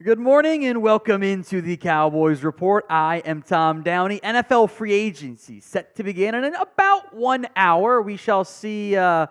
Good morning and welcome into the Cowboys Report. I am Tom Downey. NFL free agency set to begin in about 1 hour. We shall see how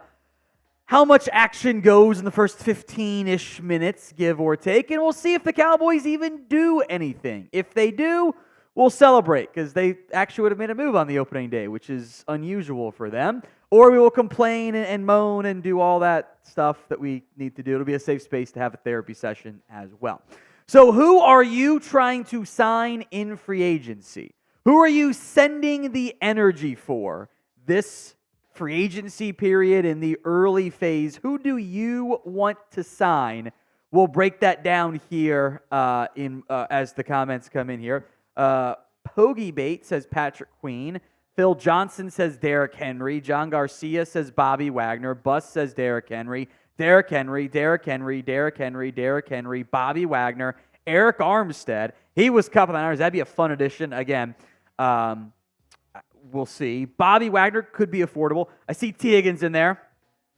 much action goes in the first 15-ish minutes, give or take, and we'll see if the Cowboys even do anything. If they do, we'll celebrate because they actually would have made a move on the opening day, which is unusual for them. Or we will complain and moan and do all that stuff that we need to do. It'll be a safe space to have a therapy session as well. So who are you trying to sign in free agency? Who are you sending the energy for this free agency period in the early phase? Who do you want to sign? We'll break that down here as the comments come in here. Pogie Bait says Patrick Queen. Phil Johnson says Derrick Henry. John Garcia says Bobby Wagner. Bus says Derrick Henry. Derrick Henry, Derrick Henry, Derrick Henry, Derrick Henry, Bobby Wagner, Eric Armstead. He was Cup of the Niners. That'd be a fun addition. Again, we'll see. Bobby Wagner could be affordable. I see T. Higgins in there.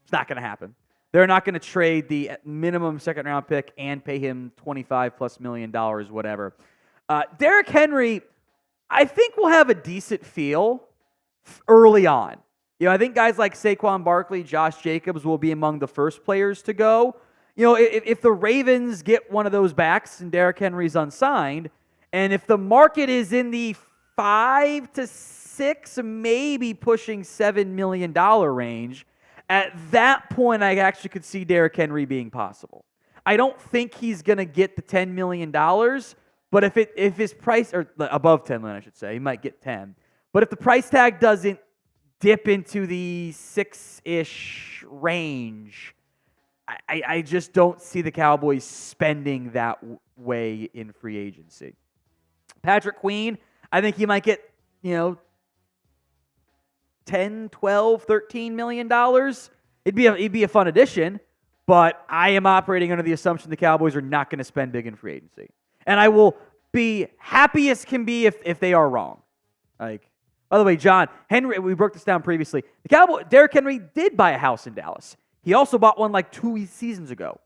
It's not going to happen. They're not going to trade the minimum second-round pick and pay him $25+ million, whatever. Derrick Henry, I think will have a decent feel early on. I think guys like Saquon, Barkley, Josh Jacobs will be among the first players to go. If the Ravens get one of those backs and Derrick Henry's unsigned, and if the market is in the 5 to 6, maybe pushing $7 million range, at that point I actually could see Derrick Henry being possible. I don't think he's going to get the $10 million, but if his price, or above $10 million I should say, he might get 10. But if the price tag doesn't dip into the 6-ish range, I just don't see the Cowboys spending that way in free agency. Patrick Queen, I think he might get, $10, $12, $13 million. It'd be a fun addition, but I am operating under the assumption the Cowboys are not going to spend big in free agency. And I will be happy as can be if they are wrong. By the way, John, Henry, we broke this down previously. Derrick Henry did buy a house in Dallas. He also bought one like 2 seasons ago.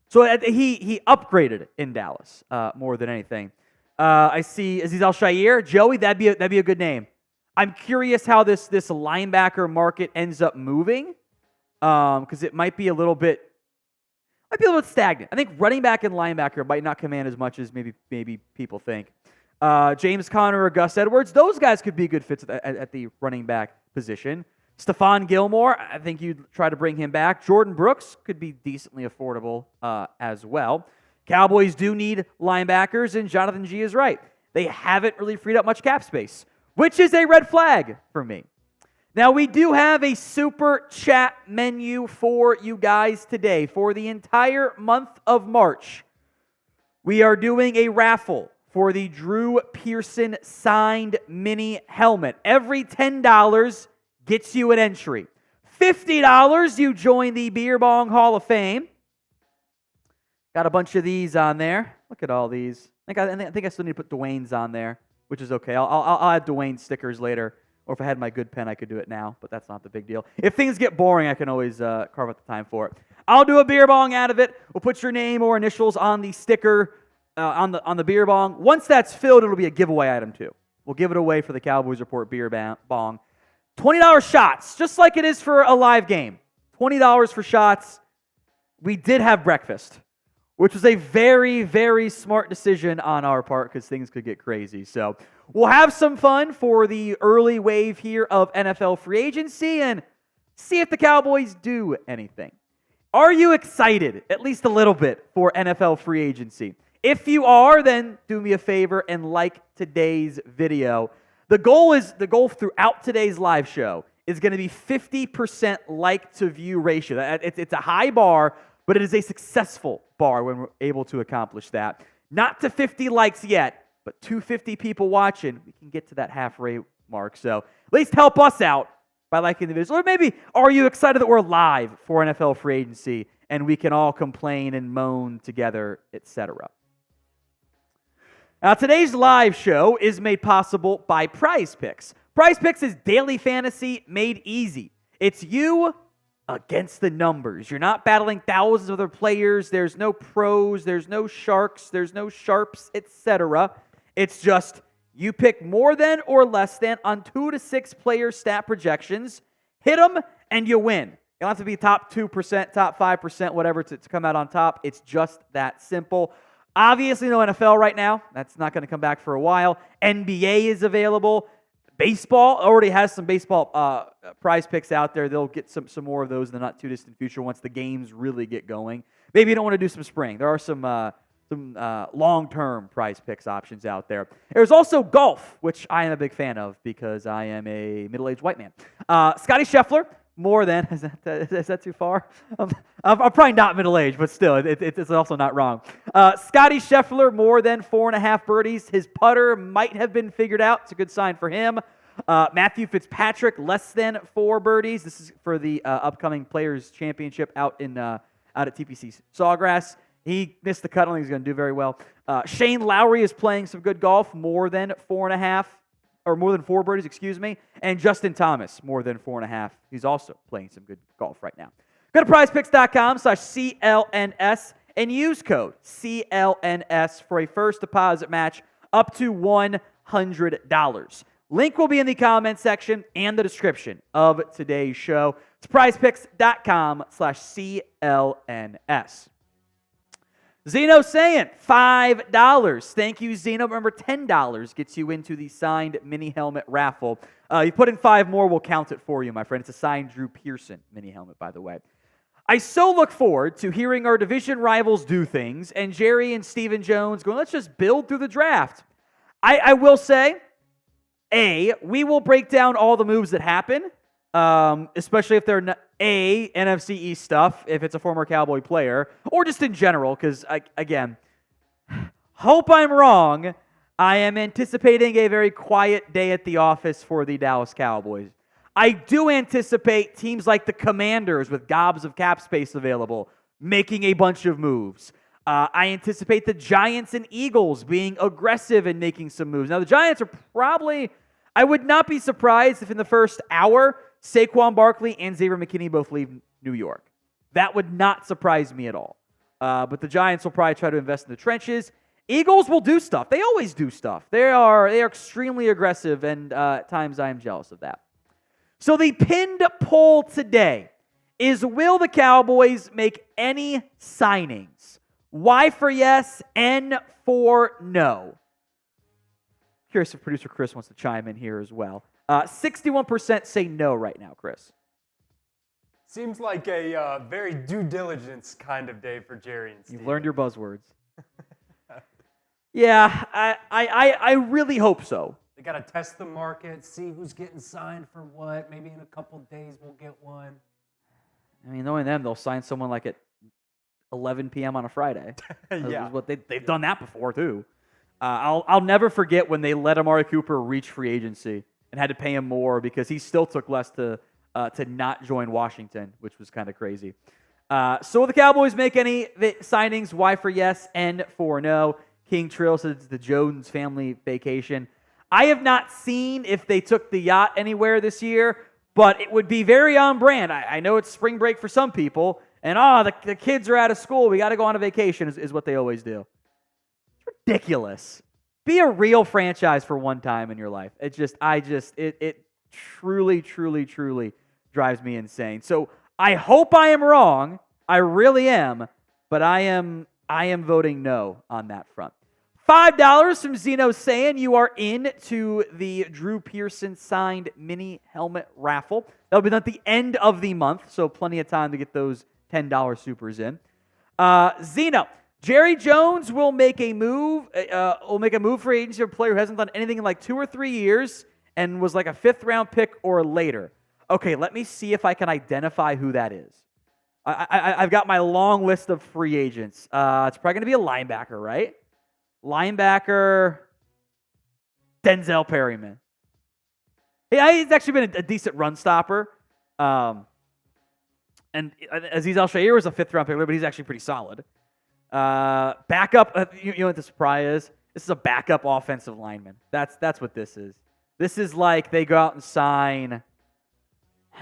So he upgraded in Dallas more than anything. I see Azeez Al-Shaair. Joey, that'd be a good name. I'm curious how this linebacker market ends up moving because it might be a little bit stagnant. I think running back and linebacker might not command as much as maybe people think. James Conner or Gus Edwards, those guys could be good fits at the running back position. Stephon Gilmore, I think you'd try to bring him back. Jordan Brooks could be decently affordable as well. Cowboys do need linebackers, and Jonathan G is right. They haven't really freed up much cap space, which is a red flag for me. Now, we do have a super chat menu for you guys today. For the entire month of March, we are doing a raffle for the Drew Pearson signed mini helmet. Every $10 gets you an entry. $50, you join the Beer Bong Hall of Fame. Got a bunch of these on there. Look at all these. I think I still need to put Dwayne's on there, which is okay. I'll add Dwayne stickers later. Or if I had my good pen, I could do it now, but that's not the big deal. If things get boring, I can always carve out the time for it. I'll do a beer bong out of it. We'll put your name or initials on the sticker on the beer bong. Once that's filled, it'll be a giveaway item too. We'll give it away for the Cowboys Report beer bong. $20 shots, just like it is for a live game. $20 for shots. We did have breakfast, which was a very, very smart decision on our part because things could get crazy. So we'll have some fun for the early wave here of NFL free agency and see if the Cowboys do anything. Are you excited, at least a little bit, for NFL free agency? If you are, then do me a favor and like today's video. The goal throughout today's live show is going to be 50% like to view ratio. It's a high bar, but it is a successful bar when we're able to accomplish that. Not to 50 likes yet, but 250 people watching, we can get to that halfway mark. So at least help us out by liking the videos. Or maybe, are you excited that we're live for NFL free agency and we can all complain and moan together, etc. Now, today's live show is made possible by Prize Picks. Prize Picks is daily fantasy made easy. It's you against the numbers. You're not battling thousands of other players. There's no pros. There's no sharks. There's no sharps, etc. It's just you pick more than or less than on 2 to 6 player stat projections, hit them, and you win. You don't have to be top 2%, top 5%, whatever to come out on top. It's just that simple. Obviously, no NFL right now. That's not going to come back for a while. NBA is available. Baseball already has some baseball prize picks out there. They'll get some more of those in the not too distant future once the games really get going. Maybe you don't want to do some spring. There are some long-term prize picks options out there. There's also golf, which I am a big fan of because I am a middle-aged white man. Scotty Scheffler, more than, is that too far? I'm probably not middle-aged, but still, it's also not wrong. Scotty Scheffler, more than 4.5 birdies. His putter might have been figured out. It's a good sign for him. Matthew Fitzpatrick, less than 4 birdies. This is for the upcoming Players' Championship out at TPC Sawgrass. He missed the cut. I don't think he's going to do very well. Shane Lowry is playing some good golf, more than 4.5, or more than 4 birdies, excuse me. And Justin Thomas, more than 4.5. He's also playing some good golf right now. Go to prizepicks.com/CLNS and use code CLNS for a first deposit match up to $100. Link will be in the comment section and the description of today's show. It's prizepicks.com/CLNS. Zeno saying $5. Thank you, Zeno. Remember, $10 gets you into the signed mini helmet raffle. You put in 5 more, we'll count it for you, my friend. It's a signed Drew Pearson mini helmet, by the way. I so look forward to hearing our division rivals do things and Jerry and Stephen Jones going, let's just build through the draft. I will say, we will break down all the moves that happen, especially if they're NFC East stuff, if it's a former Cowboy player, or just in general, because, again, hope I'm wrong. I am anticipating a very quiet day at the office for the Dallas Cowboys. I do anticipate teams like the Commanders with gobs of cap space available making a bunch of moves. I anticipate the Giants and Eagles being aggressive and making some moves. Now, the Giants are probably, I would not be surprised if in the first hour, Saquon Barkley and Xavier McKinney both leave New York. That would not surprise me at all. But the Giants will probably try to invest in the trenches. Eagles will do stuff. They always do stuff. They are extremely aggressive, and at times I am jealous of that. So the pinned poll today is, will the Cowboys make any signings? Y for yes, N for no. Curious if producer Chris wants to chime in here as well. 61% say no right now, Chris. Seems like a very due diligence kind of day for Jerry and Steve. You've learned your buzzwords. Yeah, I really hope so. They got to test the market, see who's getting signed for what. Maybe in a couple days we'll get one. I mean, knowing them, they'll sign someone like at 11 p.m. on a Friday. Yeah. What they've done that before, too. I'll never forget when they let Amari Cooper reach free agency and had to pay him more because he still took less to not join Washington, which was kind of crazy. So will the Cowboys make any signings? Y for yes, N for no. King Trill says it's the Jones family vacation. I have not seen if they took the yacht anywhere this year, but it would be very on brand. I know it's spring break for some people, and the kids are out of school. We got to go on a vacation is what they always do. It's ridiculous. Be a real franchise for one time in your life. It truly, truly, truly drives me insane. So I hope I am wrong. I really am, but I am voting no on that front. $5 from Zeno saying you are in to the Drew Pearson signed mini helmet raffle. That'll be done at the end of the month, so plenty of time to get those $10 supers in. Zeno, Jerry Jones will make a move. For agency of a player who hasn't done anything in like 2 or 3 years and was like a 5th-round pick or later. Okay, let me see if I can identify who that is. I've got my long list of free agents. It's probably going to be a linebacker, right? Linebacker, Denzel Perryman. He's actually been a decent run stopper. And Azeez Al-Shaair was a 5th-round pick, but he's actually pretty solid. Backup, you know what the surprise is? This is a backup offensive lineman. That's what this is. This is like they go out and sign,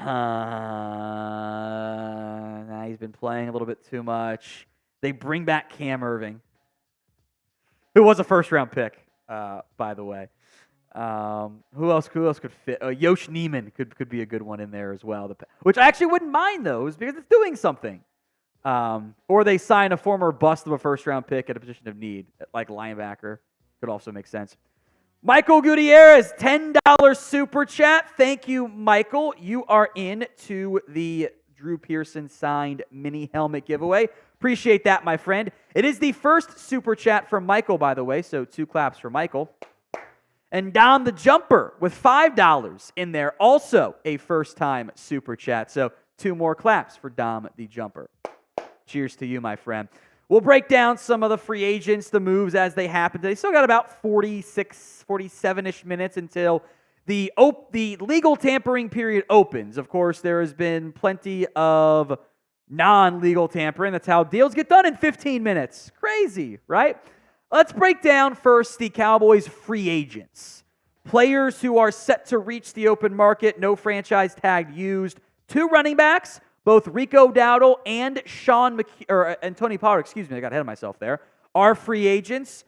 Nah, he's been playing a little bit too much. They bring back Cam Irving, who was a first-round pick, by the way. Who else could fit? Yosh Neiman could be a good one in there as well, which I actually wouldn't mind those because it's doing something. Or they sign a former bust of a first-round pick at a position of need, like linebacker. Could also make sense. Michael Gutierrez, $10 super chat. Thank you, Michael. You are in to the Drew Pearson signed mini helmet giveaway. Appreciate that, my friend. It is the first super chat from Michael, by the way, so 2 claps for Michael. And Don the Jumper with $5 in there, also a first-time super chat. So 2 more claps for Dom the Jumper. Cheers to you, my friend. We'll break down some of the free agents, the moves as they happen. They still got about 46, 47-ish minutes until the legal tampering period opens. Of course, there has been plenty of non-legal tampering. That's how deals get done in 15 minutes. Crazy, right? Let's break down first the Cowboys free agents. Players who are set to reach the open market, no franchise tag used. 2 running backs, both Rico Dowdle and Tony Pollard, excuse me, I got ahead of myself there, are free agents.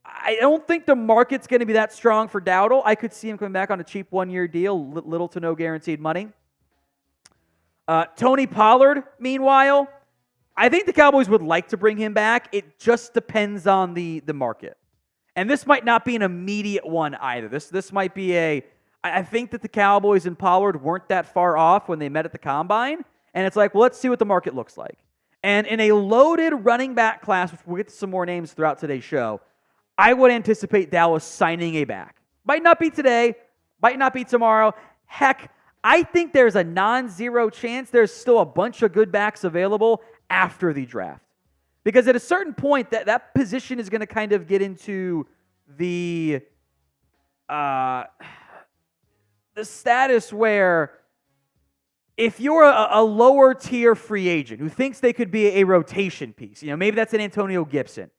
I don't think the market's going to be that strong for Dowdle. I could see him coming back on a cheap 1-year deal, little to no guaranteed money. Tony Pollard, meanwhile, I think the Cowboys would like to bring him back. It just depends on the market. And this might not be an immediate one either. This might be I think that the Cowboys and Pollard weren't that far off when they met at the Combine. And it's like, well, let's see what the market looks like. And in a loaded running back class, which we'll get to some more names throughout today's show, I would anticipate Dallas signing a back. Might not be today, might not be tomorrow. Heck, I think there's a non-zero chance there's still a bunch of good backs available after the draft. Because at a certain point, that position is going to kind of get into the status where if you're a lower tier free agent who thinks they could be a rotation piece, maybe that's an Antonio Gibson,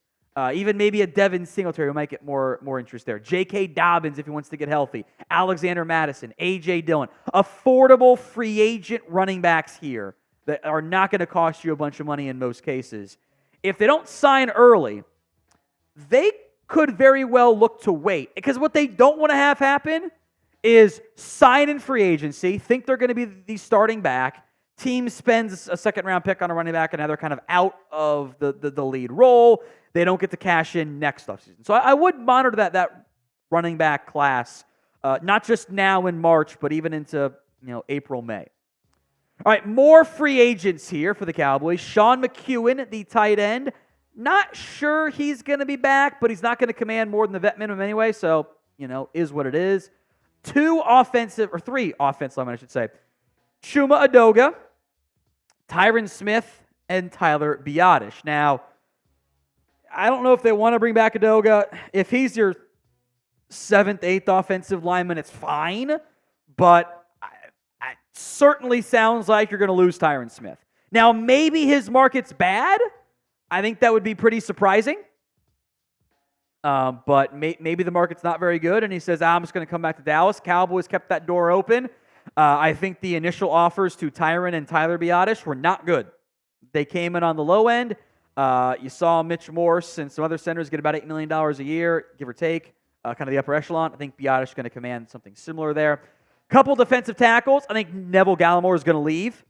even maybe a Devin Singletary who might get more interest there. J.K. Dobbins if he wants to get healthy. Alexander Madison, A.J. Dillon. Affordable free agent running backs here that are not going to cost you a bunch of money in most cases. If they don't sign early, they could very well look to wait. Because what they don't want to have happen is sign in free agency, think they're going to be the starting back, team spends a second-round pick on a running back, and now they're kind of out of the lead role. They don't get to cash in next offseason. So I would monitor that running back class, not just now in March, but even into April, May. All right, more free agents here for the Cowboys. Sean McEwen, the tight end. Not sure he's going to be back, but he's not going to command more than the vet minimum anyway, so, is what it is. 3 offensive linemen, I should say. Chuma Adoga, Tyron Smith, and Tyler Biadasz. Now, I don't know if they want to bring back Adoga. If he's your 7th, 8th offensive lineman, it's fine, but it certainly sounds like you're going to lose Tyron Smith. Now, maybe his market's bad. I think that would be pretty surprising. But maybe the market's not very good, and he says, I'm just going to come back to Dallas. Cowboys kept that door open. I think the initial offers to Tyron and Tyler Biadasz were not good. They came in on the low end. You saw Mitch Morse and some other centers get about $8 million a year, give or take, kind of the upper echelon. I think Biadasz is going to command something similar there. Couple defensive tackles. I think Neville Gallimore is going to leave.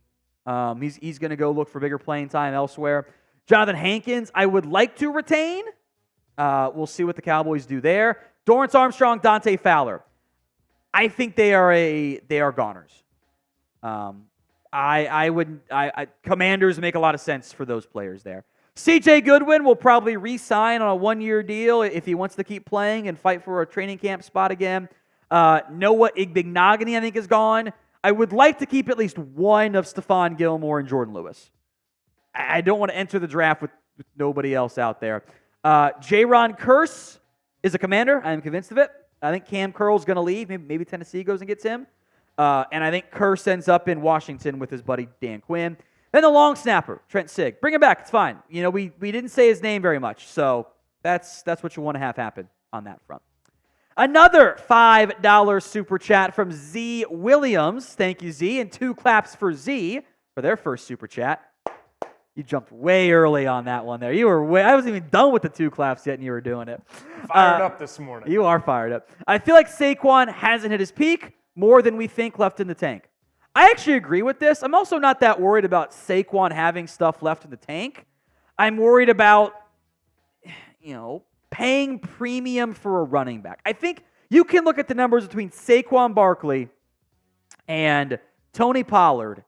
He's going to go look for bigger playing time elsewhere. Jonathan Hankins, I would like to retain. We'll see what the Cowboys do there. Dorance Armstrong, Dante Fowler. I think they are goners. Commanders make a lot of sense for those players there. C.J. Goodwin will probably re-sign on a 1-year deal if he wants to keep playing and fight for a training camp spot again. Noah Igbinoghene, I think, is gone. I would like to keep at least one of Stephon Gilmore and Jordan Lewis. I don't want to enter the draft with nobody else out there. Jaron Kearse is a Commander. I'm convinced of it. I think Cam Curl's going to leave. Maybe Tennessee goes and gets him. And I think Kearse ends up in Washington with his buddy Dan Quinn. Then the long snapper, Trent Sieg. Bring him back. It's fine. We didn't say his name very much, so that's what you want to have happen on that front. Another $5 super chat from Z Williams. Thank you, Z. And 2 claps for Z for their first super chat. You jumped way early on that one there. I wasn't even done with the 2 claps yet, and you were doing it. Fired up this morning. You are fired up. I feel like Saquon hasn't hit his peak, more than we think left in the tank. I actually agree with this. I'm also not that worried about Saquon having stuff left in the tank. I'm worried about, paying premium for a running back. I think you can look at the numbers between Saquon Barkley and Tony Pollard,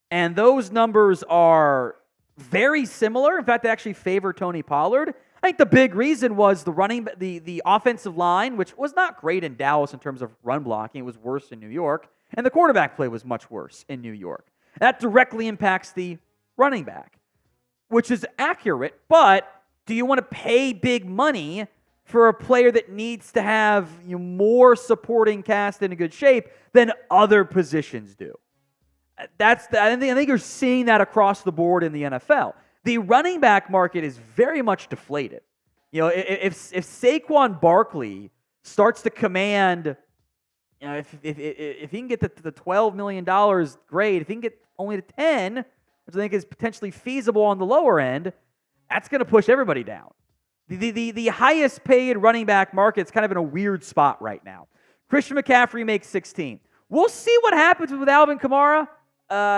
and those numbers are very similar. In fact, they actually favor Tony Pollard. I think the big reason was the offensive line, which was not great in Dallas in terms of run blocking. It was worse in New York. And the quarterback play was much worse in New York. That directly impacts the running back, which is accurate, but do you want to pay big money for a player that needs to have more supporting cast in a good shape than other positions do? I think you're seeing that across the board in the NFL. The running back market is very much deflated. If Saquon Barkley starts to command, if he can get to the $12 million, great. If he can get only to 10, which I think is potentially feasible on the lower end, that's going to push everybody down. The highest paid running back market's kind of in a weird spot right now. Christian McCaffrey makes 16. We'll see what happens with Alvin Kamara.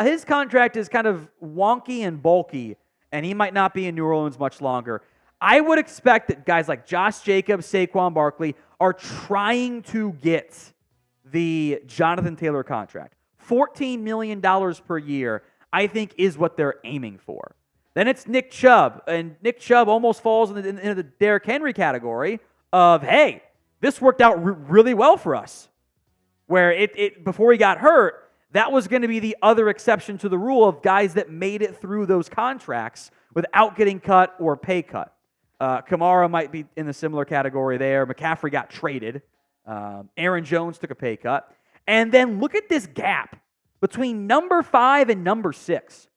His contract is kind of wonky and bulky, and he might not be in New Orleans much longer. I would expect that guys like Josh Jacobs, Saquon Barkley are trying to get the Jonathan Taylor contract. $14 million per year, I think, is what they're aiming for. Then it's Nick Chubb, and Nick Chubb almost falls into the Derrick Henry category of, hey, this worked out really well for us. Where it before he got hurt, that was going to be the other exception to the rule of guys that made it through those contracts without getting cut or pay cut. Kamara might be in the similar category there. McCaffrey got traded. Aaron Jones took a pay cut. And then look at this gap between number 5 and number 6.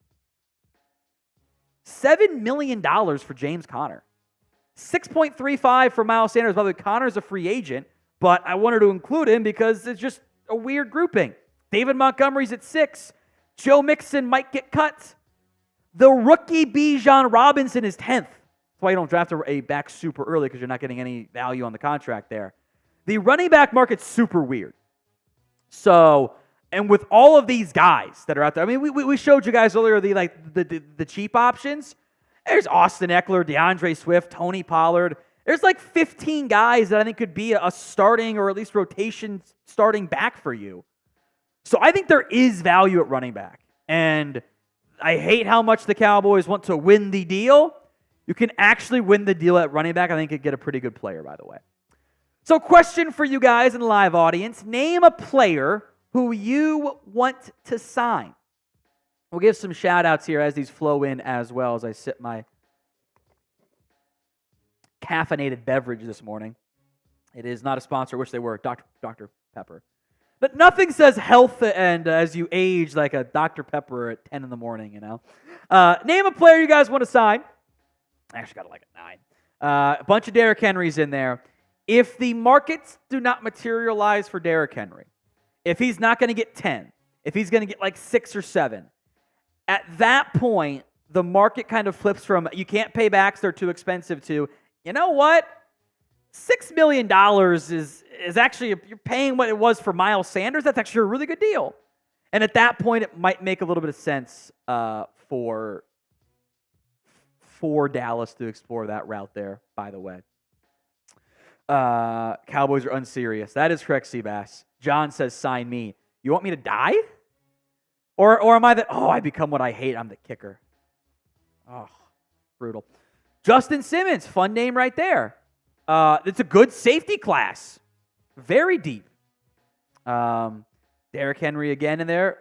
$7 million for James Conner. 6.35 for Miles Sanders. By the way, Conner's a free agent, but I wanted to include him because it's just a weird grouping. David Montgomery's at 6. Joe Mixon might get cut. The rookie Bijan Robinson is 10th. That's why you don't draft a back super early, because you're not getting any value on the contract there. The running back market's super weird. So, and with all of these guys that are out there, I mean, we showed you guys earlier the cheap options. There's Austin Eckler, DeAndre Swift, Tony Pollard. There's like 15 guys that I think could be a starting or at least rotation starting back for you. So I think there is value at running back. And I hate how much the Cowboys want to win the deal. You can actually win the deal at running back. I think you could get a pretty good player, by the way. So question for you guys in the live audience. Name a player who you want to sign. We'll give some shout-outs here as these flow in as well as I sip my caffeinated beverage this morning. It is not a sponsor. I wish they were. Dr. Pepper. But nothing says health and as you age like a Dr. Pepper at 10 in the morning, Name a player you guys want to sign. I actually got it like a 9. A bunch of Derrick Henrys in there. If the markets do not materialize for Derrick Henry, if he's not going to get 10, if he's going to get like 6 or 7, at that point, the market kind of flips from you can't pay backs, they're too expensive, to, you know what? $6 million is actually, you're paying what it was for Miles Sanders. That's actually a really good deal. And at that point, it might make a little bit of sense for Dallas to explore that route there, by the way. Cowboys are unserious. That is correct, Seabass. John says, sign me. You want me to die? Or am I I become what I hate. I'm the kicker. Oh, brutal. Justin Simmons, fun name right there. It's a good safety class. Very deep. Derrick Henry again in there.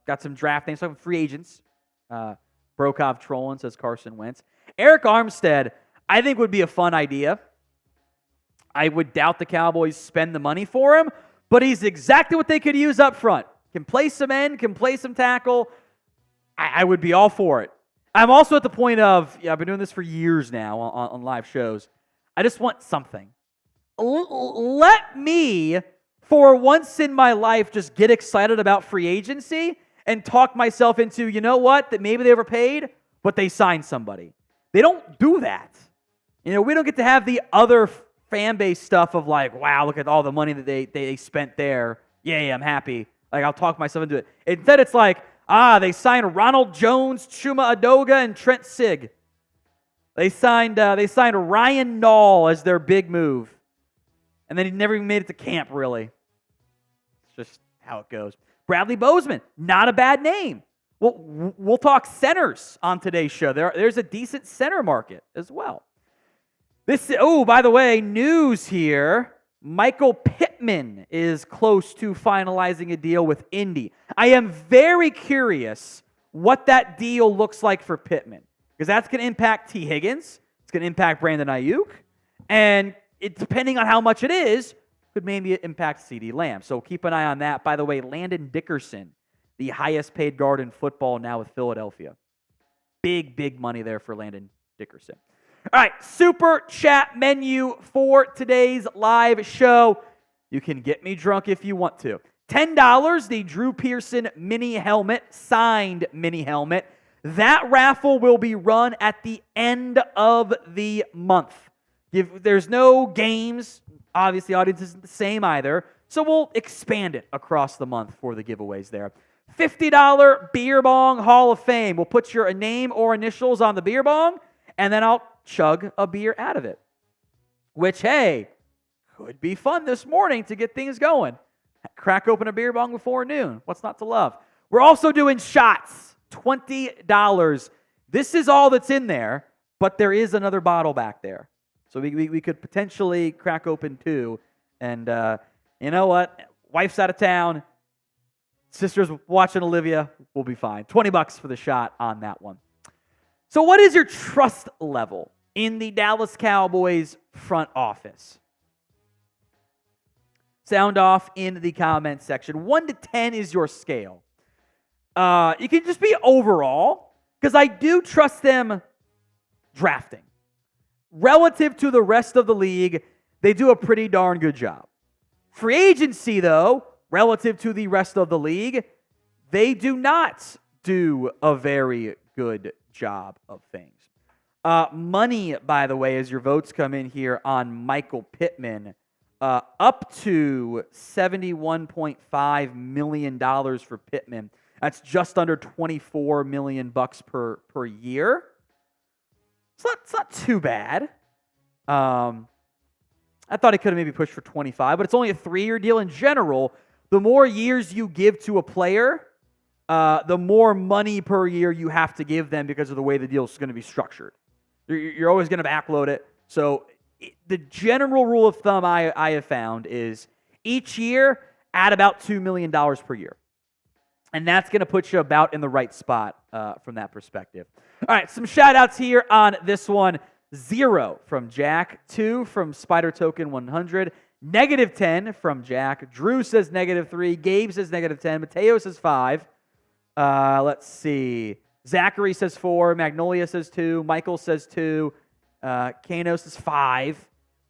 Got some draft names, some free agents. Brokov trolling, says Carson Wentz. Eric Armstead, I think would be a fun idea. I would doubt the Cowboys spend the money for him, but he's exactly what they could use up front. Can play some end, can play some tackle. I would be all for it. I'm also at the point of, I've been doing this for years now on live shows. I just want something. let me, for once in my life, just get excited about free agency and talk myself into, you know what, that maybe they overpaid, but they signed somebody. They don't do that. We don't get to have the other fan base stuff of like, wow, look at all the money that they spent there. Yeah, I'm happy. Like, I'll talk myself into it. Instead, it's like, they signed Ronald Jones, Chuma Adoga, and Trent Sig. They signed Ryan Nall as their big move. And then he never even made it to camp, really. It's just how it goes. Bradley Bozeman, not a bad name. We'll talk centers on today's show. There's a decent center market as well. By the way, news here. Michael Pittman is close to finalizing a deal with Indy. I am very curious what that deal looks like for Pittman, because that's going to impact T. Higgins. It's going to impact Brandon Ayuk. And depending on how much it is, could maybe impact CeeDee Lamb. So keep an eye on that. By the way, Landon Dickerson, the highest paid guard in football now with Philadelphia. Big money there for Landon Dickerson. All right, super chat menu for today's live show. You can get me drunk if you want to. $10, the Drew Pearson mini helmet, signed mini helmet. That raffle will be run at the end of the month. There's no games. Obviously, audience isn't the same either. So we'll expand it across the month for the giveaways there. $50 beer bong Hall of Fame. We'll put your name or initials on the beer bong, and then I'll chug a beer out of it. Which, hey, could be fun this morning to get things going. Crack open a beer bong before noon. What's not to love? We're also doing shots. $20. This is all that's in there, but there is another bottle back there. So we could potentially crack open 2. And you know what? Wife's out of town. Sister's watching Olivia. We'll be fine. $20 for the shot on that one. So what is your trust level in the Dallas Cowboys front office? Sound off in the comment section. 1 to 10 is your scale. You can just be overall, because I do trust them drafting. Relative to the rest of the league, they do a pretty darn good job. Free agency, though, relative to the rest of the league, they do not do a very good job of things. Money, by the way, as your votes come in here on Michael Pittman, up to $71.5 million for Pittman. That's just under $24 million per year. It's not too bad. I thought he could have maybe pushed for 25, but it's only a 3-year deal in general. The more years you give to a player, the more money per year you have to give them because of the way the deal is going to be structured. You're always going to backload it. So the general rule of thumb I have found is each year add about $2 million per year. And that's going to put you about in the right spot from that perspective. All right, some shout-outs here on this one. 0 from Jack. 2 from Spider Token 100. -10 from Jack. Drew says -3. Gabe says -10. Mateo says 5. Let's see. Zachary says 4. Magnolia says 2. Michael says 2. Kano says 5.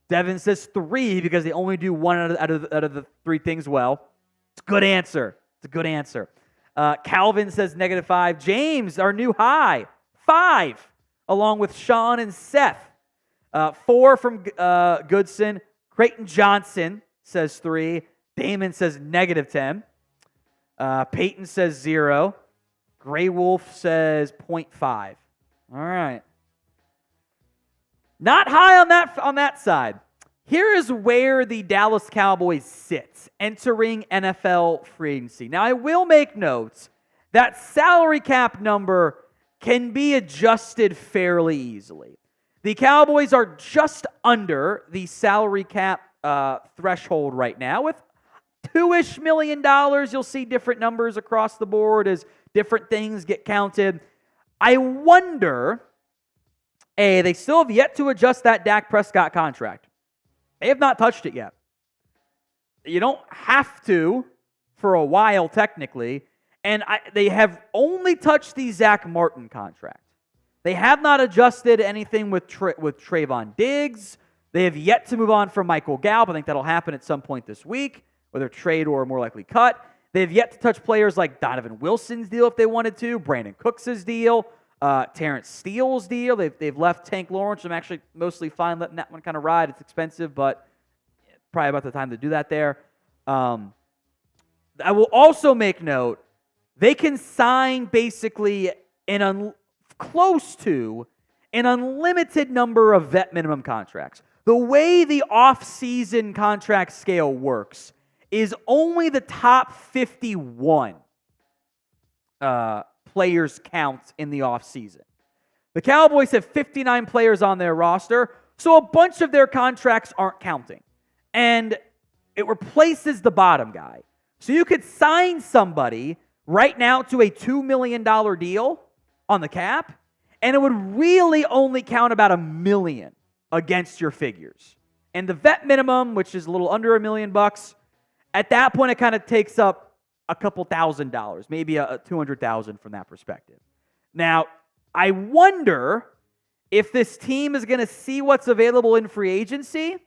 Devin says 3 because they only do 1 out of the 3 things well. It's a good answer. It's a good answer. Calvin says -5. James, our new high, 5, along with Sean and Seth. 4 from Goodson. Creighton Johnson says 3. Damon says -10. Peyton says 0. Gray Wolf says 0.5. All right. Not high on that side. Here is where the Dallas Cowboys sits entering NFL free agency. Now, I will make notes that salary cap number can be adjusted fairly easily. The Cowboys are just under the salary cap threshold right now with $2-ish million. You'll see different numbers across the board as different things get counted. I wonder, they still have yet to adjust that Dak Prescott contract. They have not touched it yet. You don't have to for a while, technically. And they have only touched the Zach Martin contract. They have not adjusted anything with Trayvon Diggs. They have yet to move on from Michael Gallup. I think that'll happen at some point this week, whether trade or more likely cut. They have yet to touch players like Donovan Wilson's deal if they wanted to, Brandon Cooks' deal, Terrence Steele's deal. They've left Tank Lawrence. I'm actually mostly fine letting that one kind of ride. It's expensive, but probably about the time to do that there. I will also make note, they can sign basically close to an unlimited number of vet minimum contracts. The way the off-season contract scale works is only the top 51 players count in the offseason. The Cowboys have 59 players on their roster, so a bunch of their contracts aren't counting. And it replaces the bottom guy. So you could sign somebody right now to a $2 million deal on the cap, and it would really only count about $1 million against your figures. And the vet minimum, which is a little under $1 million, at that point it kind of takes up a couple $1,000, maybe a $200,000 from that perspective. Now, I wonder if this team is going to see what's available in free agency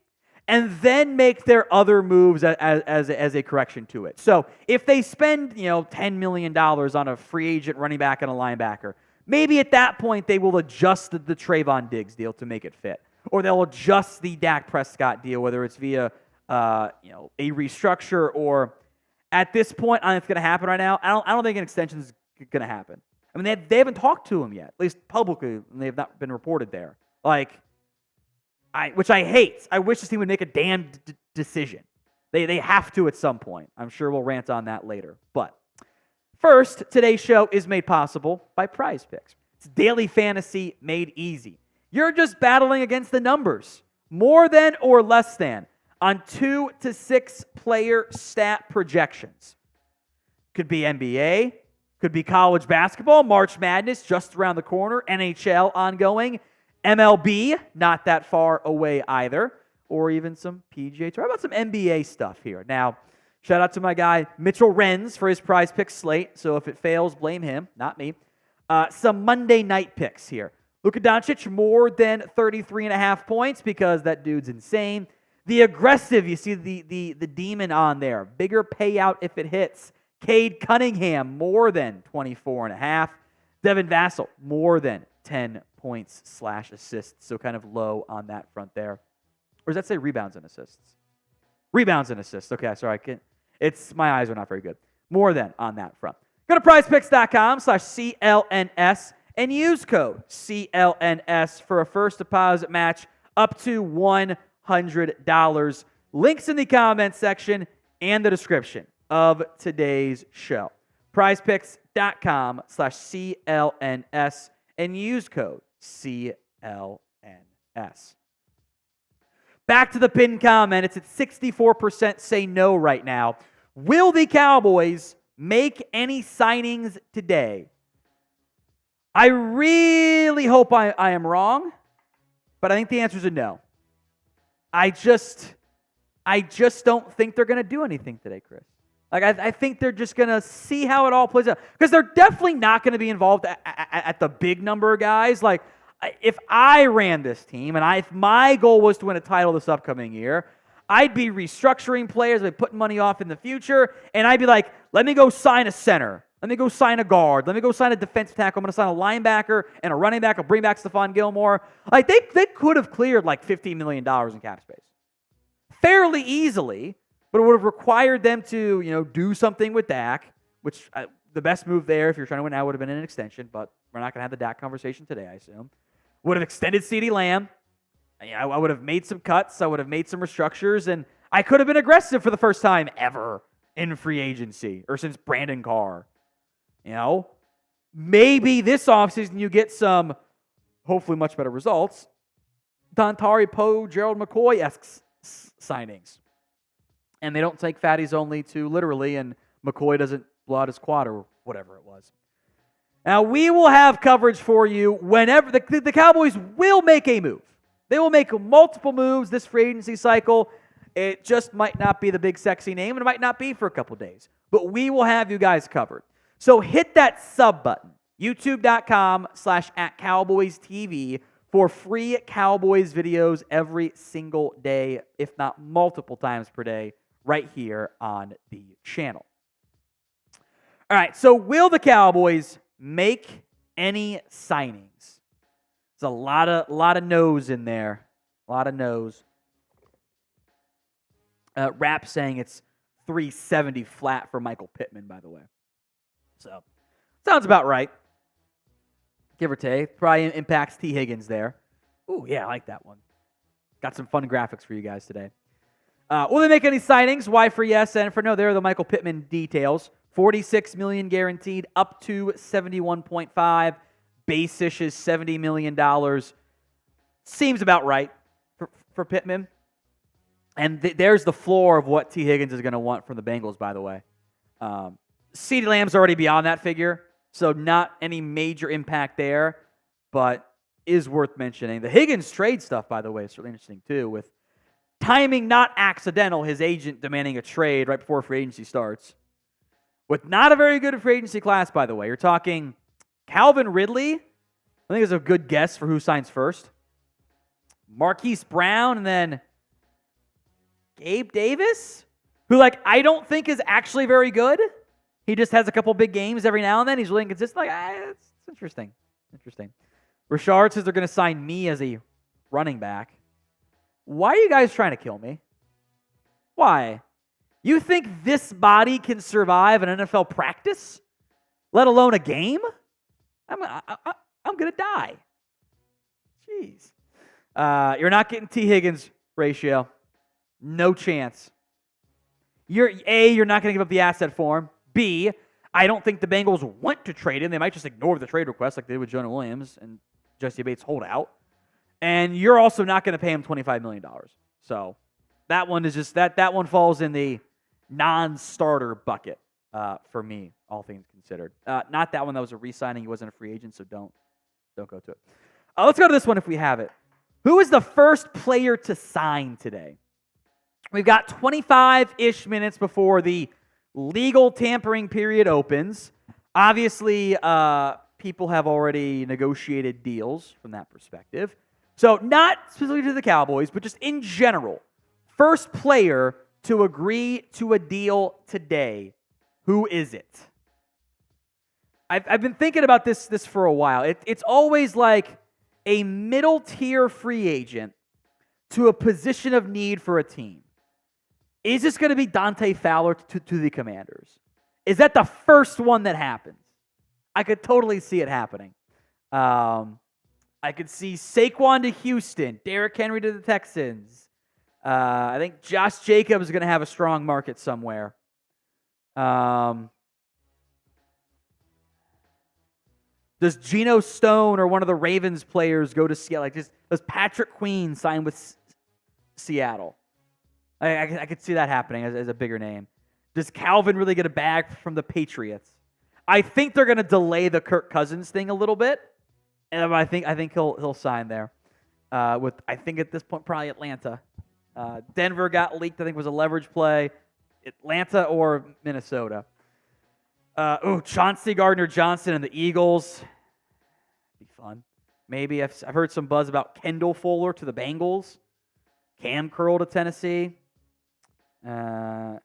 and then make their other moves as a correction to it. So if they spend, $10 million on a free agent running back and a linebacker, maybe at that point they will adjust the Trayvon Diggs deal to make it fit. Or they'll adjust the Dak Prescott deal, whether it's via a restructure or at this point, I don't think it's going to happen right now. I don't think an extension is going to happen. I mean, they haven't talked to him yet, at least publicly, and they have not been reported there. Which I hate. I wish this team would make a damn decision. They have to at some point. I'm sure we'll rant on that later. But first, today's show is made possible by Prize Picks. It's daily fantasy made easy. You're just battling against the numbers, more than or less than, on 2 to 6 player stat projections. Could be NBA, could be college basketball, March Madness just around the corner, NHL ongoing, MLB not that far away either, or even some PGA Tour. How about some NBA stuff here? Now, shout out to my guy Mitchell Renz for his Prize Picks slate, so if it fails, blame him, not me. Some Monday night picks here. Luka Doncic more than 33.5 points because that dude's insane. The aggressive, you see the demon on there. Bigger payout if it hits. Cade Cunningham more than 24.5. Devin Vassell more than 10 points/assists. So kind of low on that front there. Or does that say rebounds and assists? Rebounds and assists. Okay, sorry. My eyes are not very good. More than on that front. Go to prizepicks.com/CLNS and use code CLNS for a first deposit match up to $100. Links in the comment section and the description of today's show. prizepicks.com/CLNS and use code CLNS. Back to the pinned comment. It's at 64% say no right now. Will the Cowboys make any signings today? I really hope I am wrong, but I think the answer is a no. I just don't think they're going to do anything today, Chris. I think they're just going to see how it all plays out. Because they're definitely not going to be involved at the big number of guys. If I ran this team and if my goal was to win a title this upcoming year, I'd be restructuring players, I'd be putting money off in the future, and I'd be like, let me go sign a center. Let me go sign a guard. Let me go sign a defensive tackle. I'm going to sign a linebacker and a running back. I'll bring back Stephon Gilmore. They could have cleared $15 million in cap space fairly easily, but it would have required them to do something with Dak, which the best move there if you're trying to win now would have been an extension, but we're not going to have the Dak conversation today, I assume. Would have extended CeeDee Lamb. I would have made some cuts. I would have made some restructures, and I could have been aggressive for the first time ever in free agency or since Brandon Carr. Maybe this offseason you get some, hopefully much better results, Dontari Poe, Gerald McCoy-esque signings. And they don't take fatties only to literally, and McCoy doesn't blow out his quad or whatever it was. Now, we will have coverage for you whenever the Cowboys will make a move. They will make multiple moves this free agency cycle. It just might not be the big sexy name, and it might not be for a couple days. But we will have you guys covered. So hit that sub button, youtube.com/@CowboysTV for free Cowboys videos every single day, if not multiple times per day, right here on the channel. All right, so will the Cowboys make any signings? There's a lot of no's in there. A lot of no's. Rap saying it's 370 flat for Michael Pittman, by the way. So, sounds about right. Give or take. Probably impacts T. Higgins there. Ooh, yeah, I like that one. Got some fun graphics for you guys today. Will they make any signings? Y for yes and for no. There are the Michael Pittman details. $46 million guaranteed, up to $71.5. Base-ish is $70 million. Seems about right for Pittman. And there's the floor of what T. Higgins is going to want from the Bengals, by the way. CeeDee Lamb's already beyond that figure, so not any major impact there, but is worth mentioning. The Higgins trade stuff, by the way, is really interesting too, with timing not accidental, his agent demanding a trade right before free agency starts. With not a very good free agency class, by the way. You're talking Calvin Ridley, I think is a good guess for who signs first. Marquise Brown, and then Gabe Davis, who I don't think is actually very good. He just has a couple big games every now and then. He's really inconsistent. It's interesting. Richard says they're going to sign me as a running back. Why are you guys trying to kill me? Why? You think this body can survive an NFL practice, let alone a game? I'm going to die. Jeez. You're not getting T. Higgins ratio. No chance. You're not going to give up the asset for him. B, I don't think the Bengals want to trade him. They might just ignore the trade request like they did with Jonah Williams and Jesse Bates hold out. And you're also not going to pay him $25 million. So that one is just that one falls in the non-starter bucket for me, all things considered. Not that one that was a re-signing. He wasn't a free agent, so don't go to it. Let's go to this one if we have it. Who is the first player to sign today? We've got 25-ish minutes before the legal tampering period opens. Obviously, people have already negotiated deals from that perspective. So not specifically to the Cowboys, but just in general. First player to agree to a deal today. Who is it? I've been thinking about this for a while. It's always like a middle-tier free agent to a position of need for a team. Is this going to be Dante Fowler to the Commanders? Is that the first one that happens? I could totally see it happening. I could see Saquon to Houston, Derrick Henry to the Texans. I think Josh Jacobs is going to have a strong market somewhere. Does Geno Stone or one of the Ravens players go to Seattle? Does Patrick Queen sign with Seattle? I could see that happening as a bigger name. Does Calvin really get a bag from the Patriots? I think they're going to delay the Kirk Cousins thing a little bit, and I think he'll sign there. With I think at this point probably Atlanta. Denver got leaked. I think was a leverage play. Atlanta or Minnesota. Chauncey Gardner-Johnson and the Eagles. Be fun. Maybe I've heard some buzz about Kendall Fuller to the Bengals. Cam Curl to Tennessee. Ninja,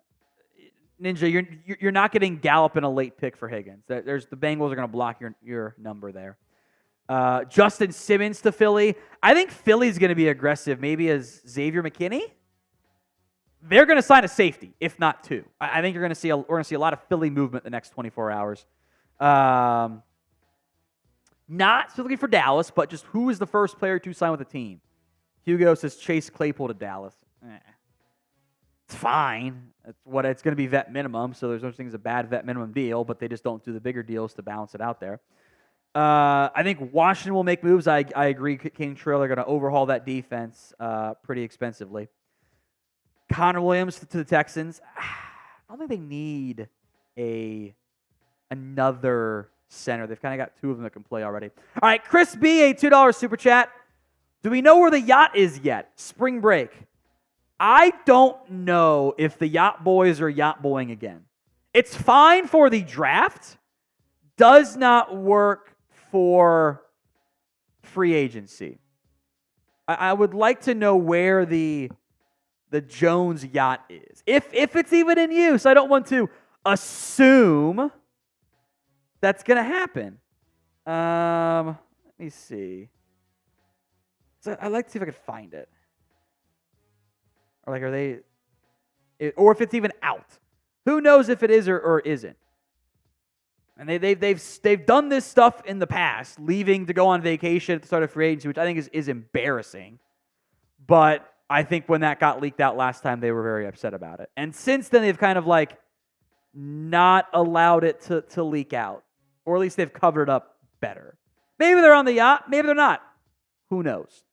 you're not getting Gallup in a late pick for Higgins. The Bengals are going to block your number there. Justin Simmons to Philly. I think Philly's going to be aggressive. Maybe as Xavier McKinney. They're going to sign a safety, if not two. I think we're going to see a lot of Philly movement in the next 24 hours. Not specifically for Dallas, but just who is the first player to sign with the team? Hugo says Chase Claypool to Dallas. It's fine. It's going to be vet minimum, so there's no such thing as a bad vet minimum deal, but they just don't do the bigger deals to balance it out there. I think Washington will make moves. I agree. King Trail are going to overhaul that defense pretty expensively. Connor Williams to the Texans. I don't think they need another center. They've kind of got two of them that can play already. All right, Chris B, a $2 super chat. Do we know where the Yacht is yet? Spring break. I don't know if the Yacht boys are Yacht boying again. It's fine for the draft. Does not work for free agency. I would like to know where the Jones yacht is. If it's even in use. I don't want to assume that's going to happen. Let me see. So I'd like to see if I could find it. Or like, or if it's even out. Who knows if it is or isn't? And they've done this stuff in the past, leaving to go on vacation at the start of free agency, which I think is embarrassing. But I think when that got leaked out last time, they were very upset about it. And since then, they've kind of like not allowed it to leak out. Or at least they've covered it up better. Maybe they're on the yacht. Maybe they're not. Who knows?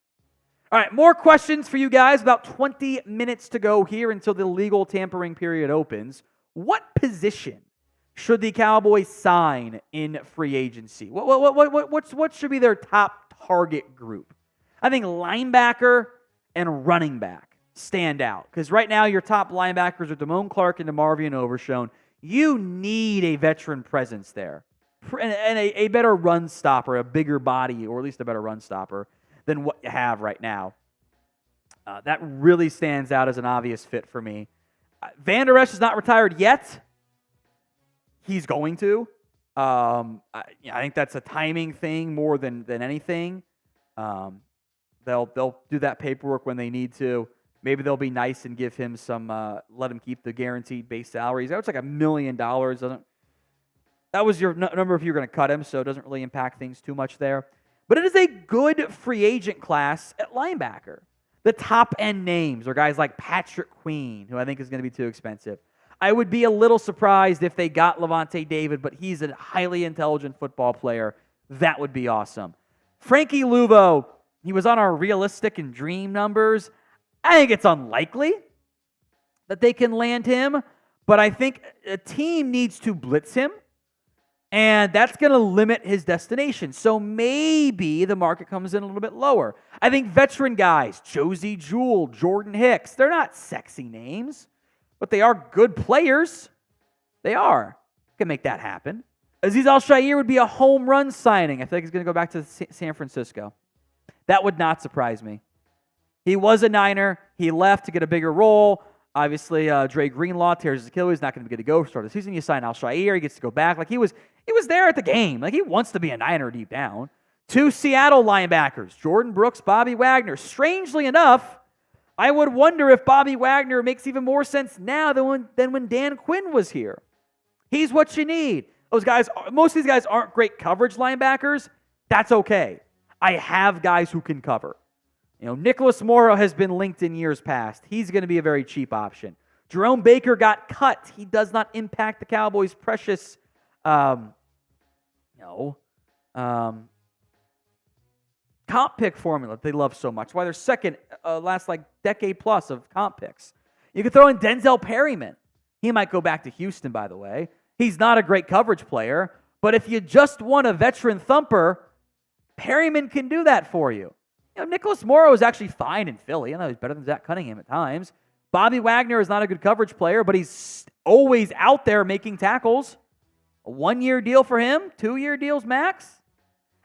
All right, more questions for you guys. About 20 minutes to go here until the legal tampering period opens. What position should the Cowboys sign in free agency? What should be their top target group? I think linebacker and running back stand out. Because right now, your top linebackers are Damone Clark and DeMarvion Overshown. You need a veteran presence there. And a better run stopper, a bigger body, or at least a better run stopper than what you have right now. That really stands out as an obvious fit for me. Van Der Esch is not retired yet. He's going to. I think that's a timing thing more than anything. They'll do that paperwork when they need to. Maybe they'll be nice and give him some, let him keep the guaranteed base salaries. That was like $1 million. That was your number if you're going to cut him, so it doesn't really impact things too much there. But it is a good free agent class at linebacker. The top-end names are guys like Patrick Queen, who I think is going to be too expensive. I would be a little surprised if they got Levante David, but he's a highly intelligent football player. That would be awesome. Frankie Luvo, he was on our realistic and dream numbers. I think it's unlikely that they can land him, but I think a team needs to blitz him, and that's going to limit his destination. So maybe the market comes in a little bit lower. I think veteran guys, Josie Jewell, Jordan Hicks, they're not sexy names, but they are good players. They are. Can make that happen. Azeez Al-Shaair would be a home run signing. I think he's going to go back to San Francisco. That would not surprise me. He was a Niner. He left to get a bigger role. Obviously, Dre Greenlaw tears his Achilles. Not going to be good to go for start of the season. You sign Al-Shaair. He gets to go back. Like he was there at the game. Like he wants to be a Niner deep down. 2 Seattle linebackers, Jordan Brooks, Bobby Wagner. Strangely enough, I would wonder if Bobby Wagner makes even more sense now than when Dan Quinn was here. He's what you need. Those guys, most of these guys aren't great coverage linebackers. That's okay. I have guys who can cover. Nicholas Morrow has been linked in years past. He's going to be a very cheap option. Jerome Baker got cut. He does not impact the Cowboys' precious, comp pick formula they love so much. Why they're second last decade plus of comp picks. You could throw in Denzel Perryman. He might go back to Houston, by the way. He's not a great coverage player, but if you just want a veteran thumper, Perryman can do that for you. Nicholas Morrow is actually fine in Philly. I know he's better than Zach Cunningham at times. Bobby Wagner is not a good coverage player, but he's always out there making tackles. A 1-year deal for him, 2-year deals max.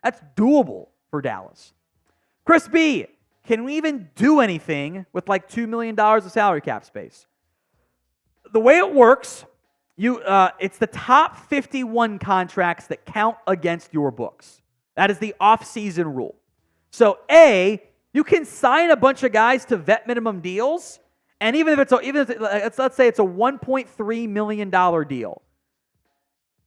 That's doable for Dallas. Chris B, can we even do anything with $2 million of salary cap space? The way it works, it's the top 51 contracts that count against your books. That is the off-season rule. So A, you can sign a bunch of guys to vet minimum deals, and let's say it's a $1.3 million deal.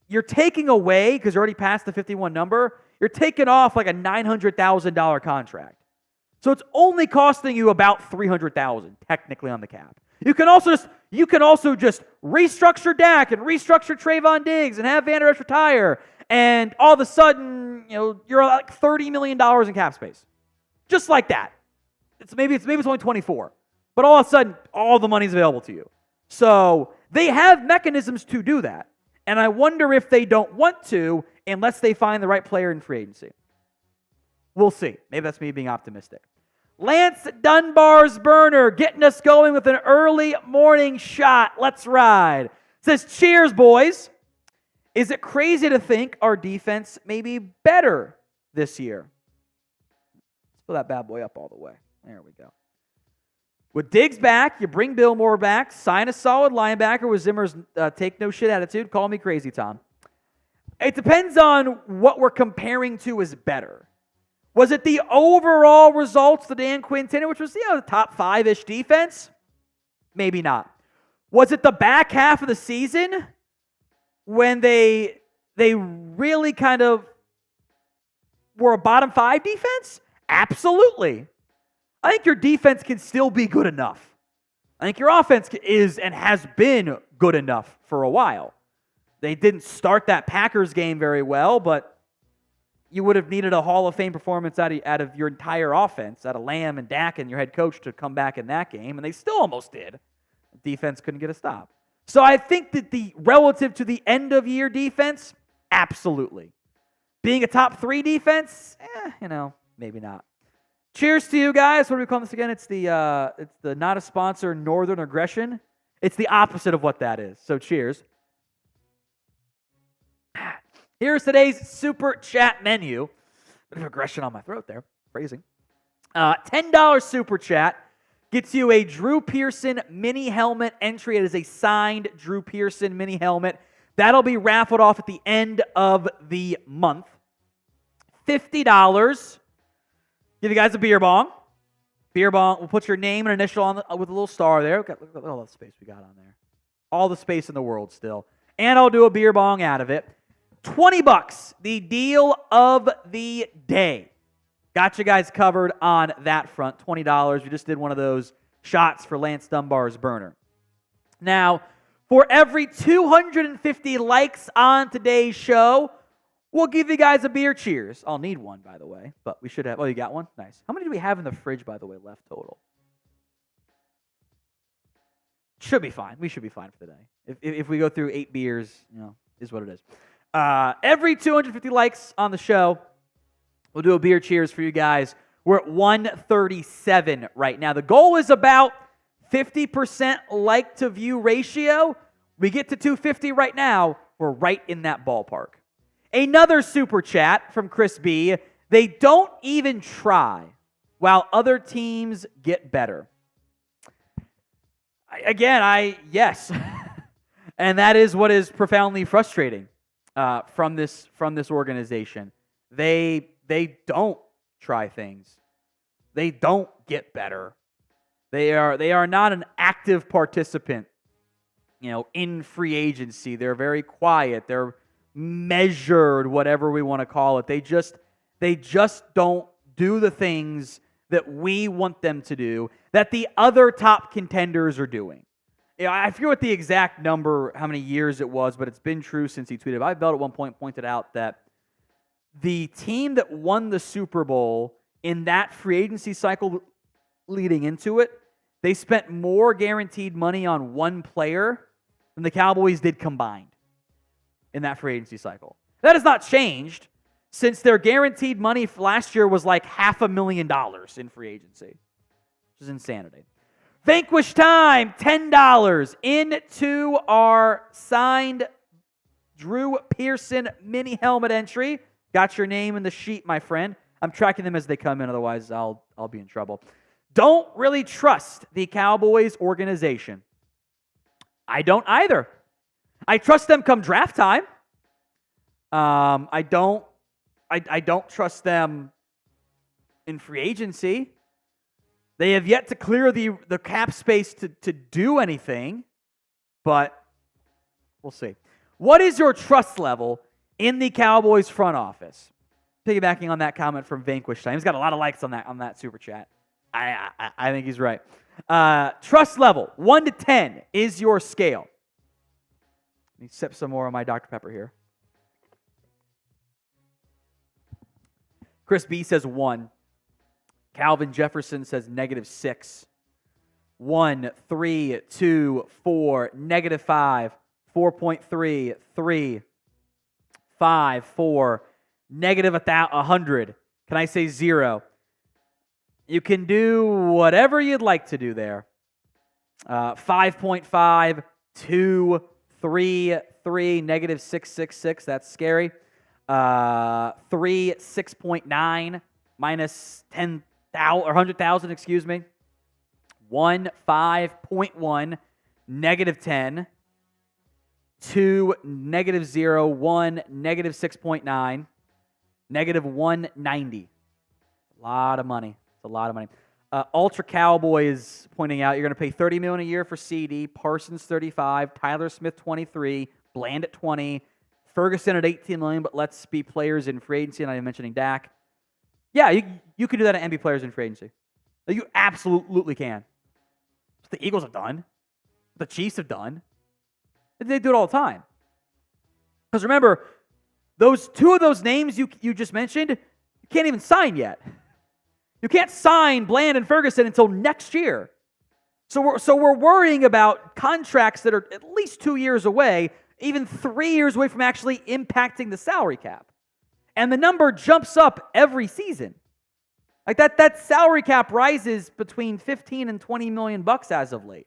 You're taking away, because you're already past the 51 number, you're taking off a $900,000 contract. So it's only costing you about $300,000 technically on the cap. You can also just restructure Dak and restructure Trayvon Diggs and have Van Der Esch retire, and all of a sudden, you're like $30 million in cap space. Just like that. Maybe it's only 24. But all of a sudden, all the money's available to you. So they have mechanisms to do that. And I wonder if they don't want to unless they find the right player in free agency. We'll see. Maybe that's me being optimistic. Lance Dunbar's burner getting us going with an early morning shot. Let's ride. Says, cheers, boys. Is it crazy to think our defense may be better this year? Let's fill that bad boy up all the way. There we go. With Diggs back, you bring Billmore back, sign a solid linebacker with Zimmer's take no shit attitude. Call me crazy, Tom. It depends on what we're comparing to as better. Was it the overall results, the Dan Quinn tenure, which was the top 5-ish defense? Maybe not. Was it the back half of the season when they really kind of were a bottom 5 defense? Absolutely. I think your defense can still be good enough. I think your offense is and has been good enough for a while. They didn't start that Packers game very well, but you would have needed a Hall of Fame performance out of your entire offense, out of Lamb and Dak and your head coach to come back in that game, and they still almost did. The defense couldn't get a stop. So I think that relative to the end-of-year defense, absolutely. Being a top 3 defense, maybe not. Cheers to you guys. What do we call this again? It's the not a sponsor Northern Aggression. It's the opposite of what that is. So cheers. Here's today's super chat menu. Bit of aggression on my throat there. Phrasing. $10 super chat gets you a Drew Pearson mini helmet entry. It is a signed Drew Pearson mini helmet. That'll be raffled off at the end of the month. $50. Give you guys a beer bong. Beer bong. We'll put your name and initial on with a little star there. Look at all the space we got on there. All the space in the world still. And I'll do a beer bong out of it. $20. The deal of the day. Got you guys covered on that front. $20. We just did one of those shots for Lance Dunbar's burner. Now, for every 250 likes on today's show, we'll give you guys a beer cheers. I'll need one, by the way, but we should have. Oh, you got one? Nice. How many do we have in the fridge, by the way, left total? Should be fine. We should be fine for today. If we go through 8 beers, is what it is. Every 250 likes on the show, we'll do a beer cheers for you guys. We're at 137 right now. The goal is about 50% like to view ratio. We get to 250 right now. We're right in that ballpark. Another super chat from Chris B. They don't even try while other teams get better. Yes. And that is what is profoundly frustrating from this organization. They don't try things. They don't get better. They are not an active participant, in free agency. They're very quiet. They're measured, whatever we want to call it. They just don't do the things that we want them to do, that the other top contenders are doing. I forget what the exact number, how many years it was, but it's been true since he tweeted. I Belt at one point pointed out that the team that won the Super Bowl in that free agency cycle leading into it, they spent more guaranteed money on one player than the Cowboys did combined in that free agency cycle. That has not changed since their guaranteed money last year was like $500,000 in free agency, which is insanity. Vanquish time, $10 into our signed Drew Pearson mini helmet entry. Got your name in the sheet, my friend. I'm tracking them as they come in, otherwise I'll be in trouble. Don't really trust the Cowboys organization. I don't either. I trust them come draft time. I don't trust them in free agency. They have yet to clear the cap space to do anything, but we'll see. What is your trust level in the Cowboys front office? Piggybacking on that comment from Vanquish Time. He's got a lot of likes on that super chat. I think he's right. Trust level, 1 to 10 is your scale. Let me sip some more of my Dr. Pepper here. Chris B says 1. Calvin Jefferson says -6. 1, 3, 2, 4, -5, 4.3, 3, 5, 4, -100. Can I say 0? You can do whatever you'd like to do there. 5.5, 2, 3, 3, -666. That's scary. 3, 6.9, -10, 100,000, excuse me. 1, 5.1, -10. 2, -0. 1, -6.9. -190. A lot of money. It's a lot of money. Ultra Cowboy is pointing out you're going to pay $30 million a year for CD, Parsons 35, Tyler Smith 23, Bland at 20, Ferguson at $18 million, but let's be players in free agency. And I'm mentioning Dak. Yeah, you could do that and be players in free agency. You absolutely can. What the Eagles have done. What the Chiefs have done. They do it all the time. Because remember, those two of those names you just mentioned, you can't even sign yet. You can't sign Bland and Ferguson until next year. So we're worrying about contracts that are at least 2 years away, even 3 years away from actually impacting the salary cap. And the number jumps up every season. Like that salary cap rises between 15 and 20 million bucks as of late.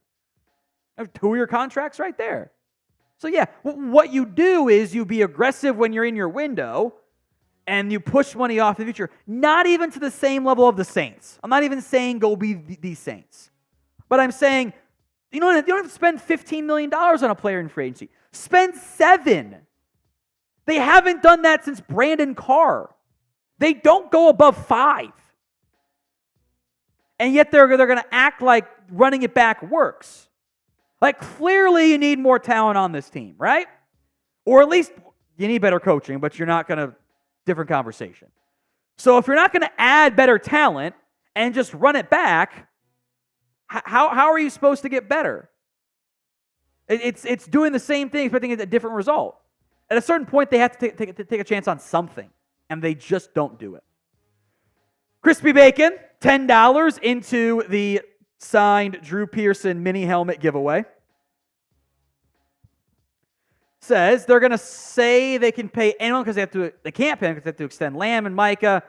2-year contracts right there. So yeah, what you do is you be aggressive when you're in your window, and you push money off in the future. Not even to the same level of the Saints. I'm not even saying go be these Saints. But I'm saying, you don't have to spend $15 million on a player in free agency. Spend $7 million. They haven't done that since Brandon Carr. They don't go above $5 million. And yet they're going to act like running it back works. Like, clearly you need more talent on this team, right? Or at least you need better coaching, but you're not going to. Different conversation. So if you're not going to add better talent and just run it back, how are you supposed to get better? It's doing the same thing, expecting a different result. At a certain point, they have to take a chance on something, and they just don't do it. Crispy Bacon, $10 into the signed Drew Pearson mini helmet giveaway. Says they're going to say they can pay anyone because they can't pay them because they have to extend Lamb and Micah.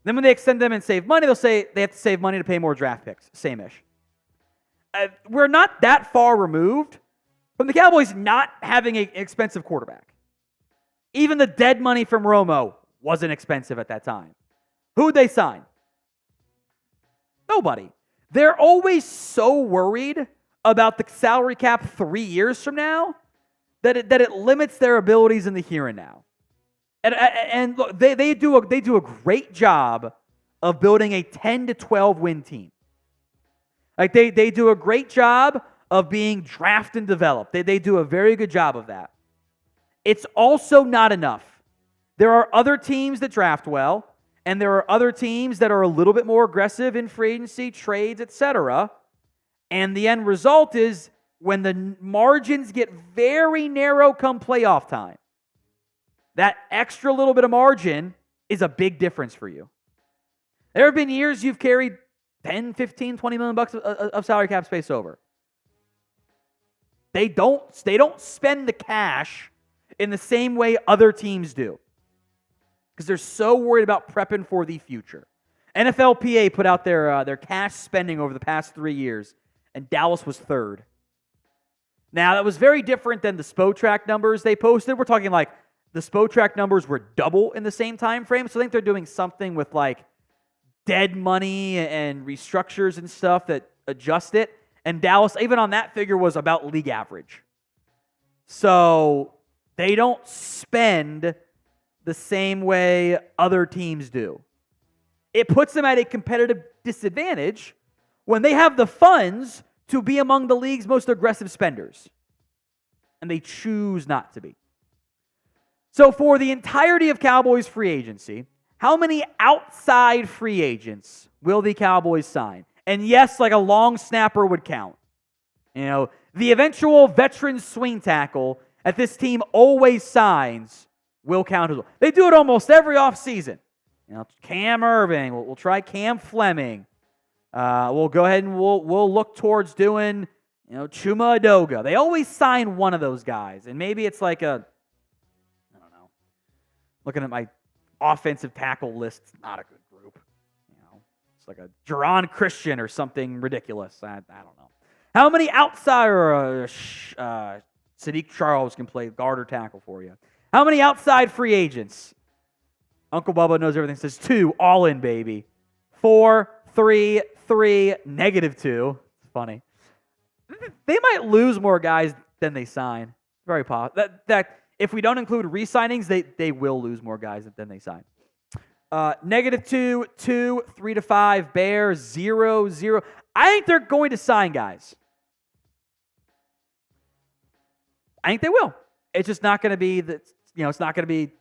Then when they extend them and save money, they'll say they have to save money to pay more draft picks. Same-ish. We're not that far removed from the Cowboys not having an expensive quarterback. Even the dead money from Romo wasn't expensive at that time. Who'd they sign? Nobody. They're always so worried about the salary cap 3 years from now that it limits their abilities in the here and now. And look, they do a great job of building a 10 to 12 win team. Like they do a great job of being draft and developed. They do a very good job of that. It's also not enough. There are other teams that draft well, and there are other teams that are a little bit more aggressive in free agency, trades, etc. And the end result is when the margins get very narrow come playoff time, that extra little bit of margin is a big difference for you. There have been years you've carried 10, 15, 20 million bucks of salary cap space over. They don't spend the cash in the same way other teams do because they're so worried about prepping for the future. NFLPA put out their cash spending over the past 3 years, and Dallas was third. Now, that was very different than the SPOTRAC numbers they posted. We're talking like the SPOTRAC numbers were double in the same time frame, so I think they're doing something with like dead money and restructures and stuff that adjust it. And Dallas, even on that figure, was about league average. So they don't spend the same way other teams do. It puts them at a competitive disadvantage when they have the funds to be among the league's most aggressive spenders. And they choose not to be. So for the entirety of Cowboys free agency, how many outside free agents will the Cowboys sign? And yes, like a long snapper would count. You know, the eventual veteran swing tackle that this team always signs will count as well. They do it almost every offseason. You know, Cam Irving, we'll try Cam Fleming. We'll go ahead and we'll look towards doing, you know, Chuma Adoga. They always sign one of those guys. And maybe it's like I don't know. Looking at my offensive tackle list, it's not a good group. You know, it's like a Jerron Christian or something ridiculous. I don't know. How many outside Sadiq Charles can play guard or tackle for you? How many outside free agents? Uncle Bubba knows everything. Says 2, all in, baby. 4, 3, 3, -2. It's funny. They might lose more guys than they sign. Very possible. That if we don't include re-signings, they will lose more guys than they sign. -2, 2, 3 to 5. Bears 0, 0. I think they're going to sign guys. I think they will. It's just not going to be it's not going to be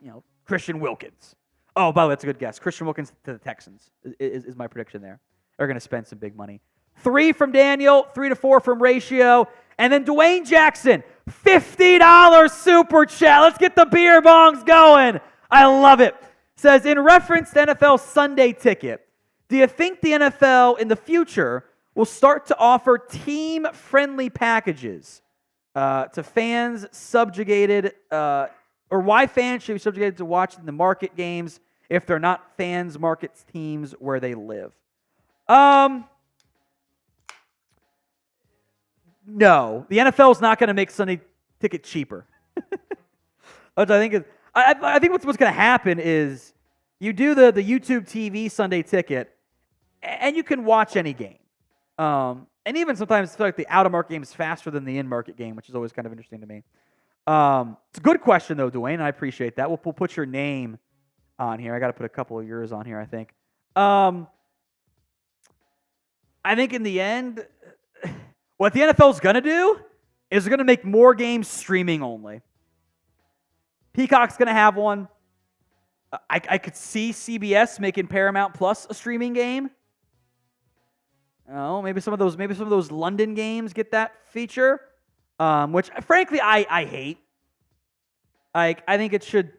Christian Wilkins. Oh, by the way, that's a good guess. Christian Wilkins to the Texans is my prediction there. They're going to spend some big money. 3 from Daniel, 3 to 4 from Ratio, and then Dwayne Jackson, $50 super chat. Let's get the beer bongs going. I love it. Says, in reference to NFL Sunday Ticket, do you think the NFL in the future will start to offer team-friendly packages to fans subjugated, or why fans should be subjugated to watching the market games if they're not fans, markets, teams where they live? No, the NFL is not going to make Sunday Ticket cheaper. Which I think is, I think what's going to happen is you do the YouTube TV Sunday Ticket, and you can watch any game. And even sometimes I feel like the out-of-market game is faster than the in-market game, which is always kind of interesting to me. It's a good question, though, Dwayne, and I appreciate that. We'll put your name on here. I got to put a couple of yours on here, I think. I think in the end, what the NFL is going to do is they're going to make more games streaming only. Peacock's going to have one. I could see CBS making Paramount Plus a streaming game. Oh, maybe some of those London games get that feature, which frankly I hate. I think it should.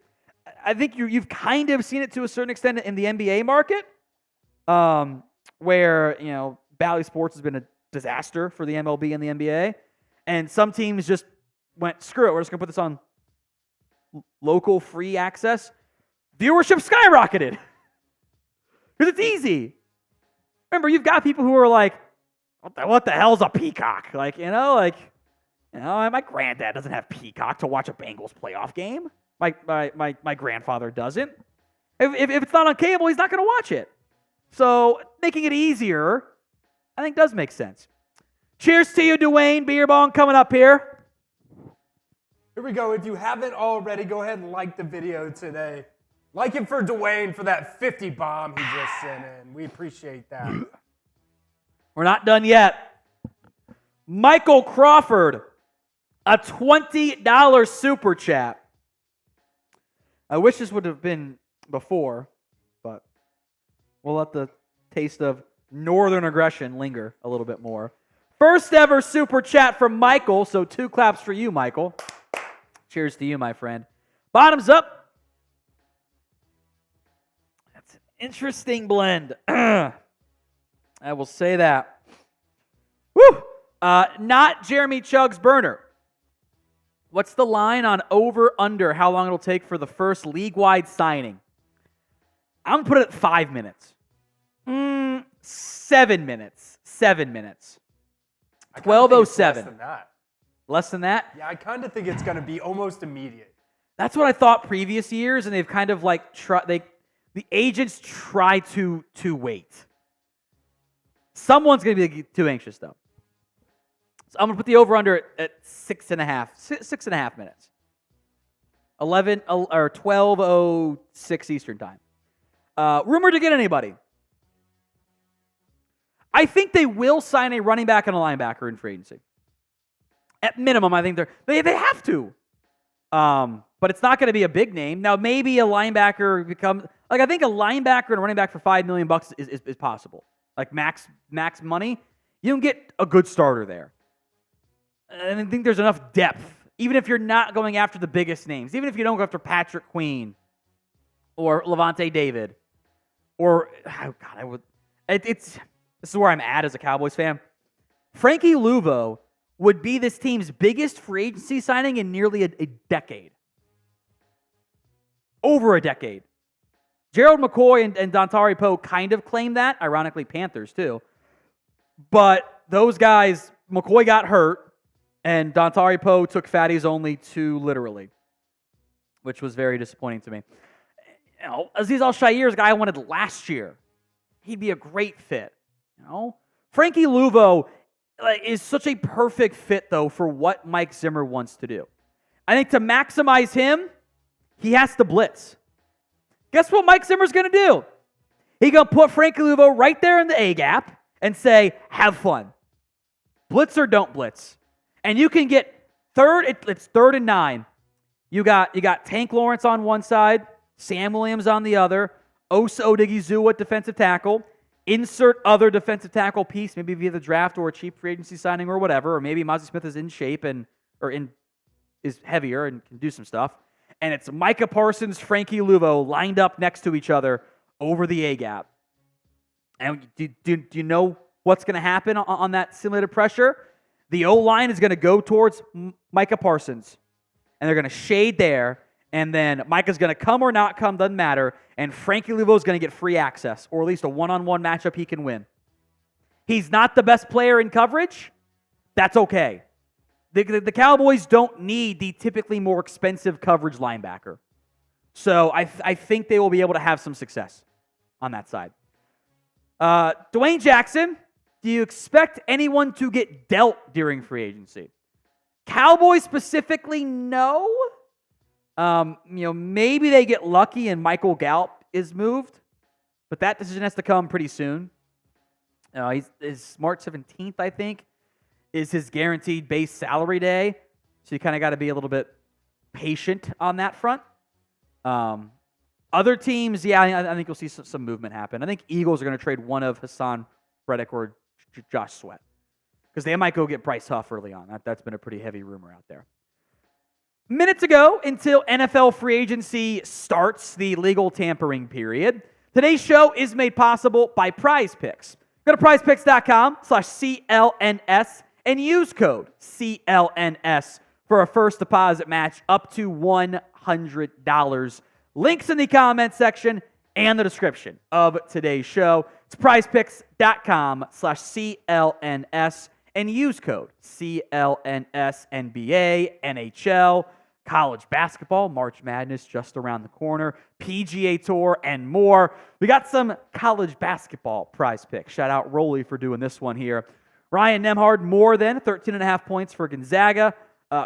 I think you've kind of seen it to a certain extent in the NBA market, where Bally Sports has been a disaster for the MLB and the NBA, and some teams just went, screw it, we're just gonna put this on local free access. Viewership skyrocketed because it's easy. Remember, you've got people who are like, what the hell's a Peacock? My granddad doesn't have Peacock to watch a Bengals playoff game. My grandfather doesn't. If it's not on cable, he's not going to watch it. So making it easier, I think, does make sense. Cheers to you, Dwayne. Beer bong coming up here. Here we go. If you haven't already, go ahead and like the video today. Like it for Dwayne for that 50 bomb he just sent in. We appreciate that. We're not done yet. Michael Crawford, a $20 super chat. I wish this would have been before, but we'll let the taste of northern aggression linger a little bit more. First ever super chat from Michael, so 2 claps for you, Michael. Cheers to you, my friend. Bottoms up. That's an interesting blend. I will say that. Woo! Not Jeremy Chugg's burner. What's the line on over-under how long it'll take for the first league-wide signing? I'm going to put it at 5 minutes. 7 minutes. 7 minutes. 12:07. Less than that. Less than that? Yeah, I kind of think it's going to be almost immediate. That's what I thought previous years, and they've kind of like the agents try to wait. Someone's going to be too anxious, though. So I'm going to put the over-under at 6.5 minutes. 12:06 Eastern time. Rumored to get anybody. I think they will sign a running back and a linebacker in free agency. At minimum, I think they have to. But it's not going to be a big name. Now, maybe a linebacker becomes I think a linebacker and a running back for $5 million is possible. Like max money, you can get a good starter there. And I think there's enough depth, even if you're not going after the biggest names, even if you don't go after Patrick Queen or Levante David, or this is where I'm at as a Cowboys fan. Frankie Luvo would be this team's biggest free agency signing in nearly a decade. Over a decade. Gerald McCoy and Dontari Poe kind of claim that. Ironically, Panthers too. But those guys, McCoy got hurt, and Dontari Poe took Fatty's only too literally, which was very disappointing to me. Aziz Al-Shaair is a guy I wanted last year. He'd be a great fit. Frankie Luvo is such a perfect fit, though, for what Mike Zimmer wants to do. I think to maximize him, he has to blitz. Guess what Mike Zimmer's going to do? He's going to put Frankie Luvo right there in the A-gap and say, have fun. Blitz or don't blitz. And you can get it's 3rd and 9. You got Tank Lawrence on one side, Sam Williams on the other, Osa Odigizua at defensive tackle, insert other defensive tackle piece, maybe via the draft or a cheap free agency signing or whatever, or maybe Mozzie Smith is in shape is heavier and can do some stuff. And it's Micah Parsons, Frankie Luvo lined up next to each other over the A-gap. And do you know what's going to happen on that simulated pressure? The O-line is going to go towards Micah Parsons, and they're going to shade there, and then Micah's going to come or not come, doesn't matter, and Frankie Luvo is going to get free access, or at least a one-on-one matchup he can win. He's not the best player in coverage. That's okay. The Cowboys don't need the typically more expensive coverage linebacker. So I think they will be able to have some success on that side. Dwayne Jackson, do you expect anyone to get dealt during free agency? Cowboys specifically, no. Maybe they get lucky and Michael Gallup is moved, but that decision has to come pretty soon. He's March 17th, I think, is his guaranteed base salary day. So you kind of got to be a little bit patient on that front. Other teams, I think you'll see some movement happen. I think Eagles are going to trade one of Hassan Reddick or Josh Sweat because they might go get Bryce Huff early on. That's been a pretty heavy rumor out there. Minutes ago, until NFL free agency starts the legal tampering period, today's show is made possible by Prize Picks. Go to prizepicks.com/CLNS and use code CLNS for a first deposit match up to $100. Links in the comment section and the description of today's show. It's prizepicks.com/CLNS and use code CLNS. NBA, NHL, college basketball, March Madness just around the corner, PGA Tour, and more. We got some college basketball prize picks. Shout out Rolly for doing this one here. Ryan Nembhard, more than 13.5 points for Gonzaga.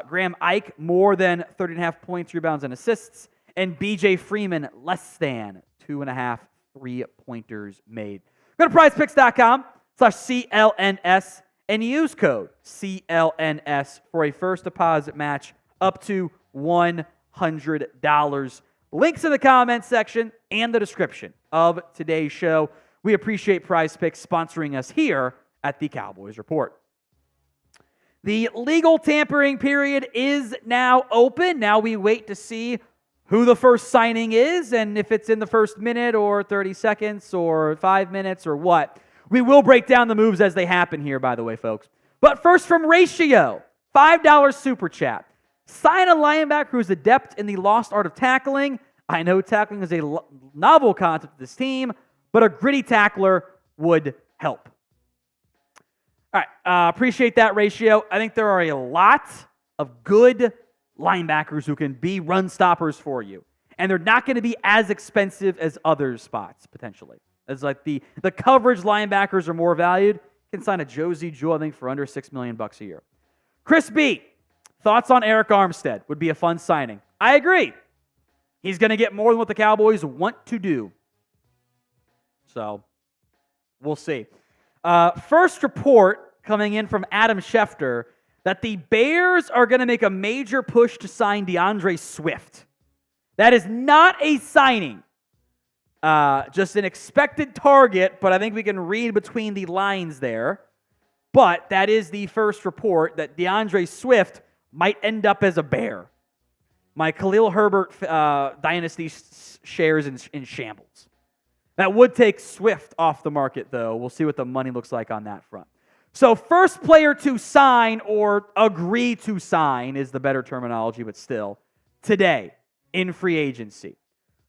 Graham Ike, more than 13.5 points, rebounds, and assists. And BJ Freeman, less than 2.5 3-pointers made. Go to prizepicks.com/CLNS and use code CLNS for a first deposit match up to $100. Links in the comments section and the description of today's show. We appreciate Prize Picks sponsoring us here at the Cowboys Report. The legal tampering period is now open. Now we wait to see who the first signing is and if it's in the first minute or 30 seconds or 5 minutes or what. We will break down the moves as they happen here, by the way, folks. But first from Ratio, $5 super chat. Sign a linebacker who's adept in the lost art of tackling. I know tackling is a novel concept to this team, but a gritty tackler would help. All right, appreciate that, Ratio. I think there are a lot of good linebackers who can be run stoppers for you. And they're not going to be as expensive as other spots, potentially. It's like the coverage linebackers are more valued. You can sign a Josie Jewell, I think, for under $6 million a year. Chris B., thoughts on Eric Armstead? Would be a fun signing. I agree. He's going to get more than what the Cowboys want to do. So, we'll see. First report coming in from Adam Schefter that the Bears are going to make a major push to sign DeAndre Swift. That is not a signing. Just an expected target, but I think we can read between the lines there. But that is the first report that DeAndre Swift might end up as a Bear. My Khalil Herbert dynasty shares in shambles. That would take Swift off the market, though. We'll see what the money looks like on that front. So first player to sign or agree to sign is the better terminology, but still, today in free agency.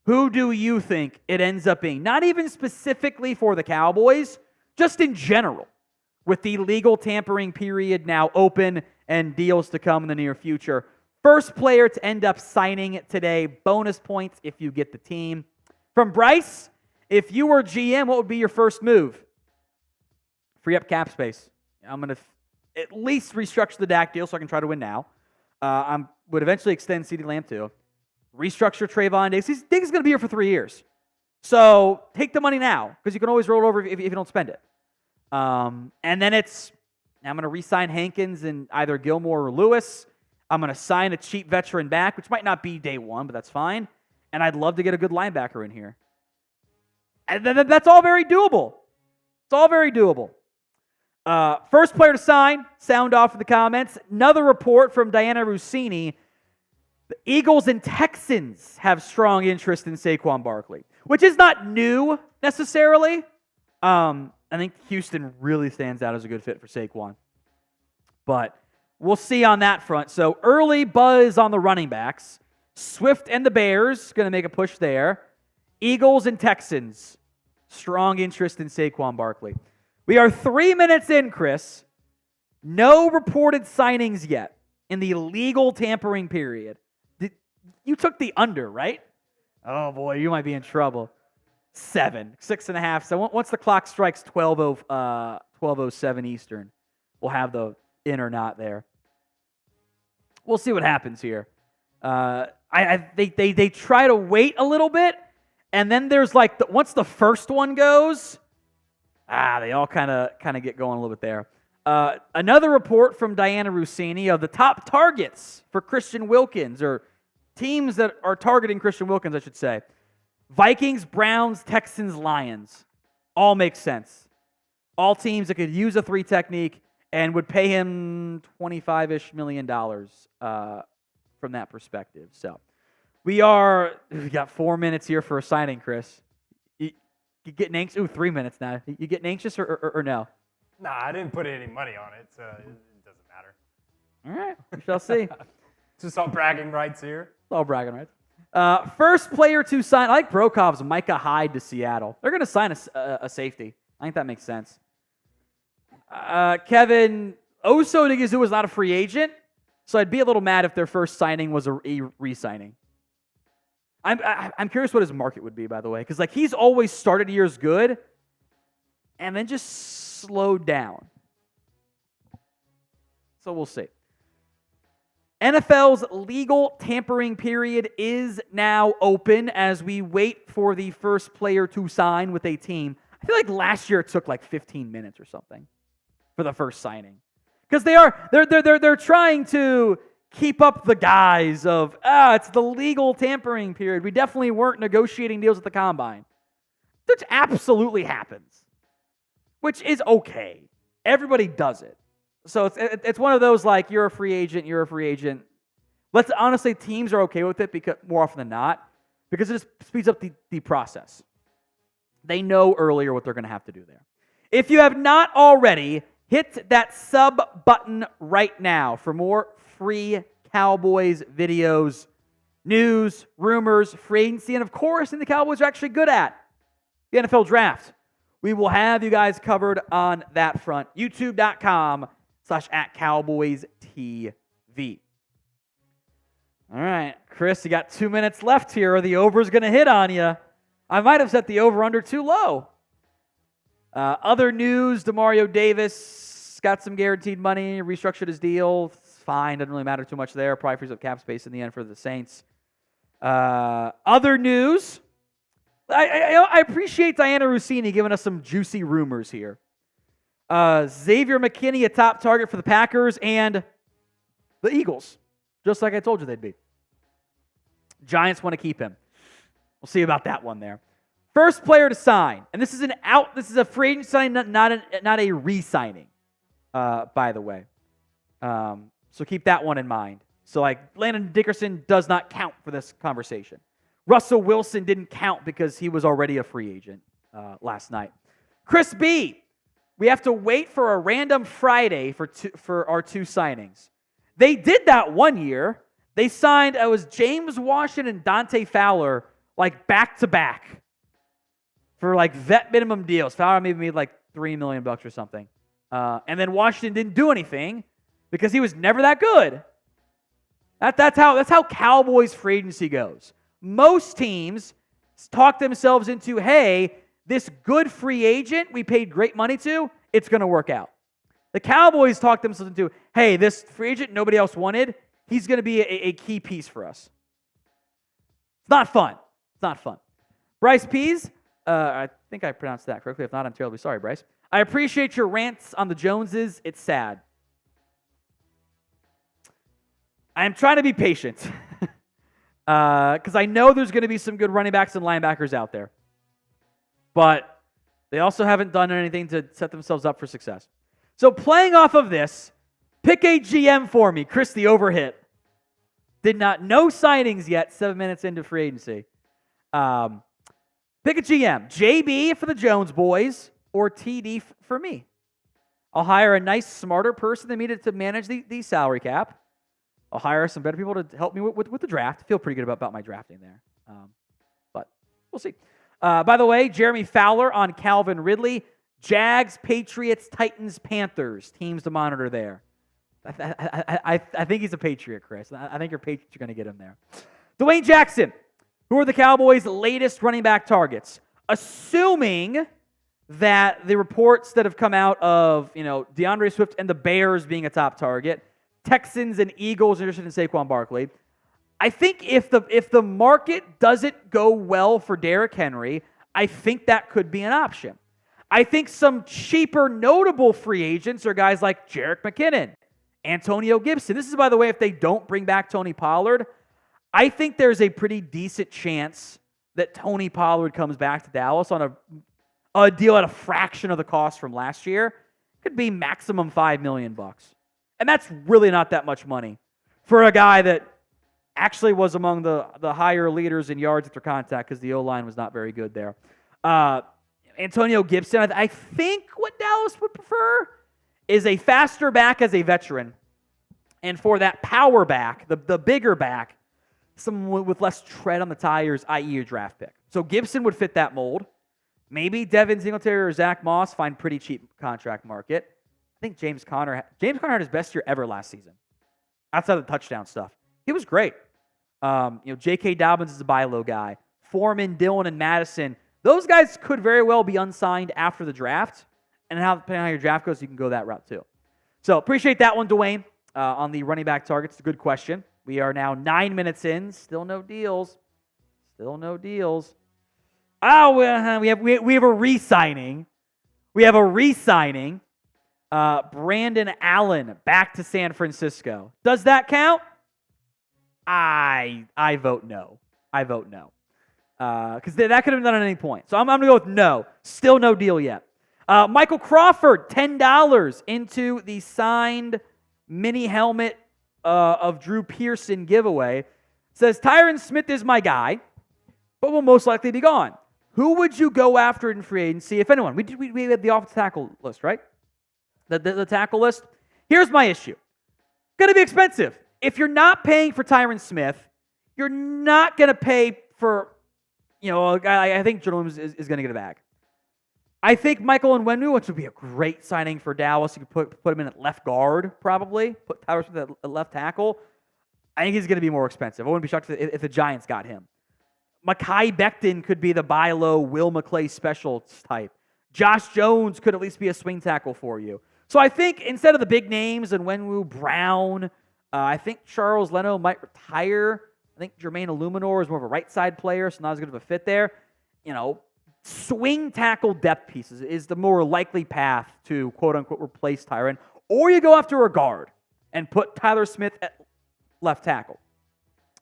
Who do you think it ends up being? Not even specifically for the Cowboys, just in general, with the legal tampering period now open and deals to come in the near future. First player to end up signing today, bonus points if you get the team. From Bryce, if you were GM, what would be your first move? Free up cap space. I'm going to at least restructure the Dak deal so I can try to win now. I would eventually extend CeeDee Lamb too. Restructure Trayvon Diggs. Diggs is going to be here for 3 years. So take the money now because you can always roll it over if you don't spend it. And then I'm going to re-sign Hankins and either Gilmore or Lewis. I'm going to sign a cheap veteran back, which might not be day one, but that's fine. And I'd love to get a good linebacker in here. And that's all very doable. It's all very doable. First player to sign, sound off in the comments. Another report from Diana Rossini. The Eagles and Texans have strong interest in Saquon Barkley, which is not new necessarily. I think Houston really stands out as a good fit for Saquon. But we'll see on that front. So early buzz on the running backs. Swift and the Bears going to make a push there. Eagles and Texans, strong interest in Saquon Barkley. We are 3 minutes in, Chris. No reported signings yet in the legal tampering period. You took the under, right? Oh, boy, you might be in trouble. 6.5. So once the clock strikes 12:07 Eastern, we'll have the in or not there. We'll see what happens here. They try to wait a little bit, and then there's like once the first one goes, they all kind of get going a little bit there. Another report from Diana Rossini of the top targets for Christian Wilkins, or teams that are targeting Christian Wilkins, I should say. Vikings, Browns, Texans, Lions. All make sense. All teams that could use a 3 technique and would pay him $25-ish million from that perspective. So we got 4 minutes here for a signing, Chris. You getting anxious? Ooh, 3 minutes now. You getting anxious or no? Nah, I didn't put any money on it, so it doesn't matter. All right, we shall see. Just all bragging rights here. All bragging rights. First player to sign, I like Brokhov's Micah Hyde to Seattle. They're going to sign a safety. I think that makes sense. Kevin Oso was not a free agent, so I'd be a little mad if their first signing was a re-signing. I'm curious what his market would be, by the way, because he's always started years good and then just slowed down. So we'll see. NFL's legal tampering period is now open as we wait for the first player to sign with a team. I feel like last year it took 15 minutes or something for the first signing, because they're trying to keep up the guise of it's the legal tampering period. We definitely weren't negotiating deals at the combine, which absolutely happens, which is okay. Everybody does it. So it's one of those you're a free agent. Let's honestly, teams are okay with it because more often than not, because it just speeds up the process. They know earlier what they're going to have to do there. If you have not already, hit that sub button right now for more free Cowboys videos, news, rumors, free agency, and of course, the Cowboys are actually good at the NFL draft. We will have you guys covered on that front. YouTube.com/@CowboysTV. All right, Chris, you got 2 minutes left here, or the over's going to hit on you. I might have set the over-under too low. Other news, Demario Davis got some guaranteed money, restructured his deal. It's fine, doesn't really matter too much there. Probably frees up cap space in the end for the Saints. Other news, I appreciate Diana Rossini giving us some juicy rumors here. Xavier McKinney, a top target for the Packers and the Eagles, just like I told you they'd be. Giants want to keep him. We'll see about that one there. First player to sign, and this is a free agent signing, not a re-signing, by the way. So keep that one in mind. So Landon Dickerson does not count for this conversation. Russell Wilson didn't count because he was already a free agent last night. Chris B, we have to wait for a random Friday for our 2 signings. They did that one year. They signed, it was James Washington and Dante Fowler, back-to-back for vet minimum deals. Fowler maybe made $3 million or something. And then Washington didn't do anything because he was never that good. That's how Cowboys free agency goes. Most teams talk themselves into, hey, this good free agent we paid great money to it's going to work out. The Cowboys talked themselves into, hey, this free agent nobody else wanted, he's going to be a key piece for us. It's not fun. It's not fun. Bryce Pease, I think I pronounced that correctly. If not, I'm terribly sorry, Bryce. I appreciate your rants on the Joneses. It's sad. I'm trying to be patient because I know there's going to be some good running backs and linebackers out there. But they also haven't done anything to set themselves up for success. So playing off of this, pick a GM for me. Chris, the overhit. No signings yet, 7 minutes into free agency. Pick a GM. JB for the Jones boys or TD for me. I'll hire a nice, smarter person than me to manage the salary cap. I'll hire some better people to help me with the draft. I feel pretty good about my drafting there. But we'll see. By the way, Jeremy Fowler on Calvin Ridley. Jags, Patriots, Titans, Panthers. Teams to monitor there. I think he's a Patriot, Chris. I think your Patriots are going to get him there. Dwayne Jackson. Who are the Cowboys' latest running back targets? Assuming that the reports that have come out of, DeAndre Swift and the Bears being a top target, Texans and Eagles interested in Saquon Barkley. I think if the market doesn't go well for Derrick Henry, I think that could be an option. I think some cheaper notable free agents are guys like Jerick McKinnon, Antonio Gibson. This is, by the way, if they don't bring back Tony Pollard, I think there's a pretty decent chance that Tony Pollard comes back to Dallas on a deal at a fraction of the cost from last year. Could be maximum $5 million. And that's really not that much money for a guy that actually was among the higher leaders in yards after contact because the O-line was not very good there. Antonio Gibson, I think what Dallas would prefer is a faster back as a veteran. And for that power back, the bigger back, someone with less tread on the tires, i.e. a draft pick. So Gibson would fit that mold. Maybe Devin Singletary or Zach Moss find pretty cheap contract market. I think James Conner had his best year ever last season. Outside of the touchdown stuff. He was great. J.K. Dobbins is a buy low guy. Foreman, Dillon, and Madison. Those guys could very well be unsigned after the draft. And depending on how your draft goes, you can go that route too. So appreciate that one, Dwayne, on the running back targets. It's a good question. We are now 9 minutes in. Still no deals. Oh, we have a re-signing. Brandon Allen back to San Francisco. Does that count? I vote no. Because that could have been done at any point. So I'm going to go with no. Still no deal yet. Michael Crawford, $10 into the signed mini helmet of Drew Pearson giveaway. Says, Tyron Smith is my guy, but will most likely be gone. Who would you go after in free agency, if anyone? We had the offensive tackle list, right? The tackle list. Here's my issue. Going to be expensive. If you're not paying for Tyron Smith, you're not going to pay for, a guy. I think Jones is going to get a bag. I think Michael Onwenu, which would be a great signing for Dallas. You could put him in at left guard, probably. Put Tyron Smith at left tackle. I think he's going to be more expensive. I wouldn't be shocked if the Giants got him. Mekhi Becton could be the buy low Will McClay special type. Josh Jones could at least be a swing tackle for you. So I think instead of the big names and Onwenu, Brown, I think Charles Leno might retire. I think Jermaine Illuminor is more of a right side player, so not as good of a fit there. Swing tackle depth pieces is the more likely path to quote unquote replace Tyron. Or you go after a guard and put Tyler Smith at left tackle.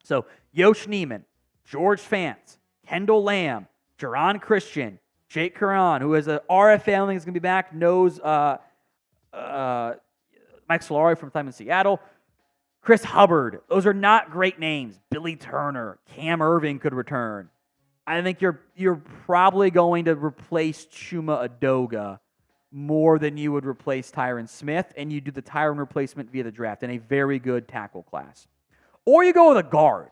So Yosh Neiman, George Fant, Kendall Lamb, Jerron Christian, Jake Curran, who is an RFA, I think is going to be back, knows Mike Solari from time in Seattle. Chris Hubbard. Those are not great names. Billy Turner. Cam Irving could return. I think you're probably going to replace Chuma Adoga more than you would replace Tyron Smith, and you do the Tyron replacement via the draft in a very good tackle class. Or you go with a guard.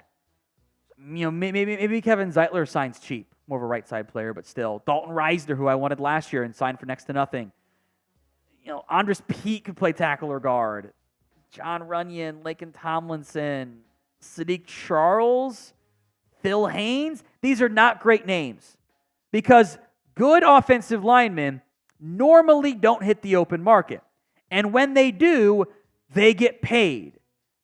Maybe Kevin Zeitler signs cheap. More of a right side player, but still. Dalton Reisner, who I wanted last year and signed for next to nothing. Andres Pete could play tackle or guard. John Runyon, Laken Tomlinson, Sadiq Charles, Phil Haynes. These are not great names because good offensive linemen normally don't hit the open market. And when they do, they get paid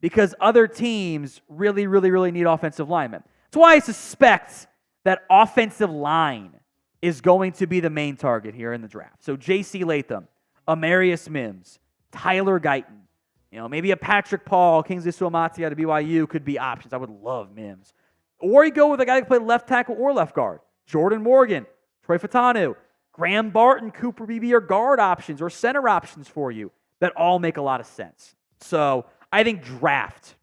because other teams really, really, really need offensive linemen. That's why I suspect that offensive line is going to be the main target here in the draft. So J.C. Latham, Amarius Mims, Tyler Guyton, maybe a Patrick Paul, Kingsley Suamati out of BYU could be options. I would love Mims. Or you go with a guy who can play left tackle or left guard. Jordan Morgan, Troy Fatanu, Graham Barton, Cooper Beebe are guard options or center options for you that all make a lot of sense. So I think draft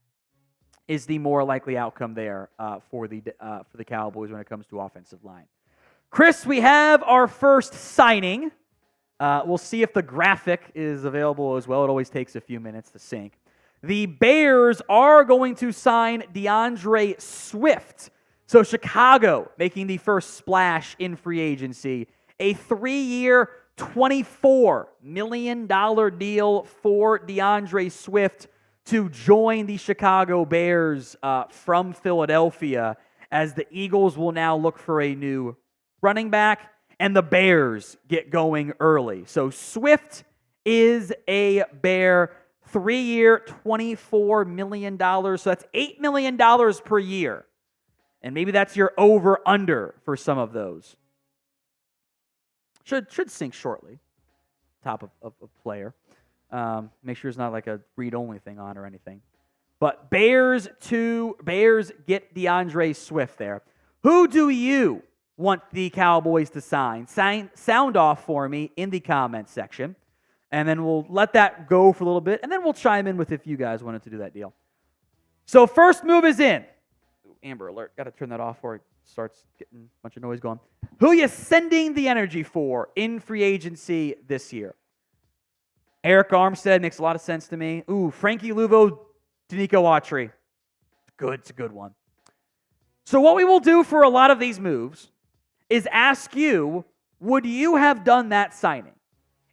is the more likely outcome there for the Cowboys when it comes to offensive line. Chris, we have our first signing. We'll see if the graphic is available as well. It always takes a few minutes to sync. The Bears are going to sign DeAndre Swift. So Chicago making the first splash in free agency. A 3-year, $24 million deal for DeAndre Swift to join the Chicago Bears from Philadelphia, as the Eagles will now look for a new running back, and the Bears get going early. So Swift is a Bear, 3-year, $24 million. So that's $8 million per year. And maybe that's your over-under for some of those. Should sync shortly. Top of player. Make sure it's not like a read-only thing on or anything. But Bears get DeAndre Swift there. Who do you want the Cowboys to sign? Sound off for me in the comments section. And then we'll let that go for a little bit. And then we'll chime in with if you guys wanted to do that deal. So first move is in. Amber alert. Got to turn that off before it starts getting a bunch of noise going. Who are you sending the energy for in free agency this year? Eric Armstead makes a lot of sense to me. Ooh, Frankie Luvo, Denico Autrey. It's a good one. So what we will do for a lot of these moves is ask you, would you have done that signing?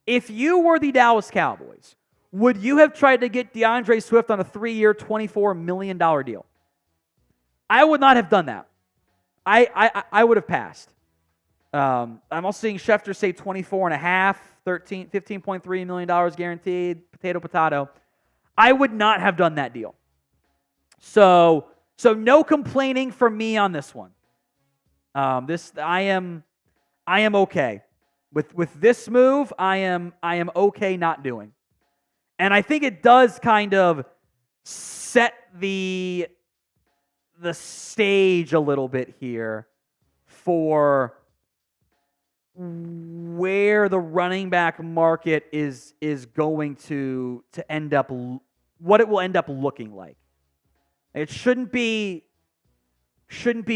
If you were the Dallas Cowboys, would you have tried to get DeAndre Swift on a 3-year, $24 million deal? I would not have done that. I would have passed. I'm also seeing Schefter say 24.5, $15.3 million guaranteed, potato. I would not have done that deal. So no complaining from me on this one. I am okay with this move. I am okay not doing, and I think it does kind of set the stage a little bit here for where the running back market is going to end up, what it will end up looking like. It shouldn't be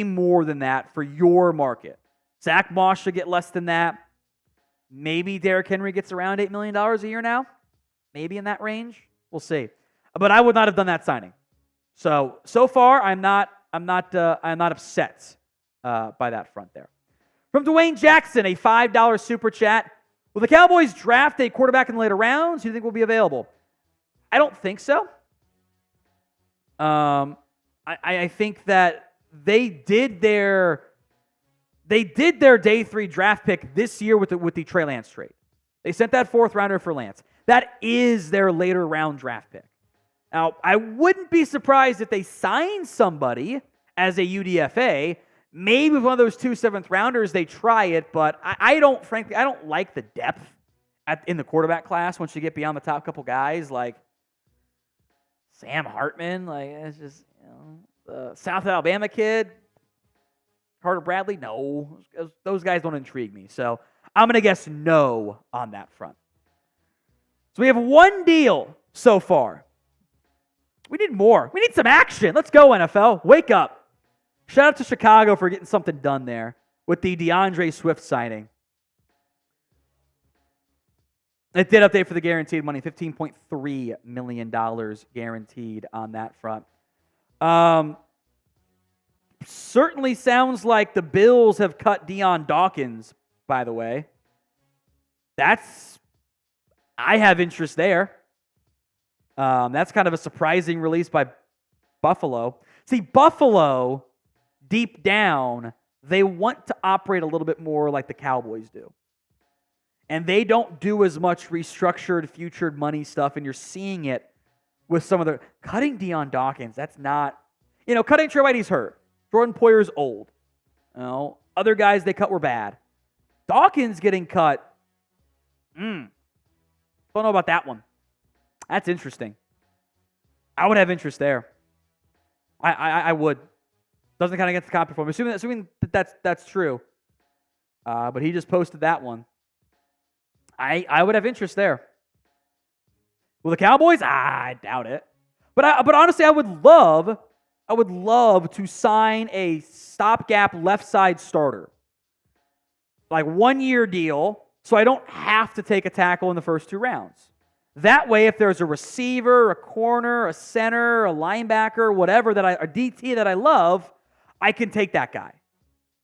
more than that for your market. Zach Moss should get less than that. Maybe Derrick Henry gets around $8 million a year now. Maybe in that range. We'll see. But I would not have done that signing. So far, I'm not upset by that front there. From Dwayne Jackson, a $5 super chat. Will the Cowboys draft a quarterback in the later rounds? Who do you think will be available? I don't think so. I think that they did their day 3 draft pick this year with the Trey Lance trade. They sent that 4th rounder for Lance. That is their later round draft pick. Now, I wouldn't be surprised if they signed somebody as a UDFA. Maybe with one of those 2 7th rounders, they try it, but I don't like the depth in the quarterback class once you get beyond the top couple guys, like Sam Hartman, like it's just, the South Alabama kid, Carter Bradley. No, those guys don't intrigue me. So I'm going to guess no on that front. So we have one deal so far. We need more. We need some action. Let's go, NFL. Wake up. Shout out to Chicago for getting something done there with the DeAndre Swift signing. It did update for the guaranteed money, $15.3 million guaranteed on that front. Certainly sounds like the Bills have cut Dion Dawkins, by the way. I have interest there. That's kind of a surprising release by Buffalo. See, Buffalo, deep down, they want to operate a little bit more like the Cowboys do. And they don't do as much restructured, futured money stuff, and you're seeing it with some of the cutting Dion Dawkins. That's not, cutting Trey Whitey's hurt. Jordan Poyer's old. Other guys they cut were bad. Dawkins getting cut. Don't know about that one. That's interesting. I would have interest there. I would. Doesn't kind of get the comp performance. Assuming that's true. But he just posted that one. I would have interest there. Will the Cowboys? I doubt it. But honestly, I would love to sign a stopgap left side starter. Like 1-year deal, so I don't have to take a tackle in the first 2 rounds. That way, if there's a receiver, a corner, a center, a linebacker, whatever a DT that I love, I can take that guy. I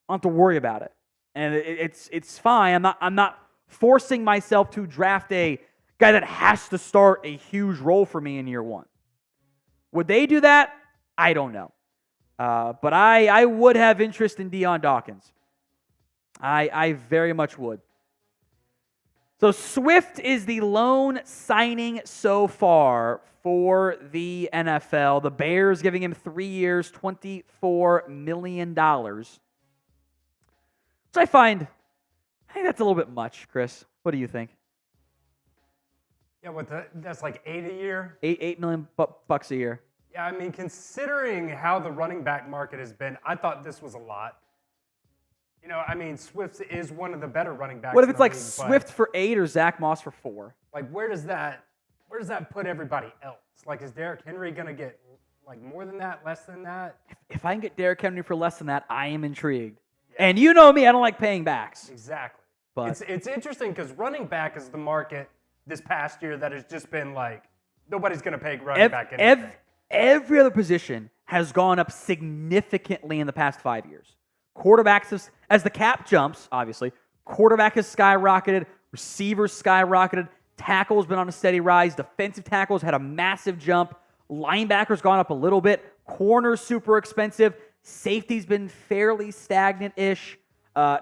don't have to worry about it. And it's fine. I'm not forcing myself to draft a guy that has to start a huge role for me in year 1. Would they do that? I don't know. But I would have interest in Dion Dawkins. I very much would. So Swift is the lone signing so far for the NFL. The Bears giving him 3 years, $24 million. Which I think that's a little bit much, Chris. What do you think? Yeah, that's like 8 a year? $8 million bucks a year. Yeah, I mean, considering how the running back market has been, I thought this was a lot. Swift is one of the better running backs. What if it's like league, Swift for 8 or Zach Moss for 4? Like, where does that put everybody else? Like, is Derrick Henry going to get like more than that, less than that? If I can get Derrick Henry for less than that, I am intrigued. Yeah. And you know me, I don't like paying backs. Exactly. But it's interesting because running back is the market this past year that has just been like, nobody's going to pay running back anything. Every other position has gone up significantly in the past 5 years. Quarterbacks, as the cap jumps, obviously, quarterback has skyrocketed, receivers skyrocketed, tackles been on a steady rise, defensive tackles had a massive jump, linebackers gone up a little bit, corners super expensive, safety's been fairly stagnant-ish,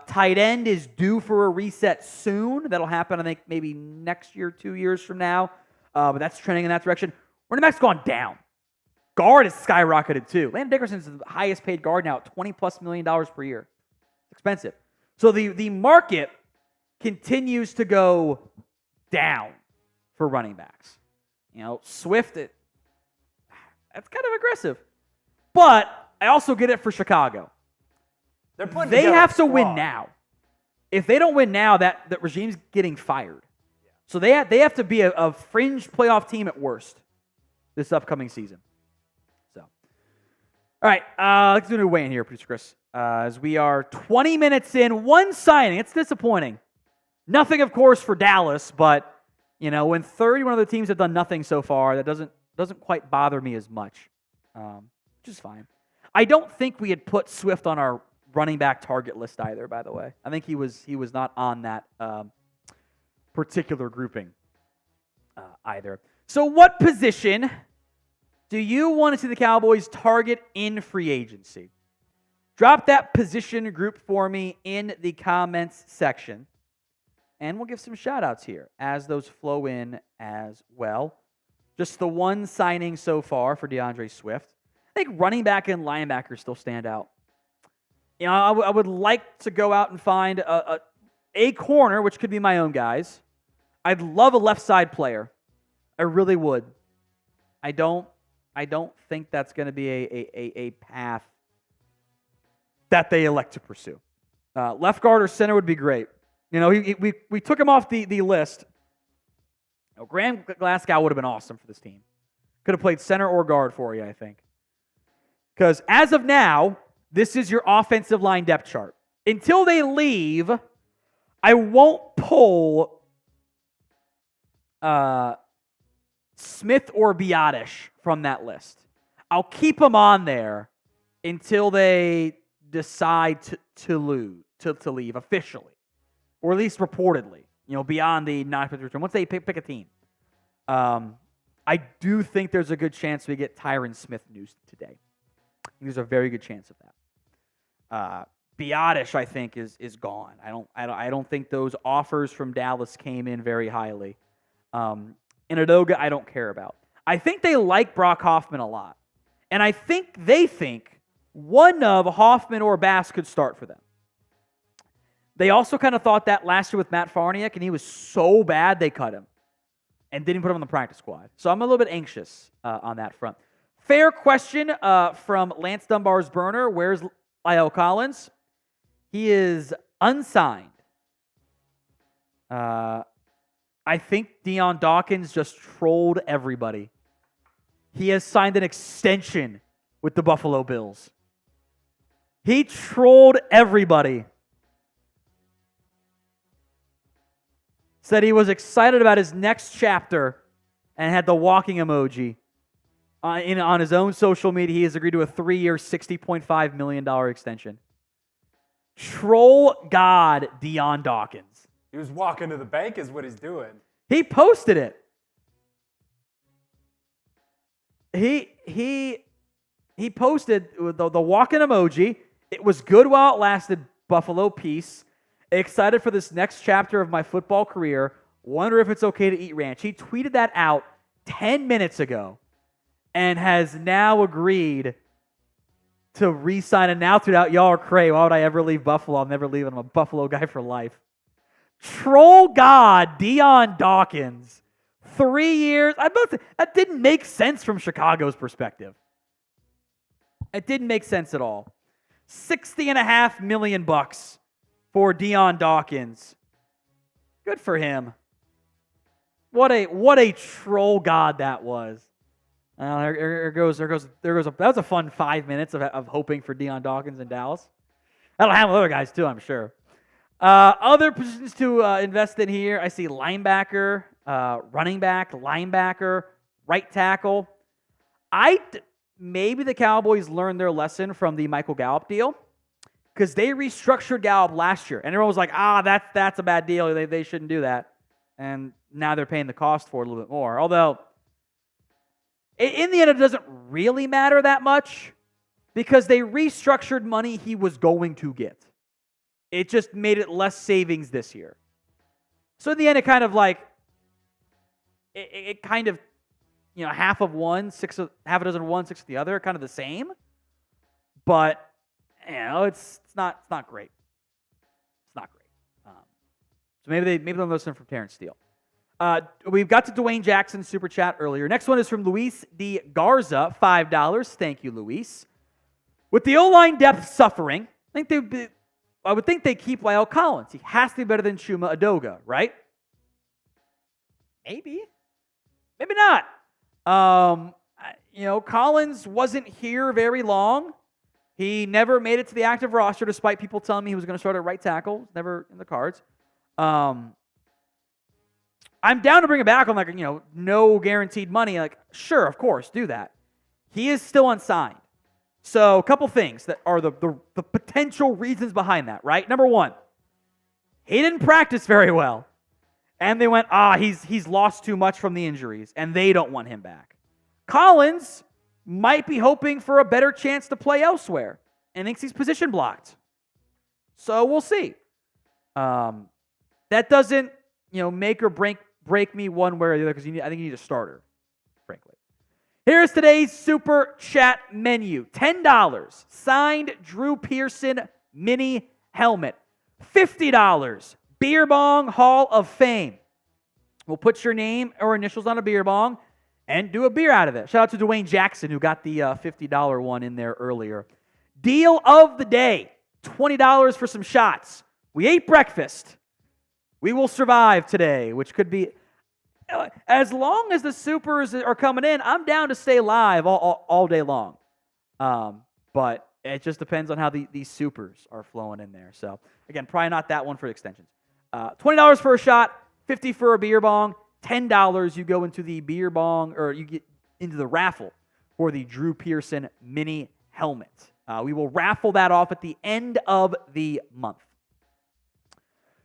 tight end is due for a reset soon. That'll happen, I think, maybe next year, 2 years from now, but that's trending in that direction. Running back's gone down. Guard has skyrocketed too. Landon Dickerson's the highest paid guard now at $20+ million per year. It's expensive. So the market continues to go down for running backs. Swift, that's kind of aggressive. But I also get it for Chicago. They have to win now. If they don't win now, that regime's getting fired. So they have to be a fringe playoff team at worst this upcoming season. All right, let's do a weigh-in here, Producer Chris. As we are 20 minutes in, one signing. It's disappointing. Nothing, of course, for Dallas, but when 31 other teams have done nothing so far, that doesn't quite bother me as much, which is fine. I don't think we had put Swift on our running back target list either. By the way, I think he was not on that particular grouping either. So, what position do you want to see the Cowboys target in free agency? Drop that position group for me in the comments section. And we'll give some shout-outs here as those flow in as well. Just the one signing so far for DeAndre Swift. I think running back and linebacker still stand out. I would like to go out and find a corner, which could be my own guys. I'd love a left side player. I really would. I don't think that's going to be a path that they elect to pursue. Left guard or center would be great. We took him off the list. Graham Glasgow would have been awesome for this team. Could have played center or guard for you, I think. Because as of now, this is your offensive line depth chart. Until they leave, I won't pull Smith or Biadasz from that list. I'll keep them on there until they decide to leave officially, or at least reportedly. Beyond the non-fifth return. Once they pick a team, I do think there's a good chance we get Tyron Smith news today. I think there's a very good chance of that. Biadasz, I think, is gone. I don't think those offers from Dallas came in very highly. And Udoka, I don't care about. I think they like Brock Hoffman a lot. And I think they think one of Hoffman or Bass could start for them. They also kind of thought that last year with Matt Farniok, and he was so bad they cut him and didn't put him on the practice squad. So I'm a little bit anxious on that front. Fair question from Lance Dunbar's burner. Where's Lyle Collins? He is unsigned. I think Dion Dawkins just trolled everybody. He has signed an extension with the Buffalo Bills. He trolled everybody. Said he was excited about his next chapter and had the walking emoji. On his own social media, he has agreed to a 3-year, $60.5 million extension. Troll God Dion Dawkins. He was walking to the bank is what he's doing. He posted it. He posted the walking emoji. It was good while it lasted, Buffalo. Peace. Excited for this next chapter of my football career. Wonder if it's okay to eat ranch. He tweeted that out 10 minutes ago and has now agreed to re-sign and now tweet out, y'all are cray. Why would I ever leave Buffalo? I'm never leaving. I'm a Buffalo guy for life. Troll God Dion Dawkins. 3 years. That didn't make sense from Chicago's perspective. It didn't make sense at all. $60.5 million for Dion Dawkins. Good for him. What a troll god that was. There goes. That was a fun 5 minutes of hoping for Dion Dawkins in Dallas. That'll happen with other guys too, I'm sure. Other positions to invest in here, I see linebacker, running back, linebacker, right tackle. Maybe the Cowboys learned their lesson from the Michael Gallup deal because they restructured Gallup last year, and everyone was like, that's a bad deal. They shouldn't do that. And now they're paying the cost for it a little bit more. Although, in the end, it doesn't really matter that much because they restructured money he was going to get. It just made it less savings this year. So in the end, it kind of half of one, half a dozen of one, 6 of the other, kind of the same. But it's not great. It's not great. So maybe they'll listen from Terrence Steele. We've got to Dwayne Jackson's super chat earlier. Next one is from Luis D. Garza, $5. Thank you, Luis. With the O-line depth suffering, I would think they keep Lyle Collins. He has to be better than Chuma Udoka, right? Maybe not. Collins wasn't here very long. He never made it to the active roster, despite people telling me he was going to start at right tackle. Never in the cards. I'm down to bring it back on no guaranteed money. Sure, of course, do that. He is still unsigned. So a couple things that are the potential reasons behind that, right? Number one, he didn't practice very well. And they went, he's lost too much from the injuries, and they don't want him back. Collins might be hoping for a better chance to play elsewhere and thinks he's position blocked. So we'll see. That doesn't, make or break me one way or the other because I think you need a starter, frankly. Here's today's super chat menu. $10, signed Drew Pearson mini helmet. $50, beer bong Hall of Fame. We'll put your name or initials on a beer bong and do a beer out of it. Shout out to Dwayne Jackson who got the $50 one in there earlier. Deal of the day, $20 for some shots. We ate breakfast. We will survive today, which could be... As long as the supers are coming in, I'm down to stay live all day long. But it just depends on how these supers are flowing in there. So, again, probably not that one for extensions. $20 for a shot, $50 for a beer bong, $10 you go into the beer bong, or you get into the raffle for the Drew Pearson mini helmet. We will raffle that off at the end of the month.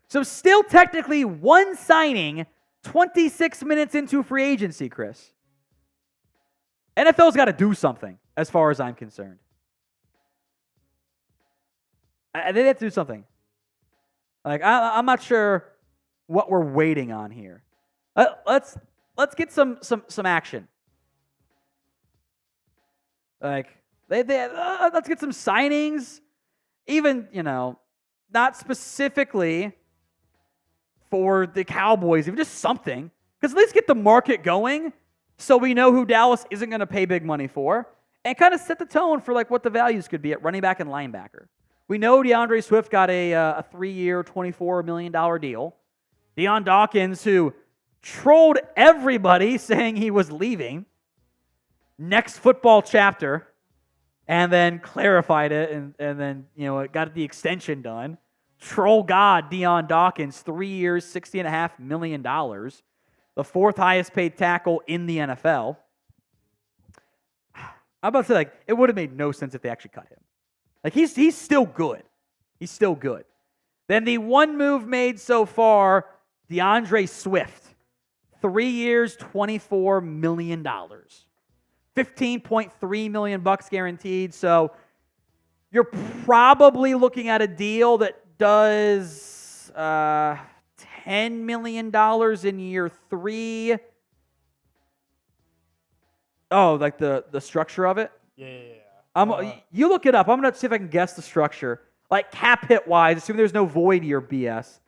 So still technically one signing 26 minutes into free agency, Chris. NFL's got to do something as far as I'm concerned. I think they have to do something. Like, I'm not sure what we're waiting on here. Let's get some action. Like, let's get some signings. Even, not specifically for the Cowboys, even just something. Because at least get the market going so we know who Dallas isn't going to pay big money for. And kind of set the tone for like what the values could be at running back and linebacker. We know DeAndre Swift got a 3-year, $24 million deal. Dion Dawkins, who trolled everybody saying he was leaving. Next football chapter. And then clarified it and then, it got the extension done. Trollgod Dion Dawkins, 3 years, $60.5 million. The fourth highest paid tackle in the NFL. I'm about to say, it would have made no sense if they actually cut him. He's still good. He's still good. Then the one move made so far, DeAndre Swift. 3 years, $24 million. $15.3 million guaranteed. So you're probably looking at a deal that does $10 million in year 3. Oh, like the structure of it? Yeah. You look it up. I'm going to see if I can guess the structure. Like cap hit wise, assuming there's no void year BS.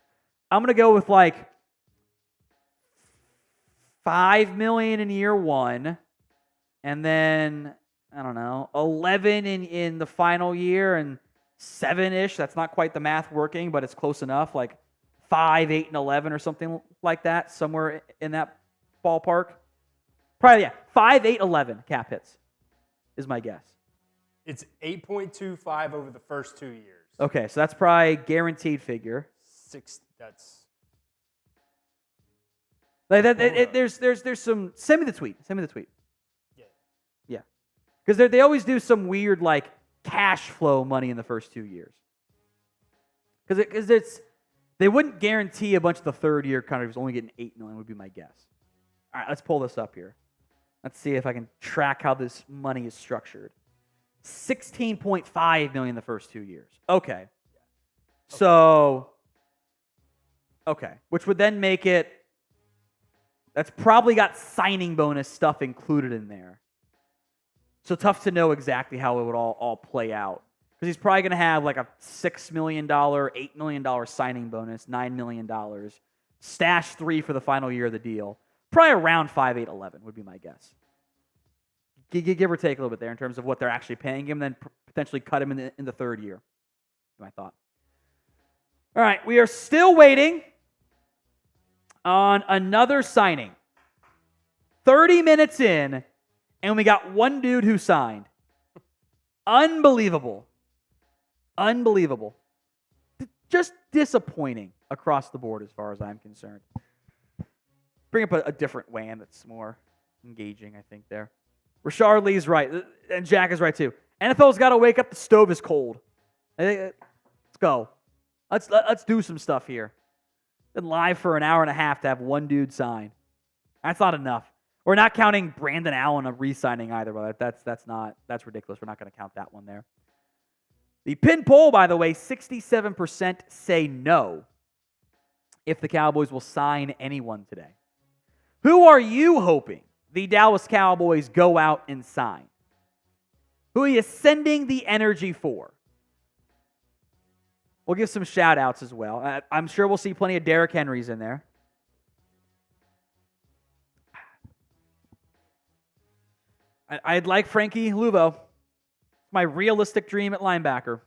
I'm going to go with like $5 million in year 1. And then, I don't know, 11 in the final year and 7-ish. That's not quite the math working, but it's close enough. Like 5, 8, and 11 or something like that. Somewhere in that ballpark. Probably, yeah. 5, 8, 11 cap hits is my guess. It's 8.25 over the first 2 years. Okay, so that's probably guaranteed figure. 6, that's... Like there's some... Send me the tweet. Yeah. Because they always do some weird, like, cash flow money in the first 2 years. Because they wouldn't guarantee a bunch of the third year countries only getting $8 million would be my guess. All right, let's pull this up here. Let's see if I can track how this money is structured. $16.5 million the first 2 years. Okay. So, okay. Which would then make it, that's probably got signing bonus stuff included in there. So tough to know exactly how it would all play out. Because he's probably going to have like a $6 million, $8 million signing bonus, $9 million. Stash 3 for the final year of the deal. Probably around 5, 8, 11 would be my guess. Give or take a little bit there in terms of what they're actually paying him, then potentially cut him in the third year. My thought. All right, we are still waiting on another signing. 30 minutes in, and we got one dude who signed. Unbelievable. Just disappointing across the board as far as I'm concerned. Bring up a different WAN that's more engaging, I think, there. Rashard Lee's right, and Jack is right, too. NFL's got to wake up. The stove is cold. Let's go. Let's do some stuff here. Been live for an hour and a half to have one dude sign. That's not enough. We're not counting Brandon Allen of re-signing either, but that's ridiculous. We're not going to count that one there. The pin poll, by the way, 67% say no if the Cowboys will sign anyone today. Who are you hoping the Dallas Cowboys go out and sign? Who are you sending the energy for? We'll give some shout-outs as well. I'm sure we'll see plenty of Derrick Henrys in there. I'd like Frankie Luvo. My realistic dream at linebacker.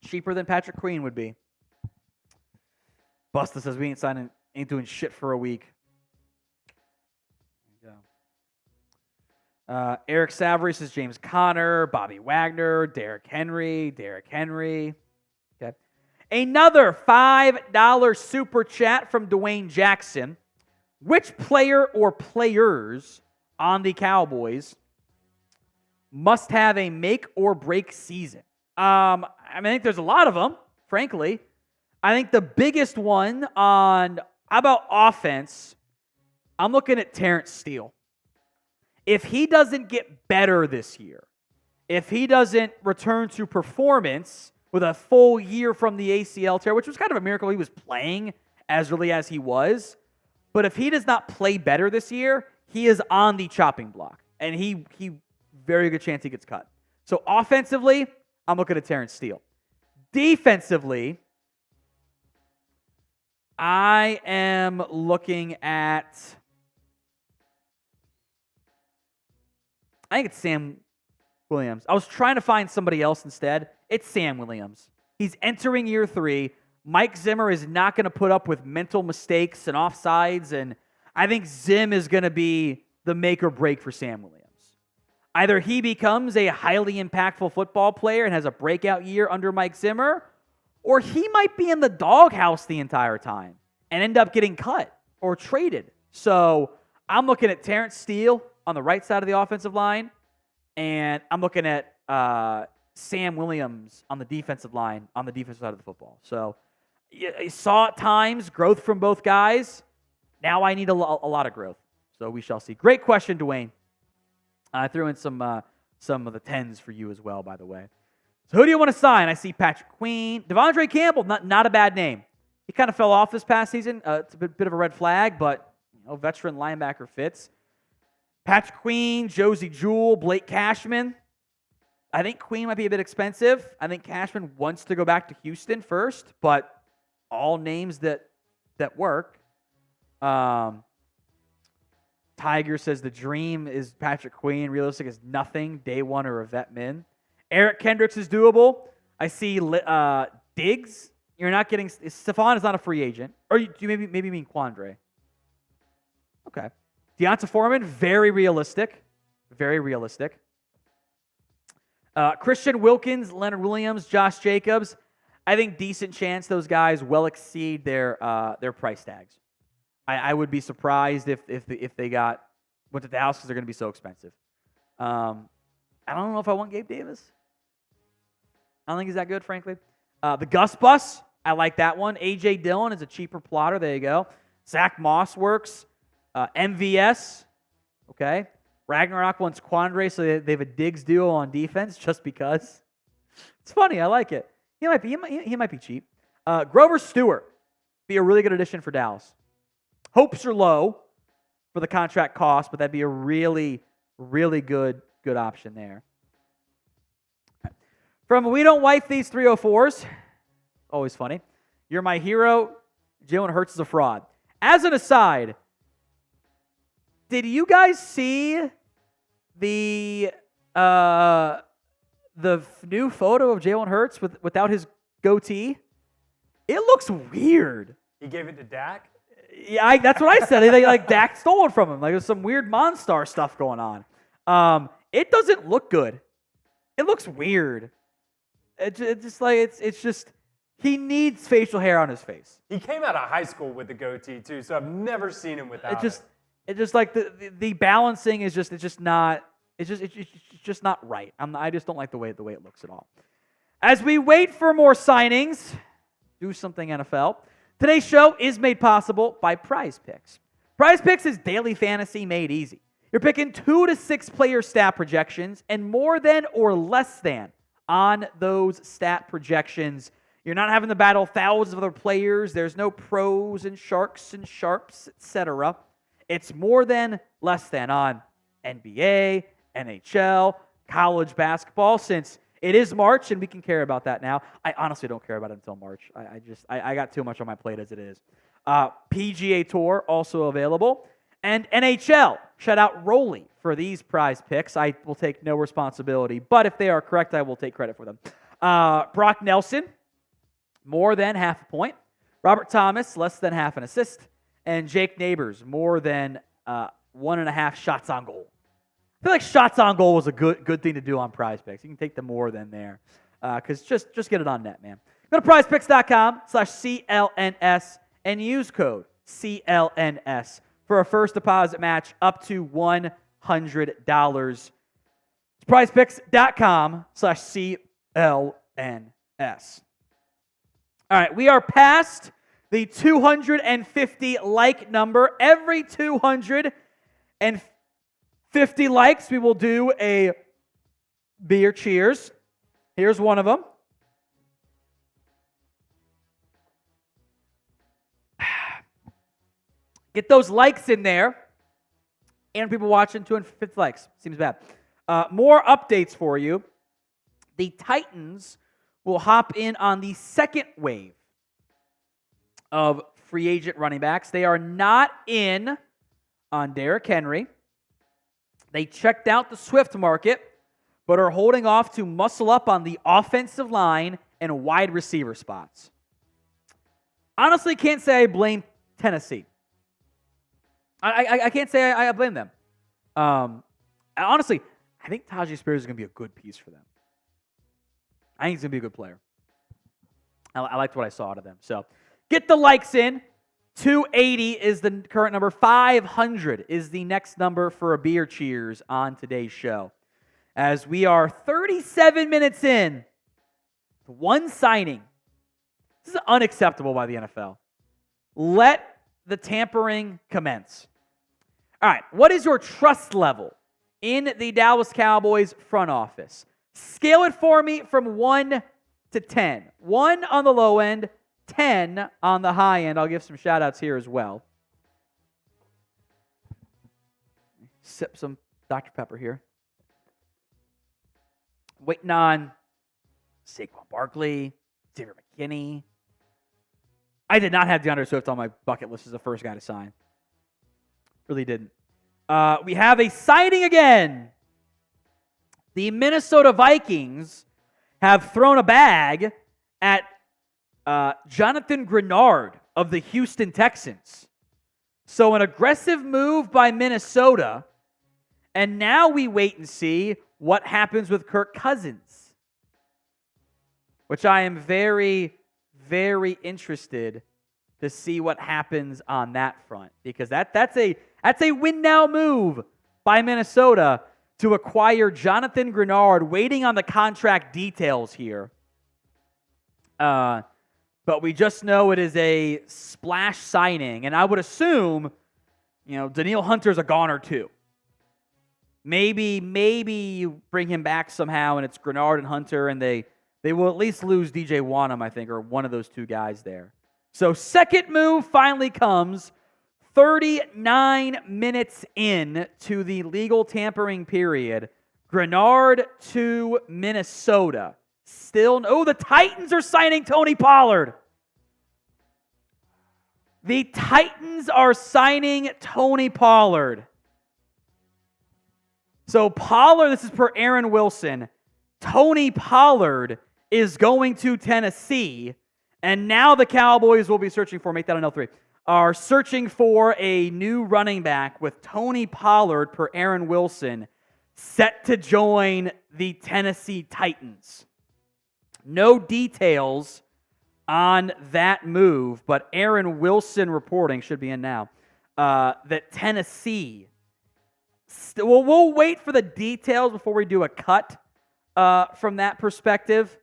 Cheaper than Patrick Queen would be. Busta says we ain't doing shit for a week. There you go. Eric Savory says James Conner, Bobby Wagner, Derrick Henry. Okay. Another $5 super chat from Dwayne Jackson. Which player or players on the Cowboys must have a make or break season? I think there's a lot of them, frankly. I think the biggest one on, how about offense? I'm looking at Terrence Steele. If he doesn't get better this year, if he doesn't return to performance with a full year from the ACL tear, which was kind of a miracle he was playing as early as he was. But if he does not play better this year, he is on the chopping block. And he very good chance he gets cut. So offensively, I'm looking at Terrence Steele. Defensively, I am looking at, I think it's Sam Williams. I was trying to find somebody else instead. It's Sam Williams. He's entering year 3. Mike Zimmer is not going to put up with mental mistakes and offsides, and I think Zim is going to be the make or break for Sam Williams. Either he becomes a highly impactful football player and has a breakout year under Mike Zimmer, or he might be in the doghouse the entire time and end up getting cut or traded. So I'm looking at Terrence Steele on the right side of the offensive line, and I'm looking at Sam Williams on the defensive line on the defensive side of the football. So you saw at times growth from both guys. Now I need a lot of growth. So we shall see. Great question, Dwayne. I threw in some of the 10s for you as well, by the way. So who do you want to sign? I see Patrick Queen. Devondre Campbell, not a bad name. He kind of fell off this past season. It's a bit of a red flag, but veteran linebacker fits. Patrick Queen, Josie Jewell, Blake Cashman. I think Queen might be a bit expensive. I think Cashman wants to go back to Houston first, but all names that work. Tiger says the dream is Patrick Queen. Realistic is nothing. Day one or a vet min. Eric Kendricks is doable. I see Diggs. You're not getting Stephon is not a free agent. Or do you maybe mean Quandre? Okay. Deonta Foreman, very realistic. Very realistic. Christian Wilkins, Leonard Williams, Josh Jacobs. I think decent chance those guys will exceed their price tags. I would be surprised if they went to Dallas because they're going to be so expensive. I don't know if I want Gabe Davis. I don't think he's that good, frankly. The Gus Bus, I like that one. A.J. Dillon is a cheaper plotter. There you go. Zach Moss works. MVS, okay. Ragnarok wants Quandre, so they have a Diggs duo on defense just because. It's funny. I like it. He might be cheap. Grover Stewart be a really good addition for Dallas. Hopes are low for the contract cost, but that'd be a really, really good option there. From We Don't Wipe These 304s, always funny. You're my hero. Jalen Hurts is a fraud. As an aside, did you guys see the new photo of Jalen Hurts without his goatee? It looks weird. He gave it to Dak? Yeah, that's what I said. They like Dak stole it from him. Like there's some weird Monstar stuff going on. It doesn't look good. It looks weird. It's just he needs facial hair on his face. He came out of high school with a goatee too, so I've never seen him without it. It's just like the balancing is just not right. I just don't like the way it looks at all. As we wait for more signings, do something NFL. Today's show is made possible by Prize Picks. Prize Picks is daily fantasy made easy. You're picking 2 to 6 player stat projections and more than or less than on those stat projections. You're not having to battle thousands of other players. There's no pros and sharks and sharps, etc. It's more than, less than on NBA, NHL, college basketball. Since it is March and we can care about that now. I honestly don't care about it until March. I got too much on my plate as it is. PGA Tour also available. And NHL. Shout out Rolly for these prize picks. I will take no responsibility, but if they are correct, I will take credit for them. Brock Nelson, more than half a point. Robert Thomas, less than half an assist. And Jake Neighbors, more than 1.5 shots on goal. I feel like shots on goal was a good thing to do on Prize Picks. You can take the more than there. Because just get it on net, man. Go to prizepicks.com/CLNS and use code CLNS for a first deposit match up to $100. It's prizepicks.com/CLNS. All right, we are past the 250 like number. Every 250 likes, we will do a beer cheers. Here's one of them. Get those likes in there. And people watching, 250 likes. Seems bad. More updates for you. The Titans will hop in on the second wave of free agent running backs. They are not in on Derrick Henry. They checked out the Swift market, but are holding off to muscle up on the offensive line and wide receiver spots. Honestly, can't say I blame Tennessee. I can't say I blame them. Honestly, I think Tajay Spears is going to be a good piece for them. I think he's going to be a good player. I liked what I saw out of them. So get the likes in. 280 is the current number. 500 is the next number for a beer cheers on today's show. As we are 37 minutes in, one signing. This is unacceptable by the NFL. Let the tampering commence. All right, what is your trust level in the Dallas Cowboys front office? Scale it for me from 1 to 10. 1 on the low end, 10 on the high end. I'll give some shout-outs here as well. Sip some Dr. Pepper here. Waiting on Saquon Barkley, Xavier McKinney. I did not have DeAndre Swift on my bucket list as the first guy to sign. Really didn't. We have a signing again. The Minnesota Vikings have thrown a bag at Jonathan Grenard of the Houston Texans. So an aggressive move by Minnesota. And now we wait and see what happens with Kirk Cousins, which I am very, very interested to see what happens on that front, because that's a win now move by Minnesota to acquire Jonathan Grenard, waiting on the contract details here. But we just know it is a splash signing, and I would assume, Danielle Hunter's a goner too. Maybe you bring him back somehow, and it's Grenard and Hunter, and they will at least lose DJ Wanham, I think, or one of those two guys there. So second move finally comes 39 minutes in to the legal tampering period. Grenard to Minnesota. The Titans are signing Tony Pollard. The Titans are signing Tony Pollard. So Pollard, this is per Aaron Wilson. Tony Pollard is going to Tennessee, and now the Cowboys will be searching for, make that an L3, are searching for a new running back with Tony Pollard, per Aaron Wilson, set to join the Tennessee Titans. No details on that move, but Aaron Wilson reporting, should be in now, that Tennessee, we'll wait for the details before we do a cut from that perspective.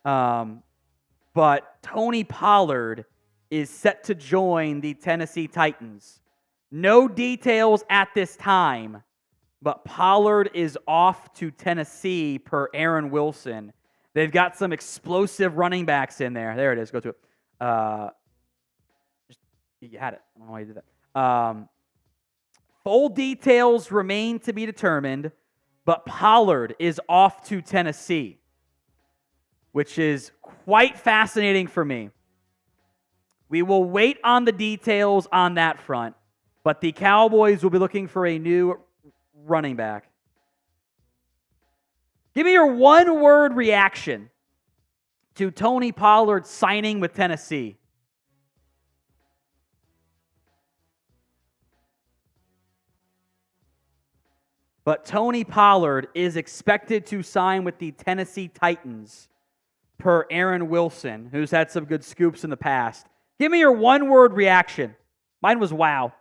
But Tony Pollard is set to join the Tennessee Titans. No details at this time, but Pollard is off to Tennessee per Aaron Wilson. They've got some explosive running backs in there. There it is. Go to it. You had it. I don't know why you did that. Full details remain to be determined, but Pollard is off to Tennessee, which is quite fascinating for me. We will wait on the details on that front, but the Cowboys will be looking for a new running back. Give me your one-word reaction to Tony Pollard signing with Tennessee. But Tony Pollard is expected to sign with the Tennessee Titans, per Aaron Wilson, who's had some good scoops in the past. Give me your one-word reaction. Mine was wow.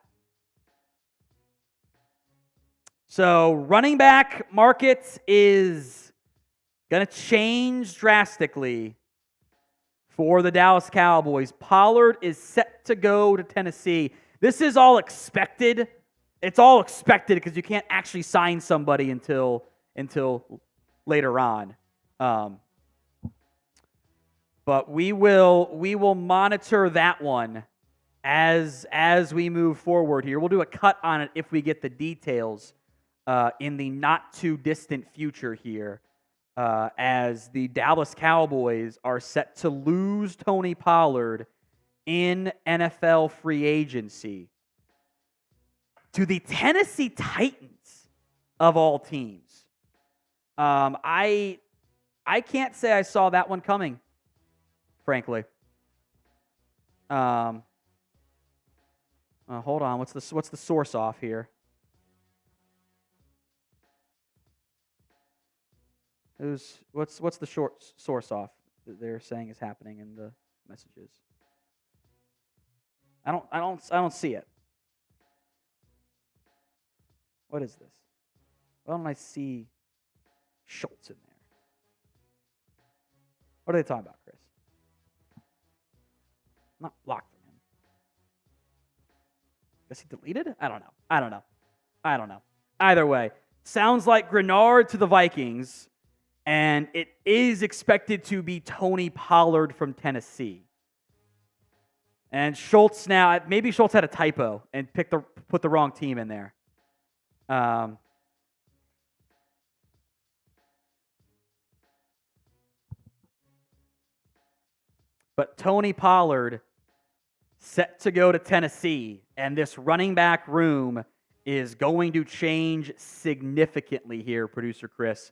So running back market is going to change drastically for the Dallas Cowboys. Pollard is set to go to Tennessee. This is all expected. It's all expected because you can't actually sign somebody until later on. But we will monitor that one as we move forward here. We'll do a cut on it if we get the details in the not too distant future here, as the Dallas Cowboys are set to lose Tony Pollard in NFL free agency to the Tennessee Titans of all teams. I can't say I saw that one coming, frankly. Hold on. What's the source off here? What's the short source off that they're saying is happening in the messages? I don't see it. What is this? Why don't I see Schultz in there? What are they talking about, Chris? Not blocked from him. Is he deleted? I don't know. Either way, sounds like Grenard to the Vikings, and it is expected to be Tony Pollard from Tennessee. And Schultz now, maybe Schultz had a typo and put the wrong team in there. But Tony Pollard set to go to Tennessee, and this running back room is going to change significantly here, producer Chris.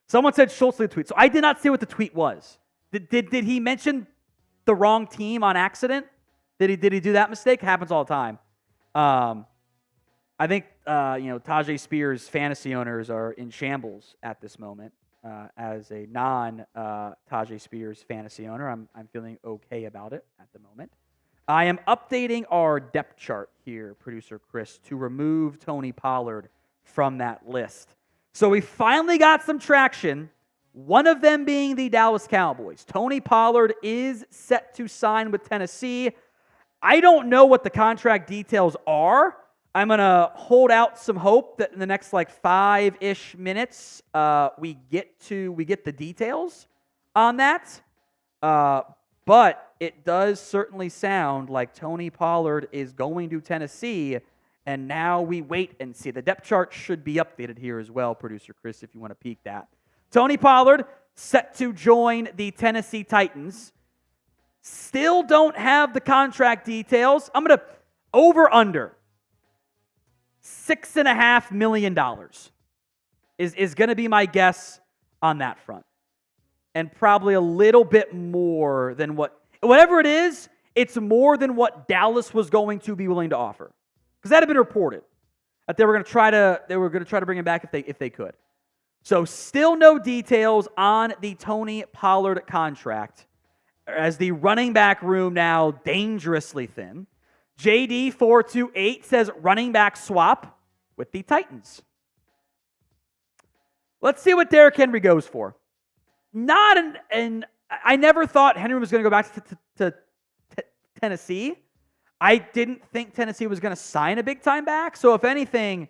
Someone said Schultz did a tweet, so I did not see what the tweet was. Did he mention the wrong team on accident? Did he do that mistake? It happens all the time. I think Tajay Spears fantasy owners are in shambles at this moment. As a non-Tajay Spears fantasy owner, I'm feeling okay about it at the moment. I am updating our depth chart here, producer Chris, to remove Tony Pollard from that list. So we finally got some traction, one of them being the Dallas Cowboys. Tony Pollard is set to sign with Tennessee. I don't know what the contract details are. I'm going to hold out some hope that in the next 5-ish minutes we get the details on that. But it does certainly sound like Tony Pollard is going to Tennessee, and now we wait and see. The depth chart should be updated here as well, producer Chris, if you want to peek that. Tony Pollard set to join the Tennessee Titans. Still don't have the contract details. I'm going to over-under. $6.5 million is going to be my guess on that front. And probably a little bit more than whatever it is, it's more than what Dallas was going to be willing to offer. Because that had been reported that they were going to try to bring him back if they could. So still no details on the Tony Pollard contract, as the running back room now dangerously thin. JD428 says running back swap with the Titans. Let's see what Derrick Henry goes for. I never thought Henry was going to go back to Tennessee. I didn't think Tennessee was going to sign a big-time back. So if anything,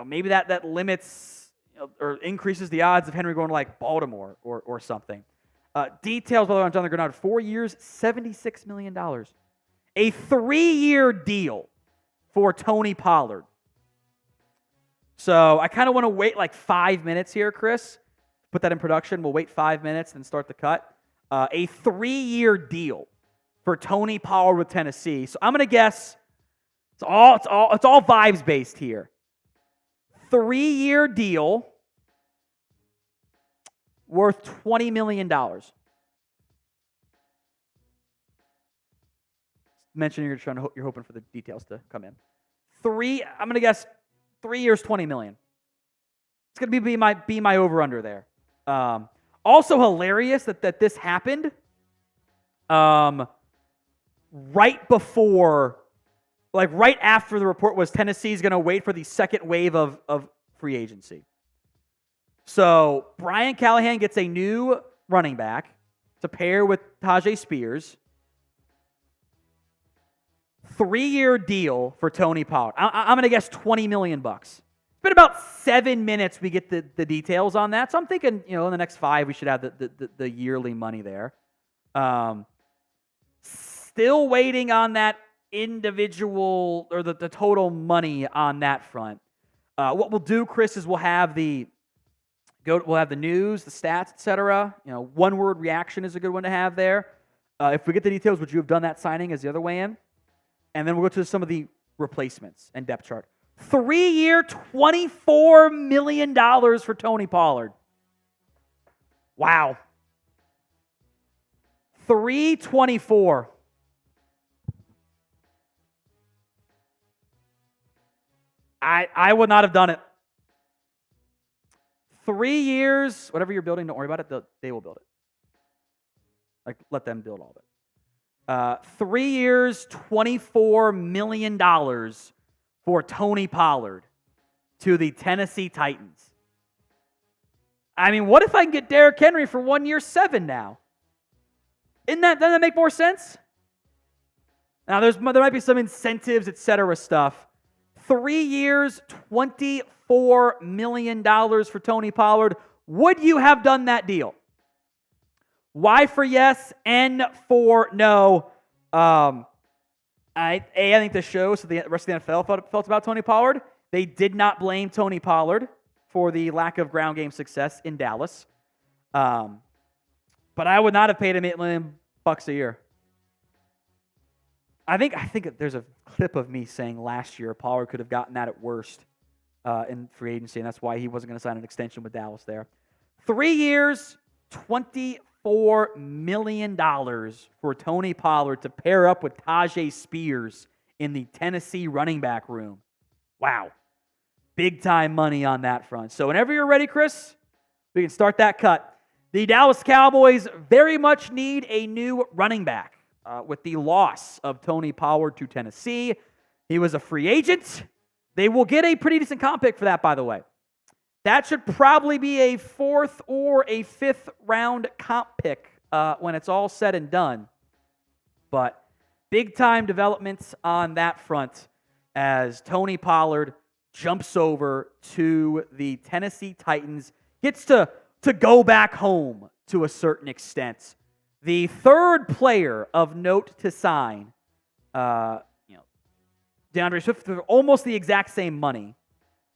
maybe that limits or increases the odds of Henry going to Baltimore or something. Details, by the way, on Jonathan Grenard. 4 years, $76 million. A 3-year deal for Tony Pollard. So I kind of want to wait 5 minutes here, Chris. Put that in production. We'll wait 5 minutes and start the cut. A 3-year deal for Tony Pollard with Tennessee. So I'm going to guess it's all vibes based here. 3-year deal worth $20 million. Mention you're hoping for the details to come in. I'm going to guess 3 years, $20 million. It's going to be my over-under there. Also hilarious that this happened right after the report was Tennessee's going to wait for the second wave of free agency. So Brian Callahan gets a new running back to pair with Tajay Spears. 3-year deal for Tony Pollard. I'm going to guess $20 million. It's been about 7 minutes we get the details on that. So I'm thinking, in the next 5 we should have the yearly money there. Still waiting on that individual or the total money on that front. What we'll do, Chris, is we'll have the news, the stats, etc. One word reaction is a good one to have there. If we get the details, would you have done that signing as the other way in? And then we'll go to some of the replacements and depth chart. 3-year, $24 million for Tony Pollard. Wow. 324. I would not have done it. 3 years, whatever you're building, don't worry about it. They will build it. Like, let them build all of it. 3 years, $24 million for Tony Pollard to the Tennessee Titans. I mean, what if I can get Derrick Henry for 1 year, $7 now? Doesn't that make more sense? Now, there might be some incentives, etc. stuff. 3 years, $24 million for Tony Pollard. Would you have done that deal? Y for yes, N for no. I think this shows the rest of the NFL felt about Tony Pollard. They did not blame Tony Pollard for the lack of ground game success in Dallas. But I would not have paid him $8 million a year. I think there's a clip of me saying last year Pollard could have gotten that at worst in free agency, and that's why he wasn't going to sign an extension with Dallas there. 3 years, $24 million for Tony Pollard to pair up with Tyjae Spears in the Tennessee running back room. Wow. Big time money on that front. So whenever you're ready, Chris, we can start that cut. The Dallas Cowboys very much need a new running back with the loss of Tony Pollard to Tennessee. He was a free agent. They will get a pretty decent comp pick for that, by the way. That should probably be a 4th or a 5th round comp pick when it's all said and done. But big time developments on that front as Tony Pollard jumps over to the Tennessee Titans, gets to go back home to a certain extent. The third player of note to sign, DeAndre Swift for almost the exact same money.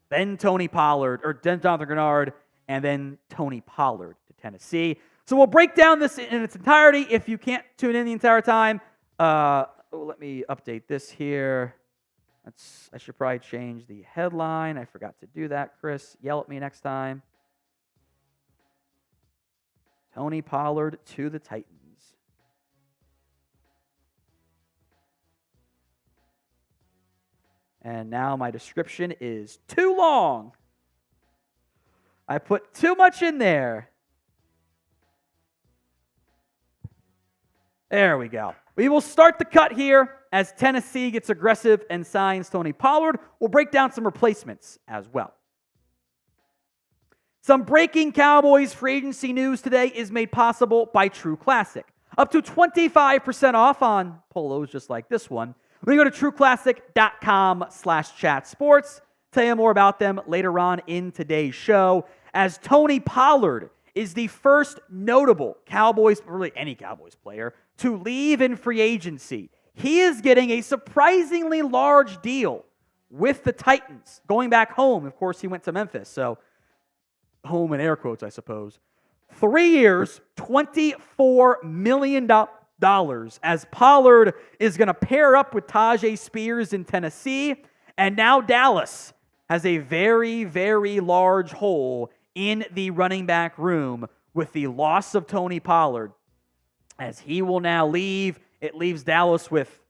Then Tony Pollard, or then Jonathan Grenard, and then Tony Pollard to Tennessee. So we'll break down this in its entirety. If you can't tune in the entire time, let me update this here. I should probably change the headline. I forgot to do that, Chris. Yell at me next time. Tony Pollard to the Titans. And now my description is too long. I put too much in there. There we go. We will start the cut here as Tennessee gets aggressive and signs Tony Pollard. We'll break down some replacements as well. Some breaking Cowboys free agency news today is made possible by True Classic. Up to 25% off on polos just like this one. We go to trueclassic.com/chatsports. Tell you more about them later on in today's show, as Tony Pollard is the first notable Cowboys, really any Cowboys player, to leave in free agency. He is getting a surprisingly large deal with the Titans. Going back home, of course, he went to Memphis, so home in air quotes, I suppose. 3 years, $24 million. As Pollard is going to pair up with Tyjae Spears in Tennessee, and now Dallas has a very, very large hole in the running back room with the loss of Tony Pollard. As he will now leave, it leaves Dallas with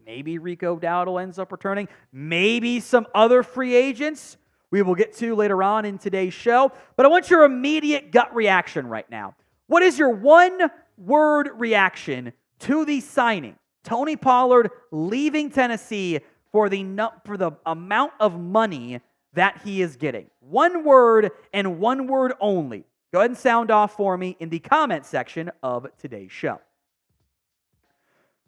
maybe Rico Dowdle ends up returning, maybe some other free agents we will get to later on in today's show. But I want your immediate gut reaction right now. What is your one-word reaction to the signing? Tony Pollard leaving Tennessee for the amount of money that he is getting. One word and one word only. Go ahead and sound off for me in the comment section of today's show.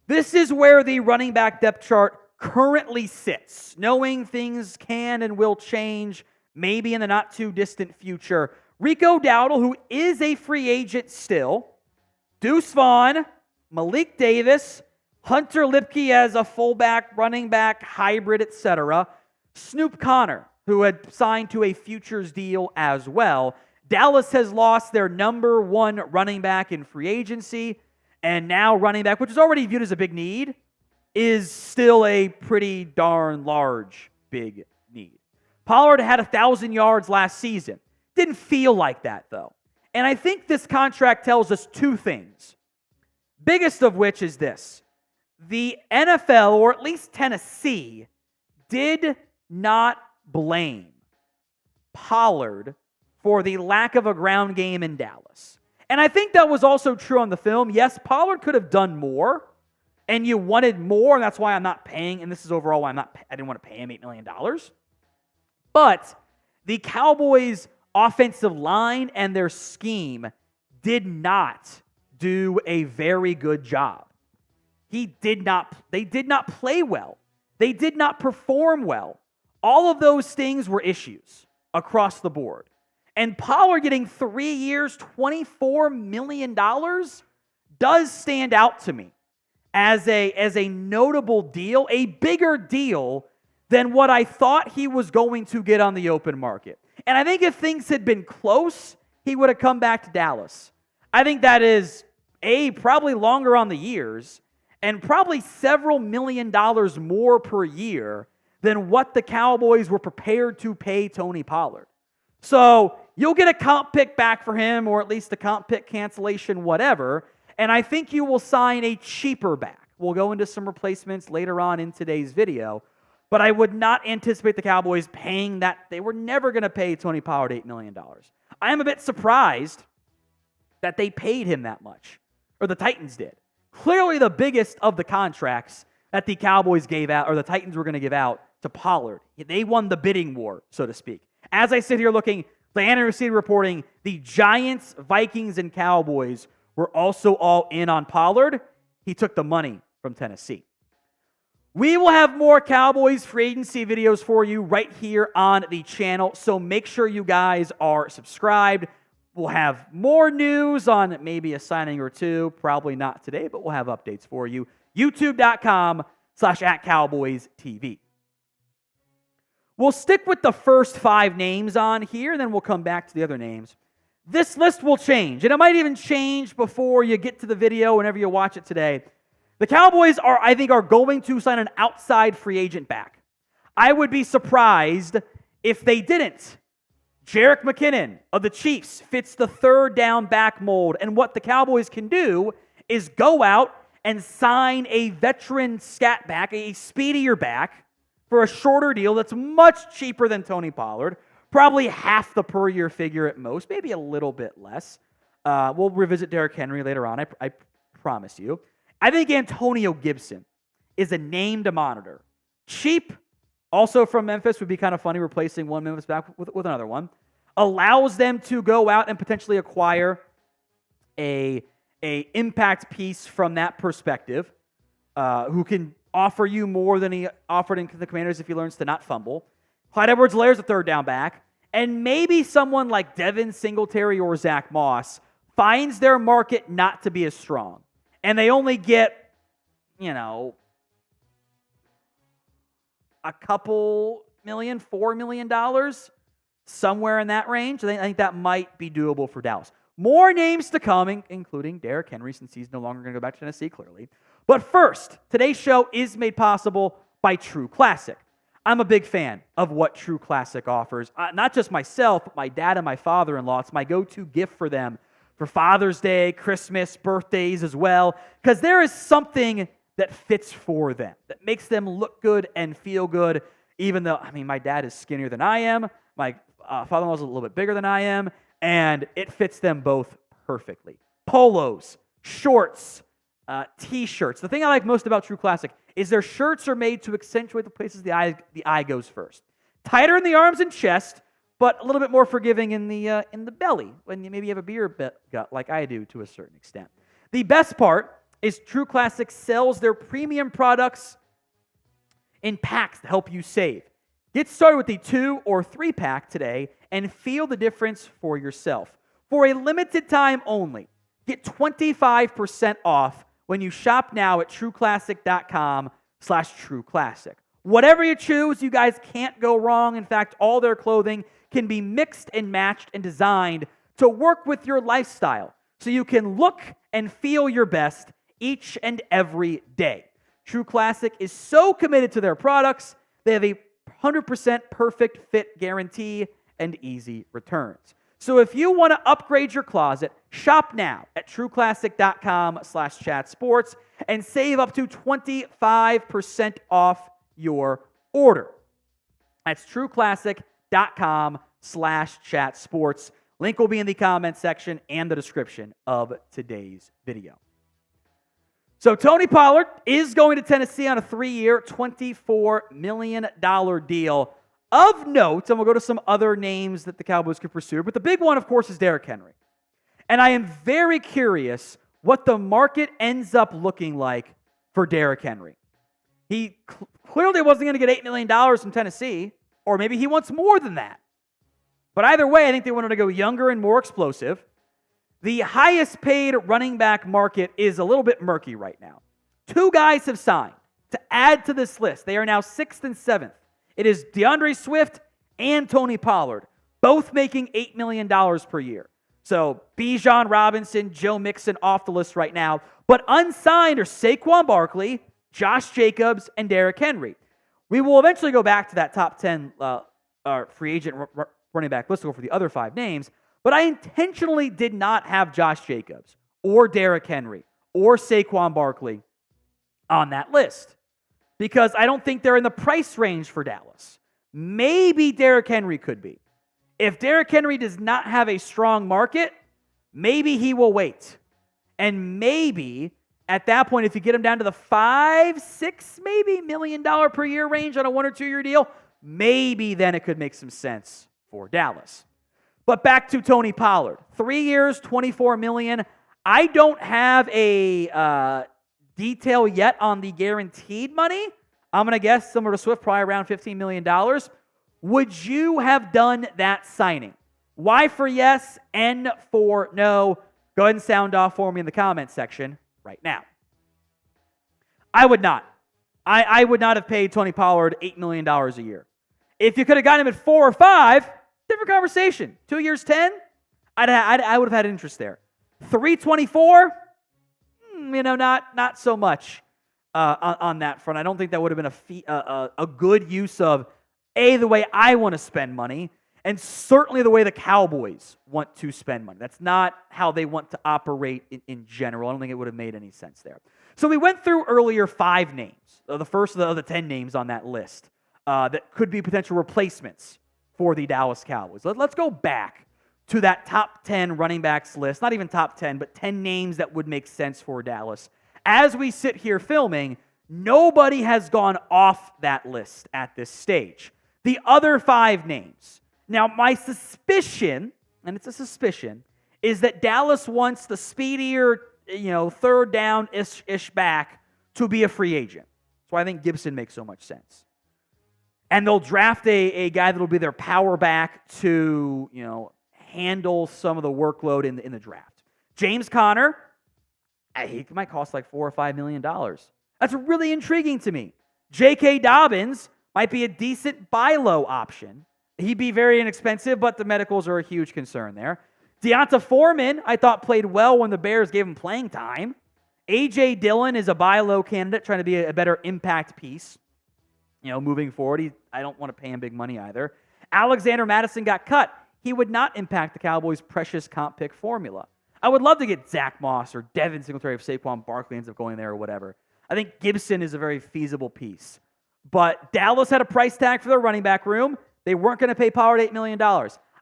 This is where the running back depth chart currently sits, knowing things can and will change maybe in the not-too-distant future. Rico Dowdle, who is a free agent still, Deuce Vaughn, Malik Davis, Hunter Lipke as a fullback, running back, hybrid, etc. Snoop Connor, who had signed to a futures deal as well. Dallas has lost their number one running back in free agency, and now running back, which is already viewed as a big need, is still a pretty darn large big need. Pollard had 1,000 yards last season. Didn't feel like that, though. And I think this contract tells us two things. Biggest of which is this. The NFL, or at least Tennessee, did not blame Pollard for the lack of a ground game in Dallas. And I think that was also true on the film. Yes, Pollard could have done more, and you wanted more, and that's why I'm not paying, and this is overall why I didn't want to pay him $8 million. But the Cowboys' offensive line and their scheme did not do a very good job. They did not play well. They did not perform well. All of those things were issues across the board. And Pollard getting 3 years, $24 million does stand out to me as a notable deal, a bigger deal than what I thought he was going to get on the open market. And I think if things had been close, he would have come back to Dallas. I think that is, probably longer on the years, and probably several $1 million more per year than what the Cowboys were prepared to pay Tony Pollard. So you'll get a comp pick back for him, or at least a comp pick cancellation, whatever, and I think you will sign a cheaper back. We'll go into some replacements later on in today's video, but I would not anticipate the Cowboys paying that. They were never going to pay Tony Pollard $8 million. I am a bit surprised that they paid him that much, or the Titans did. Clearly the biggest of the contracts that the Cowboys gave out, or the Titans were going to give out to Pollard. They won the bidding war, so to speak. As I sit here looking, the NRC reporting, the Giants, Vikings, and Cowboys were also all in on Pollard. He took the money from Tennessee. We will have more Cowboys free agency videos for you right here on the channel, so make sure you guys are subscribed. We'll have more news on maybe a signing or two. Probably not today, but we'll have updates for you. YouTube.com/@CowboysTV. We'll stick with the first 5 names on here, then we'll come back to the other names. This list will change, and it might even change before you get to the video whenever you watch it today. The Cowboys I think are going to sign an outside free agent back. I would be surprised if they didn't. Jerick McKinnon of the Chiefs fits the third down back mold, and what the Cowboys can do is go out and sign a veteran scat back, a speedier back, for a shorter deal that's much cheaper than Tony Pollard, probably half the per year figure at most, maybe a little bit less. We'll revisit Derrick Henry later on, I promise you. I think Antonio Gibson is a name to monitor. Cheap, also from Memphis, would be kind of funny replacing one Memphis back with another one. Allows them to go out and potentially acquire a impact piece from that perspective, who can offer you more than he offered in the Commanders if he learns to not fumble. Clyde Edwards-Helaire is a third down back. And maybe someone like Devin Singletary or Zach Moss finds their market not to be as strong. And they only get, a couple million, $4 million, somewhere in that range. I think that might be doable for Dallas. More names to come, including Derrick Henry, since he's no longer going to go back to Tennessee, clearly. But first, today's show is made possible by True Classic. I'm a big fan of what True Classic offers. Not just myself, but my dad and my father-in-law. It's my go-to gift for them for Father's Day, Christmas, birthdays as well, because there is something that fits for them, that makes them look good and feel good, even though, my dad is skinnier than I am, my father-in-law is a little bit bigger than I am, and it fits them both perfectly. Polos, shorts, T-shirts. The thing I like most about True Classic is their shirts are made to accentuate the places the eye goes first. Tighter in the arms and chest, but a little bit more forgiving in the belly when you maybe have a beer gut like I do to a certain extent. The best part is True Classic sells their premium products in packs to help you save. Get started with the 2 or 3 pack today and feel the difference for yourself. For a limited time only, get 25% off when you shop now at trueclassic.com/trueclassic. Whatever you choose, you guys can't go wrong. In fact, all their clothing can be mixed and matched and designed to work with your lifestyle so you can look and feel your best each and every day. True Classic is so committed to their products, they have a 100% perfect fit guarantee and easy returns. So if you want to upgrade your closet, shop now at trueclassic.com/chatsports and save up to 25% off your order. That's trueclassic.com/chatsports. Link will be in the comment section and the description of today's video. So Tony Pollard is going to Tennessee on a 3-year, $24 million deal. Of note, and we'll go to some other names that the Cowboys could pursue, but the big one, of course, is Derrick Henry. And I am very curious what the market ends up looking like for Derrick Henry. He clearly wasn't going to get $8 million from Tennessee, or maybe he wants more than that. But either way, I think they wanted to go younger and more explosive. The highest paid running back market is a little bit murky right now. 2 guys have signed to add to this list. They are now 6th and 7th. It is DeAndre Swift and Tony Pollard, both making $8 million per year. So Bijan Robinson, Joe Mixon off the list right now. But unsigned are Saquon Barkley, Josh Jacobs, and Derrick Henry. We will eventually go back to that top 10 free agent running back list. We'll go for the other 5 names. But I intentionally did not have Josh Jacobs or Derrick Henry or Saquon Barkley on that list because I don't think they're in the price range for Dallas. Maybe Derrick Henry could be. If Derrick Henry does not have a strong market, maybe he will wait. And maybe at that point, if you get him down to the $5-6 maybe million per year range on a 1 or 2 year deal, maybe then it could make some sense for Dallas. But back to Tony Pollard. 3 years, $24 million. I don't have a detail yet on the guaranteed money. I'm going to guess similar to Swift, probably around $15 million. Would you have done that signing? Y for yes, N for no. Go ahead and sound off for me in the comment section right now. I would not. I would not have paid Tony Pollard $8 million a year. If you could have gotten him at 4 or 5, different conversation. 2 years, 10, I would have had interest there. 324, not so much on that front. I don't think that would have been a good use of the way I want to spend money, and certainly the way the Cowboys want to spend money. That's not how they want to operate in general. I don't think it would have made any sense there. So we went through earlier 5 names, the first of the 10 names on that list that could be potential replacements for the Dallas Cowboys. Let's go back to that top 10 running backs list. Not even top 10, but 10 names that would make sense for Dallas. As we sit here filming, nobody has gone off that list at this stage. The other 5 names. Now, my suspicion, and it's a suspicion, is that Dallas wants the speedier, third down-ish back to be a free agent. That's why I think Gibson makes so much sense. And they'll draft a guy that'll be their power back to, handle some of the workload in the draft. James Conner, he might cost like $4 or $5 million. That's really intriguing to me. J.K. Dobbins might be a decent buy low option. He'd be very inexpensive, but the medicals are a huge concern there. Deonta Foreman, I thought played well when the Bears gave him playing time. A.J. Dillon is a buy low candidate, trying to be a better impact piece. Moving forward, I don't want to pay him big money either. Alexander Mattison got cut. He would not impact the Cowboys' precious comp pick formula. I would love to get Zach Moss or Devin Singletary if Saquon Barkley ends up going there or whatever. I think Gibson is a very feasible piece. But Dallas had a price tag for their running back room. They weren't going to pay Pollard $8 million.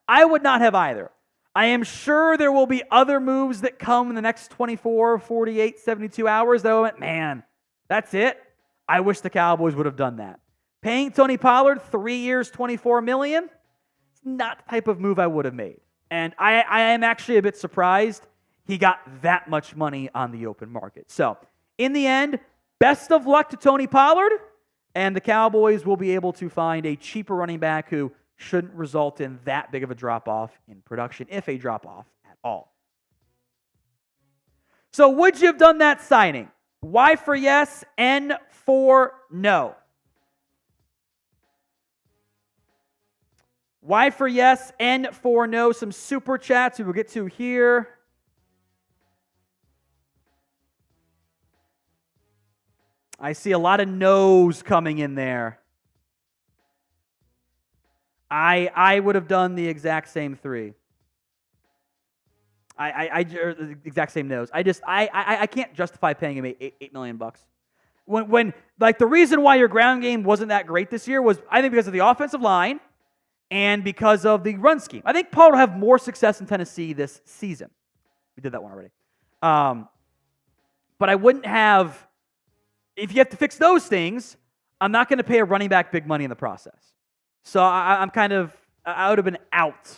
I would not have either. I am sure there will be other moves that come in the next 24, 48, 72 hours that I went, man, that's it. I wish the Cowboys would have done that. Paying Tony Pollard 3 years, $24 million, it's not the type of move I would have made. And I am actually a bit surprised he got that much money on the open market. So, in the end, best of luck to Tony Pollard, and the Cowboys will be able to find a cheaper running back who shouldn't result in that big of a drop-off in production, if a drop-off at all. So, would you have done that signing? Y for yes, N for no. Y for yes, N for no. Some super chats we will get to here. I see a lot of no's coming in there. I would have done the exact same 3. The exact same no's. I can't justify paying him $8 million. When like the reason why your ground game wasn't that great this year was I think because of the offensive line and because of the run scheme. I think Pollard will have more success in Tennessee this season. We did that one already. But I wouldn't have. If you have to fix those things, I'm not going to pay a running back big money in the process. So I would have been out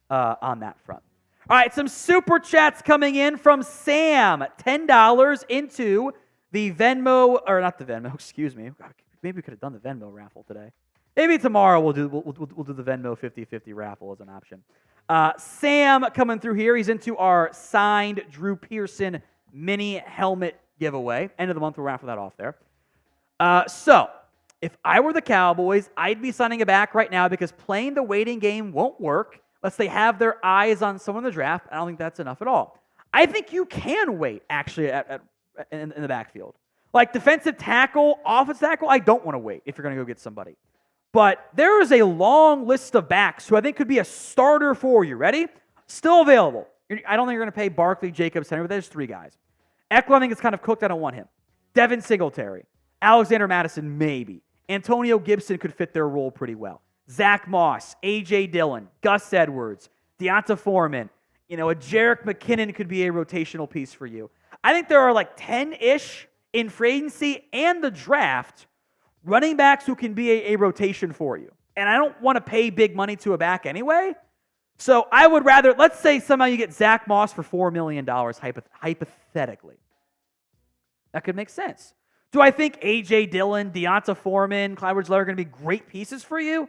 on that front. All right, some super chats coming in from Sam. $10 into the Venmo, or not the Venmo, excuse me. Maybe we could have done the Venmo raffle today. Maybe tomorrow we'll do the Venmo 50-50 raffle as an option. Sam coming through here. He's into our signed Drew Pearson mini helmet giveaway. End of the month, we'll raffle that off there. So, if I were the Cowboys, I'd be signing it back right now because playing the waiting game won't work unless they have their eyes on someone in the draft. I don't think that's enough at all. I think you can wait, actually, in the backfield. Like defensive tackle, offensive tackle, I don't want to wait if you're going to go get somebody. But there is a long list of backs who I think could be a starter for you. Ready? Still available. I don't think you're going to pay Barkley, Jacobs, Henry, but there's 3 guys. Eckler, I think it's kind of cooked. I don't want him. Devin Singletary. Alexander Madison, maybe. Antonio Gibson could fit their role pretty well. Zach Moss, A.J. Dillon, Gus Edwards, Deonta Foreman. A Jerick McKinnon could be a rotational piece for you. I think there are like 10-ish in free agency and the draft running backs who can be a rotation for you. And I don't want to pay big money to a back anyway. So I would rather, let's say somehow you get Zach Moss for $4 million, hypothetically. That could make sense. Do I think A.J. Dillon, Deonta Foreman, Clyde Edwards-Helaire are going to be great pieces for you?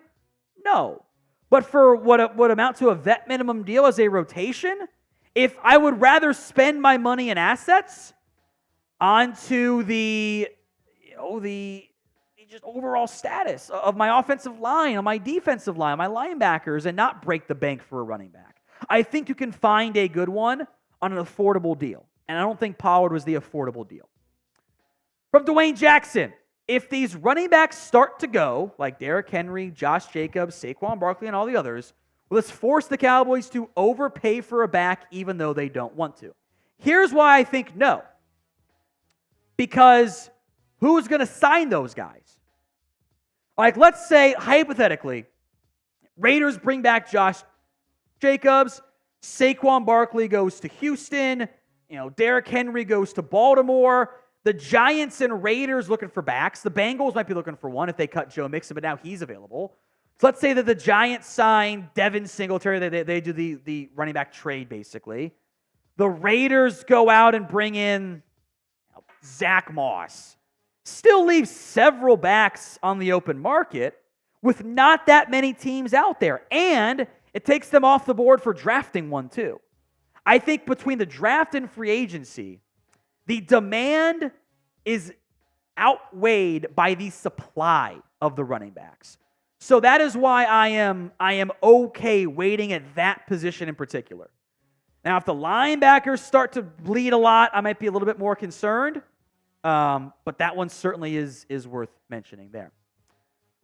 No. But for what would amount to a vet minimum deal as a rotation, if I would rather spend my money and assets onto the just overall status of my offensive line, on my defensive line, my linebackers, and not break the bank for a running back. I think you can find a good one on an affordable deal. And I don't think Pollard was the affordable deal. From Dwayne Jackson, if these running backs start to go, like Derrick Henry, Josh Jacobs, Saquon Barkley, and all the others, will this force the Cowboys to overpay for a back even though they don't want to? Here's why I think no. Because who's going to sign those guys? Like, let's say, hypothetically, Raiders bring back Josh Jacobs, Saquon Barkley goes to Houston, Derrick Henry goes to Baltimore, the Giants and Raiders looking for backs. The Bengals might be looking for one if they cut Joe Mixon, but now he's available. So let's say that the Giants sign Devin Singletary. They do the running back trade, basically. The Raiders go out and bring in Zach Moss. Still leaves several backs on the open market with not that many teams out there. And it takes them off the board for drafting one, too. I think between the draft and free agency, the demand is outweighed by the supply of the running backs. So that is why I am okay waiting at that position in particular. Now, if the linebackers start to bleed a lot, I might be a little bit more concerned. But that one certainly is worth mentioning there.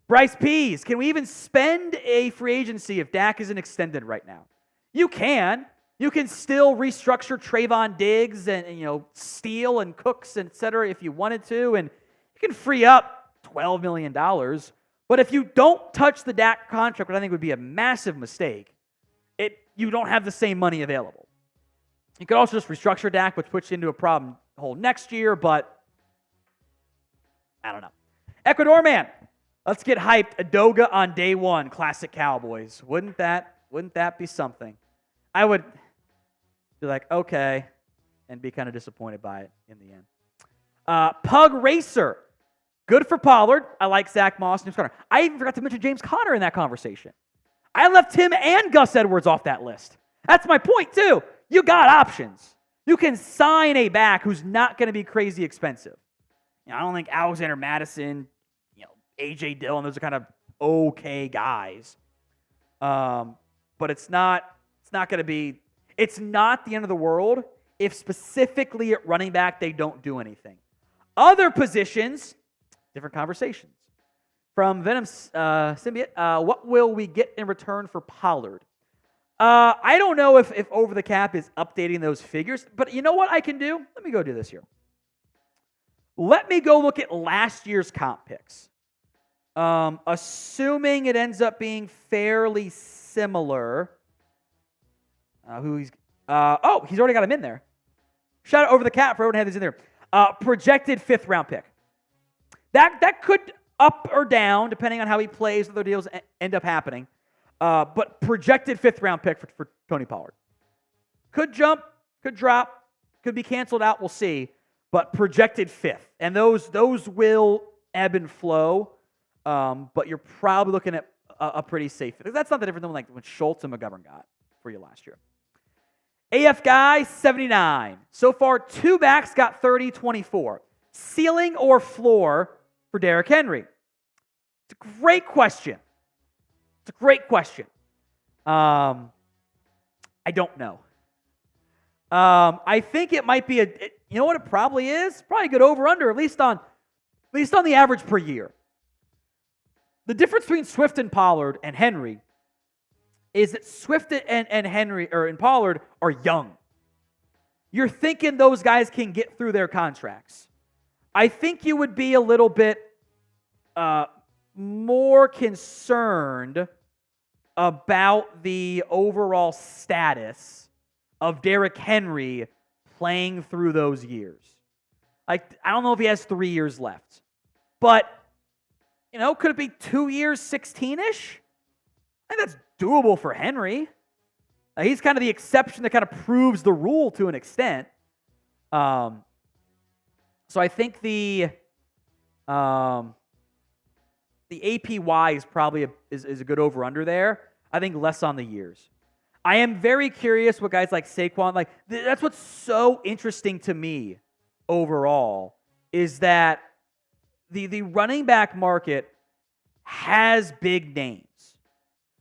Bryce Pease, can we even spend a free agency if Dak isn't extended right now? You can. You can still restructure Trayvon Diggs and Steele and Cooks, et cetera, if you wanted to, and you can free up $12 million. But if you don't touch the Dak contract, which I think would be a massive mistake, you don't have the same money available. You could also just restructure Dak, which puts you into a problem hole next year, but I don't know. Ecuador man, let's get hyped. Adoga on day one, classic Cowboys. Wouldn't that be something? I would be like, okay, and be kind of disappointed by it in the end. Pug Racer, good for Pollard. I like Zach Moss and James Conner. I even forgot to mention James Conner in that conversation. I left him and Gus Edwards off that list. That's my point, too. You got options. You can sign a back who's not going to be crazy expensive. I don't think Alexander Mattison, A.J. Dillon, those are kind of okay guys. But it's not going to be, it's not the end of the world if specifically at running back they don't do anything. Other positions, different conversations. From Venom Symbiote, what will we get in return for Pollard? I don't know if Over the Cap is updating those figures, but you know what I can do? Let me go do this here. Let me go look at last year's comp picks. Assuming it ends up being fairly similar. He's already got him in there. Shout out Over the Cap for everyone who had this in there. Projected 5th round pick. That could up or down depending on how he plays. Other deals end up happening. But projected 5th round pick for Tony Pollard. Could jump, could drop, could be canceled out. We'll see. But projected 5th. And those will ebb and flow. But you're probably looking at a pretty safe. That's not that different than like when Schultz and McGovern got for you last year. AF guy, 79. So far, 2 backs got 30-24. Ceiling or floor for Derrick Henry? It's a great question. It's a great question. I don't know. I think it might be you know what it probably is? Probably a good over-under, at least on the average per year. The difference between Swift and Pollard and Henry is that Swift and Henry and Pollard are young. You're thinking those guys can get through their contracts. I think you would be a little bit more concerned about the overall status of Derrick Henry playing through those years. Like, I don't know if he has 3 years left, but could it be 2 years, 16-ish? I think that's doable for Henry. He's kind of the exception that kind of proves the rule to an extent. So I think the APY is probably is a good over-under there. I think less on the years. I am very curious what guys like Saquon, like that's what's so interesting to me overall, is that the running back market has big names.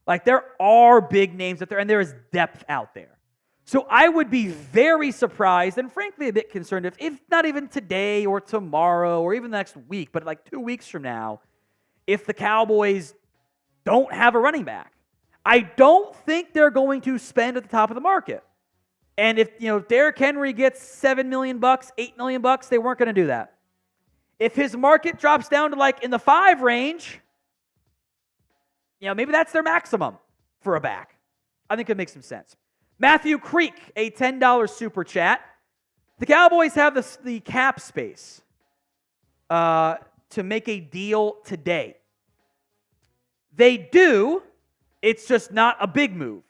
Like there are big names out there, and there is depth out there. So I would be very surprised and frankly a bit concerned if not even today or tomorrow or even next week, but like 2 weeks from now, if the Cowboys don't have a running back. I don't think they're going to spend at the top of the market. And if Derrick Henry gets $7 million, $8 million, they weren't going to do that. If his market drops down to like in the 5 range, maybe that's their maximum for a back. I think it makes some sense. Matthew Creek, a $10 super chat. The Cowboys have the cap space to make a deal today. They do. It's just not a big move.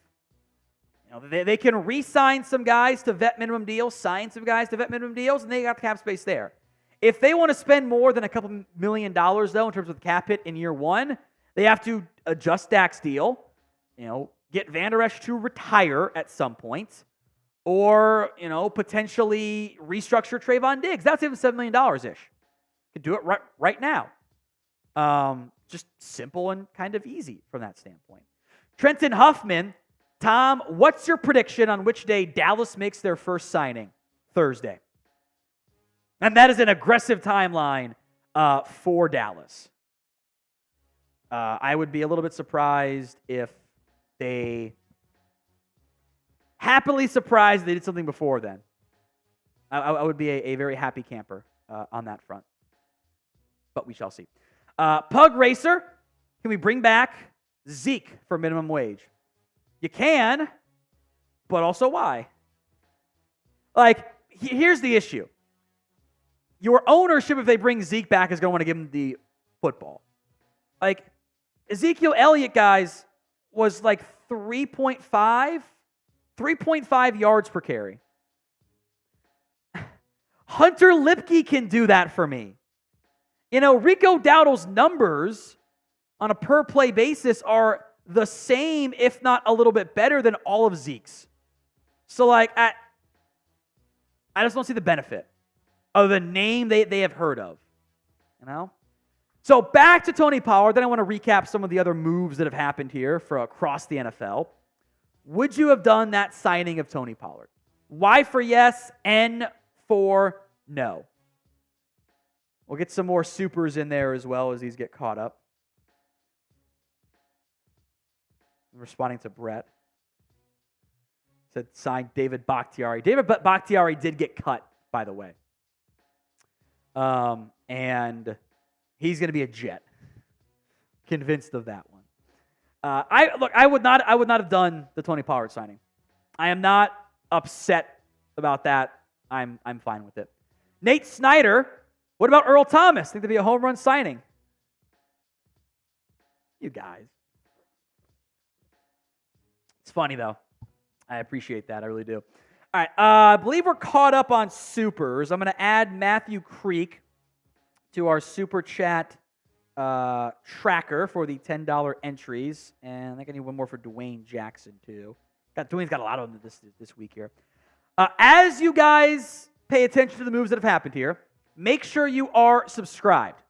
They can re-sign some guys to vet minimum deals, sign some guys to vet minimum deals, and they got the cap space there. If they want to spend more than a couple $1 million, though, in terms of the cap hit in year 1, they have to adjust Dak's deal, get Van Der Esch to retire at some point, or, potentially restructure Trayvon Diggs. That's even $7 million-ish. Could do it right now. Just simple and kind of easy from that standpoint. Trenton Huffman, Tom, what's your prediction on which day Dallas makes their first signing? Thursday. And that is an aggressive timeline for Dallas. I would be a little bit surprised if they happily surprised they did something before then. I would be a very happy camper on that front. But we shall see. Pug Racer, can we bring back Zeke for minimum wage? You can, but also why? Like, here's the issue. Your ownership, if they bring Zeke back, is going to want to give him the football. Like, Ezekiel Elliott, guys, was like 3.5 yards per carry. Hunter Lipke can do that for me. Rico Dowdle's numbers on a per-play basis are the same, if not a little bit better than all of Zeke's. So, like, I just don't see the benefit of the name they have heard of. So back to Tony Pollard. Then I want to recap some of the other moves that have happened here for across the NFL. Would you have done that signing of Tony Pollard? Y for yes, N for no. We'll get some more supers in there as well as these get caught up. I'm responding to Brett. Said signed David Bakhtiari. David Bakhtiari did get cut, by the way. And he's going to be a Jet. Convinced of that one. I would not have done the Tony Pollard signing. I am not upset about that. I'm fine with it. Nate Snyder. What about Earl Thomas? Think there'd be a home run signing? You guys. It's funny though. I appreciate that. I really do. All right. I believe we're caught up on supers. I'm going to add Matthew Creek to our super chat tracker for the $10 entries. And I think I need one more for Dwayne Jackson, too. Dwayne's got a lot of them this week here. As you guys pay attention to the moves that have happened here, make sure you are subscribed.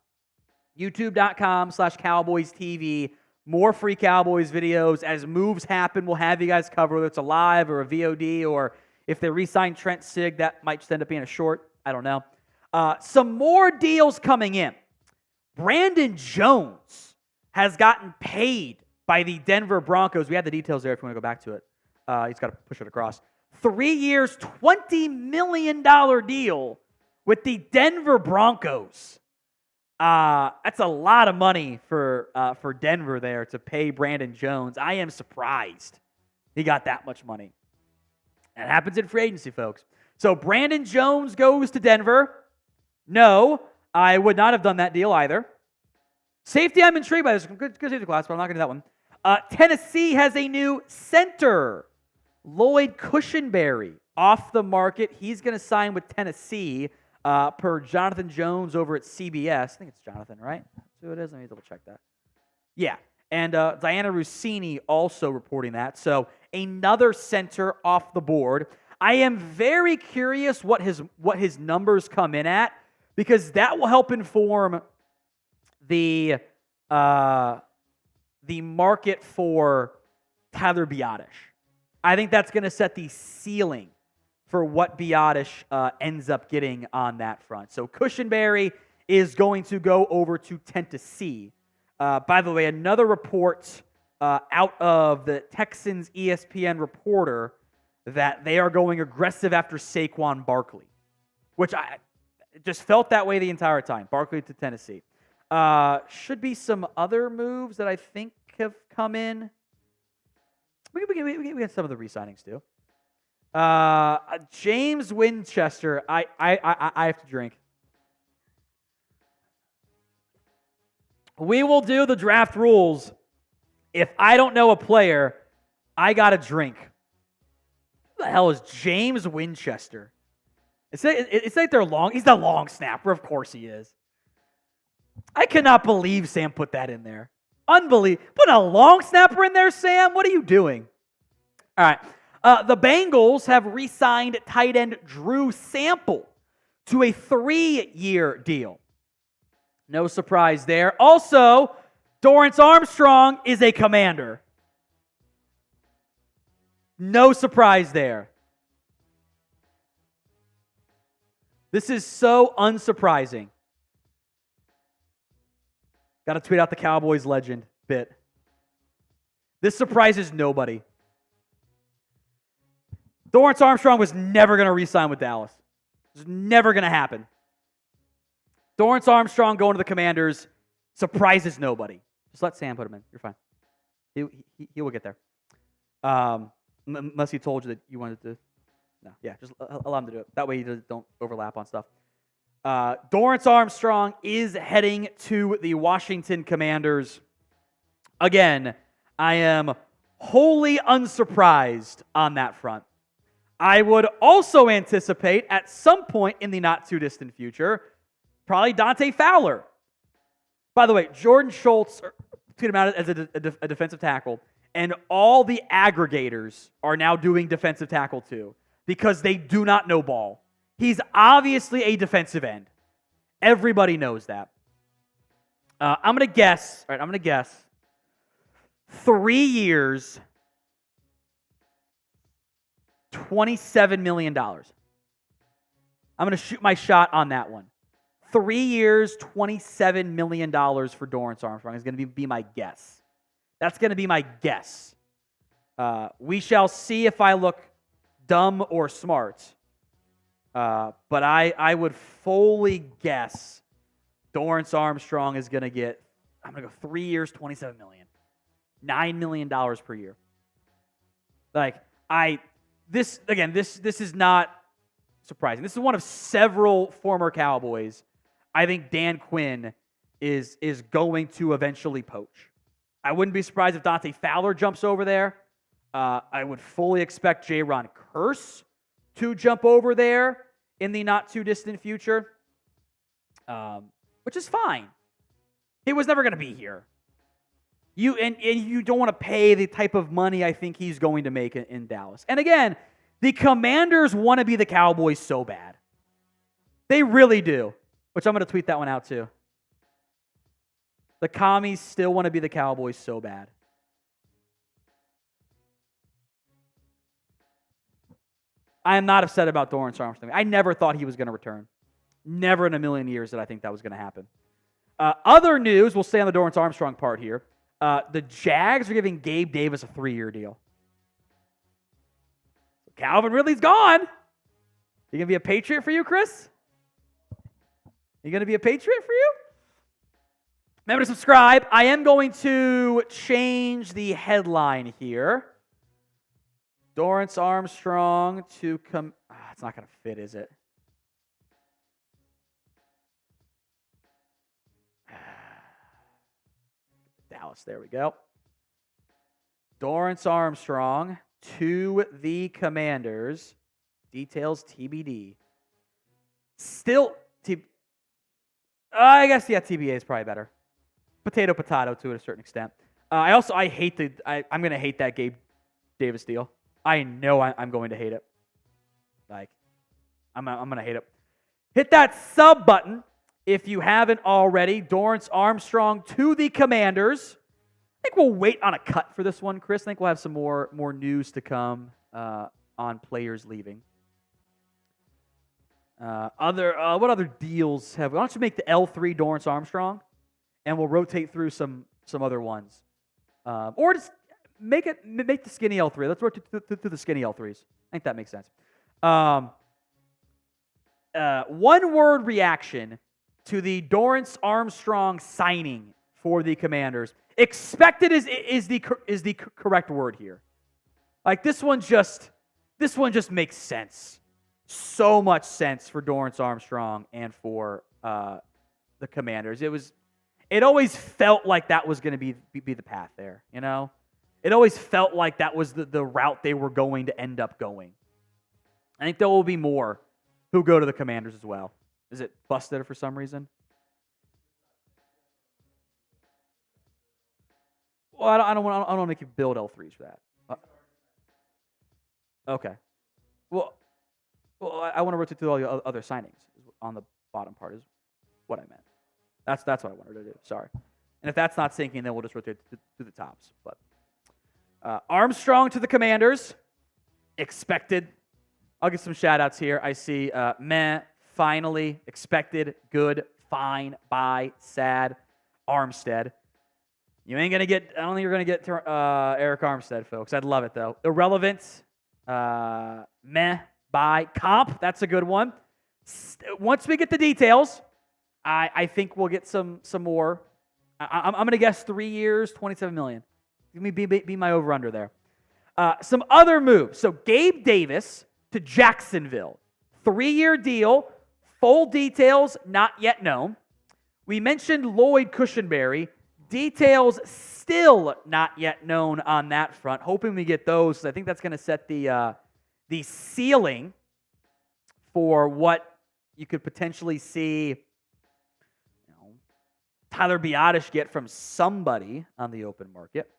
YouTube.com/Cowboys TV. More free Cowboys videos. As moves happen, we'll have you guys cover whether it's a live or a VOD, or if they re-sign Trent Sig, that might just end up being a short. I don't know. Some more deals coming in. Brandon Jones has gotten paid by the Denver Broncos. We have the details there if you want to go back to it. He's got to push it across. 3 years, $20 million deal with the Denver Broncos. That's a lot of money for Denver there to pay Brandon Jones. I am surprised he got that much money. That happens in free agency, folks. So Brandon Jones goes to Denver. No, I would not have done that deal either. Safety, I'm intrigued by this. Good safety class, but I'm not going to do that one. Tennessee has a new center. Lloyd Cushenberry off the market. He's going to sign with Tennessee per Jonathan Jones over at CBS. I think it's Jonathan, right? That's who it is. Let me double check that. Yeah. And Diana Rossini also reporting that. So another center off the board. I am very curious what his numbers come in at, because that will help inform the market for Tyler Biadasz. I think that's going to set the ceiling for what Biadasz ends up getting on that front. So Cushenberry is going to go over to Tennessee. By the way, another report out of the Texans ESPN reporter that they are going aggressive after Saquon Barkley, which I just felt that way the entire time. Barkley to Tennessee. Should be some other moves that I think have come in. We get some of the re-signings too. James Winchester. I have to drink. We will do the draft rules. If I don't know a player, I got to drink. Who the hell is James Winchester? It's like they're long. He's the long snapper. Of course he is. I cannot believe Sam put that in there. Unbelievable. Put a long snapper in there, Sam? What are you doing? All right. The Bengals have re-signed tight end Drew Sample to a 3-year deal. No surprise there. Also, Dorance Armstrong is a Commander. No surprise there. This is so unsurprising. Got to tweet out the Cowboys legend bit. This surprises nobody. Dorance Armstrong was never going to re-sign with Dallas. It was never going to happen. Dorance Armstrong going to the Commanders surprises nobody. Just let Sam put him in. You're fine. He will get there. Unless he told you that you wanted to. No, yeah, just allow him to do it. That way you don't overlap on stuff. Dorance Armstrong is heading to the Washington Commanders. Again, I am wholly unsurprised on that front. I would also anticipate at some point in the not-too-distant future, probably Dante Fowler. By the way, Jordan Schultz tweeted him out as a defensive tackle, and all the aggregators are now doing defensive tackle too, because they do not know ball. He's obviously a defensive end. Everybody knows that. I'm going to guess. All right, I'm going to guess. 3 years, $27 million. I'm going to shoot my shot on that one. 3 years, $27 million for Dorance Armstrong is going to be my guess. That's going to be my guess. We shall see if I look dumb or smart. But I would fully guess Dorance Armstrong is going to get, I'm going to go 3 years, $27 million. $9 million per year. This is not surprising. This is one of several former Cowboys I think Dan Quinn is going to eventually poach. I wouldn't be surprised if Dante Fowler jumps over there. I would fully expect Jaron Kearse to jump over there in the not-too-distant future, which is fine. He was never going to be here. You don't want to pay the type of money I think he's going to make in Dallas. And again, the Commanders want to be the Cowboys so bad. They really do, which I'm going to tweet that one out too. The Commies still want to be the Cowboys so bad. I am not upset about Dorance Armstrong. I never thought he was going to return. Never in a million years did I think that was going to happen. Other news, we'll stay on the Dorance Armstrong part here. The Jags are giving Gabe Davis a 3-year deal. Calvin Ridley's gone. You going to be a Patriot for you, Chris? You going to be a Patriot for you? Remember to subscribe. I am going to change the headline here. Dorance Armstrong to come. It's not going to fit, is it? Dallas, there we go. Dorance Armstrong to the Commanders. Details TBD. Still, I guess, yeah, TBA is probably better. Potato to a certain extent. I'm going to hate that Gabe Davis deal. I know I'm going to hate it. I'm going to hate it. Hit that sub button if you haven't already. Dorance Armstrong to the Commanders. I think we'll wait on a cut for this one, Chris. I think we'll have some more news to come on players leaving. What other deals have we? Why don't you make the L3 Dorance Armstrong, and we'll rotate through some other ones, or just make the skinny L3. Let's rotate through the skinny L3s. I think that makes sense. One word reaction to the Dorance Armstrong signing for the Commanders. Expected is the correct word here. This one just makes sense. So much sense for Dorance Armstrong and for the Commanders. It always felt like that was going to be the path there, you know? It always felt like that was the route they were going to end up going. I think there will be more who go to the Commanders as well. Is it busted for some reason? Well, I don't want to make you build L3s for that. Okay. Well, I want to rotate through all the other signings on the bottom part is what I meant. That's what I wanted to do. Sorry. And if that's not sinking, then we'll just rotate to the tops. But Armstrong to the Commanders. Expected. I'll get some shout-outs here. I see meh, finally, expected, good, fine, bye, sad, Armstead. You ain't going to get, I don't think you're going to get Eric Armstead, folks. I'd love it, though. Irrelevant, meh, bye, comp, that's a good one. Once we get the details, I think we'll get some more. I'm going to guess 3 years, $27 million. Give me be my over-under there. Some other moves. So Gabe Davis to Jacksonville. 3-year deal. Full details not yet known. We mentioned Lloyd Cushenberry. Details still not yet known on that front. Hoping we get those. I think that's going to set the ceiling for what you could potentially see Tyler Biadasz get from somebody on the open market.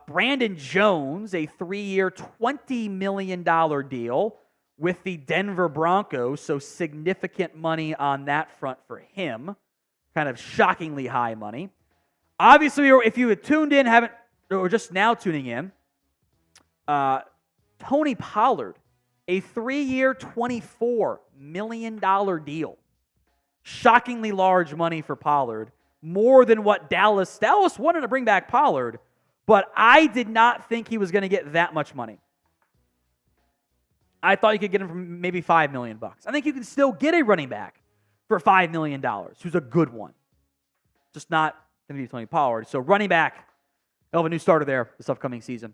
Brandon Jones, a 3-year, $20 million deal with the Denver Broncos, so significant money on that front for him. Kind of shockingly high money. Obviously, if you had tuned in, or just now tuning in, Tony Pollard, a 3-year, $24 million deal. Shockingly large money for Pollard. More than what Dallas wanted to bring back Pollard, but I did not think he was going to get that much money. I thought you could get him for maybe $5 million. I think you can still get a running back for $5 million, who's a good one. Just not going to be Tony Pollard. So running back, they'll have a new starter there this upcoming season.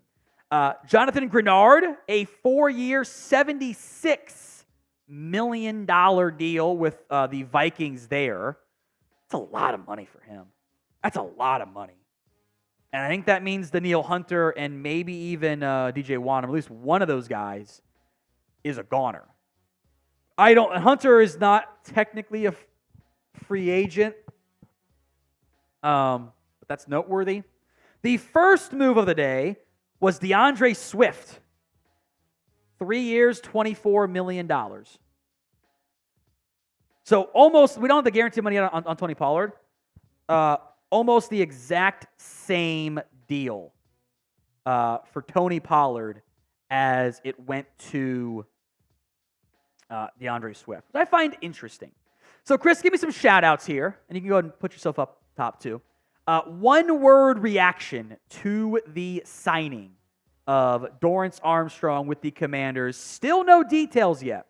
Jonathan Grenard, a 4-year, $76 million deal with the Vikings there. That's a lot of money for him. That's a lot of money. And I think that means Danielle Hunter and maybe even DJ Wanham, at least one of those guys, is a goner. Hunter is not technically a free agent, but that's noteworthy. The first move of the day was DeAndre Swift. 3 years, $24 million. So almost, we don't have the guaranteed money on Tony Pollard. Almost the exact same deal for Tony Pollard as it went to DeAndre Swift, which I find interesting. So, Chris, give me some shout-outs here, and you can go ahead and put yourself up top, too. One-word reaction to the signing of Dorance Armstrong with the Commanders. Still no details yet,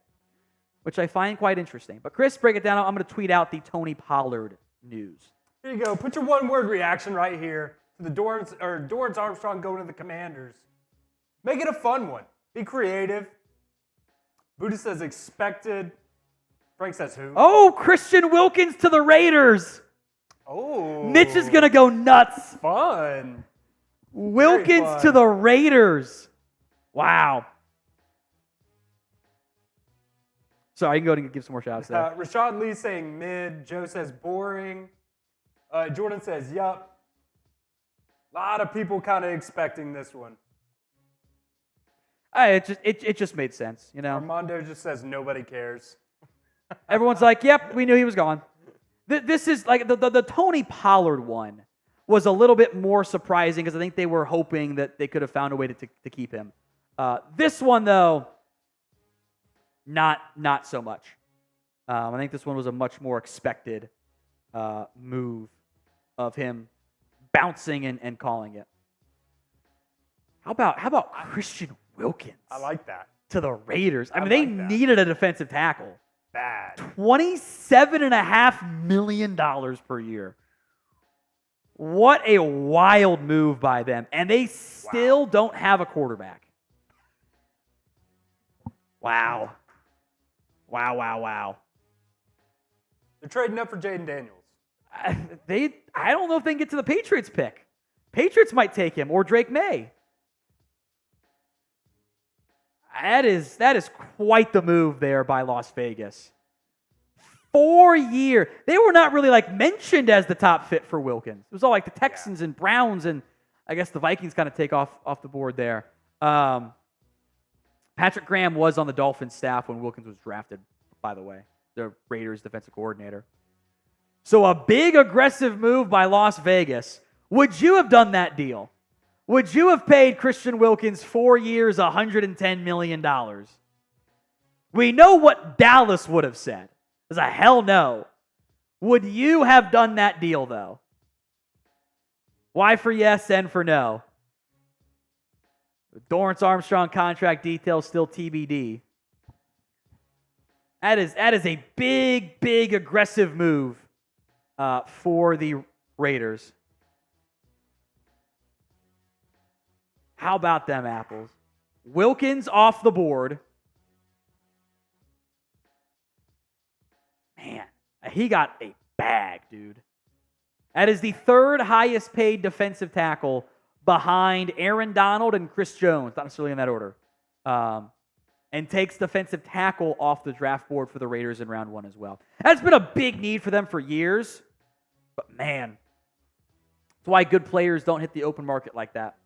which I find quite interesting. But, Chris, break it down. I'm going to tweet out the Tony Pollard news. Here you go. Put your one-word reaction right here to the Dorance Armstrong going to the Commanders. Make it a fun one. Be creative. Buddha says expected. Frank says who? Oh, Christian Wilkins to the Raiders. Oh. Mitch is going to go nuts. Fun. Wilkins fun. to the Raiders. Wow. Sorry, I can go and give some more shout-outs there. Rashad Lee saying mid. Joe says boring. Jordan says yup. A lot of people kind of expecting this one. It just made sense, you know. Armando just says nobody cares. Everyone's like, yep, we knew he was gone. This is like the Tony Pollard one was a little bit more surprising because I think they were hoping that they could have found a way to keep him. This one, though, not so much. I think this one was a much more expected move of him bouncing and calling it. How about Christian Wilkins? I like that. To the Raiders. I mean, they needed a defensive tackle. Bad. $27.5 million per year. What a wild move by them. And they still don't have a quarterback. Wow. Wow. They're trading up for Jaden Daniels. I don't know if they can get to the Patriots pick. Patriots might take him, or Drake May. That is quite the move there by Las Vegas. 4 year. They were not really mentioned as the top fit for Wilkins. It was all like the Texans and Browns, and I guess the Vikings kind of take off the board there. Patrick Graham was on the Dolphins staff when Wilkins was drafted, by the way. The Raiders defensive coordinator. So a big aggressive move by Las Vegas. Would you have done that deal? Would you have paid Christian Wilkins 4 years, $110 million? We know what Dallas would have said. It's a hell no. Would you have done that deal, though? Y for yes, N for no. The Dorance Armstrong contract details still TBD. That is a big aggressive move for the Raiders. How about them apples? Wilkins off the board. Man, he got a bag, dude. That is the third highest paid defensive tackle behind Aaron Donald and Chris Jones, not necessarily in that order. And takes defensive tackle off the draft board for the Raiders in round 1 as well. That's been a big need for them for years. But man, that's why good players don't hit the open market like that.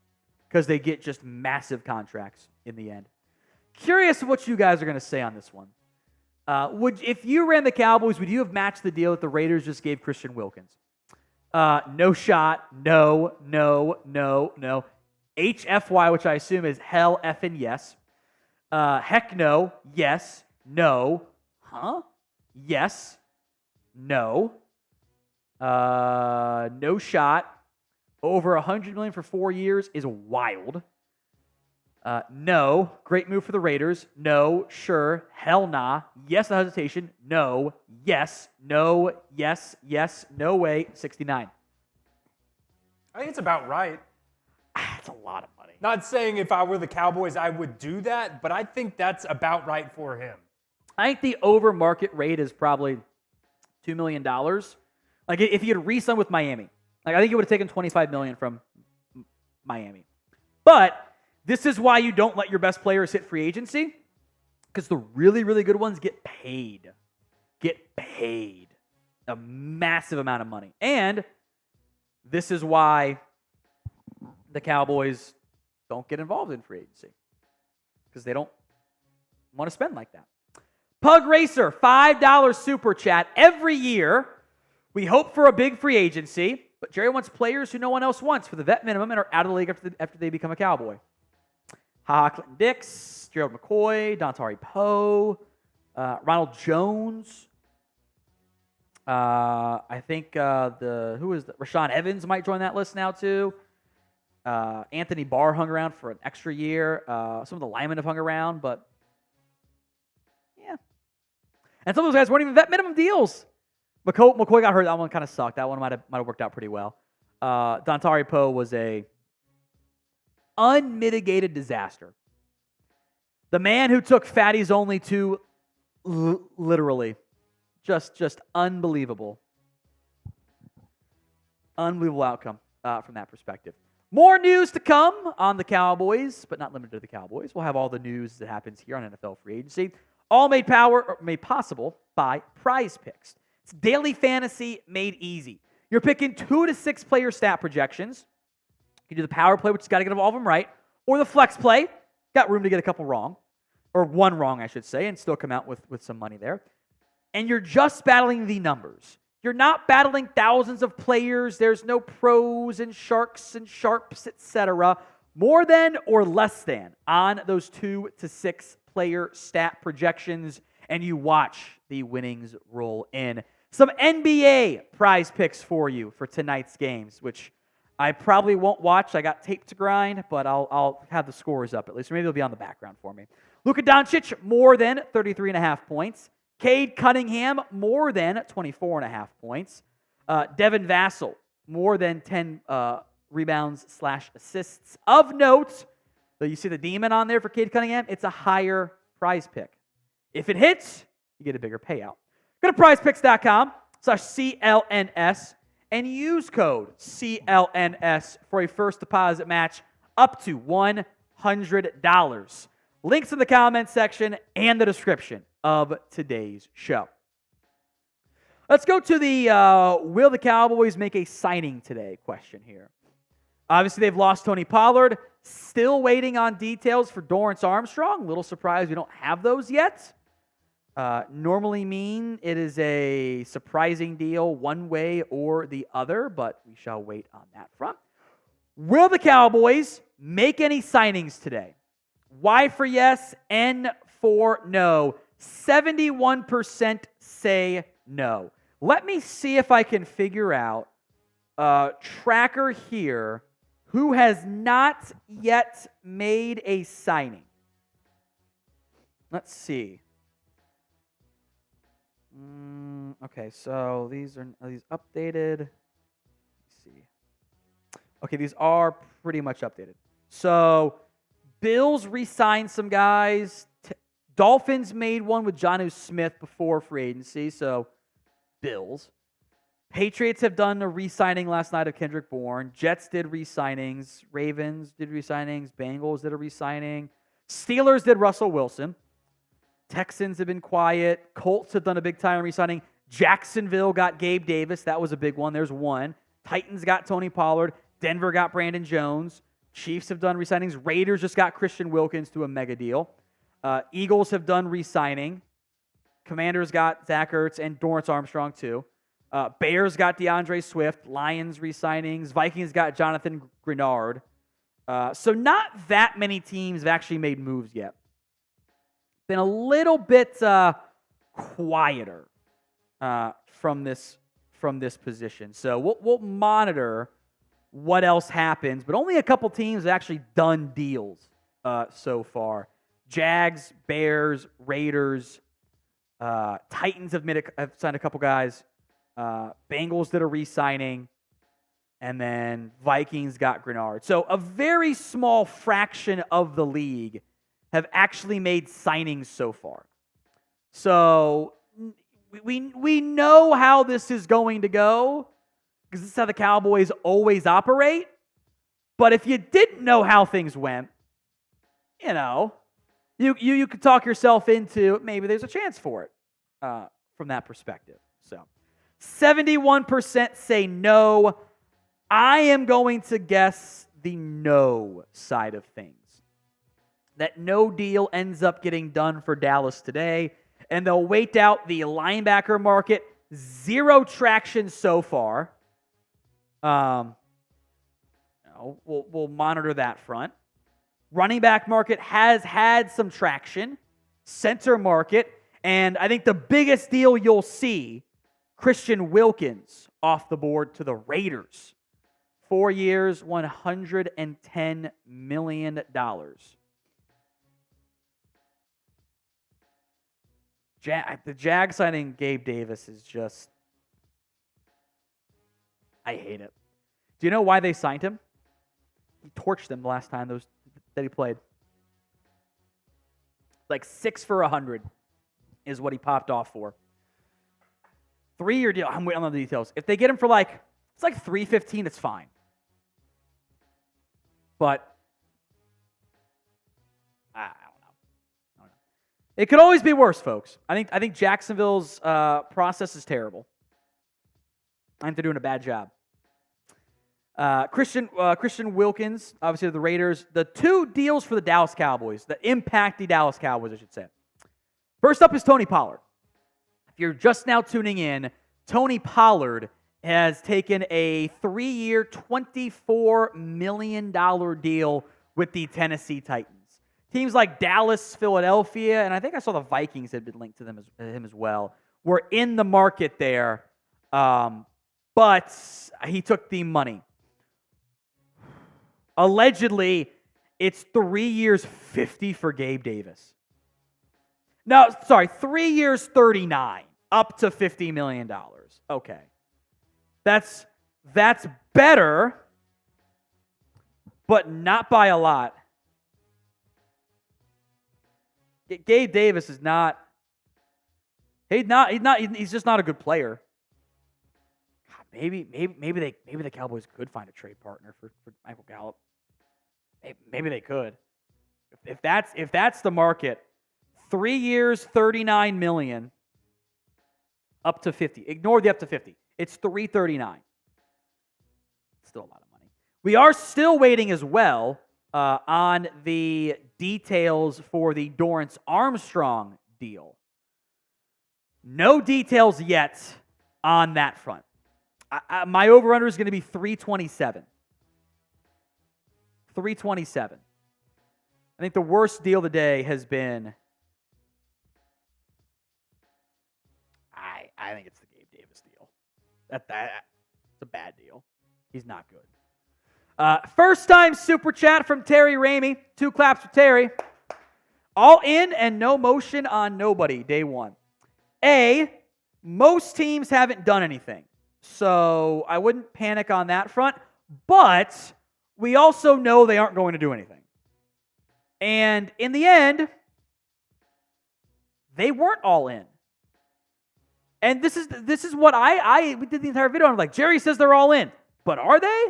Because they get just massive contracts in the end. Curious what you guys are going to say on this one. If you ran the Cowboys, would you have matched the deal that the Raiders just gave Christian Wilkins? No shot. No. HFY, which I assume is hell effing yes. Heck no. Yes. No. Huh? Yes. No. No shot. Over $100 million for 4 years is wild. No. Great move for the Raiders. No. Sure. Hell nah. Yes, no hesitation. No. Yes. No. Yes. Yes. No way. 69. I think it's about right. That's a lot of money. Not saying if I were the Cowboys I would do that, but I think that's about right for him. I think the over market rate is probably $2 million. Like if he had re-signed with Miami, like I think he would have taken $25 million from Miami. But this is why you don't let your best players hit free agency, because the really, really good ones get paid. Get paid a massive amount of money. And this is why the Cowboys don't get involved in free agency, because they don't want to spend like that. Pug Racer, $5 super chat. Every year, we hope for a big free agency, but Jerry wants players who no one else wants for the vet minimum and are out of the league after they become a Cowboy. Clinton Dix, Gerald McCoy, Dontari Poe, Ronald Jones. I think Rashawn Evans might join that list now too. Anthony Barr hung around for an extra year. Some of the linemen have hung around, but yeah. And some of those guys weren't even vet minimum deals. McCoy got hurt. That one kind of sucked. That one might have worked out pretty well. Dontari Poe was a unmitigated disaster. The man who took fatties only to literally just unbelievable. Unbelievable outcome from that perspective. More news to come on the Cowboys, but not limited to the Cowboys. We'll have all the news that happens here on NFL free agency, all made possible by Prize Picks. It's daily fantasy made easy. You're picking 2 to 6 player stat projections. You can do the power play, which has got to get all of them right, or the flex play. Got room to get a couple wrong, or one wrong, I should say, and still come out with some money there. And you're just battling the numbers. You're not battling thousands of players. There's no pros and sharks and sharps, etc. More than or less than on those 2 to 6 player stat projections, and you watch the winnings roll in. Some NBA prize picks for you for tonight's games, which I probably won't watch. I got tape to grind, but I'll have the scores up at least. Or maybe they'll be on the background for me. Luka Doncic, more than 33.5 points. Cade Cunningham, more than 24.5 points. Devin Vassell, more than 10 rebounds/assists. Of note, though you see the demon on there for Cade Cunningham, it's a higher prize pick. If it hits, you get a bigger payout. Go to prizepicks.com/CLNS and use code CLNS for a first deposit match up to $100. Links in the comments section and the description of today's show. Let's go to the will the Cowboys make a signing today question here. Obviously, they've lost Tony Pollard. Still waiting on details for Dorance Armstrong. A little surprised we don't have those yet. Normally mean it is a surprising deal one way or the other, but we shall wait on that front. Will the Cowboys make any signings today? Y for yes, N for no. 71% say no. Let me see if I can figure out a tracker here who has not yet made a signing. Let's see. Okay, so these are these updated. Let's see. Okay, these are pretty much updated. So Bills re-signed some guys. Dolphins made one with Jonnu Smith before free agency, so Bills. Patriots have done a re-signing last night of Kendrick Bourne. Jets did re-signings. Ravens did re-signings. Bengals did a re-signing. Steelers did Russell Wilson. Texans have been quiet. Colts have done a big-time re-signing. Jacksonville got Gabe Davis. That was a big one. There's one. Titans got Tony Pollard. Denver got Brandon Jones. Chiefs have done re-signings. Raiders just got Christian Wilkins to a mega deal. Eagles have done re-signing. Commanders got Zach Ertz and Dorance Armstrong too. Bears got DeAndre Swift. Lions re-signings. Vikings got Jonathan Grenard. So not that many teams have actually made moves yet. Been a little bit quieter from this position. So we'll monitor what else happens, but only a couple teams have actually done deals so far. Jags, Bears, Raiders, Titans have signed a couple guys. Bengals did a re-signing, and then Vikings got Grenard. So a very small fraction of the league have actually made signings so far. So we know how this is going to go because this is how the Cowboys always operate. But if you didn't know how things went, you could talk yourself into maybe there's a chance for it from that perspective. So 71% say no. I am going to guess the no side of things. That no deal ends up getting done for Dallas today, and they'll wait out the linebacker market. Zero traction so far. We'll monitor that front. Running back market has had some traction. Center market, and I think the biggest deal you'll see, Christian Wilkins off the board to the Raiders. 4 years, $110 million. The Jag signing Gabe Davis is just... I hate it. Do you know why they signed him? He torched them the last time that he played. Like 6 for 100 is what he popped off for. 3-year deal. I'm waiting on the details. If they get him for it's like $315, it's fine. But I don't know. It could always be worse, folks. I think Jacksonville's process is terrible. I think they're doing a bad job. Christian Wilkins, obviously the Raiders. The 2 deals for the Dallas Cowboys that impact the Dallas Cowboys, I should say. First up is Tony Pollard. If you're just now tuning in, Tony Pollard has taken a 3-year, $24 million deal with the Tennessee Titans. Teams like Dallas, Philadelphia, and I think I saw the Vikings had been linked to him as well, were in the market there, but he took the money. Allegedly, it's 3 years, $50 for Gabe Davis. No, sorry, 3 years, $39, up to $50 million. Okay. That's better, but not by a lot. Gabe Davis is not. He's just not a good player. Maybe the Cowboys could find a trade partner for Michael Gallup. Maybe they could. If that's the market, 3 years, $39 million, up to 50. Ignore the up to 50. It's $339. Still a lot of money. We are still waiting as well on the details for the Dorance Armstrong deal. No details yet on that front. My over-under is going to be 327. 327. I think the worst deal of the day has been... I think it's the Gabe Davis deal. That's a bad deal. He's not good. First time super chat from Terry Ramey. 2 claps for Terry. All in and no motion on nobody, day 1. Most teams haven't done anything, so I wouldn't panic on that front, but we also know they aren't going to do anything. And in the end, they weren't all in. And this is what we did the entire video. I'm like, Jerry says they're all in, but are they?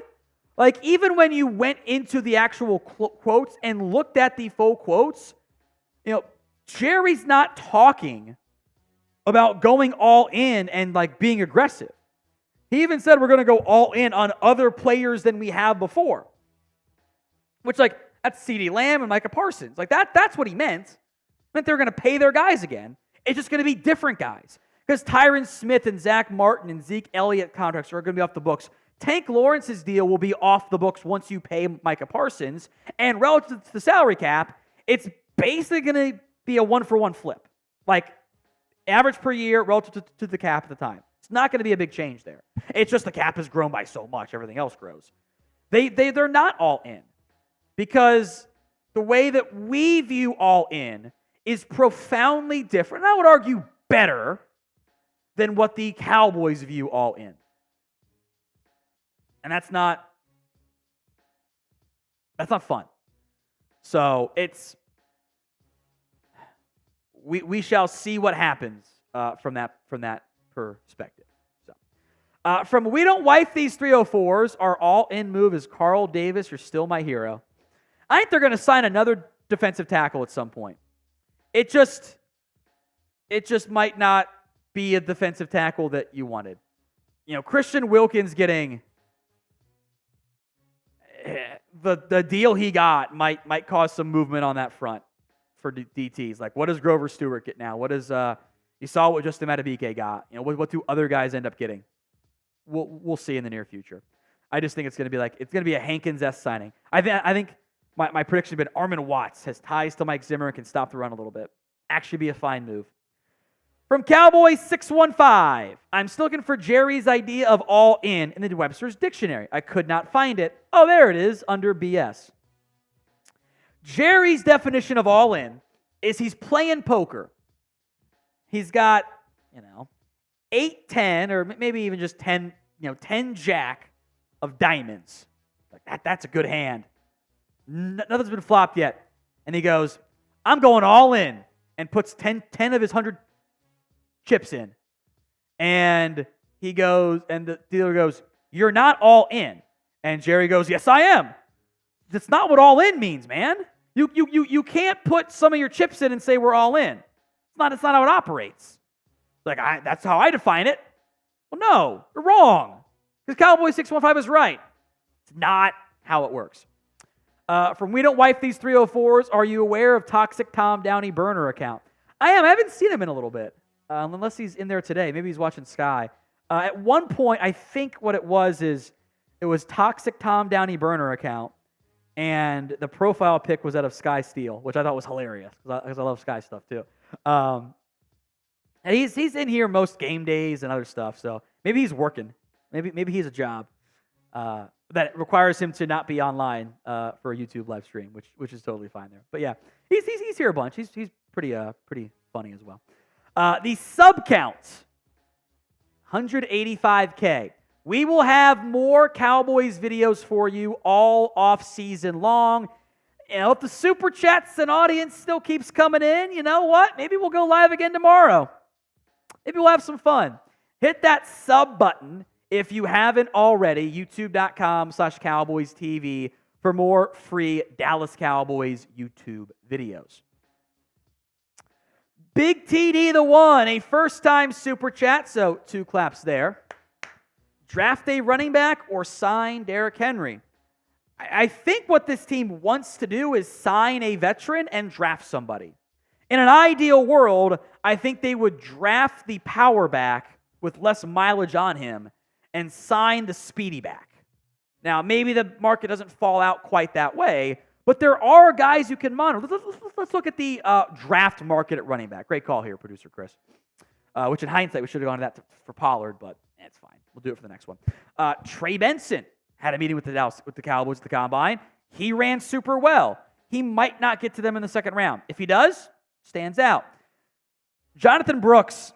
Like, even when you went into the actual quotes and looked at the full quotes, Jerry's not talking about going all in and being aggressive. He even said we're going to go all in on other players than we have before. Which that's CeeDee Lamb and Micah Parsons. That's what he meant. meant they're going to pay their guys again. It's just going to be different guys. Because Tyron Smith and Zach Martin and Zeke Elliott contracts are going to be off the books. Tank Lawrence's deal will be off the books once you pay Micah Parsons. And relative to the salary cap, it's basically going to be a one-for-one flip. Like, average per year relative to the cap at the time. It's not going to be a big change there. It's just the cap has grown by so much. Everything else grows. They're not all in. Because the way that we view all in is profoundly different. And I would argue better than what the Cowboys view all in. And that's not fun. So we shall see what happens from that perspective. So from we don't wife these 304s, our all-in move is Carl Davis. You're still my hero. I think they're going to sign another defensive tackle at some point. It just might not be a defensive tackle that you wanted. Christian Wilkins getting the deal he got might cause some movement on that front for DTs. Like, what does Grover Stewart get now? What does you saw what Justin Madubuike got? What do other guys end up getting? We'll see in the near future. I just think it's going to be a Hankins-esque signing. I think my prediction has been Armin Watts has ties to Mike Zimmer and can stop the run a little bit. Actually be a fine move. From Cowboys 615, I'm still looking for Jerry's idea of all in the Webster's Dictionary. I could not find it. Oh, there it is, under BS. Jerry's definition of all in is he's playing poker. He's got, 8, 10, or maybe even just 10, 10 jack of diamonds. Like that's a good hand. Nothing's been flopped yet. And he goes, I'm going all in, and puts 10 of his 100 chips in. And he goes, and the dealer goes, you're not all in. And Jerry goes, yes, I am. That's not what all in means, man. You can't put some of your chips in and say we're all in. It's not how it operates. That's how I define it. Well, no, you're wrong. Because Cowboys 615 is right. It's not how it works. From We Don't Wipe These 304s, are you aware of Toxic Tom Downey burner account? I am. I haven't seen him in a little bit. Unless he's in there today. Maybe he's watching Sky. At one point, I think what it was Toxic Tom Downey burner account, and the profile pic was out of Sky Steel, which I thought was hilarious because I love Sky stuff too. And he's in here most game days and other stuff, so maybe he's working. Maybe he's a job that requires him to not be online for a YouTube live stream, which is totally fine there. But yeah, he's here a bunch. He's pretty funny as well. The sub count, 185K. We will have more Cowboys videos for you all off season long. If the super chats and audience still keeps coming in, you know what? Maybe we'll go live again tomorrow. Maybe we'll have some fun. Hit that sub button if you haven't already, youtube.com/Cowboys TV for more free Dallas Cowboys YouTube videos. Big TD the one, a first-time super chat, so 2 claps there. Draft a running back or sign Derrick Henry? I think what this team wants to do is sign a veteran and draft somebody. In an ideal world, I think they would draft the power back with less mileage on him and sign the speedy back. Now, maybe the market doesn't fall out quite that way, but there are guys you can monitor. Let's look at the draft market at running back. Great call here, producer Chris. Which in hindsight, we should have gone to that for Pollard, but it's fine. We'll do it for the next one. Trey Benson had a meeting with the Cowboys at the Combine. He ran super well. He might not get to them in the second round. If he does, stands out. Jonathan Brooks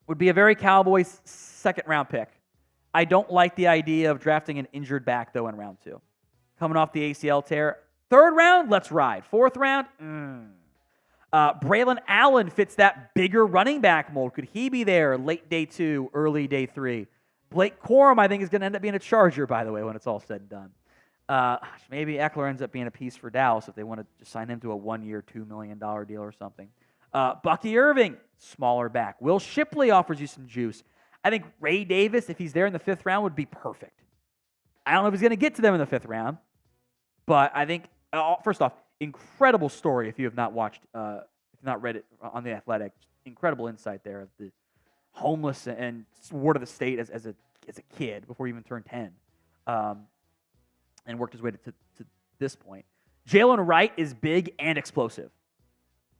would be a very Cowboys second-round pick. I don't like the idea of drafting an injured back, though, in round 2. Coming off the ACL tear. 3rd round, let's ride. 4th round, Braylon Allen fits that bigger running back mold. Could he be there late day 2, early day 3? Blake Corum, I think, is going to end up being a Charger, by the way, when it's all said and done. Maybe Eckler ends up being a piece for Dallas if they want to just sign him to a 1-year, $2 million deal or something. Bucky Irving, smaller back. Will Shipley offers you some juice. I think Ray Davis, if he's there in the 5th round, would be perfect. I don't know if he's going to get to them in the 5th round, but I think, first off, Incredible story if you have not watched, if not read it on The Athletic. Incredible insight there of the homeless and ward of the state as a kid before he even turned 10, and worked his way to this point. Jalen Wright is big and explosive.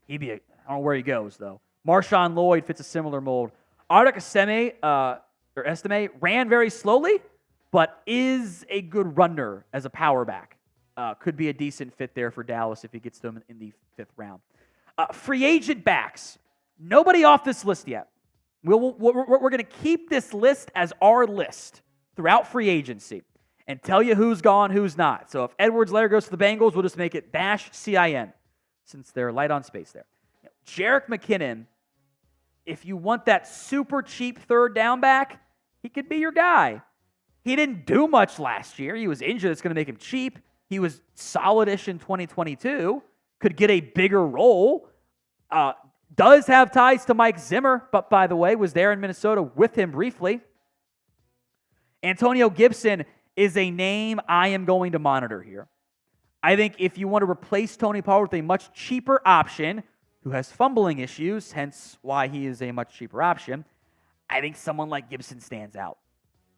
I don't know where he goes, though. Marshawn Lloyd fits a similar mold. Arctic Estime ran very slowly, but is a good runner as a power back. Could be a decent fit there for Dallas if he gets them in the 5th round. Free agent backs. Nobody off this list yet. We're going to keep this list as our list throughout free agency and tell you who's gone, who's not. So if Edwards-Helaire goes to the Bengals, we'll just make it -CIN since they're light on space there. Jerick McKinnon, if you want that super cheap 3rd down back, he could be your guy. He didn't do much last year. He was injured. It's going to make him cheap. He was solid-ish in 2022. Could get a bigger role. Does have ties to Mike Zimmer, but by the way, was there in Minnesota with him briefly. Antonio Gibson is a name I am going to monitor here. I think if you want to replace Tony Pollard with a much cheaper option who has fumbling issues, hence why he is a much cheaper option, I think someone like Gibson stands out.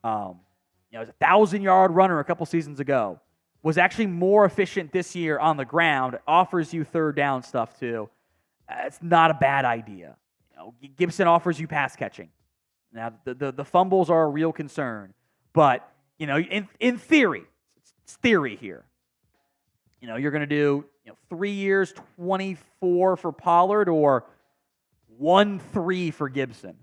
He was a 1,000-yard runner a couple seasons ago. Was actually more efficient this year on the ground. Offers you 3rd down stuff too. It's not a bad idea. Gibson offers you pass catching. Now the fumbles are a real concern, but in theory, it's theory here. You're going to do 3 years, 24 for Pollard or 1-3 for Gibson.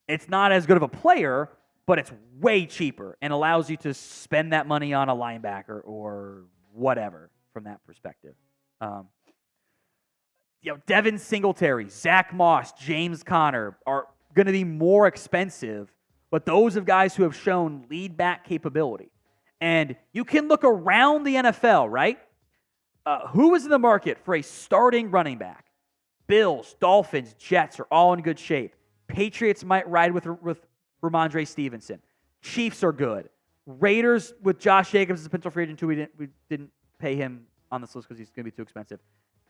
It's not as good of a player, but it's way cheaper and allows you to spend that money on a linebacker or whatever from that perspective. Devin Singletary, Zach Moss, James Conner are going to be more expensive, but those are guys who have shown lead back capability. And you can look around the NFL, right? Who is in the market for a starting running back? Bills, Dolphins, Jets are all in good shape. Patriots might ride with Ramondre Stevenson. Chiefs are good. Raiders with Josh Jacobs as a potential free agent too. We didn't pay him on this list because he's going to be too expensive.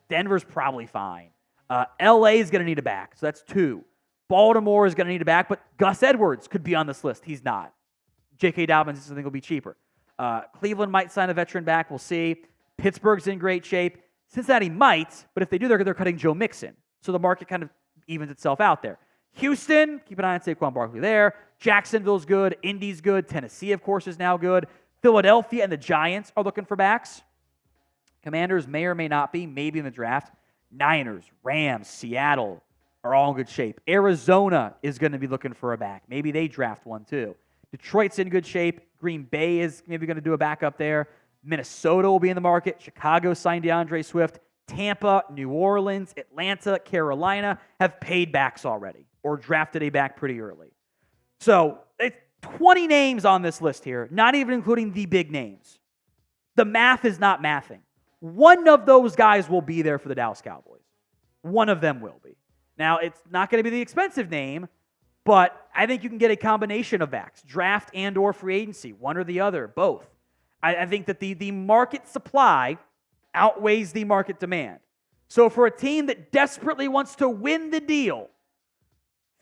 Denver's probably fine. LA is going to need a back, so that's 2. Baltimore is going to need a back, but Gus Edwards could be on this list. He's not. J.K. Dobbins, I think, will be cheaper. Cleveland might sign a veteran back. We'll see. Pittsburgh's in great shape. Cincinnati might, but if they do, they're cutting Joe Mixon. So the market kind of evens itself out there. Houston, keep an eye on Saquon Barkley there. Jacksonville's good. Indy's good. Tennessee, of course, is now good. Philadelphia and the Giants are looking for backs. Commanders may or may not be, maybe in the draft. Niners, Rams, Seattle are all in good shape. Arizona is going to be looking for a back. Maybe they draft one too. Detroit's in good shape. Green Bay is maybe going to do a backup there. Minnesota will be in the market. Chicago signed DeAndre Swift. Tampa, New Orleans, Atlanta, Carolina have paid backs already or drafted a back pretty early. So it's 20 names on this list here, not even including the big names. The math is not mathing. One of those guys will be there for the Dallas Cowboys. One of them will be. Now, it's not going to be the expensive name, but I think you can get a combination of backs, draft and or free agency, one or the other, both. I think that the market supply outweighs the market demand. So for a team that desperately wants to win the deal,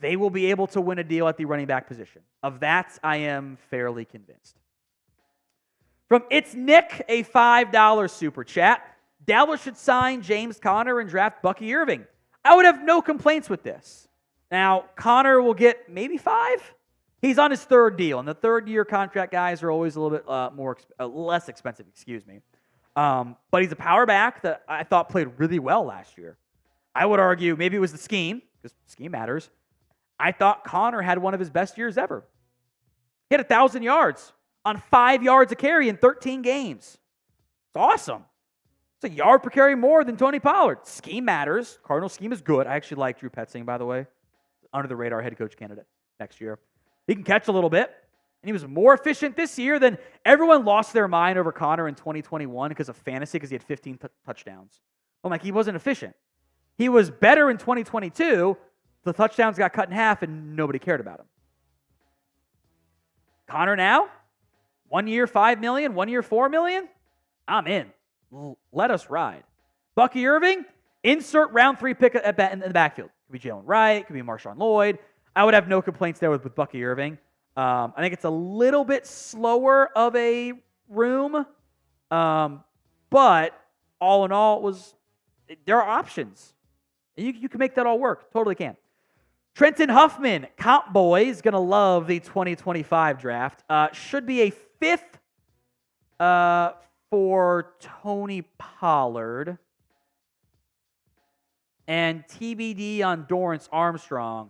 they will be able to win a deal at the running back position. Of that, I am fairly convinced. From It's Nick, a $5 super chat. Dallas should sign James Conner and draft Bucky Irving. I would have no complaints with this. Now, Conner will get maybe 5. He's on his 3rd deal, and the 3rd-year contract guys are always a little bit less expensive, but he's a power back that I thought played really well last year. I would argue maybe it was the scheme, because scheme matters. I thought Conner had one of his best years ever. He had 1,000 yards on 5 yards a carry in 13 games. It's awesome. It's a yard per carry more than Tony Pollard. Scheme matters. Cardinal scheme is good. I actually like Drew Petzing, by the way. Under-the-radar head coach candidate next year. He can catch a little bit, and he was more efficient this year than everyone lost their mind over Conner in 2021 because of fantasy because he had 15 touchdowns. I'm like, he wasn't efficient. He was better in 2022. The touchdowns got cut in half, and nobody cared about him. Conner now, 1 year, $5 million, 1 year, $4 million. I'm in. let us ride. Bucky Irving, insert round 3 pick in the backfield. Could be Jalen Wright, could be Marshawn Lloyd. I would have no complaints there with Bucky Irving. I think it's a little bit slower of a room, but all in all, there are options. You can make that all work. Totally can. Trenton Huffman, Comp Boys, going to love the 2025 draft. Should be a 5th for Tony Pollard. And TBD on Dorance Armstrong,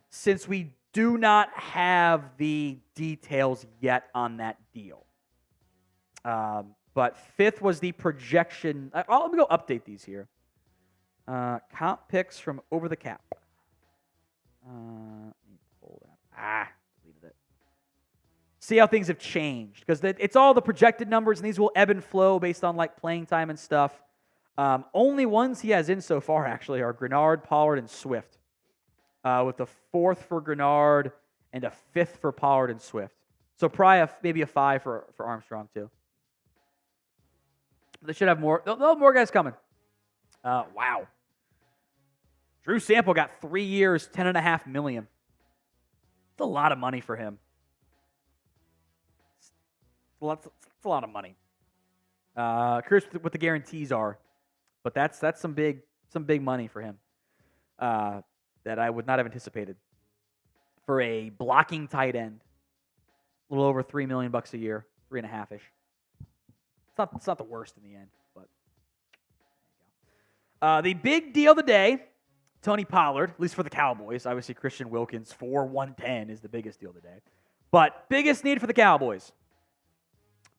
since we do not have the details yet on that deal. But 5th was the projection. Let me go update these here. Comp picks from Over the Cap. Let me pull that. Deleted it. See how things have changed, because it's all the projected numbers, and these will ebb and flow based on like playing time and stuff. Only ones he has in so far actually are Grenard, Pollard, and Swift, with the 4th for Grenard and a 5th for Pollard and Swift. So probably maybe a 5 for Armstrong too. They should have more. They'll have more guys coming. Wow. Drew Sample got 3 years, $10.5 million. It's a lot of money for him. It's a lot of money. Curious what the guarantees are, but that's some big money for him that I would not have anticipated for a blocking tight end. A little over $3 million a year, 3.5-ish. It's not the worst in the end, but there you go. The big deal of the day, Tony Pollard, at least for the Cowboys. Obviously, Christian Wilkins for 110 is the biggest deal of the day. But biggest need for the Cowboys.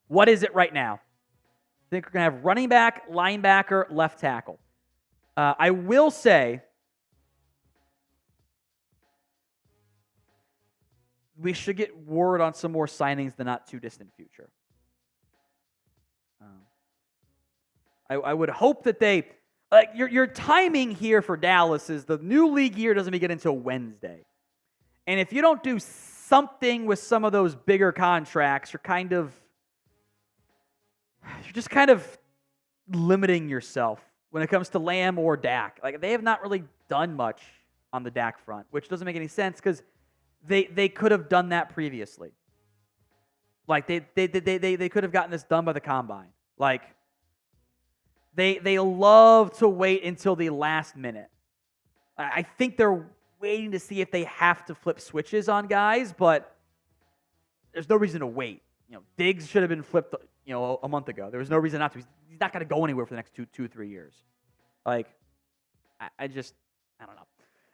What is it right now? I think we're going to have running back, linebacker, left tackle. I will say we should get word on some more signings in the not-too-distant future. I would hope that they... your timing here for Dallas is the new league year doesn't begin until Wednesday. And if you don't do something with some of those bigger contracts, you're just kind of limiting yourself when it comes to Lamb or Dak. Like, they have not really done much on the Dak front, which doesn't make any sense because they could have done that previously. Like, they could have gotten this done by the combine. Like, they love to wait until the last minute. I think they're waiting to see if they have to flip switches on guys, but there's no reason to wait. Diggs should have been flipped, a month ago. There was no reason not to. He's not going to go anywhere for the next 2-3 years. Like, I don't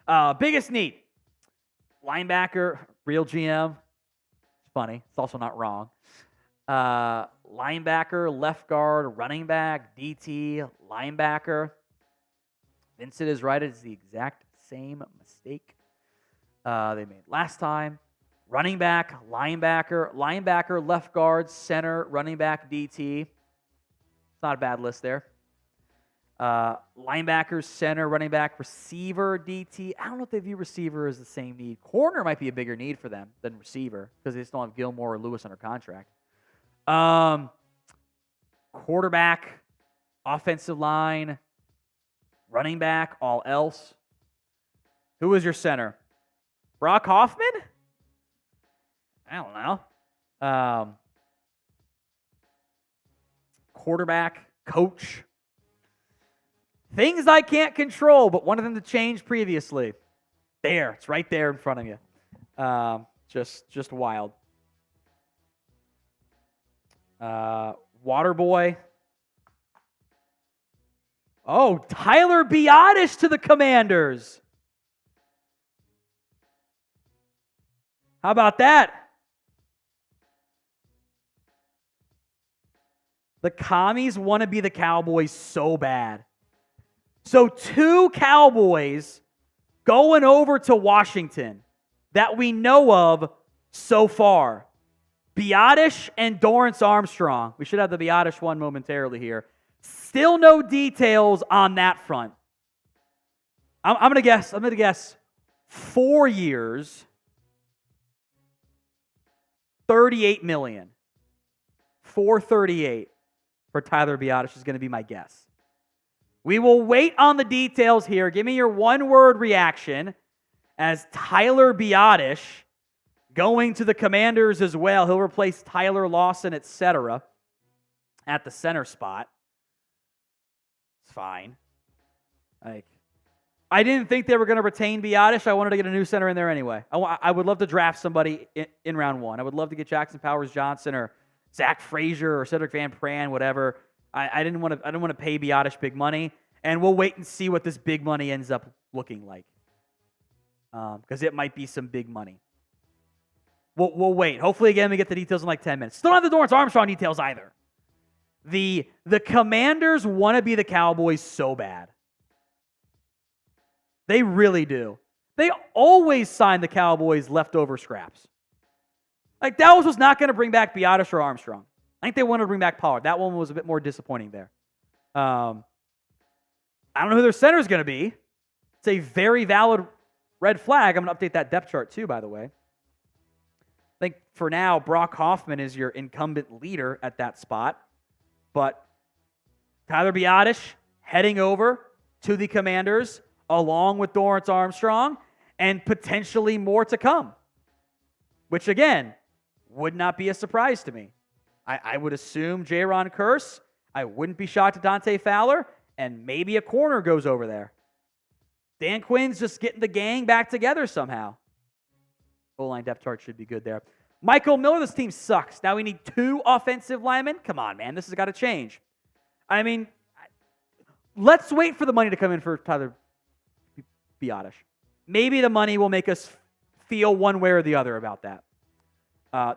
know. Biggest need. Linebacker, real GM. It's funny. It's also not wrong. Linebacker, left guard, running back, DT, linebacker. Vincent is right. It's the exact same mistake they made last time. Running back, linebacker, left guard, center, running back, DT. It's not a bad list there. Linebackers, center, running back, receiver, DT. I don't know if they view receiver as the same need. Corner might be a bigger need for them than receiver because they just don't have Gilmore or Lewis under contract. Quarterback, offensive line, running back, all else. Who is your center? Brock Hoffman? I don't know. Quarterback, coach. Things I can't control, but wanted them to change previously. There, it's right there in front of you. Just wild. Waterboy. Oh, Tyler Biadasz to the Commanders. How about that? The commies want to be the Cowboys so bad. So 2 Cowboys going over to Washington that we know of so far. Biadasz and Dorance Armstrong. We should have the Biadasz one momentarily here. Still no details on that front. I'm going to guess 4 years, $38 million. $438 for for Tyler Biadasz is going to be my guess. We will wait on the details here. Give me your one-word reaction as Tyler Biadasz going to the Commanders as well. He'll replace Tyler Lawson, etc. at the center spot. It's fine. I didn't think they were going to retain Biadasz. I wanted to get a new center in there anyway. I would love to draft somebody in round 1. I would love to get Jackson Powers-Johnson or Zach Frazier or Cedric Van Pran, whatever. I didn't want to pay Biadasz big money, and we'll wait and see what this big money ends up looking like, because it might be some big money. We'll wait. Hopefully, again, we get the details in like 10 minutes. Still don't have the Dorance Armstrong details either. The Commanders want to be the Cowboys so bad. They really do. They always sign the Cowboys' leftover scraps. Like, Dallas was not going to bring back Biadasz or Armstrong. I think they wanted to bring back Pollard. That one was a bit more disappointing there. I don't know who their center is going to be. It's a very valid red flag. I'm going to update that depth chart too, by the way. I think for now, Brock Hoffman is your incumbent leader at that spot. But Tyler Biadasz heading over to the Commanders along with Dorance Armstrong and potentially more to come. Which, again, would not be a surprise to me. I would assume Jaron Curse. I wouldn't be shocked if Dante Fowler, and maybe a corner goes over there. Dan Quinn's just getting the gang back together somehow. O-line depth chart should be good there. Michael Miller, this team sucks. Now we need 2 offensive linemen? Come on, man. This has got to change. I mean, let's wait for the money to come in for Tyler Biadasz. Maybe the money will make us feel one way or the other about that.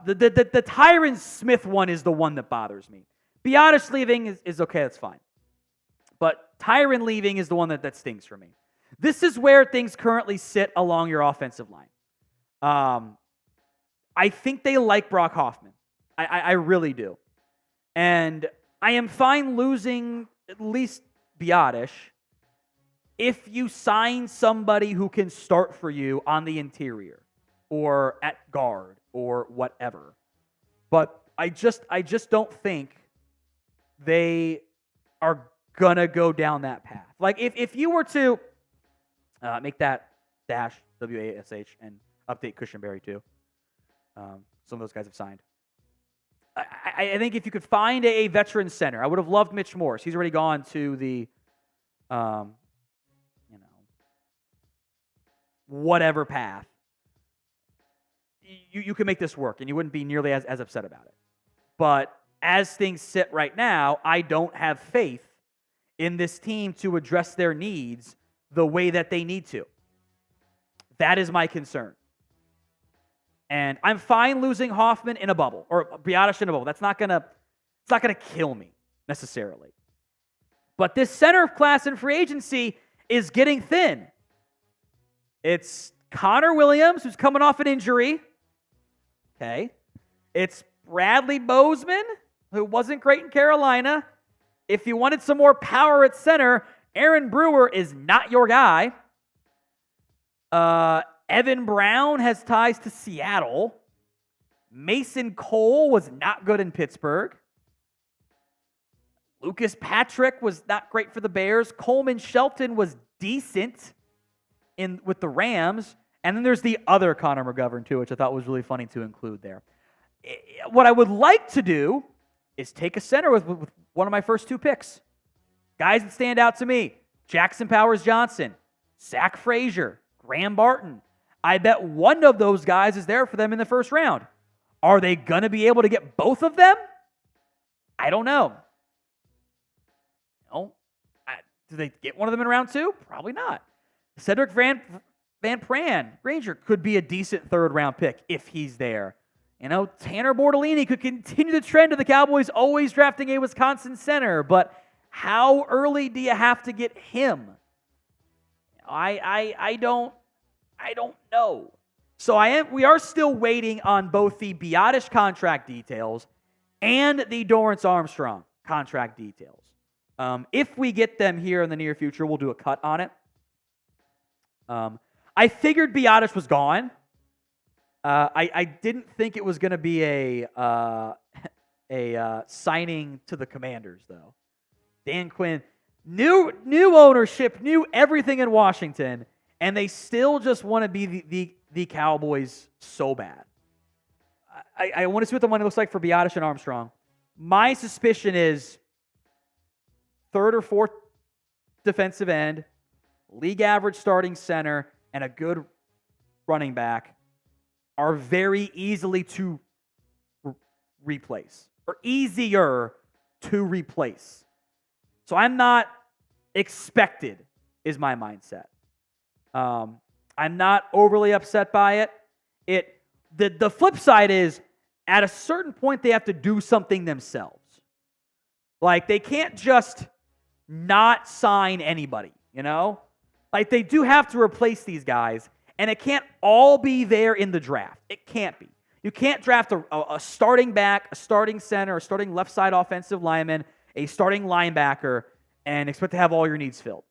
The Tyron Smith one is the one that bothers me. Biadasz leaving is okay, that's fine. But Tyron leaving is the one that stings for me. This is where things currently sit along your offensive line. I think they like Brock Hoffman. I really do. And I am fine losing at least Biadasz if you sign somebody who can start for you on the interior or at guard or whatever. But I just don't think they are going to go down that path. Like, if you were to make that dash, W-A-S-H, and update Cushenberry too. Some of those guys have signed. I think if you could find a veteran center, I would have loved Mitch Morse. He's already gone to the, whatever path. You can make this work, and you wouldn't be nearly as upset about it. But as things sit right now, I don't have faith in this team to address their needs the way that they need to. That is my concern. And I'm fine losing Hoffman in a bubble, or Biadasz in a bubble. It's not gonna kill me necessarily. But this center class in free agency is getting thin. It's Connor Williams, who's coming off an injury. Okay. It's Bradley Bozeman, who wasn't great in Carolina. If you wanted some more power at center, Aaron Brewer is not your guy. Evan Brown has ties to Seattle. Mason Cole was not good in Pittsburgh. Lucas Patrick was not great for the Bears. Coleman Shelton was decent with the Rams. And then there's the other Connor McGovern, too, which I thought was really funny to include there. What I would like to do is take a center with one of my first 2 picks. Guys that stand out to me: Jackson Powers-Johnson, Zach Frazier, Graham Barton. I bet one of those guys is there for them in the first round. Are they going to be able to get both of them? I don't know. Do they get one of them in round 2? Probably not. Cedric Van Pran, Ranger, could be a decent third-round pick if he's there. Tanner Bortolini could continue the trend of the Cowboys always drafting a Wisconsin center, but how early do you have to get him? I don't know. So we are still waiting on both the Biadasz contract details and the Dorance Armstrong contract details. If we get them here in the near future, we'll do a cut on it. I figured Biadasz was gone. I didn't think it was going to be a a signing to the Commanders, though. Dan Quinn, new ownership, new everything in Washington, and they still just want to be the Cowboys so bad. I want to see what the money looks like for Biadasz and Armstrong. My suspicion is third or fourth defensive end, league average starting center, and a good running back are very easily to replace, or easier to replace. So I'm not expected, is my mindset. I'm not overly upset by it. The flip side is, at a certain point, they have to do something themselves. Like, they can't just not sign anybody, you know? Like, they do have to replace these guys, and it can't all be there in the draft. It can't be. You can't draft a starting back, a starting center, a starting left side offensive lineman, a starting linebacker, and expect to have all your needs filled.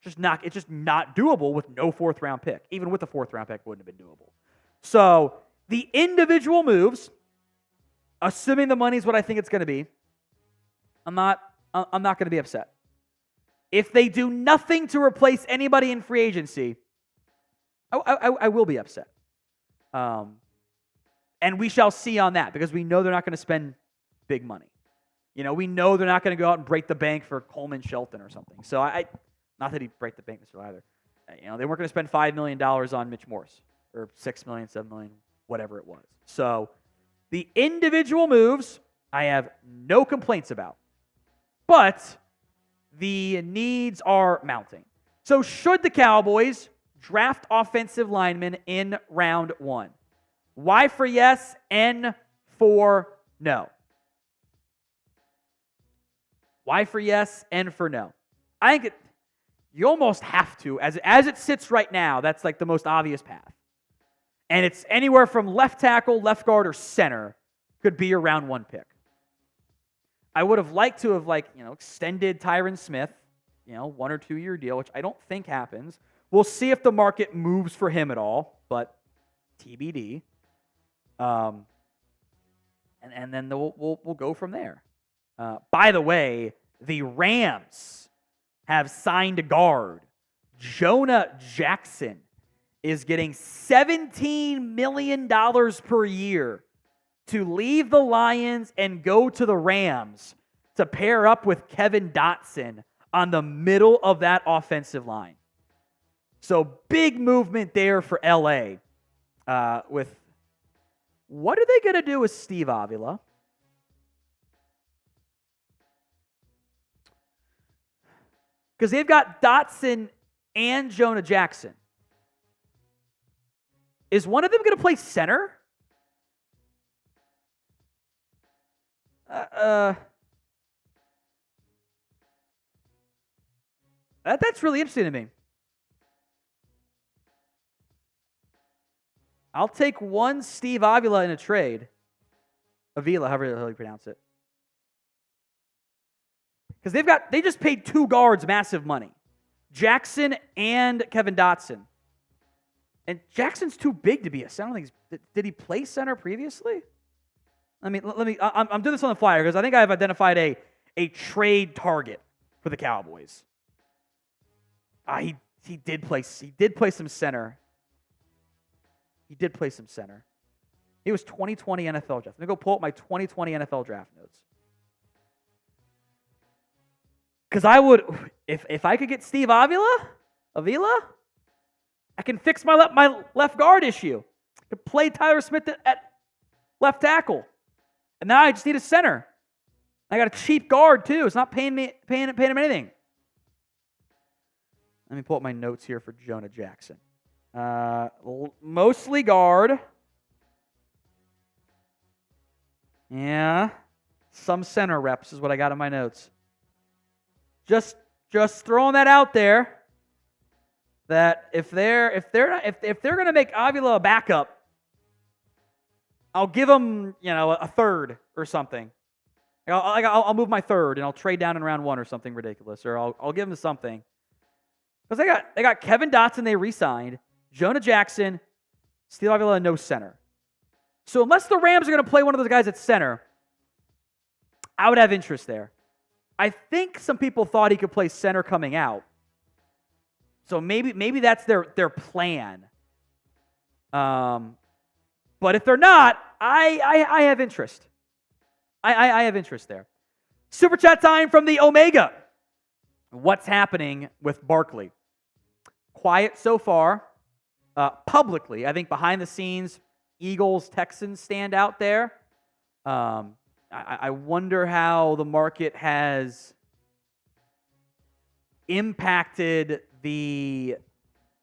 It's just not doable with no fourth-round pick. Even with the fourth-round pick, it wouldn't have been doable. So the individual moves, assuming the money is what I think it's going to be, I'm not going to be upset. If they do nothing to replace anybody in free agency, I will be upset. And we shall see on that, because we know they're not going to spend big money. You know, we know they're not going to go out and break the bank for Coleman Shelton or something. So not that he'd break the bank either. You know, they weren't going to spend $5 million on Mitch Morse, or $6 million, $7 million, whatever it was. So the individual moves, I have no complaints about. But the needs are mounting. So should the Cowboys draft offensive linemen in round 1? Y for yes, N for no. Y for yes, N for no. I think you almost have to. As it sits right now, that's like the most obvious path. And it's anywhere from left tackle, left guard, or center could be your round 1 pick. I would have liked to have extended Tyron Smith, 1 or 2 year deal, which I don't think happens. We'll see if the market moves for him at all, but TBD. And then we'll go from there. By the way, the Rams have signed a guard. Jonah Jackson is getting $17 million per year to leave the Lions and go to the Rams to pair up with Kevin Dotson on the middle of that offensive line. So big movement there for LA. With what are they going to do with Steve Avila? Because they've got Dotson and Jonah Jackson. Is one of them going to play center? That's really interesting to me. I'll take one Steve Avila in a trade. Avila, however you pronounce it. Because they just paid 2 guards massive money. Jackson and Kevin Dotson. And Jackson's too big to be a center. I don't think did he play center previously? I'm doing this on the flyer because I think I've identified a trade target for the Cowboys. He did play some center. He did play some center. He was 2020 NFL draft. Let me go pull up my 2020 NFL draft notes. Because I would, if I could get Steve Avila, I can fix my left guard issue. I could play Tyler Smith at left tackle. And now I just need a center. I got a cheap guard too. It's not paying him anything. Let me pull up my notes here for Jonah Jackson. Mostly guard. Yeah. Some center reps is what I got in my notes. Just throwing that out there. That if they're going to make Avila a backup, I'll give them a third or something. I'll move my third and I'll trade down in round 1 or something ridiculous, or I'll give them something. Because they got Kevin Dotson they re-signed, Jonah Jackson, Steve Avila, and no center. So unless the Rams are going to play one of those guys at center, I would have interest there. I think some people thought he could play center coming out. So maybe that's their plan. But if they're not, I have interest. I have interest there. Super chat time from the Omega. What's happening with Barkley? Quiet so far. Publicly, I think behind the scenes, Eagles, Texans stand out there. I wonder how the market has impacted the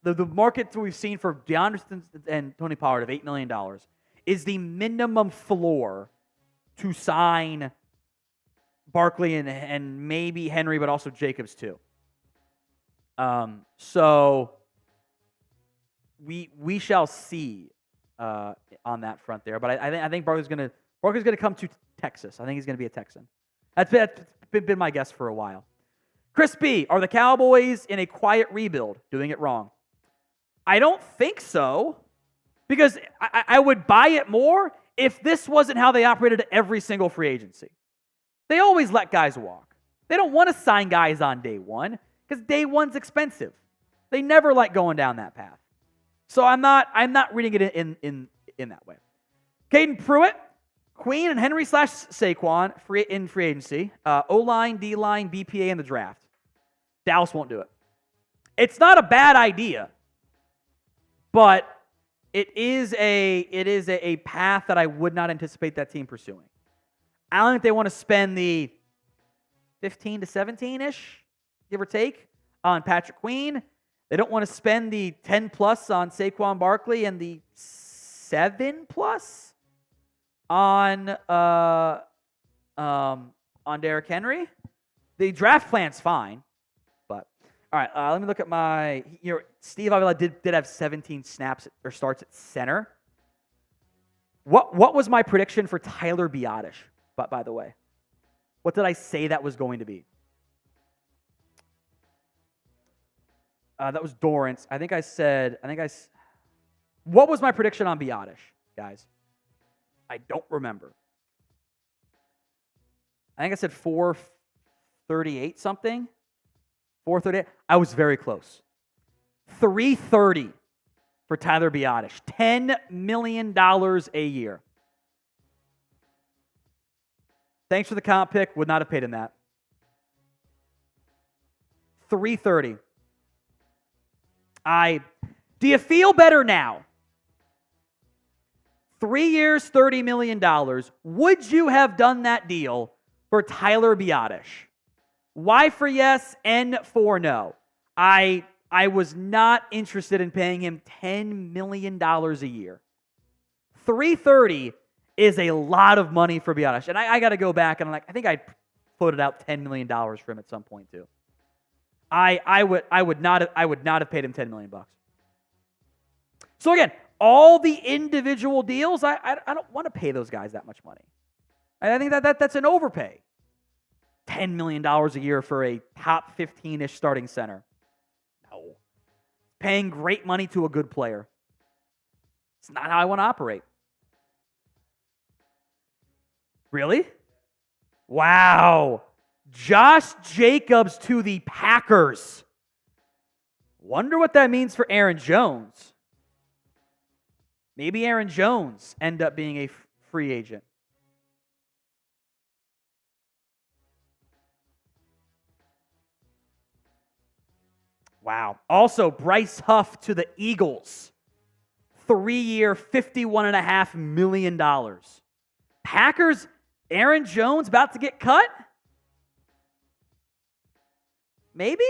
market we've seen for Dion and Tony Pollard of $8 million is the minimum floor to sign Barkley and maybe Henry, but also Jacobs too. So we shall see on that front there. But I think Barkley's gonna come to Texas. I think he's gonna be a Texan. That's been my guess for a while. Chris B, are the Cowboys in a quiet rebuild? Doing it wrong? I don't think so, because I would buy it more if this wasn't how they operated every single free agency. They always let guys walk. They don't want to sign guys on day one because day one's expensive. They never like going down that path. So I'm not reading it in that way. Caden Pruitt, Queen and Henry / Saquon in free agency. O-line, D-line, BPA in the draft. Dallas won't do it. It's not a bad idea, but it is a path that I would not anticipate that team pursuing. I don't think they want to spend the 15 to 17-ish, give or take, on Patrick Queen. They don't want to spend the 10 plus on Saquon Barkley and the 7 plus on Derrick Henry. The draft plan's fine, but all right. Let me look at my. Steve Avila did have 17 snaps or starts at center. What was my prediction for Tyler Biadasz? But by the way, what did I say that was going to be? That was Dorance. What was my prediction on Biadasz, guys? I don't remember. I think I said 438 something. 438. I was very close. 330 for Tyler Biadasz. $10 million a year. Thanks for the comp pick. Would not have paid him that. 330. Do you feel better now? 3 years, $30 million. Would you have done that deal for Tyler Biadasz? Y for yes, N for no. I was not interested in paying him $10 million a year. 330 is a lot of money for Biadasz. And I got to go back and I think I floated out $10 million for him at some point too. I would not have paid him $10 million. So again, all the individual deals, I don't want to pay those guys that much money. I think that's an overpay. $10 million a year for a top 15-ish starting center. No. Paying great money to a good player. It's not how I want to operate. Really? Wow. Josh Jacobs to the Packers. Wonder what that means for Aaron Jones. Maybe Aaron Jones end up being a free agent. Wow. Also, Bryce Huff to the Eagles. 3-year, $51.5 million. Packers, Aaron Jones about to get cut? Maybe?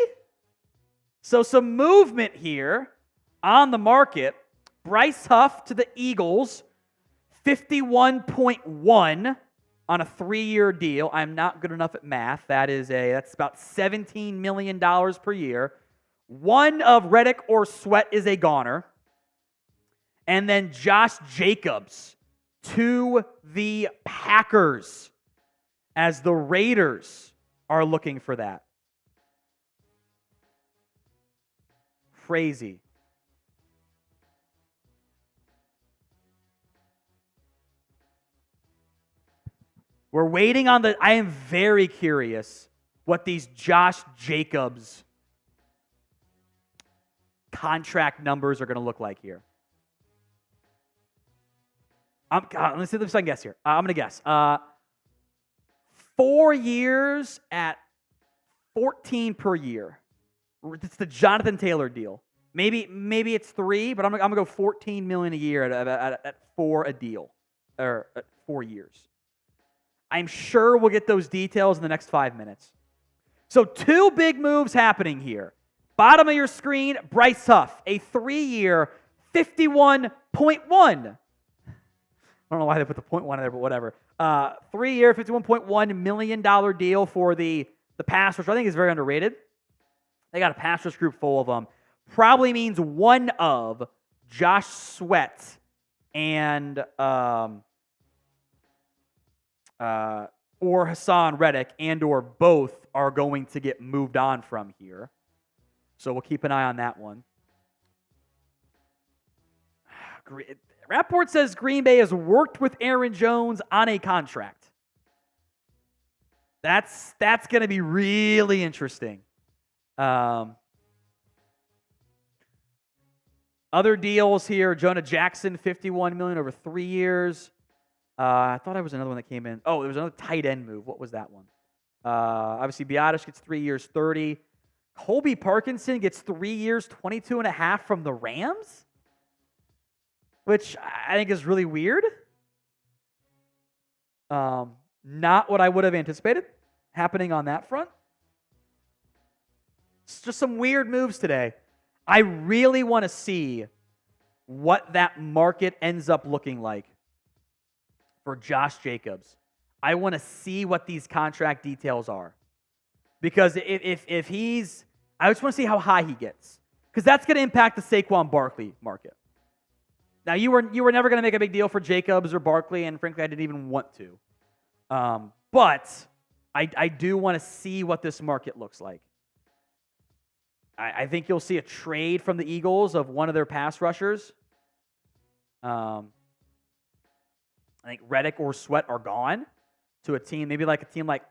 So some movement here on the market. Bryce Huff to the Eagles, 51.1 on a 3-year deal. I'm not good enough at math. That's about $17 million per year. One of Reddick or Sweat is a goner. And then Josh Jacobs to the Packers as the Raiders are looking for that. Crazy. We're waiting on I am very curious what these Josh Jacobs contract numbers are going to look like here. Let's see if I can guess here. I'm going to guess. 4 years at 14 per year. It's the Jonathan Taylor deal. Maybe it's 3, but I'm gonna go 14 million a year at 4 a deal, or at 4 years. I'm sure we'll get those details in the next 5 minutes. So 2 big moves happening here. Bottom of your screen, Bryce Huff, a 3-year, 51.1. I don't know why they put the .1 in there, but whatever. 3-year, $51.1 million deal for the pass rush, I think is very underrated. They got a pass rush group full of them. Probably means one of Josh Sweat and or Hassan Reddick and or both are going to get moved on from here. So we'll keep an eye on that one. Rapport says Green Bay has worked with Aaron Jones on a contract. That's going to be really interesting. Other deals here: Jonah Jackson, $51 million over 3 years. I thought there was another one that came in. Oh, there was another tight end move. What was that one? Obviously, Biadasz gets 3 years, 30. Colby Parkinson gets 3 years, 22.5 from the Rams, which I think is really weird. Not what I would have anticipated happening on that front. It's just some weird moves today. I really want to see what that market ends up looking like for Josh Jacobs. I want to see what these contract details are. Because if he's, I just want to see how high he gets. Because that's going to impact the Saquon Barkley market. Now, you were never going to make a big deal for Jacobs or Barkley, and frankly, I didn't even want to. But I do want to see what this market looks like. I think you'll see a trade from the Eagles of one of their pass rushers. I think Reddick or Sweat are gone to a team, maybe like a team like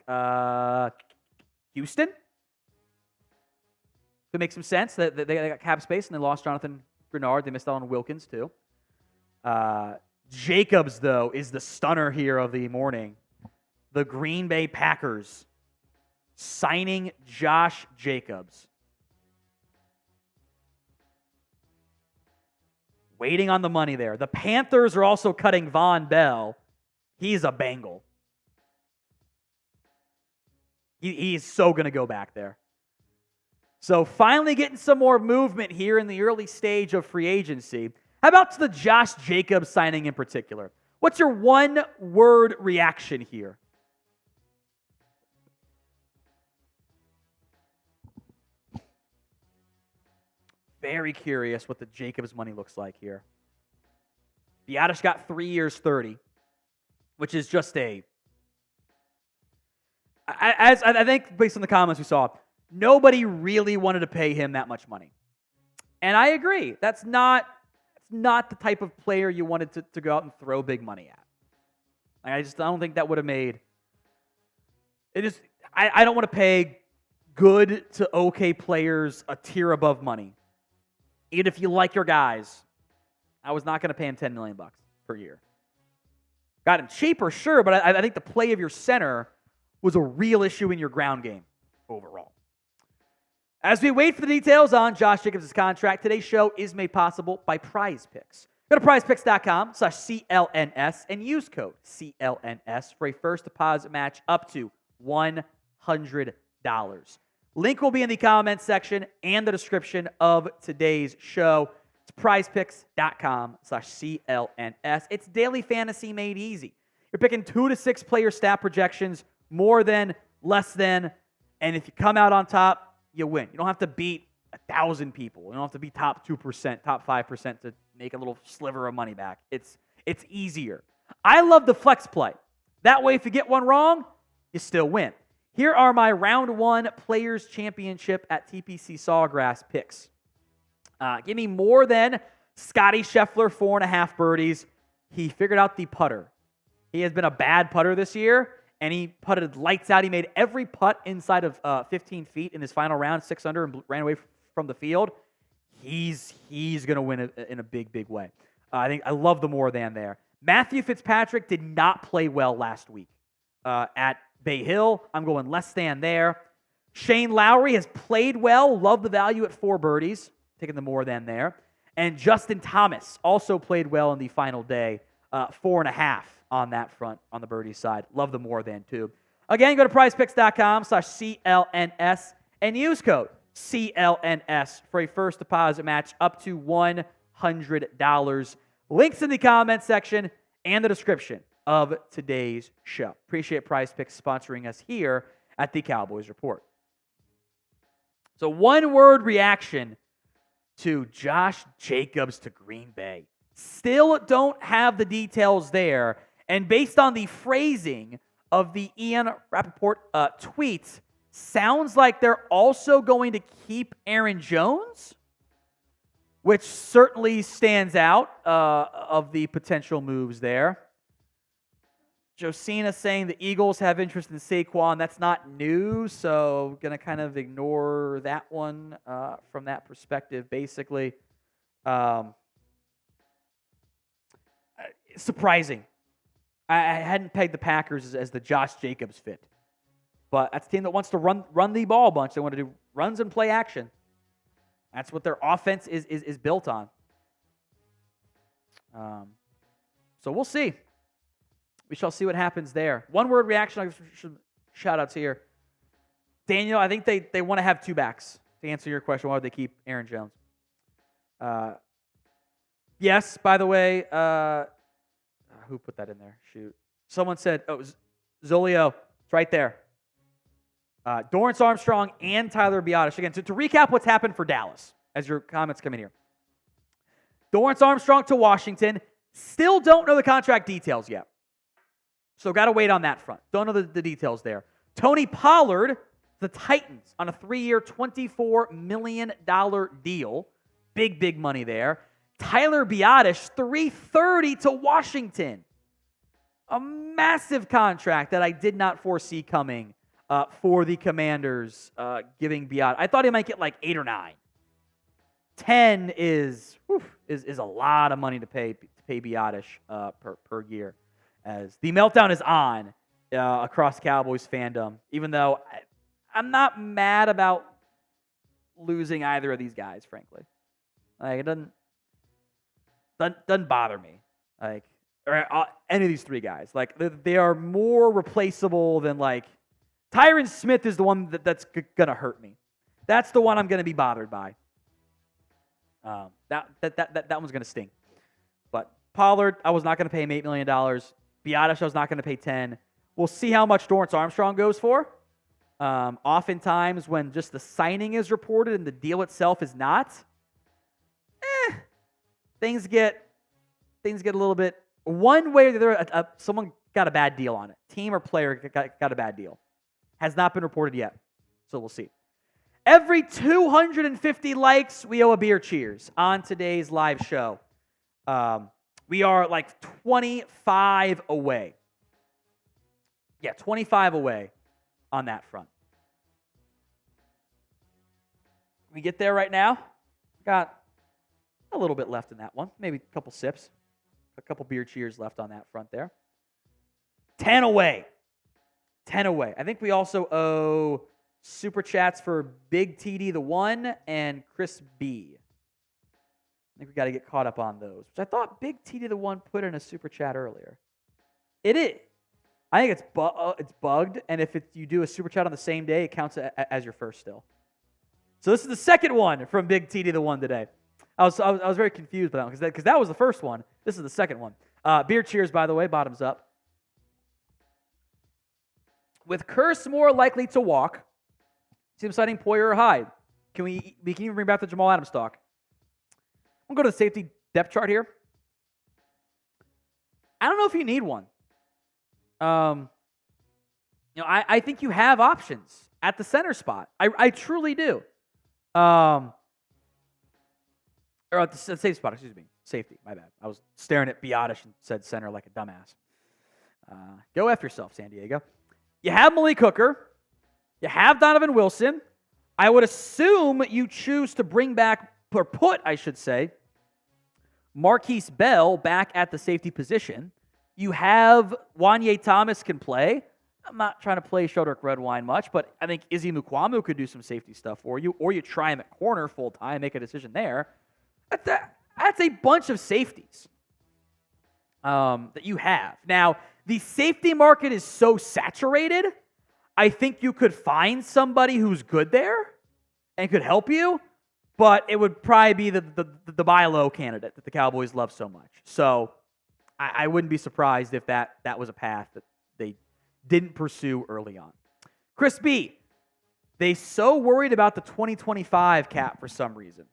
Houston. Could make some sense that they got cap space and they lost Jonathan Grenard. They missed out on Wilkins too. Jacobs, though, is the stunner here of the morning. The Green Bay Packers signing Josh Jacobs. Waiting on the money there. The Panthers are also cutting Von Bell. He's a Bengal. He's so going to go back there. So finally getting some more movement here in the early stage of free agency. How about to the Josh Jacobs signing in particular? What's your one-word reaction here? Very curious what the Jacobs money looks like here. Biadasz got 3 years, 30, which is just I think based on the comments we saw, nobody really wanted to pay him that much money. And I agree. That's not the type of player you wanted to go out and throw big money at. I don't think that would have made it. Is I don't want to pay good to okay players a tier above money. Even if you like your guys, I was not going to pay him $10 million per year. Got him cheaper, sure, but I think the play of your center was a real issue in your ground game overall. As we wait for the details on Josh Jacobs' contract, today's show is made possible by Prize Picks. Go to prizepicks.com/CLNS and use code CLNS for a first deposit match up to $100. Link will be in the comments section and the description of today's show. It's prizepicks.com/CLNS. It's daily fantasy made easy. You're picking 2 to 6 player stat projections, more than, less than, and if you come out on top, you win. You don't have to beat 1,000 people. You don't have to be top 2%, top 5% to make a little sliver of money back. It's easier. I love the flex play. That way, if you get one wrong, you still win. Here are my round 1 Players Championship at TPC Sawgrass picks. Give me more than Scotty Scheffler, 4.5 birdies. He figured out the putter. He has been a bad putter this year, and he putted lights out. He made every putt inside of 15 feet in his final round, 6 under, and ran away from the field. He's going to win in a big, big way. I love the more than there. Matthew Fitzpatrick did not play well last week at Bay Hill. I'm going less than there. Shane Lowry has played well. Love the value at 4 birdies. Taking the more than there. And Justin Thomas also played well in the final day. 4.5 on that front on the birdie side. Love the more than too. Again, go to prizepicks.com/CLNS and use code CLNS for a first deposit match up to $100. Links in the comment section and the description of today's show. Appreciate Prize Picks sponsoring us here at the Cowboys Report. So one-word reaction to Josh Jacobs to Green Bay. Still don't have the details there. And based on the phrasing of the Ian Rappaport tweet, sounds like they're also going to keep Aaron Jones, which certainly stands out of the potential moves there. Josina saying the Eagles have interest in Saquon. That's not new, so going to kind of ignore that one from that perspective, basically. Surprising. I hadn't pegged the Packers as the Josh Jacobs fit. But that's a team that wants to run the ball a bunch. They want to do runs and play action. That's what their offense is built on. So we'll see. We shall see what happens there. One-word reaction, I should shout-outs here. Daniel, I think they want to have 2 backs. To answer your question, why would they keep Aaron Jones? Yes, by the way, who put that in there? Shoot. Someone said, Zolio, it's right there. Dorance Armstrong and Tyler Biadasz. Again, to recap what's happened for Dallas, as your comments come in here. Dorance Armstrong to Washington. Still don't know the contract details yet. So got to wait on that front. Don't know the details there. Tony Pollard, the Titans, on a 3-year, $24 million deal. Big, big money there. Tyler Biadasz, $330 to Washington. A massive contract that I did not foresee coming for the Commanders, giving Biadasz. I thought he might get like 8 or 9. 10 is a lot of money to pay Biadasz per year. As the meltdown is on across Cowboys fandom, even though I'm not mad about losing either of these guys, frankly. Like, it doesn't bother me. Like, or any of these 3 guys. Like, they are more replaceable than, like, Tyron Smith is the one that's going to hurt me. That's the one I'm going to be bothered by. That one's going to sting. But Pollard, I was not going to pay him $8 million. Biadasz, I was not going to pay 10. We'll see how much Dorance Armstrong goes for. Oftentimes, when just the signing is reported and the deal itself is not, things get a little bit. One way or the other, someone got a bad deal on it. Team or player got a bad deal. Has not been reported yet, so we'll see. Every 250 likes, we owe a beer cheers on today's live show. We are like 25 away. Yeah, 25 away on that front. We get there right now. Got a little bit left in that one. Maybe a couple sips. A couple beer cheers left on that front there. 10 away. 10 away. I think we also owe super chats for Big TD the 1 and Chris B. I think we got to get caught up on those, which I thought Big TD the 1 put in a super chat earlier. It is. I think it's bugged, and if you do a super chat on the same day, it counts as your first still. So this is the second one from Big TD the 1 today. I was very confused by that one because that was the first one. This is the second one. Beer cheers, by the way, bottoms up. With Curse more likely to walk, see him citing Poyer or Hyde. We can even bring back the Jamal Adams talk. I'm going to go to the safety depth chart here. I don't know if you need one. I think you have options at the center spot. I truly do. Or at the safe spot, excuse me. Safety, my bad. I was staring at Biadasz and said center like a dumbass. Go F yourself, San Diego. You have Malik Hooker. You have Donovan Wilson. I would assume you choose to bring back, or put, I should say, Marquise Bell back at the safety position. You have Wanye Thomas can play. I'm not trying to play Sheldrick Redwine much, but I think Izzy Mukwamu could do some safety stuff for you, or you try him at corner full time, make a decision there. That's a bunch of safeties that you have. Now, the safety market is so saturated, I think you could find somebody who's good there and could help you, but it would probably be the buy low candidate that the Cowboys love so much. So I wouldn't be surprised if that was a path that they didn't pursue early on. Chris B, they so worried about the 2025 cap for some reason.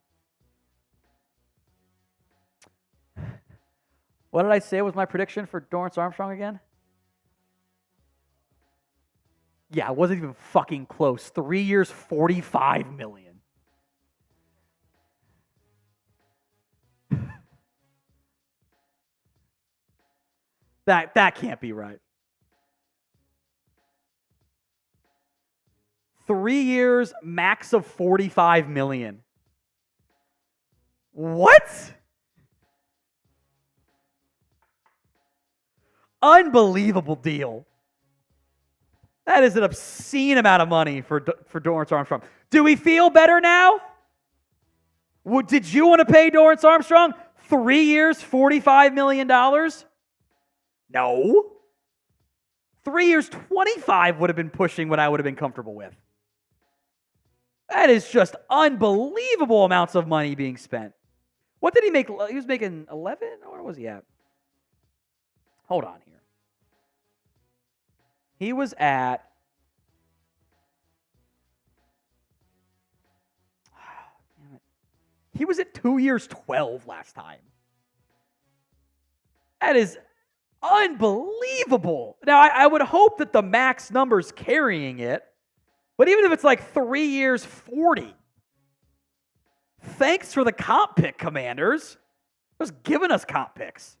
What did I say was my prediction for Dorance Armstrong again? Yeah, it wasn't even fucking close. 3 years, $45 million. That can't be right. 3 years, max of $45 million. What? Unbelievable deal. That is an obscene amount of money for Dorance Armstrong. Do we feel better now? Did you want to pay Dorance Armstrong 3 years, $45 million? No. 3 years, 25 would have been pushing what I would have been comfortable with. That is just unbelievable amounts of money being spent. What did he make? He was making 11? Where was he at? Hold on here. He was at... damn it. He was at 2 years, 12 last time. That is unbelievable. Now, I would hope that the max number's carrying it. But even if it's like 3 years, 40. Thanks for the comp pick, Commanders. Just giving us comp picks.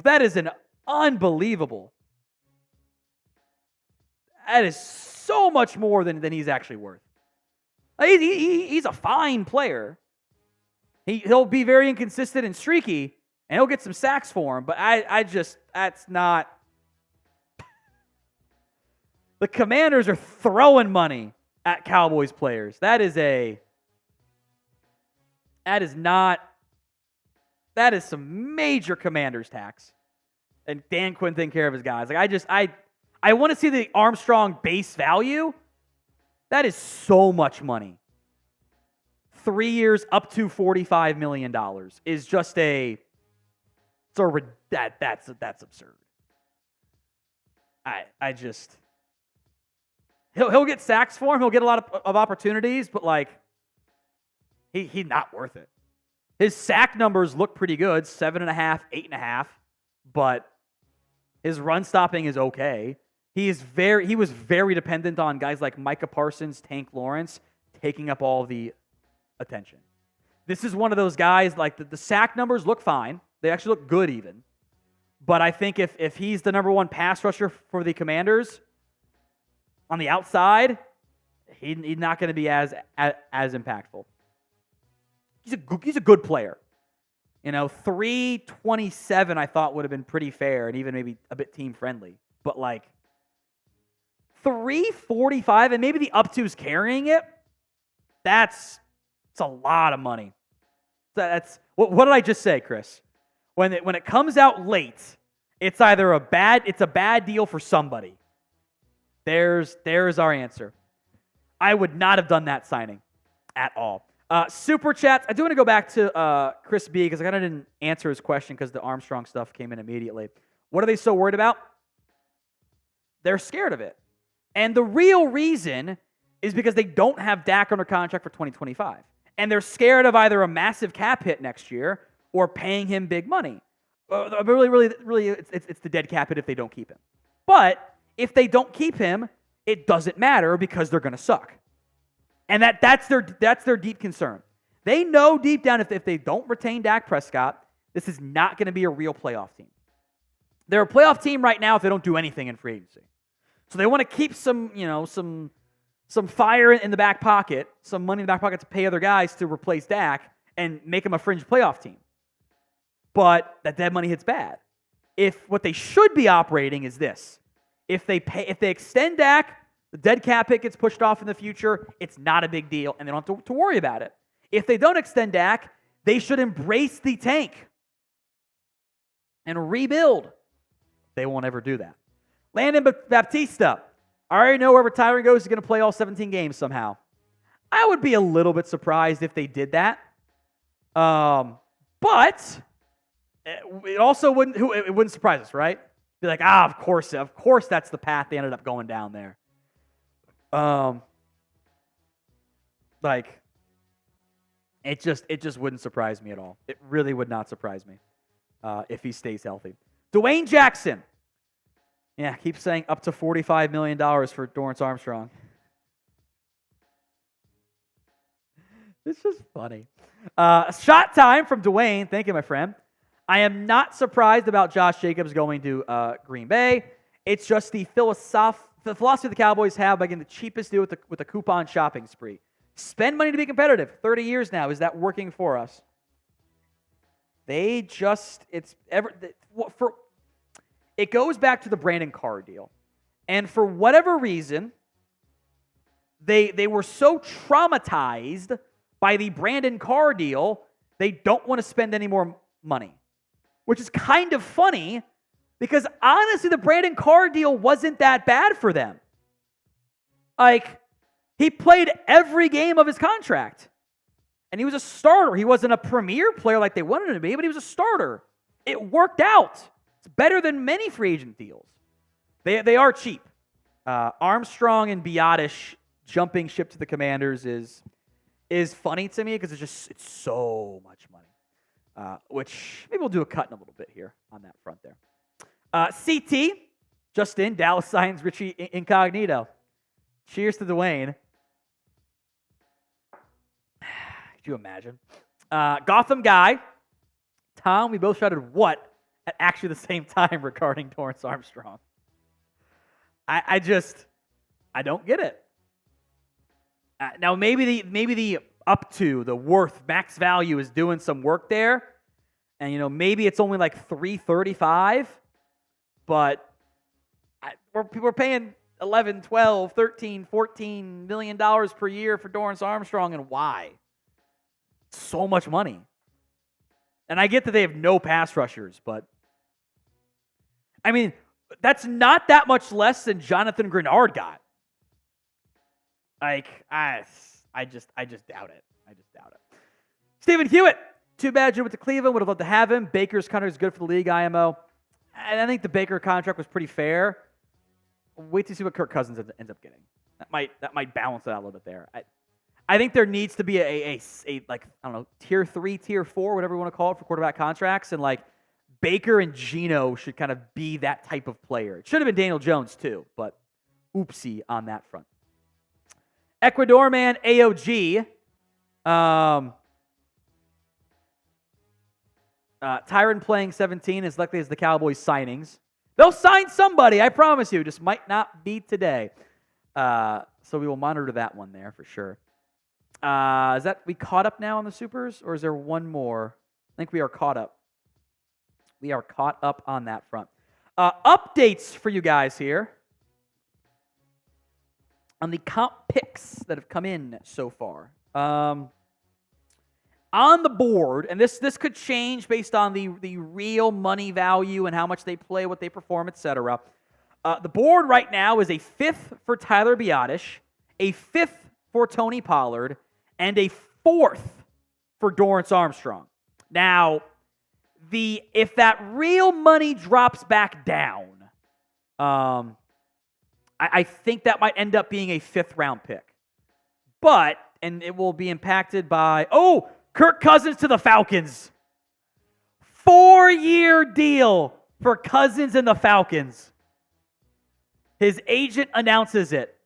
That is an unbelievable. That is so much more than he's actually worth. He's a fine player. He'll be very inconsistent and streaky, and he'll get some sacks for him. But that's not. The Commanders are throwing money at Cowboys players. That is some major Commanders tax. And Dan Quinn taking care of his guys. I want to see the Armstrong base value. That is so much money. 3 years up to $45 million is just that's absurd. He'll get sacks for him. He'll get a lot of opportunities, but he's not worth it. His sack numbers look pretty good, 7.5, 8.5, but his run stopping is okay. He was very dependent on guys like Micah Parsons, Tank Lawrence taking up all the attention. This is one of those guys, the sack numbers look fine. They actually look good even. But I think if he's the number one pass rusher for the Commanders on the outside, he's not going to be as impactful. He's a good player. 327 I thought would have been pretty fair and even maybe a bit team friendly. But 345 and maybe the up to is carrying it. It's a lot of money. That's what did I just say, Chris? When it comes out late, it's either a bad deal for somebody. There's our answer. I would not have done that signing at all. Super chats. I do want to go back to Chris B because I kind of didn't answer his question because the Armstrong stuff came in immediately. What are they so worried about? They're scared of it. And the real reason is because they don't have Dak under contract for 2025. And they're scared of either a massive cap hit next year or paying him big money. Really, it's the dead cap hit if they don't keep him. But if they don't keep him, it doesn't matter because they're going to suck. And that's their deep concern. They know deep down if they don't retain Dak Prescott, this is not going to be a real playoff team. They're a playoff team right now if they don't do anything in free agency. So they want to keep some fire in the back pocket, some money in the back pocket to pay other guys to replace Dak and make them a fringe playoff team. But that dead money hits bad. If what they should be operating is this. If they extend Dak, the dead cap hit gets pushed off in the future, it's not a big deal, and they don't have to worry about it. If they don't extend Dak, they should embrace the tank and rebuild. They won't ever do that. Landon Baptista. I already know wherever Tyron goes, he's going to play all 17 games somehow. I would be a little bit surprised if they did that. But it also wouldn't surprise us, right? Be like, of course that's the path they ended up going down there. It just wouldn't surprise me at all. It really would not surprise me if he stays healthy. Dwayne Jackson. Yeah, keep saying up to $45 million for Dorance Armstrong. It's just funny. Shot time from Dwayne. Thank you, my friend. I am not surprised about Josh Jacobs going to Green Bay. It's just the philosophy the Cowboys have by getting the cheapest deal with a coupon shopping spree. Spend money to be competitive. 30 years now. Is that working for us? It goes back to the Brandon Carr deal. And for whatever reason, they were so traumatized by the Brandon Carr deal, they don't want to spend any more money. Which is kind of funny because honestly, the Brandon Carr deal wasn't that bad for them. He played every game of his contract. And he was a starter. He wasn't a premier player like they wanted him to be, but he was a starter. It worked out. It's better than many free agent deals. They are cheap. Armstrong and Biadasz jumping ship to the Commanders is funny to me because it's so much money. Which maybe we'll do a cut in a little bit here on that front there. CT, just in, Dallas signs Richie Incognito. Cheers to Dwayne. Could you imagine? Gotham guy. Tom, we both shouted what at actually the same time regarding Dorance Armstrong. I don't get it. Now maybe the up to the worth max value is doing some work there, and maybe it's only like $335, but people are paying $11, $12, $13, $14 million per year for Dorance Armstrong, and why? So much money. And I get that they have no pass rushers, but I mean, that's not that much less than Jonathan Grenard got. I just doubt it. I just doubt it. Stephen Hewitt, too bad you went to Cleveland. Would have loved to have him. Baker's contract is good for the league, IMO. And I think the Baker contract was pretty fair. Wait to see what Kirk Cousins ends up getting. That might balance it out a little bit there. I think there needs to be a tier 3, tier 4, whatever you want to call it for quarterback contracts, and Baker and Geno should kind of be that type of player. It should have been Daniel Jones too, but oopsie on that front. Ecuador man AOG. Tyron playing 17 as likely as the Cowboys signings. They'll sign somebody, I promise you. Just might not be today. So we will monitor that one there for sure. Is that we caught up now on the Supers, or is there one more? I think we are caught up. We are caught up on that front. Updates for you guys here on the comp picks that have come in so far. On the board, and this could change based on the real money value and how much they play, what they perform, etc. The board right now is a 5th for Tyler Biadasz, a 5th for Tony Pollard, and a 4th for Dorance Armstrong. Now, if that real money drops back down, I think that might end up being a 5th round pick. And it will be impacted by, Kirk Cousins to the Falcons. 4-year deal for Cousins and the Falcons. His agent announces it.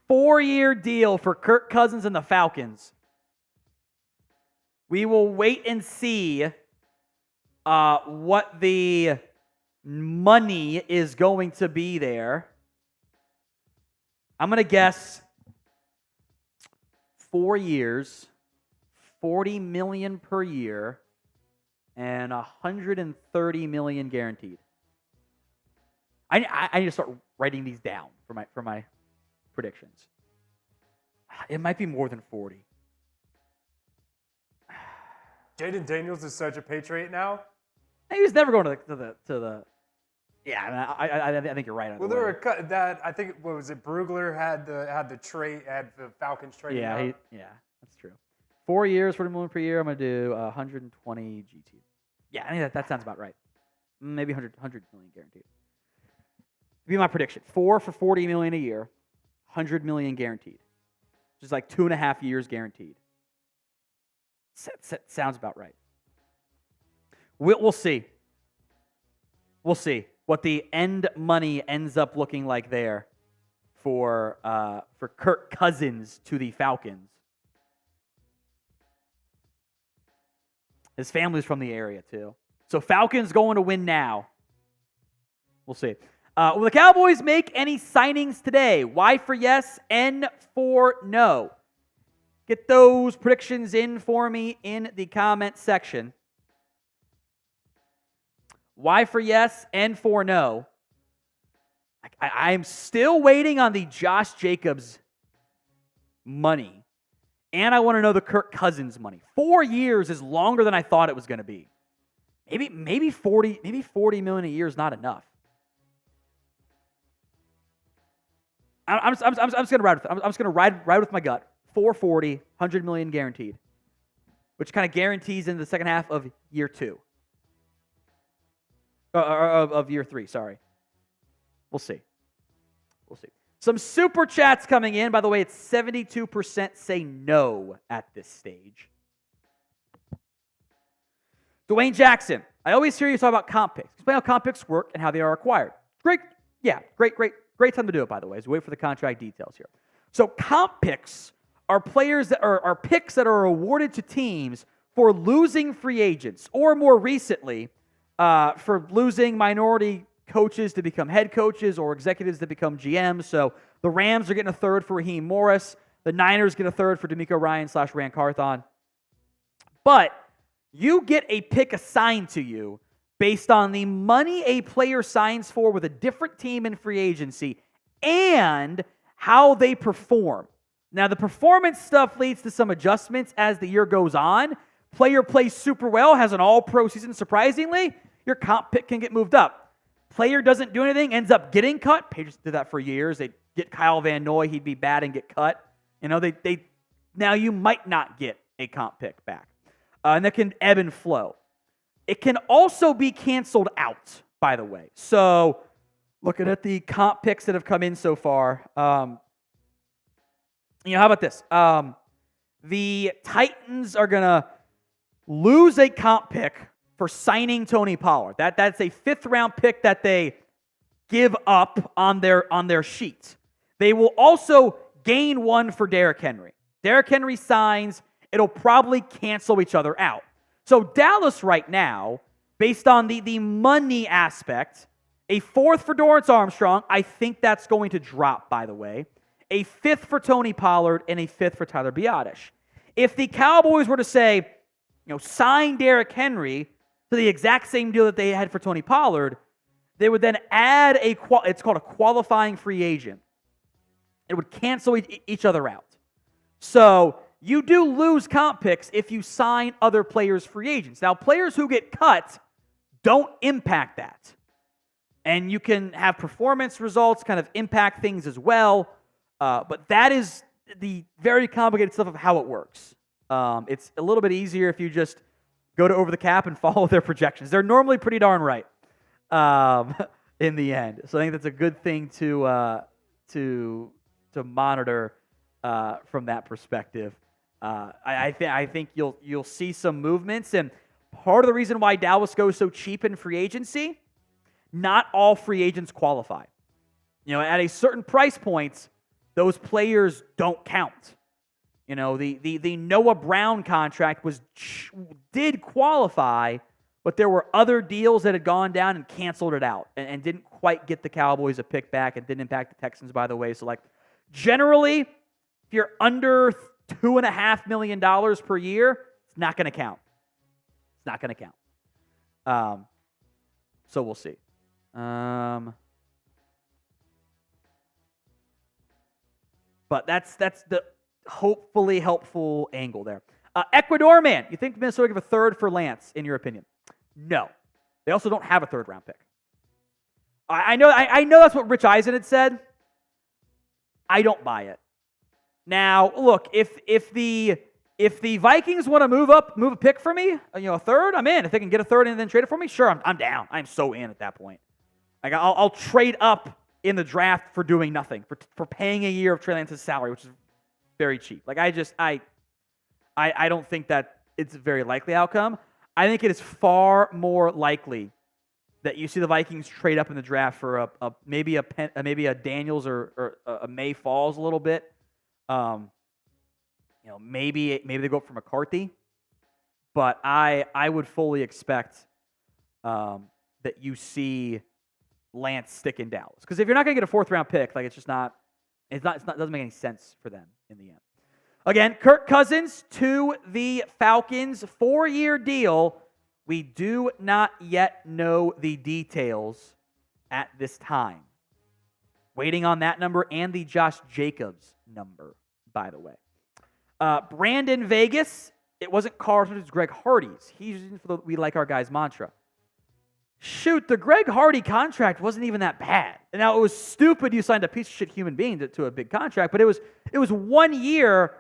4-year deal for Kirk Cousins and the Falcons. We will wait and see what the money is going to be there. I'm going to guess 4 years, $40 million per year, and $130 million guaranteed. I need to start writing these down for my predictions. It might be more than 40. Jaden Daniels is such a Patriot now. He was never going to the. Yeah, I think you're right. Well, there were that I think what was it? Brugler had the trade, had the Falcons trade. Yeah, that's true. 4 years, $40 million per year. I'm gonna do 120 GT. Yeah, I think that sounds about right. Maybe 100 million guaranteed. Be my prediction. 4 for $40 million a year, $100 million guaranteed. Which is like 2.5 years guaranteed. Sounds about right. We'll see. We'll see what the end money ends up looking like there for Kirk Cousins to the Falcons. His family's from the area too. So Falcons going to win now. We'll see. Will the Cowboys make any signings today? Y for yes, N for no. Get those predictions in for me in the comment section. Y for yes, N for no. I'm still waiting on the Josh Jacobs money. And I want to know the Kirk Cousins money. 4 years is longer than I thought it was going to be. Maybe 40 million a year is not enough. I'm just going to ride with it. I'm just going to ride with my gut. 440, 100 million guaranteed, which kind of guarantees in the second half of year 2. Of year 3, sorry. We'll see. Some super chats coming in. By the way, it's 72% say no at this stage. Dwayne Jackson. I always hear you talk about comp picks. Explain how comp picks work and how they are acquired. Great time to do it, by the way, as we wait for the contract details here. So comp picks are players that are picks that are awarded to teams for losing free agents, or more recently, for losing minority coaches to become head coaches or executives to become GMs. So the Rams are getting a third for Raheem Morris. The Niners get a third for D'Amico Ryan/Ran Carthon. But you get a pick assigned to you based on the money a player signs for with a different team in free agency and how they perform. Now, the performance stuff leads to some adjustments as the year goes on. Player plays super well, has an all-pro season, surprisingly, your comp pick can get moved up. Player doesn't do anything, ends up getting cut. Patriots did that for years. They get Kyle Van Noy, he'd be bad and get cut. Now you might not get a comp pick back. And that can ebb and flow. It can also be canceled out, by the way. So, looking at the comp picks that have come in so far, how about this? The Titans are going to lose a comp pick for signing Tony Pollard. That's a 5th-round pick that they give up on their sheet. They will also gain one for Derrick Henry. Derrick Henry signs. It'll probably cancel each other out. So Dallas right now, based on the money aspect, a 4th for Dorance Armstrong. I think that's going to drop, by the way. A 5th for Tony Pollard and a 5th for Tyler Biadasz. If the Cowboys were to say, sign Derrick Henry to the exact same deal that they had for Tony Pollard, they would then add it's called a qualifying free agent. It would cancel each other out. So you do lose comp picks if you sign other players' free agents. Now, players who get cut don't impact that. And you can have performance results kind of impact things as well. But that is the very complicated stuff of how it works. It's a little bit easier if you just go to Over the Cap and follow their projections. They're normally pretty darn right in the end. So I think that's a good thing to monitor from that perspective. I think you'll see some movements, and part of the reason why Dallas goes so cheap in free agency, not all free agents qualify. At a certain price point, those players don't count. The Noah Brown contract did qualify, but there were other deals that had gone down and canceled it out and didn't quite get the Cowboys a pick back and didn't impact the Texans, by the way. So, like, generally, if you're under $2.5 million per year, it's not going to count. It's not going to count. So we'll see. But that's the hopefully helpful angle there. Ecuador man, you think Minnesota give a third for Lance, in your opinion? No. They also don't have a third-round pick. I know that's what Rich Eisen had said. I don't buy it. Now, look, if the Vikings want to move a pick for me, a third, I'm in. If they can get a third and then trade it for me, sure, I'm down. I'm so in at that point. Like, I'll trade up in the draft for doing nothing, for paying a year of Trey Lance's salary, which is very cheap. Like, I don't think that it's a very likely outcome. I think it is far more likely that you see the Vikings trade up in the draft for maybe a Daniels or a May Falls a little bit. Maybe they go up for McCarthy, but I would fully expect that you see Lance stick in Dallas, because if you're not going to get a fourth-round pick, like, it doesn't make any sense for them in the end. Again, Kirk Cousins to the Falcons, 4-year deal. We do not yet know the details at this time. Waiting on that number and the Josh Jacobs number, by the way. Brandon Vegas, it wasn't Carlson, it was Greg Hardy's. He's using for the "we like our guys" mantra. Shoot, the Greg Hardy contract wasn't even that bad. And now, it was stupid you signed a piece of shit human being to a big contract, but it was 1 year,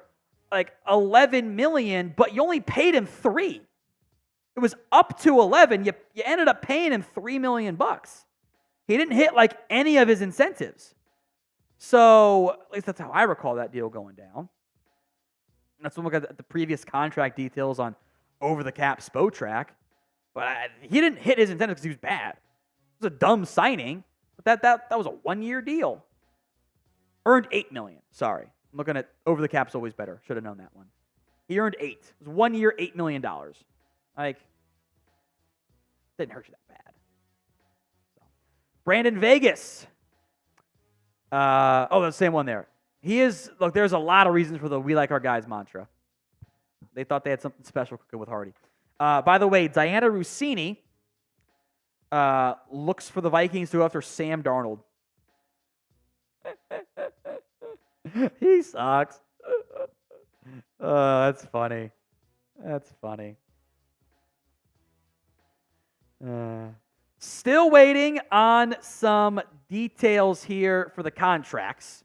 like $11 million, but you only paid him $3 million. It was up to 11. You ended up paying him $3 million. He didn't hit like any of his incentives. So, at least that's how I recall that deal going down. That's when we got the previous contract details on Over the Cap Spotrac. But he didn't hit his incentives because he was bad. It was a dumb signing. But that was a 1-year deal. Earned $8 million. Sorry. I'm looking at Over the Cap's always better. Should have known that one. He earned $8 million. It was 1 year, $8 million. Like, didn't hurt you that bad. So. Brandon Vegas. That's the same one there. Look, there's a lot of reasons for the "we like our guys" mantra. They thought they had something special cooking with Hardy. By the way, Diana Rossini looks for the Vikings to go after Sam Darnold. He sucks. That's funny. That's funny. Still waiting on some details here for the contracts.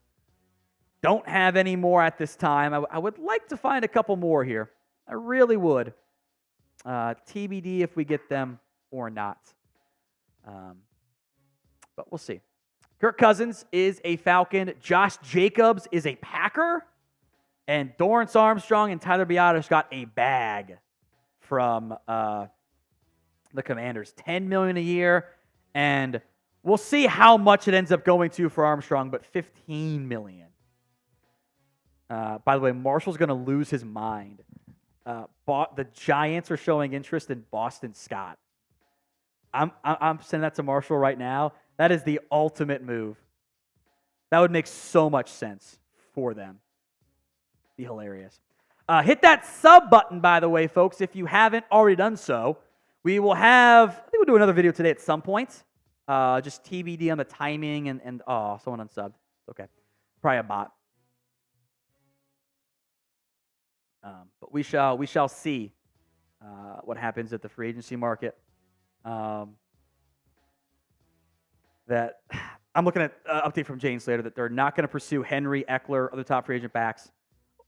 Don't have any more at this time. I would like to find a couple more here. I really would. TBD if we get them or not. But we'll see. Kirk Cousins is a Falcon. Josh Jacobs is a Packer. And Dorance Armstrong and Tyler Biadasz got a bag from the Commanders. $10 million a year. And we'll see how much it ends up going to for Armstrong, but $15 million. By the way, Marshall's going to lose his mind. The Giants are showing interest in Boston Scott. I'm sending that to Marshall right now. That is the ultimate move. That would make so much sense for them. Be hilarious. Hit that sub button, by the way, folks, if you haven't already done so. We will have, I think we'll do another video today at some point. Just TBD on the timing and someone unsubbed. Okay. Probably a bot. But we shall see what happens at the free agency market. That I'm looking at an update from Jane Slater that they're not going to pursue Henry, Eckler, other top free agent backs.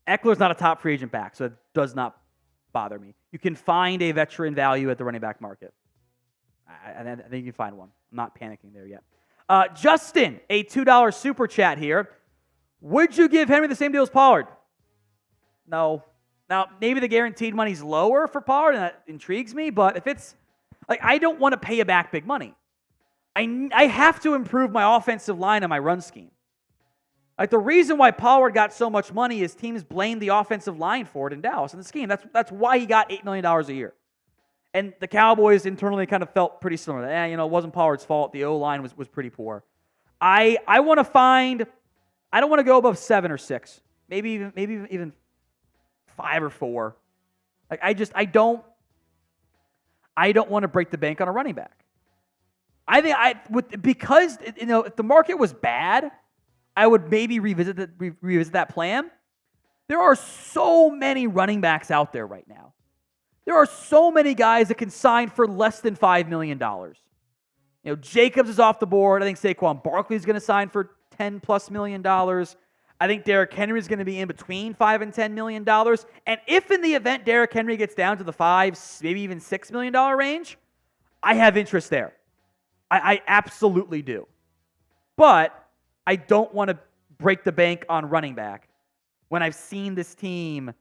Eckler's not a top free agent back, so it does not bother me. You can find a veteran value at the running back market. I think you can find one. I'm not panicking there yet. Justin, a $2 super chat here. Would you give Henry the same deal as Pollard? No. Now, maybe the guaranteed money's lower for Pollard, and that intrigues me, but if it's, like, I don't want to pay you back big money. I have to improve my offensive line and my run scheme. Like, the reason why Pollard got so much money is teams blamed the offensive line for it in Dallas in the scheme. That's why he got $8 million a year. And the Cowboys internally kind of felt pretty similar. It wasn't Pollard's fault. The O-line was pretty poor. I want to find, I don't want to go above 7 or 6. Maybe even 5 or 4. Like I don't want to break the bank on a running back. Because if the market was bad, I would maybe revisit that plan. There are so many running backs out there right now. There are so many guys that can sign for less than $5 million. Jacobs is off the board. I think Saquon Barkley is going to sign for $10+ million. I think Derrick Henry is going to be in between $5 and $10 million. And if in the event Derrick Henry gets down to the $5, maybe even $6 million range, I have interest there. I absolutely do. But I don't want to break the bank on running back when I've seen this team.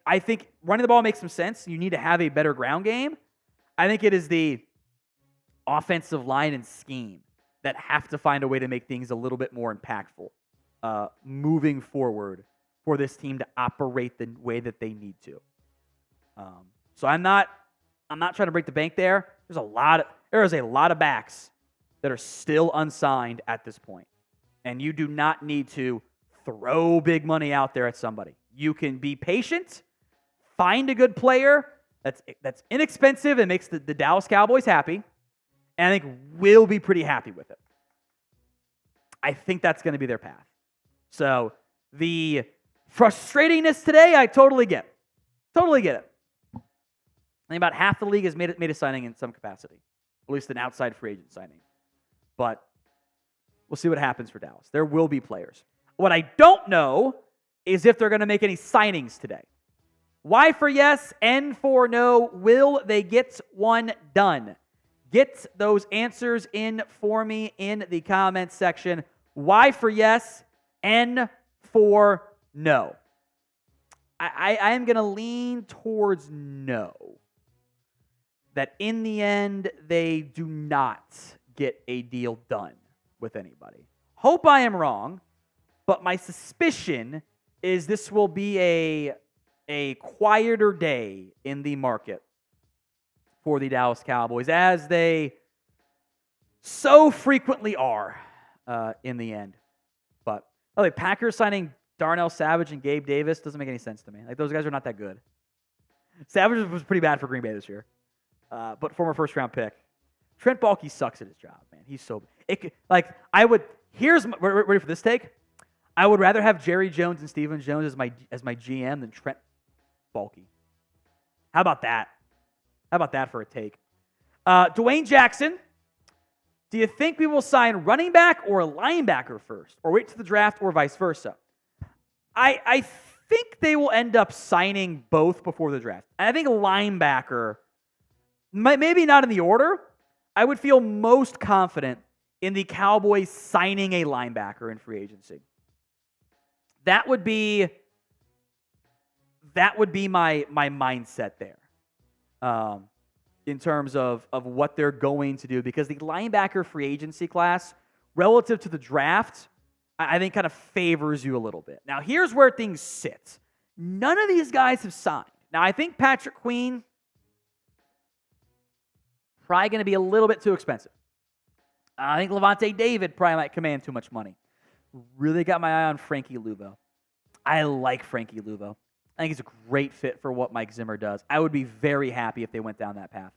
I think running the ball makes some sense. You need to have a better ground game. I think it is the offensive line and scheme that have to find a way to make things a little bit more impactful moving forward for this team to operate the way that they need to. So I'm not trying to break the bank there. There is a lot of backs that are still unsigned at this point. And you do not need to throw big money out there at somebody. You can be patient, find a good player that's inexpensive and makes the Dallas Cowboys happy, and I think we'll be pretty happy with it. I think that's going to be their path. So the frustratingness today, I totally get. Totally get it. I think about half the league has made a signing in some capacity, at least an outside free agent signing. But we'll see what happens for Dallas. There will be players. What I don't know is if they're going to make any signings today. Y for yes, N for no. Will they get one done? Get those answers in for me in the comments section. Y for yes, N for no. I am going to lean towards no. That in the end, they do not get a deal done with anybody. Hope I am wrong, but my suspicion is this will be a quieter day in the market for the Dallas Cowboys, as they so frequently are in the end. But Packers signing Darnell Savage and Gabe Davis doesn't make any sense to me. Like, those guys are not that good. Savage was pretty bad for Green Bay this year, but former first-round pick. Trent Baalke sucks at his job, man. He's so ready for this take. I would rather have Jerry Jones and Stephen Jones as my GM than Trent Baalke. How about that? How about that for a take? Dwayne Jackson, do you think we will sign running back or linebacker first, or wait to the draft, or vice versa? I think they will end up signing both before the draft. And I think linebacker, maybe not in the order. I would feel most confident in the Cowboys signing a linebacker in free agency. That would be my mindset there, in terms of what they're going to do, because the linebacker free agency class relative to the draft, I think kind of favors you a little bit. Now, here's where things sit. None of these guys have signed. Now, I think Patrick Queen probably going to be a little bit too expensive. I think Levante David probably might command too much money. Really got my eye on Frankie Luvo. I like Frankie Luvo. I think he's a great fit for what Mike Zimmer does. I would be very happy if they went down that path.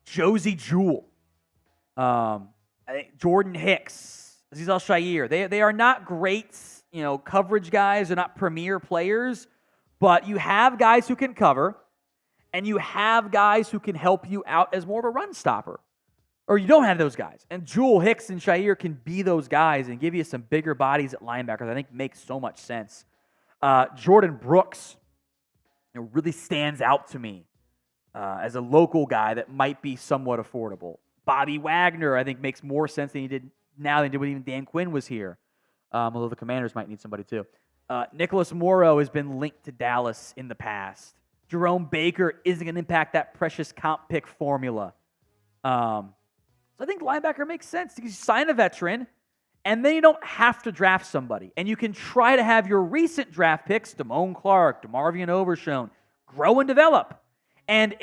Josie Jewell. I think Jordan Hicks. Aziz Al-Shaair. They are not great, coverage guys. They're not premier players. But you have guys who can cover, and you have guys who can help you out as more of a run stopper. Or you don't have those guys. And Jewell, Hicks, and Shaair can be those guys and give you some bigger bodies at linebackers. I think makes so much sense. Jordan Brooks really stands out to me as a local guy that might be somewhat affordable. Bobby Wagner, I think, makes more sense than he did now than he did when even Dan Quinn was here. Although the Commanders might need somebody too. Nicholas Morrow has been linked to Dallas in the past. Jerome Baker isn't going to impact that precious comp pick formula. So I think linebacker makes sense. You sign a veteran, and then you don't have to draft somebody. And you can try to have your recent draft picks, Damone Clark, DeMarvion Overshown, grow and develop. And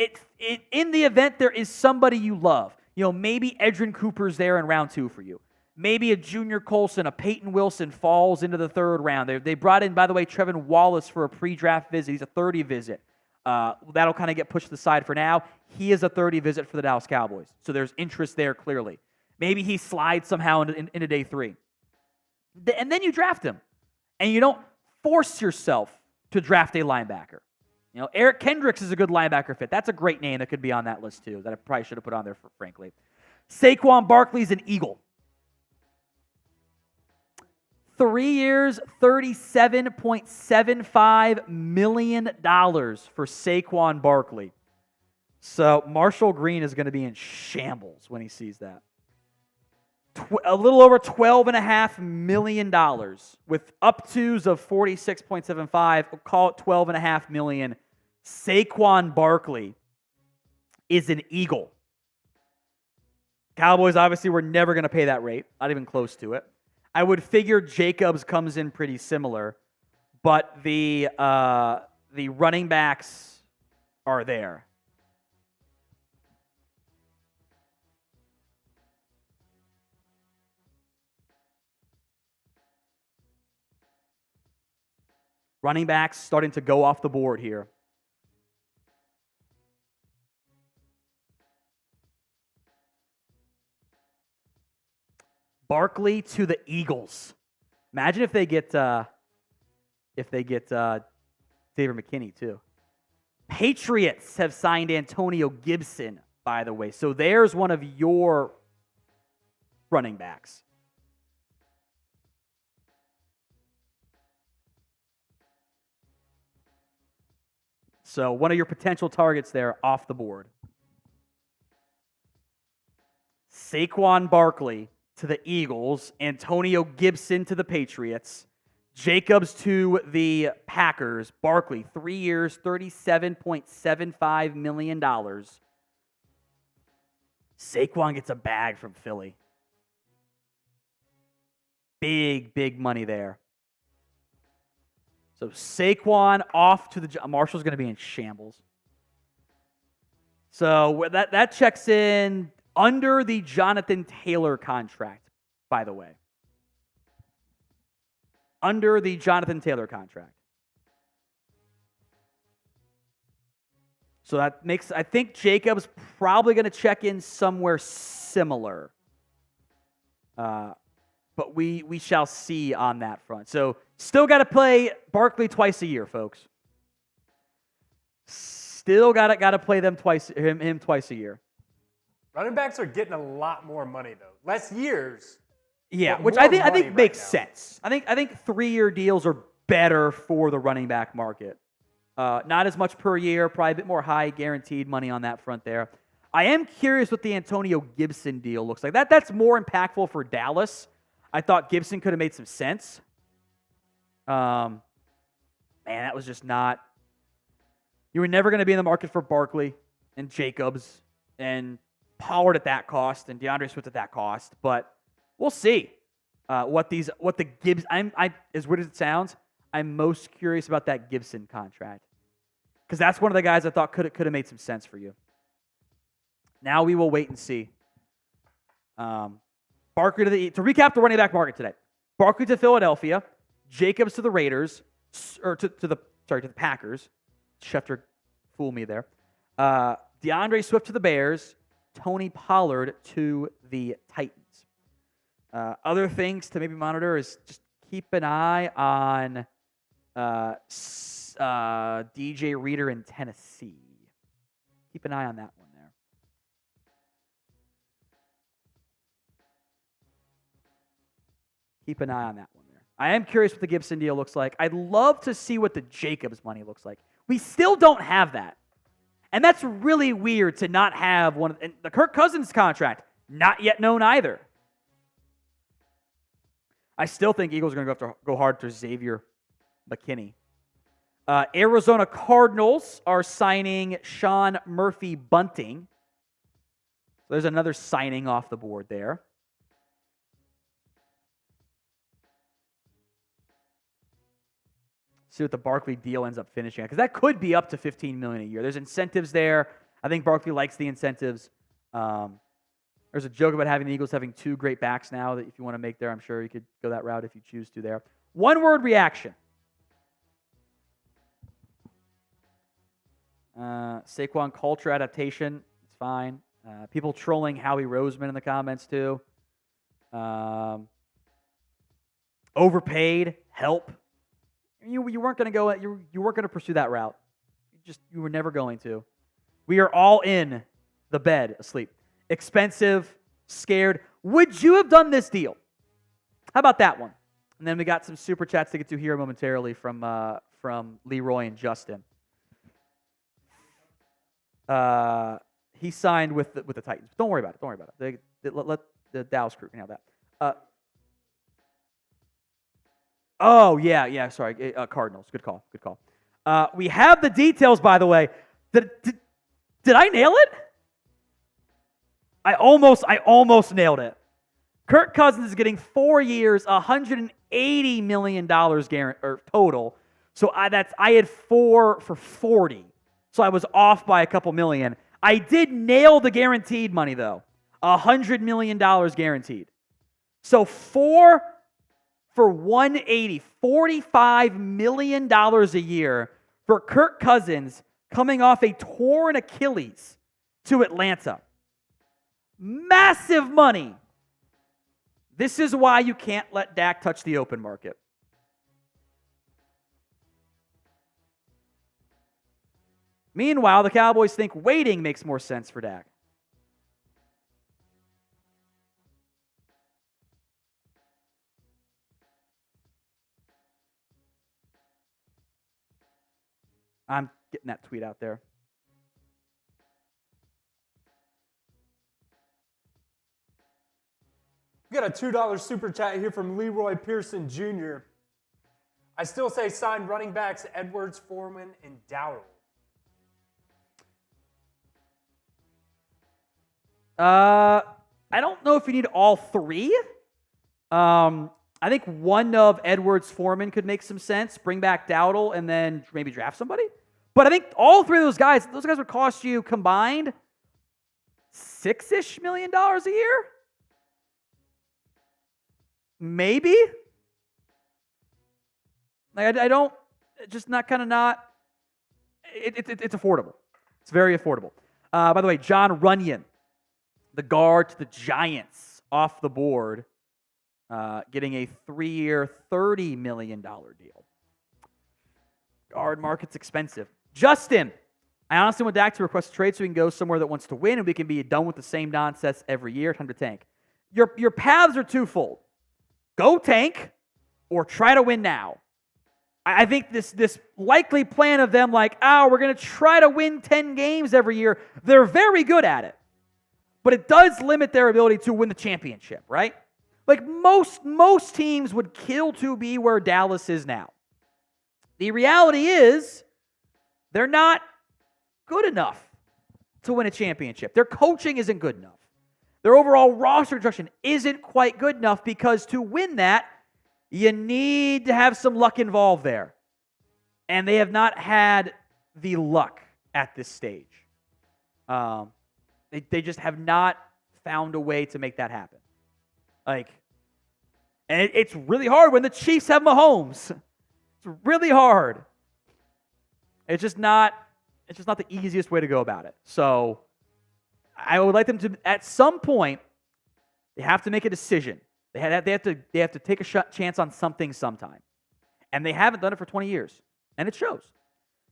in the event there is somebody you love, maybe Edrin Cooper's there in round 2 for you. Maybe a Junior Colson, a Peyton Wilson falls into the 3rd round. They brought in, by the way, Trevin Wallace for a pre-draft visit. He's a 30 visit. That'll kind of get pushed to the side for now. He is a 30 visit for the Dallas Cowboys. So there's interest there clearly. Maybe he slides somehow into day 3. And then you draft him. And you don't force yourself to draft a linebacker. Eric Kendricks is a good linebacker fit. That's a great name that could be on that list too, that I probably should have put on there, frankly. Saquon Barkley's an Eagle. 3 years, $37.75 million for Saquon Barkley. So Marshall Green is going to be in shambles when he sees that. A little over $12.5 million with up-tos of 46.75. We'll call it $12.5 million. Saquon Barkley is an Eagle. Cowboys obviously were never going to pay that rate, not even close to it. I would figure Jacobs comes in pretty similar, but the running backs are there. Running backs starting to go off the board here. Barkley to the Eagles. Imagine if they get David McKinney too. Patriots have signed Antonio Gibson, by the way. So there's one of your running backs. So one of your potential targets there off the board. Saquon Barkley to the Eagles, Antonio Gibson to the Patriots, Jacobs to the Packers, Barkley, 3 years, $37.75 million. Saquon gets a bag from Philly. Big money there. So Saquon off to the... Marshall's going to be in shambles. So that checks in under the Jonathan Taylor contract, by the way. Under the Jonathan Taylor contract. So that makes... I think Jacobs probably going to check in somewhere similar. But we shall see on that front. So still got to play Barkley twice a year, folks. Still got to play him twice a year. Running backs are getting a lot more money though. Less years. Yeah, which I think makes sense. I think 3-year deals are better for the running back market. Not as much per year, probably a bit more high guaranteed money on that front there. I am curious what the Antonio Gibson deal looks like. That's more impactful for Dallas. I thought Gibson could have made some sense. Man, that was just not... You were never going to be in the market for Barkley and Jacobs and Pollard at that cost and DeAndre Swift at that cost, but we'll see what the Gibbs... as weird as it sounds, I'm most curious about that Gibson contract because that's one of the guys I thought could have made some sense for you. Now we will wait and see. Barkley to recap the running back market today. Barkley to Philadelphia, Jacobs to the Raiders, or to the Packers. Schefter fooled me there. DeAndre Swift to the Bears, Tony Pollard to the Titans. Other things to maybe monitor is just keep an eye on DJ Reader in Tennessee. Keep an eye on that one. Keep an eye on that one there. I am curious what the Gibson deal looks like. I'd love to see what the Jacobs money looks like. We still don't have that. And that's really weird to not have one. And the Kirk Cousins contract, not yet known either. I still think Eagles are going to go hard to Xavier McKinney. Arizona Cardinals are signing Sean Murphy Bunting. So there's another signing off the board there. See what the Barkley deal ends up finishing at, because that could be up to $15 million a year. There's incentives there. I think Barkley likes the incentives. There's a joke about having the Eagles having 2 great backs now that if you want to make there, I'm sure you could go that route if you choose to there. One-word reaction. Saquon culture adaptation. It's fine. People trolling Howie Roseman in the comments too. Overpaid. Help. You weren't going to go. You weren't going to pursue that route. You were never going to. We are all in the bed asleep. Expensive. Scared. Would you have done this deal? How about that one? And then we got some super chats to get to here momentarily from Leroy and Justin. He signed with the Titans. Don't worry about it. Don't worry about it. Let the Dallas crew handle that. Oh, yeah. Sorry. Cardinals. Good call. We have the details, by the way. Did I nail it? I almost nailed it. Kirk Cousins is getting 4 years, $180 million total. So I had 4 for 40. So I was off by a couple million. I did nail the guaranteed money, though. $100 million guaranteed. So 4 for 180, $45 million a year for Kirk Cousins coming off a torn Achilles to Atlanta. Massive money. This is why you can't let Dak touch the open market. Meanwhile, the Cowboys think waiting makes more sense for Dak. I'm getting that tweet out there. We got a $2 super chat here from Leroy Pearson Jr. I still say sign running backs Edwards, Foreman, and Dowdle. I don't know if you need all 3. I think one of Edwards, Foreman could make some sense. Bring back Dowdle and then maybe draft somebody. But I think all 3 of those guys would cost you combined $6-ish million a year. Maybe. Like I don't. Just not kind of not. It's affordable. It's very affordable. By the way, John Runyon, the guard to the Giants, off the board, getting a 3-year, $30 million deal. Guard market's expensive. Justin, I honestly want Dak to request a trade so we can go somewhere that wants to win and we can be done with the same nonsense every year. Time to tank. Your paths are twofold. Go tank or try to win now. I think this likely plan of them we're going to try to win 10 games every year, they're very good at it. But it does limit their ability to win the championship, right? Like most teams would kill to be where Dallas is now. The reality is they're not good enough to win a championship. Their coaching isn't good enough. Their overall roster construction isn't quite good enough because to win that, you need to have some luck involved there. And they have not had the luck at this stage. They just have not found a way to make that happen. And it's really hard when the Chiefs have Mahomes. It's really hard. It's just not the easiest way to go about it. So I would like them to, at some point, they have to make a decision. They have to take a chance on something sometime. And they haven't done it for 20 years. And it shows.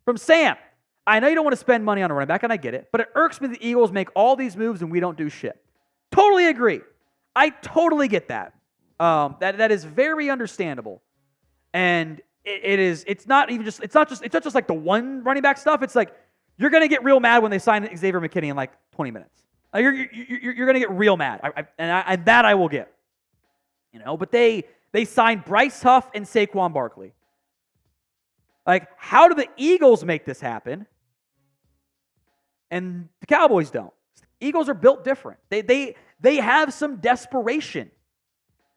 From Sam, I know you don't want to spend money on a running back, and I get it, but it irks me the Eagles make all these moves and we don't do shit. Totally agree. I totally get that. That is very understandable. And it's not just like the one running back stuff. It's like you're going to get real mad when they sign Xavier McKinney in 20 minutes. You're going to get real mad. I will get. But they signed Bryce Huff and Saquon Barkley. How do the Eagles make this happen? And the Cowboys don't. The Eagles are built different. They have some desperation.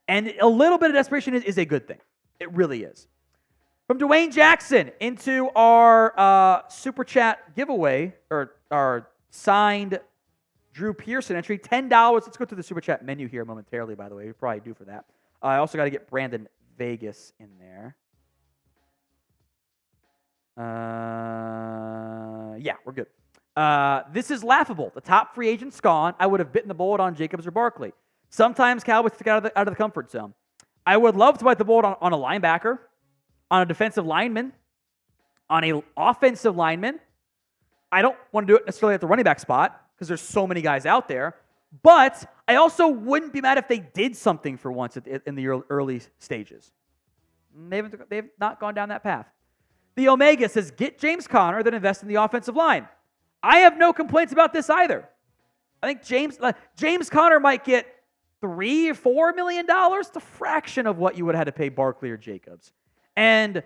And a little bit of desperation is a good thing. It really is. From Dwayne Jackson into our Super Chat giveaway, or our signed Drew Pearson entry, $10. Let's go to the Super Chat menu here momentarily, by the way. We probably do for that. I also got to get Brandon Vegas in there. Yeah, we're good. This is laughable. The top free agent's gone. I would have bitten the bullet on Jacobs or Barkley. Sometimes Cowboys get out of the comfort zone. I would love to bite the bullet on a linebacker, on a defensive lineman, on an offensive lineman. I don't want to do it necessarily at the running back spot because there's so many guys out there. But I also wouldn't be mad if they did something for once in the early stages. They've not gone down that path. The Omega says, get James Conner, then invest in the offensive line. I have no complaints about this either. I think James Conner might get $3 or $4 million. It's a fraction of what you would have had to pay Barkley or Jacobs. And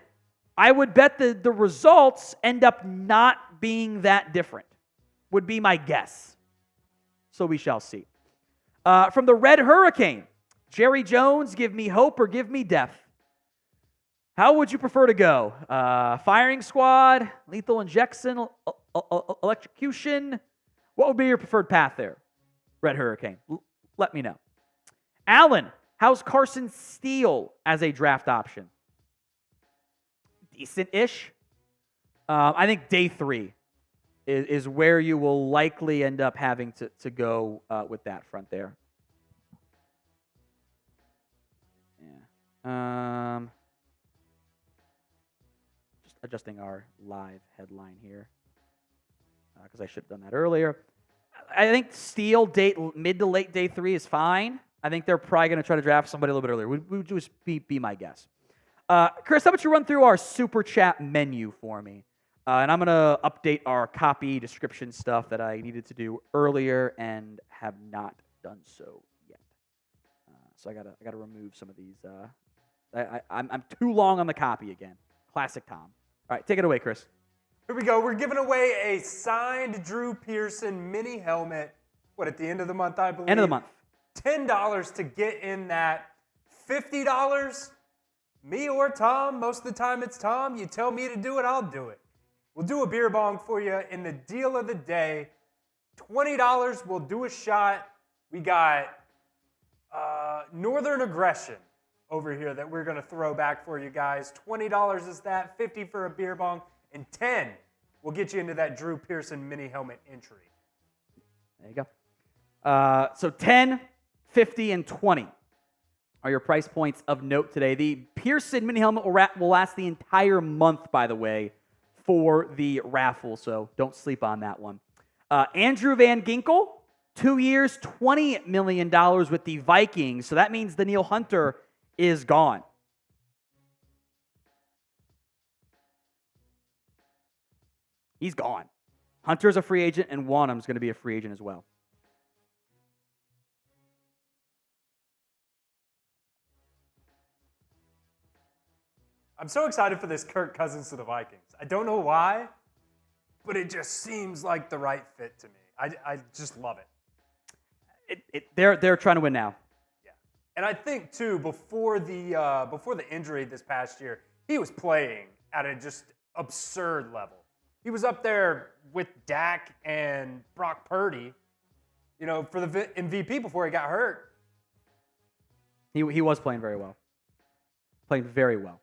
I would bet the results end up not being that different, would be my guess. So we shall see. From the Red Hurricane, Jerry Jones, give me hope or give me death. How would you prefer to go? Firing squad, lethal injection, electrocution? What would be your preferred path there, Red Hurricane? Let me know. Alan, how's Carson Steele as a draft option? Decent-ish. I think day 3 is where you will likely end up having to go with that front there. Yeah. Just adjusting our live headline here because I should have done that earlier. I think Steele mid to late day 3 is fine. I think they're probably going to try to draft somebody a little bit earlier. Would just be my guess. Chris, how about you run through our Super Chat menu for me? And I'm going to update our copy description stuff that I needed to do earlier and have not done so yet. So I gotta remove some of these. I'm too long on the copy again. Classic Tom. All right, take it away, Chris. Here we go. We're giving away a signed Drew Pearson mini helmet. What, at the end of the month, I believe? End of the month. $10 to get in that. $50, me or Tom. Most of the time it's Tom. You tell me to do it, I'll do it. We'll do a beer bong for you in the deal of the day. $20, we'll do a shot. We got Northern Aggression over here that we're going to throw back for you guys. $20 is that, $50 for a beer bong, and $10 will get you into that Drew Pearson mini helmet entry. There you go. So 10, 50, and 20 are your price points of note today. The Pearson mini helmet will last the entire month, by the way, for the raffle, so don't sleep on that one. Andrew Van Ginkel, 2 years, $20 million with the Vikings, so that means Danielle Hunter is gone. He's gone. Hunter's a free agent, and Wanham's going to be a free agent as well. I'm so excited for this Kirk Cousins to the Vikings. I don't know why, but it just seems like the right fit to me. I just love it. They're trying to win now. Yeah, and I think too before the injury this past year, he was playing at a just absurd level. He was up there with Dak and Brock Purdy, for the MVP before he got hurt. He was playing very well. Playing very well.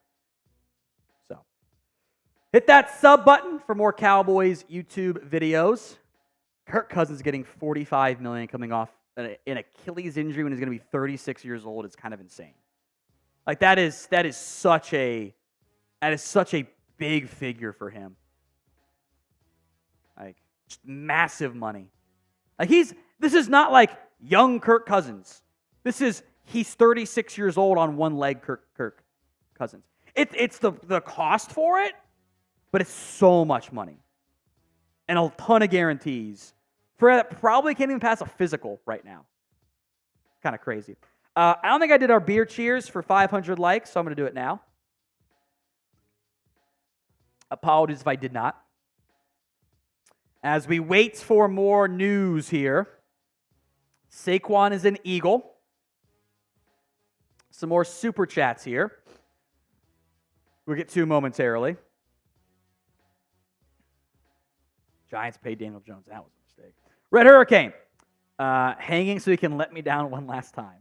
So, hit that sub button for more Cowboys YouTube videos. Kirk Cousins getting $45 million coming off an Achilles injury when he's going to be 36 years old is kind of insane. Like that is such a big figure for him. Like just massive money. Like this is not like young Kirk Cousins. He's 36 years old on one leg, Kirk Cousins. It's the cost for it, but it's so much money. And a ton of guarantees. For that probably can't even pass a physical right now. Kind of crazy. I don't think I did our beer cheers for 500 likes, so I'm going to do it now. Apologies if I did not. As we wait for more news here, Saquon is an Eagle. Some more super chats here. We'll get 2 momentarily. Giants paid Daniel Jones. That was a mistake. Red Hurricane. Hanging so he can let me down one last time.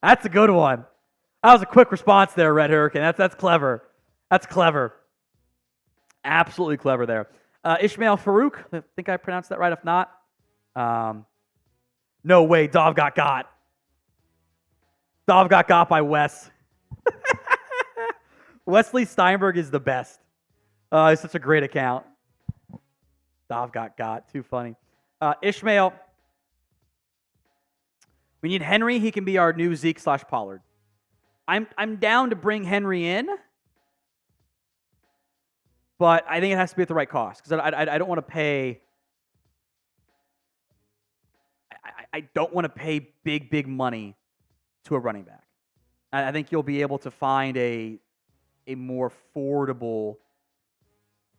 That's a good one. That was a quick response there, Red Hurricane. That's clever. That's clever. Absolutely clever there. Ishmael Farouk. I think I pronounced that right. If not, no way. Dov got got. Dov got got by Wes. Wesley Steinberg is the best. He's such a great account. Dov got. Too funny. Ishmael. We need Henry. He can be our new Zeke / Pollard. I'm down to bring Henry in, but I think it has to be at the right cost because I don't want to pay. I don't want to pay big money to a running back. I think you'll be able to find a more affordable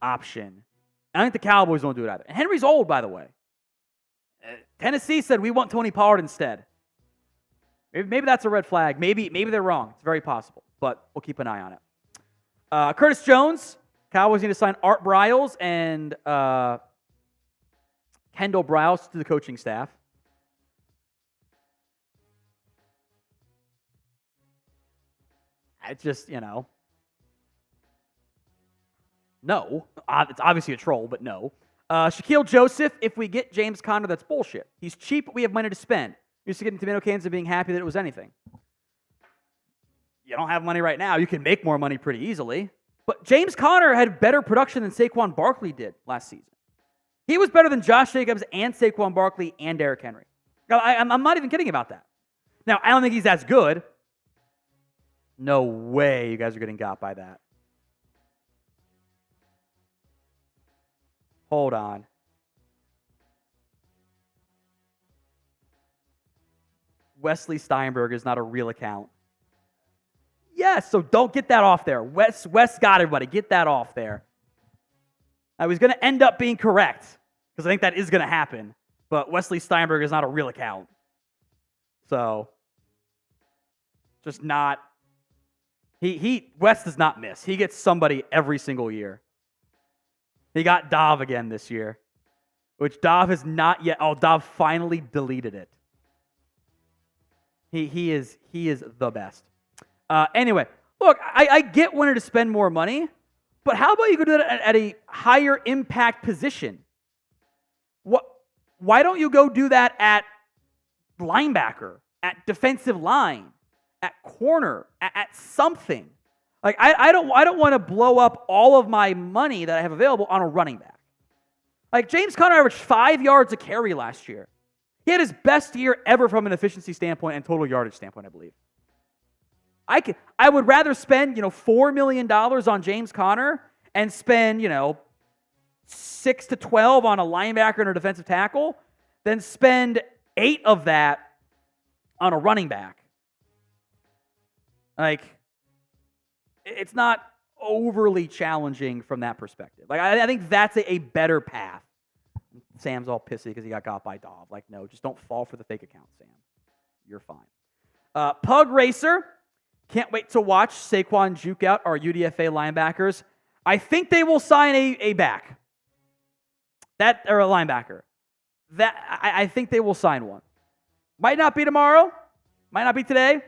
option. I think the Cowboys won't do it either. And Henry's old, by the way. Tennessee said we want Tony Pollard instead. Maybe that's a red flag. Maybe they're wrong. It's very possible, but we'll keep an eye on it. Curtis Jones. Cowboys need to sign Art Briles and Kendall Briles to the coaching staff. It's just, no. It's obviously a troll, but no. Shaquille Joseph, if we get James Conner, that's bullshit. He's cheap, but we have money to spend. You're used to getting tomato cans and being happy that it was anything. You don't have money right now. You can make more money pretty easily. But James Conner had better production than Saquon Barkley did last season. He was better than Josh Jacobs and Saquon Barkley and Derrick Henry. I'm not even kidding about that. Now, I don't think he's as good. No way you guys are getting got by that. Hold on. Wesley Steinberg is not a real account. Yes, so don't get that off there. Wes got everybody. Get that off there. I was going to end up being correct because I think that is going to happen. But Wesley Steinberg is not a real account. So, just not. Wes does not miss. He gets somebody every single year. He got Dov again this year, which Dov has not yet. Oh, Dov finally deleted it. He is the best. Anyway, look, I get wanting to spend more money, but how about you go do that at a higher impact position? Why don't you go do that at linebacker, at defensive line, at corner, at something? Like I don't want to blow up all of my money that I have available on a running back. Like James Conner averaged 5 yards a carry last year. He had his best year ever from an efficiency standpoint and total yardage standpoint, I believe. I would rather spend, $4 million on James Conner and spend, 6 to 12 on a linebacker and a defensive tackle than spend 8 of that on a running back. Like, it's not overly challenging from that perspective. Like, I think that's a better path. Sam's all pissy because he got by Dov. Like, no, just don't fall for the fake account, Sam. You're fine. Pug Racer. Can't wait to watch Saquon juke out our UDFA linebackers. I think they will sign a back. Or a linebacker. I think they will sign one. Might not be tomorrow. Might not be today.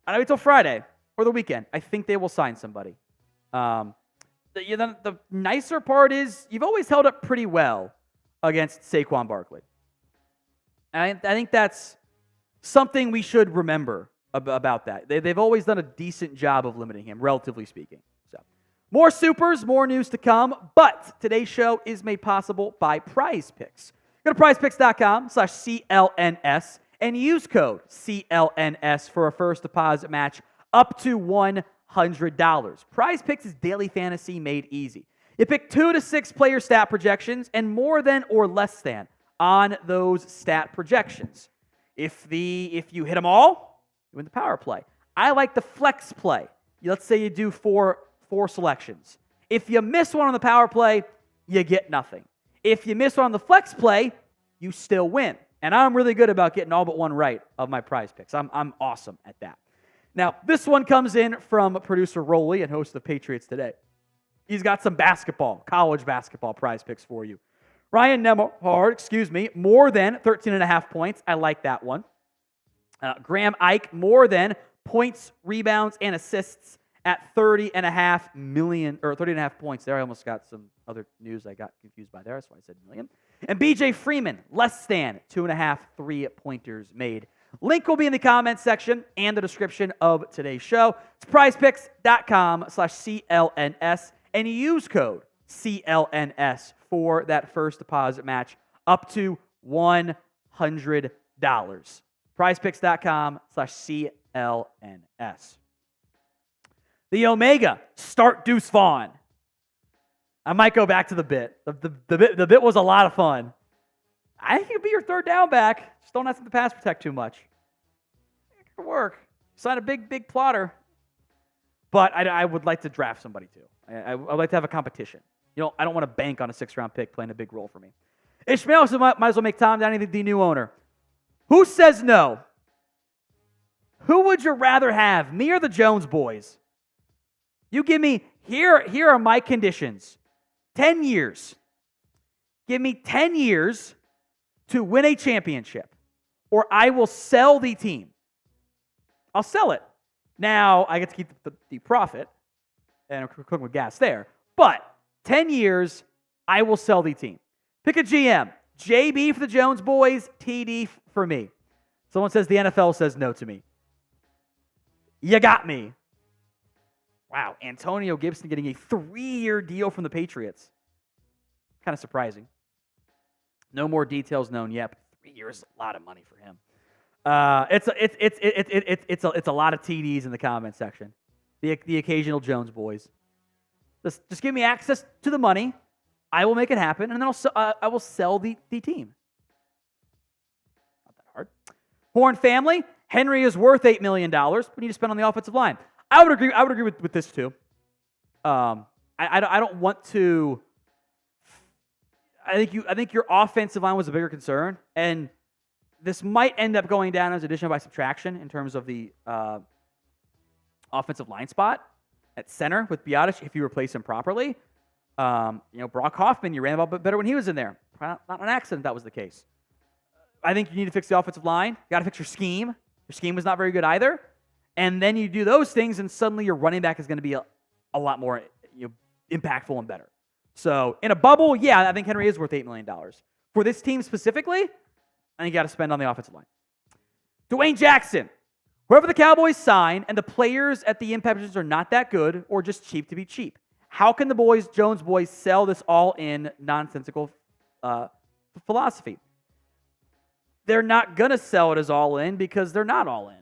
Might not be till Friday or the weekend. I think they will sign somebody. The nicer part is you've always held up pretty well against Saquon Barkley. I think that's something we should remember about that. They've always done a decent job of limiting him, relatively speaking. So, more supers, more news to come, but today's show is made possible by Prize Picks. Go to prizepicks.com/CLNS and use code CLNS for a first deposit match up to $100. Prize Picks is daily fantasy made easy. You pick 2 to 6 player stat projections and more than or less than on those stat projections. If you hit them all, you win the power play. I like the flex play. Let's say you do four selections. If you miss one on the power play, you get nothing. If you miss one on the flex play, you still win. And I'm really good about getting all but one right of my prize picks. I'm awesome at that. Now, this one comes in from producer Rolly and host of Patriots Today. He's got some college basketball prize picks for you. Ryan Nembhard, more than 13.5 points. I like that one. Graham Ike, more than points, rebounds, and assists at 30.5 points. There, I almost got some other news I got confused by there. That's why I said million. And BJ Freeman, less than 2.5 3-pointers made. Link will be in the comments section and the description of today's show. It's prizepicks.com/CLNS, and use code CLNS for that first deposit match up to $100. prizepicks.com/CLNS. The Omega, start Deuce Vaughn. I might go back to the bit. The bit was a lot of fun. I think he could be your third down back. Just don't ask him to pass protect too much. It could work. Sign a big plotter. But I would like to draft somebody too. I would like to have a competition. I don't want to bank on a 6th-round pick playing a big role for me. Ishmael might as well make Tom Downey the new owner. Who says no? Who would you rather have, me or the Jones boys? You give me, here are my conditions. 10 years. Give me 10 years to win a championship, or I will sell the team. I'll sell it. Now, I get to keep the profit, and I'm cooking with gas there. But 10 years, I will sell the team. Pick a GM. JB for the Jones boys, TD for me. Someone says the NFL says no to me. You got me. Wow, Antonio Gibson getting a 3-year deal from the Patriots. Kind of surprising. No more details known yet, but 3 years is a lot of money for him. It's a lot of TDs in the comment section. The occasional Jones boys. Just give me access to the money. I will make it happen, and then I will sell the team. Not that hard. Horn family. Henry is worth $8 million. We need to spend on the offensive line. I would agree with this too. I don't want to. I think your offensive line was a bigger concern, and this might end up going down as addition by subtraction in terms of the offensive line spot at center with Biadasz if you replace him properly. Brock Hoffman, you ran the ball better when he was in there. Not an accident that was the case. I think you need to fix the offensive line. You got to fix your scheme. Your scheme was not very good either. And then you do those things, and suddenly your running back is going to be a lot more impactful and better. So in a bubble, yeah, I think Henry is worth $8 million. For this team specifically, I think you got to spend on the offensive line. Dwayne Jackson, whoever the Cowboys sign, and the players at the impact positions are not that good or just cheap to be cheap. How can the Jones boys sell this all-in nonsensical philosophy? They're not going to sell it as all-in because they're not all-in.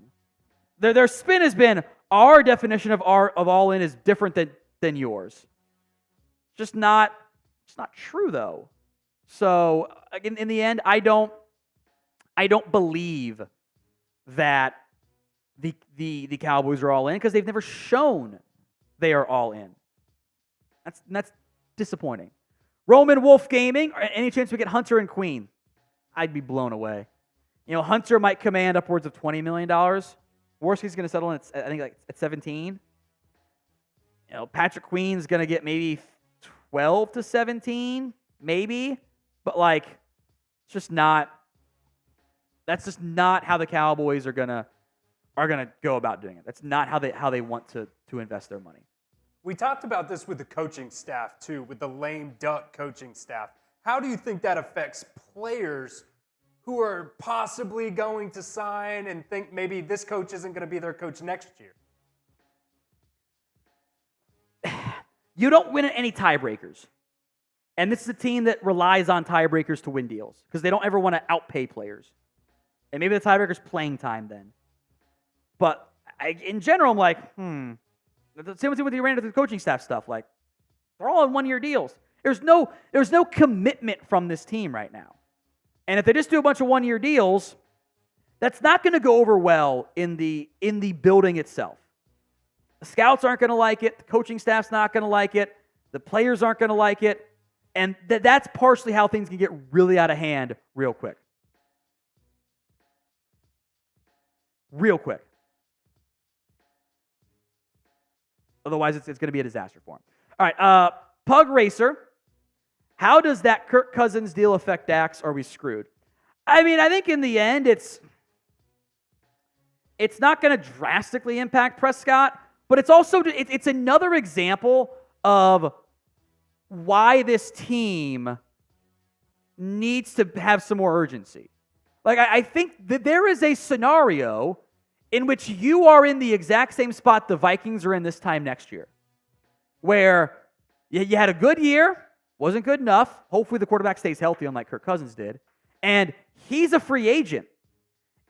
Their spin has been, our definition of all-in is different than yours. It's not true, though. So, again, in the end, I don't believe that the Cowboys are all in because they've never shown they are all in. That's disappointing. Roman Wolf Gaming, any chance we get Hunter and Queen? I'd be blown away. Hunter might command upwards of $20 million. Worst case is going to settle in, at 17. Patrick Queen's going to get maybe 12 to 17, maybe. But it's just not. That's just not how the Cowboys are gonna go about doing it. That's not how they want to invest their money. We talked about this with the coaching staff too, with the lame duck coaching staff. How do you think that affects players who are possibly going to sign and think maybe this coach isn't going to be their coach next year? You don't win at any tiebreakers. And this is a team that relies on tiebreakers to win deals because they don't ever want to outpay players. And maybe the tiebreaker's playing time then. But in general, I'm like, The same with the random coaching staff stuff. They're all on one-year deals. There's no commitment from this team right now. And if they just do a bunch of one-year deals, that's not going to go over well in the building itself. The scouts aren't going to like it. The coaching staff's not going to like it. The players aren't going to like it. And that's partially how things can get really out of hand real quick. real quick. Otherwise, it's going to be a disaster for him. All right, Pug Racer. How does that Kirk Cousins deal affect Dax? Are we screwed? I mean, I think in the end, it's not going to drastically impact Prescott, but it's also it's another example of why this team needs to have some more urgency. Like, I think that there is a scenario in which you are in the exact same spot the Vikings are in this time next year, where you had a good year, wasn't good enough. Hopefully the quarterback stays healthy, unlike Kirk Cousins did. And he's a free agent.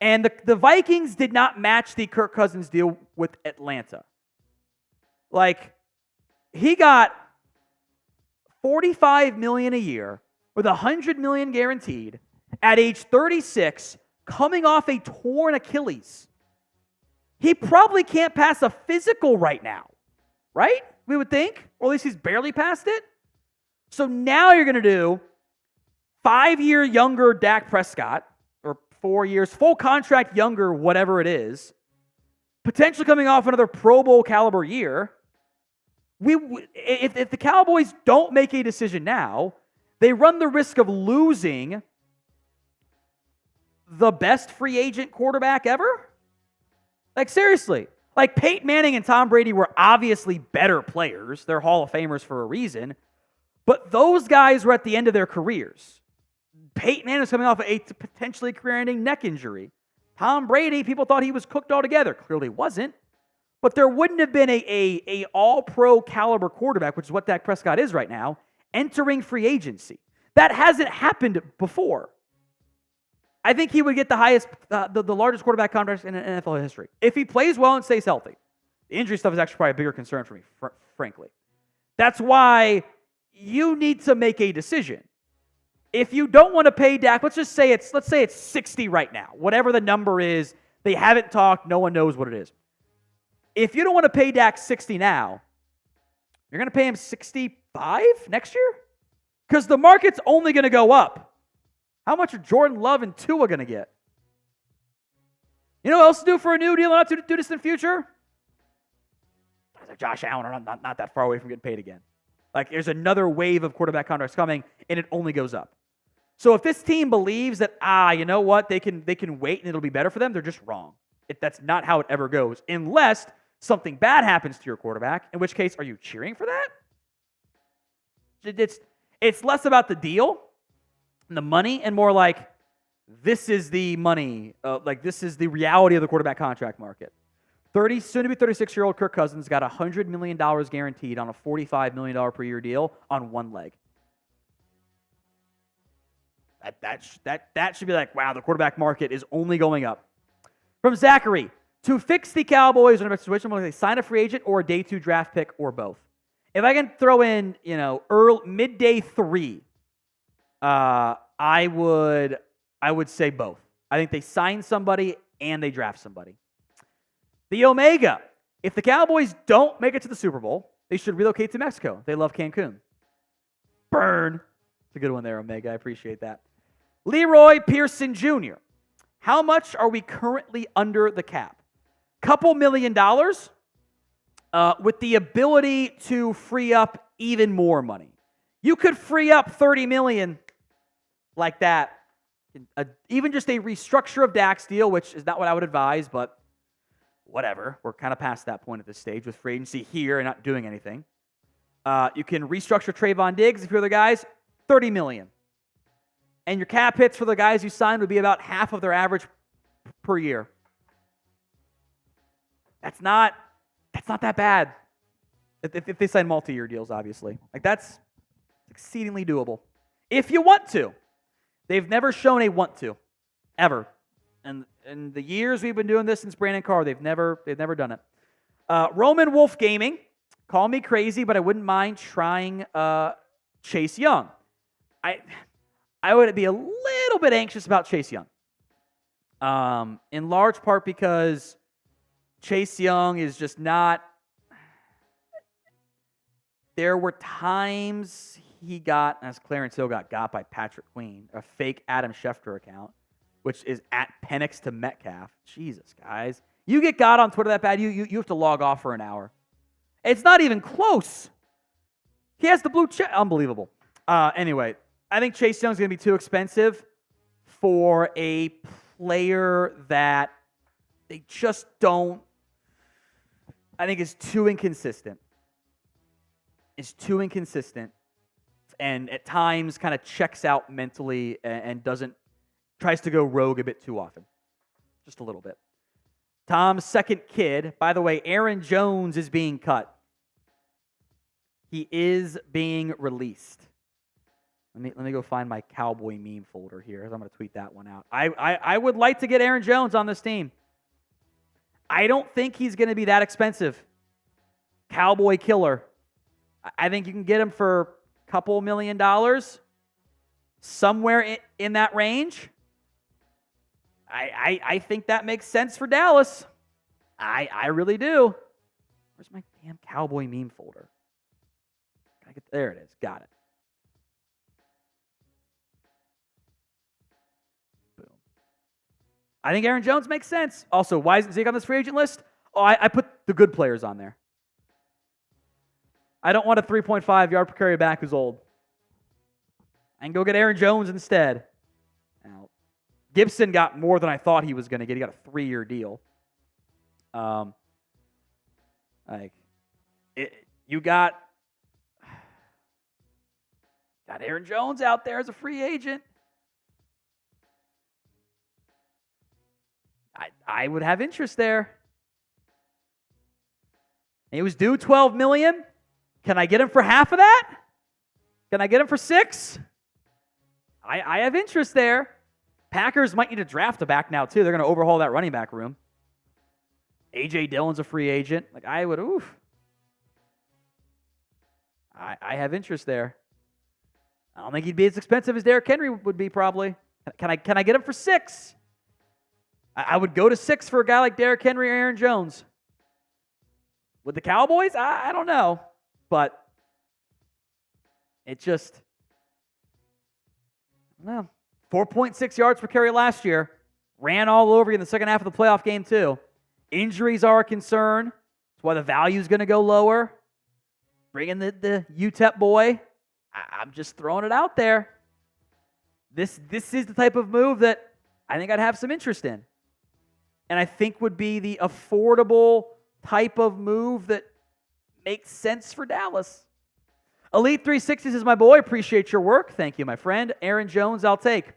And the Vikings did not match the Kirk Cousins deal with Atlanta. Like, he got $45 million a year with $100 million guaranteed at age 36, coming off a torn Achilles. He probably can't pass a physical right now, right? We would think. Or at least he's barely passed it. So now you're going to do 5-year younger Dak Prescott, or 4 years, full contract younger, whatever it is, potentially coming off another Pro Bowl caliber year. If the Cowboys don't make a decision now, they run the risk of losing the best free agent quarterback ever. Like, seriously. Like, Peyton Manning and Tom Brady were obviously better players. They're Hall of Famers for a reason. But those guys were at the end of their careers. Peyton Manning was coming off a potentially career-ending neck injury. Tom Brady, people thought he was cooked altogether. Clearly wasn't. But there wouldn't have been a all-pro caliber quarterback, which is what Dak Prescott is right now, entering free agency. That hasn't happened before. I think he would get the highest, the largest quarterback contract in NFL history if he plays well and stays healthy. The injury stuff is actually probably a bigger concern for me, frankly. That's why you need to make a decision. If you don't want to pay Dak, let's say it's 60 right now. Whatever the number is, they haven't talked, no one knows what it is. If you don't want to pay Dak 60 now, you're going to pay him 65 next year? Because the market's only going to go up. How much are Jordan Love and Tua going to get? You know what else to do for a new deal in the not too distant future? Josh Allen are not that far away from getting paid again. Like, there's another wave of quarterback contracts coming, and it only goes up. So if this team believes that, you know what, they can wait and it'll be better for them, they're just wrong. That's not how it ever goes, unless something bad happens to your quarterback, in which case, are you cheering for that? It's less about the deal and the money, and more like, this is the money, this is the reality of the quarterback contract market. Soon to be 36-year-old Kirk Cousins got $100 million guaranteed on a $45 million per year deal on one leg. That should be like, wow, the quarterback market is only going up. From Zachary, to fix the Cowboys in a situation where they sign a free agent or a day 2 draft pick or both. If I can throw in, midday 3, I would say both. I think they sign somebody and they draft somebody. The Omega. If the Cowboys don't make it to the Super Bowl, they should relocate to Mexico. They love Cancun. Burn. It's a good one there, Omega. I appreciate that. Leroy Pearson Jr. How much are we currently under the cap? Couple $1 million with the ability to free up even more money. You could free up $30 million like that. Even just a restructure of Dak's deal, which is not what I would advise, but whatever. We're kind of past that point at this stage with free agency here and not doing anything. You can restructure Trayvon Diggs if you're the guys, $30 million. And your cap hits for the guys you signed would be about half of their average per year. That's not that bad. If they sign multi-year deals, obviously. Like, that's exceedingly doable. If you want to. They've never shown a want to. Ever. And in the years we've been doing this since Brandon Carr, they've never done it. Roman Wolf Gaming, call me crazy, but I wouldn't mind trying Chase Young. I would be a little bit anxious about Chase Young. In large part because Chase Young is just not. There were times he got, as Clarence Hill got by Patrick Queen, a fake Adam Schefter account, which is at Penix to Metcalf. Jesus, guys. You get God on Twitter that bad, you have to log off for an hour. It's not even close. He has the blue check. Unbelievable. Anyway, I think Chase Young's going to be too expensive for a player that they just don't, I think is too inconsistent. Is too inconsistent. And at times kind of checks out mentally and tries to go rogue a bit too often. Just a little bit. Tom's second kid. By the way, Aaron Jones is being cut. He is being released. Let me go find my Cowboy meme folder here. I'm going to tweet that one out. I would like to get Aaron Jones on this team. I don't think he's going to be that expensive. Cowboy killer. I think you can get him for a couple $1 million. Somewhere in that range. I think that makes sense for Dallas. I really do. Where's my damn Cowboy meme folder? There it is. Got it. Boom. I think Aaron Jones makes sense. Also, why isn't Zeke on this free agent list? Oh, I put the good players on there. I don't want a 3.5 yard per carry back who's old. I can go get Aaron Jones instead. Now, Gibson got more than I thought he was going to get. He got a 3-year deal. You got Aaron Jones out there as a free agent. I would have interest there. He was due $12 million. Can I get him for half of that? Can I get him for 6? I have interest there. Packers might need to draft a back now, too. They're going to overhaul that running back room. A.J. Dillon's a free agent. I have interest there. I don't think he'd be as expensive as Derrick Henry would be, probably. Can I get him for 6? I would go to 6 for a guy like Derrick Henry or Aaron Jones. With the Cowboys? I don't know. But it just, I don't know. 4.6 yards per carry last year. Ran all over you in the second half of the playoff game, too. Injuries are a concern. That's why the value is going to go lower. Bring in the UTEP boy. I'm just throwing it out there. This is the type of move that I think I'd have some interest in. And I think would be the affordable type of move that makes sense for Dallas. Elite 360s is my boy. Appreciate your work. Thank you, my friend. Aaron Jones, I'll take.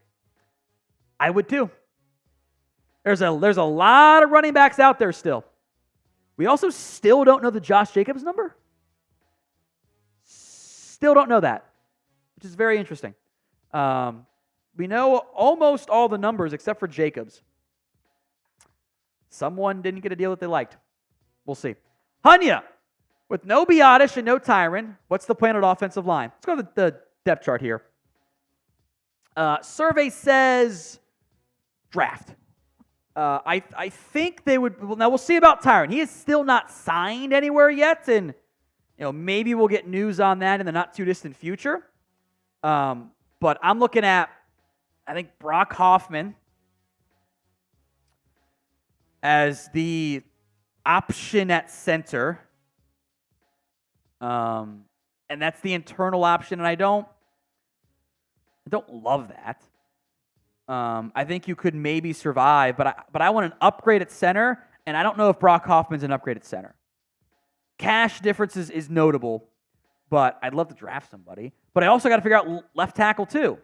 I would too. There's a lot of running backs out there still. We also still don't know the Josh Jacobs number. Still don't know that, which is very interesting. We know almost all the numbers except for Jacobs. Someone didn't get a deal that they liked. We'll see. Hunya, with no Biadasz and no Tyron, what's the plan at offensive line? Let's go to the depth chart here. Survey says draft. I think they would. Now we'll see about Tyron. He is still not signed anywhere yet, and maybe we'll get news on that in the not too distant future. But I'm looking at, I think, Brock Hoffman as the option at center. And that's the internal option, and I don't love that. I think you could maybe survive, but I want an upgrade at center, and I don't know if Brock Hoffman's an upgrade at center. Cash difference is notable, but I'd love to draft somebody. But I also got to figure out left tackle too.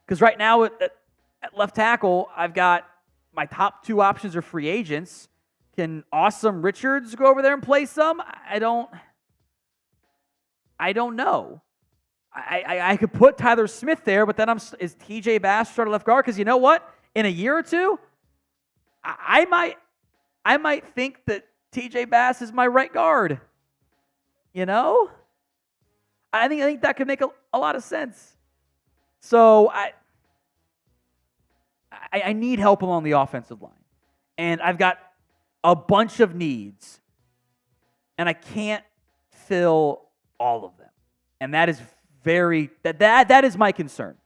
Because right now at left tackle, I've got my top 2 options are free agents. Can Awesome Richards go over there and play some? I don't know. I could put Tyler Smith there, but then is TJ Bass starting left guard? Because you know what? In a year or two, I might think that TJ Bass is my right guard. I think that could make a lot of sense. So I need help along the offensive line. And I've got a bunch of needs. And I can't fill all of them. And that is that is my concern.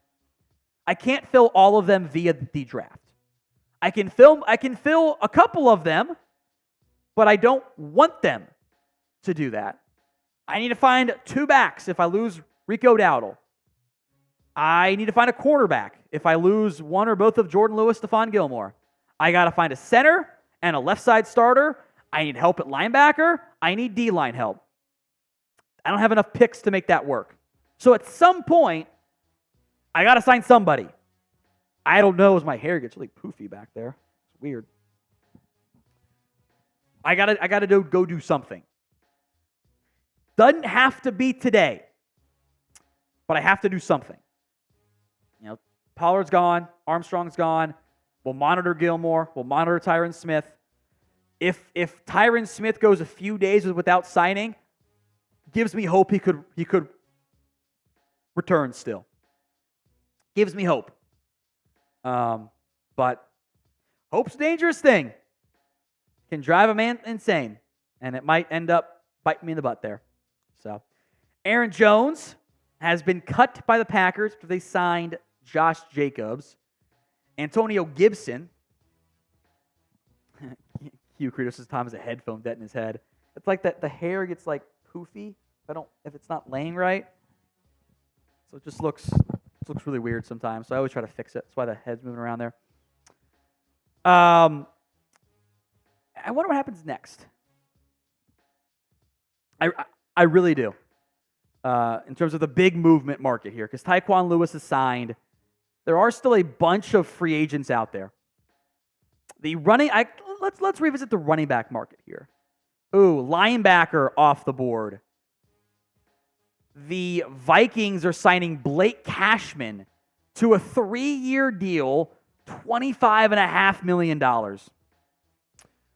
I can't fill all of them via the draft. I can fill a couple of them, but I don't want them to do that. I need to find 2 backs if I lose Rico Dowdle. I need to find a cornerback if I lose one or both of Jordan Lewis, Stephon Gilmore. I got to find a center and a left side starter. I need help at linebacker. I need D-line help. I don't have enough picks to make that work. So at some point, I got to sign somebody. I don't know as my hair gets really poofy back there. It's weird. I gotta go do something. Doesn't have to be today, but I have to do something. Pollard's gone. Armstrong's gone. We'll monitor Gilmore. We'll monitor Tyron Smith. If Tyron Smith goes a few days without signing, gives me hope he could return still. Gives me hope. But hope's a dangerous thing. Can drive a man insane, and it might end up biting me in the butt there. So, Aaron Jones has been cut by the Packers after they signed Josh Jacobs. Antonio Gibson. Q Credo says Tom has a headphone dead in his head. It's like that the hair gets like poofy if it's not laying right. So it just looks really weird sometimes. So I always try to fix it. That's why the head's moving around there. I wonder what happens next. I really do. In terms of the big movement market here, because Tyquan Lewis is signed. There are still a bunch of free agents out there. Let's revisit the running back market here. Ooh, linebacker off the board. The Vikings are signing Blake Cashman to a 3-year deal, $25.5 million.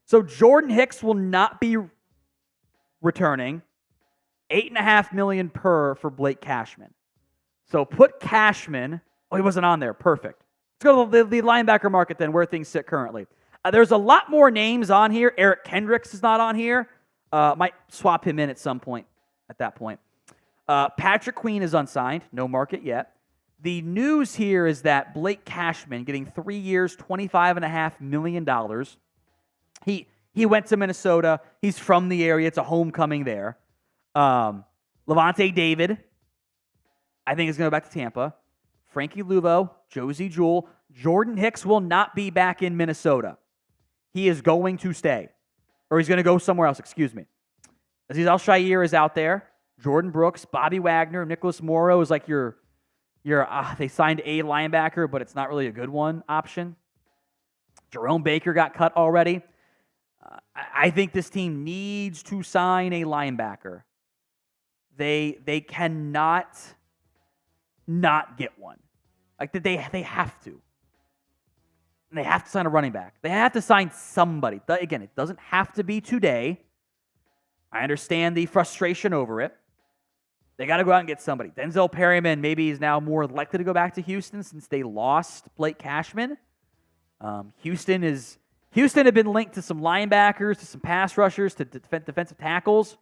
So Jordan Hicks will not be returning. $8.5 million per for Blake Cashman. So put Cashman. Oh, he wasn't on there. Perfect. Let's go to the linebacker market then, where things sit currently. There's a lot more names on here. Eric Kendricks is not on here. Might swap him in at some point. At that point, Patrick Queen is unsigned. No market yet. The news here is that Blake Cashman getting 3 years, $25.5 million. He went to Minnesota. He's from the area. It's a homecoming there. Levante David, I think, is going to go back to Tampa. Frankie Luvo, Josie Jewell. Jordan Hicks will not be back in Minnesota. He is going to stay. Or he's going to go somewhere else, excuse me. Aziz Al-Shaair is out there. Jordan Brooks, Bobby Wagner, Nicholas Morrow is like your they signed a linebacker, but it's not really a good one option. Jerome Baker got cut already. I think this team needs to sign a linebacker. They cannot not get one. Like they have to. And they have to sign a running back. They have to sign somebody. Again, it doesn't have to be today. I understand the frustration over it. They got to go out and get somebody. Denzel Perryman maybe is now more likely to go back to Houston since they lost Blake Cashman. Houston had been linked to some linebackers, to some pass rushers, to defensive tackles.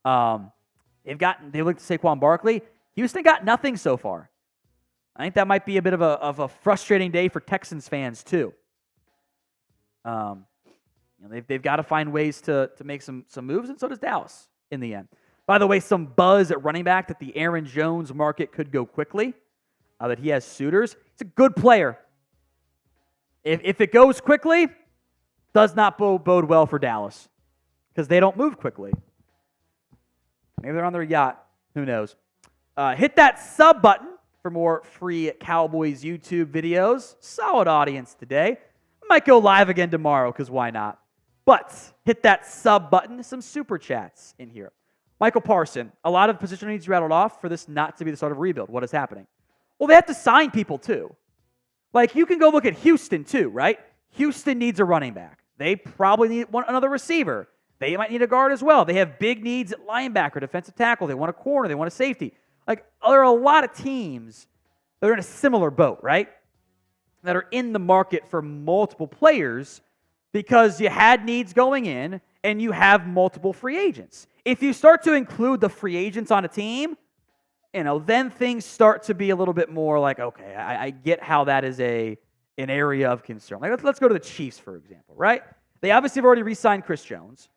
They linked to Saquon Barkley. Houston got nothing so far. I think that might be a bit of a frustrating day for Texans fans too. They've got to find ways to make some moves, and so does Dallas in the end. By the way, some buzz at running back that the Aaron Jones market could go quickly, that he has suitors. He's a good player. If it goes quickly, does not bode well for Dallas because they don't move quickly. Maybe they're on their yacht. Who knows? Hit that sub button for more free Cowboys YouTube videos. Solid audience today. I might go live again tomorrow because why not? But hit that sub button. Some super chats in here. Michael Parson, a lot of position needs rattled off for this not to be the start of a rebuild. What is happening? Well, they have to sign people too. Like, you can go look at Houston too, right? Houston needs a running back. They probably need another receiver. They might need a guard as well. They have big needs at linebacker, defensive tackle. They want a corner. They want a safety. Like, there are a lot of teams that are in a similar boat, right? That are in the market for multiple players because you had needs going in and you have multiple free agents. If you start to include the free agents on a team, then things start to be a little bit more like, okay, I get how that is an area of concern. Like let's go to the Chiefs, for example, right? They obviously have already re-signed Chris Jones.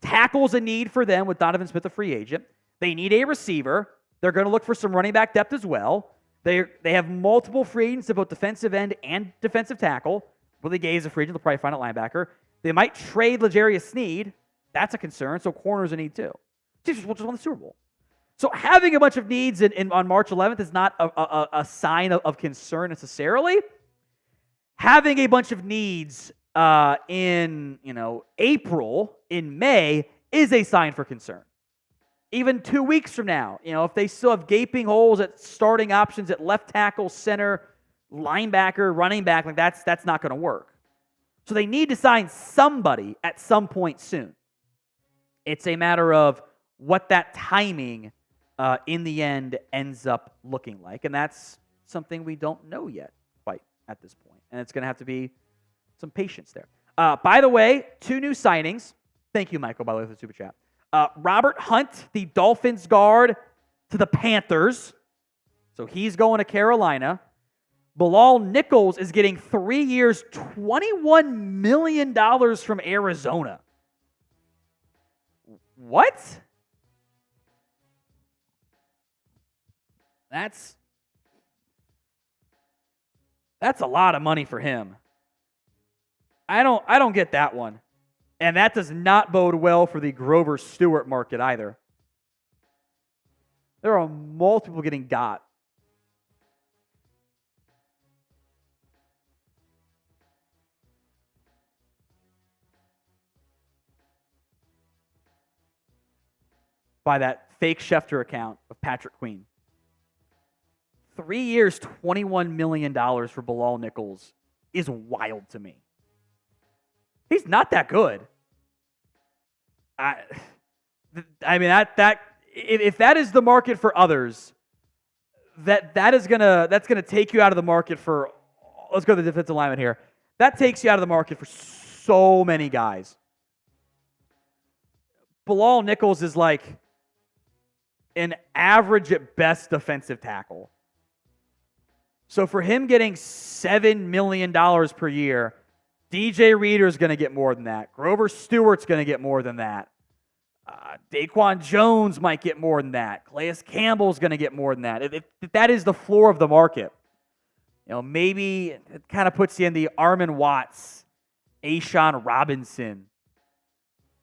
Tackle's a need for them with Donovan Smith, a free agent. They need a receiver. They're going to look for some running back depth as well. They have multiple free agents at both defensive end and defensive tackle. Willie Gay is a free agent. They'll probably find a linebacker. They might trade L'Jarius Sneed. That's a concern. So corner's a need too. Chiefs just won the Super Bowl. So having a bunch of needs on March 11th is not a sign of concern necessarily. Having a bunch of needs in April, in May, is a sign for concern. Even 2 weeks from now, if they still have gaping holes at starting options at left tackle, center, linebacker, running back, like that's not going to work. So they need to sign somebody at some point soon. It's a matter of what that timing in the end ends up looking like, and that's something we don't know yet quite at this point. And it's going to have to be some patience there. By the way, 2 new signings. Thank you, Michael, by the way, for the super chat. Robert Hunt, the Dolphins guard, to the Panthers. So he's going to Carolina. Bilal Nichols is getting 3 years, $21 million from Arizona. What? That's a lot of money for him. I don't get that one. And that does not bode well for the Grover Stewart market either. There are multiple getting got. By that fake Schefter account of Patrick Queen. 3 years, $21 million for Bilal Nichols is wild to me. He's not that good. I mean that if that is the market for others, that's gonna take you out of the market for. Let's go to the defensive lineman here. That takes you out of the market for so many guys. Bilal Nichols is like an average at best defensive tackle. So for him getting $7 million per year, DJ Reader's going to get more than that. Grover Stewart's going to get more than that. Daquan Jones might get more than that. Calais Campbell's going to get more than that. If that is the floor of the market, maybe it kind of puts you in the Armin Watts, Ashawn Robinson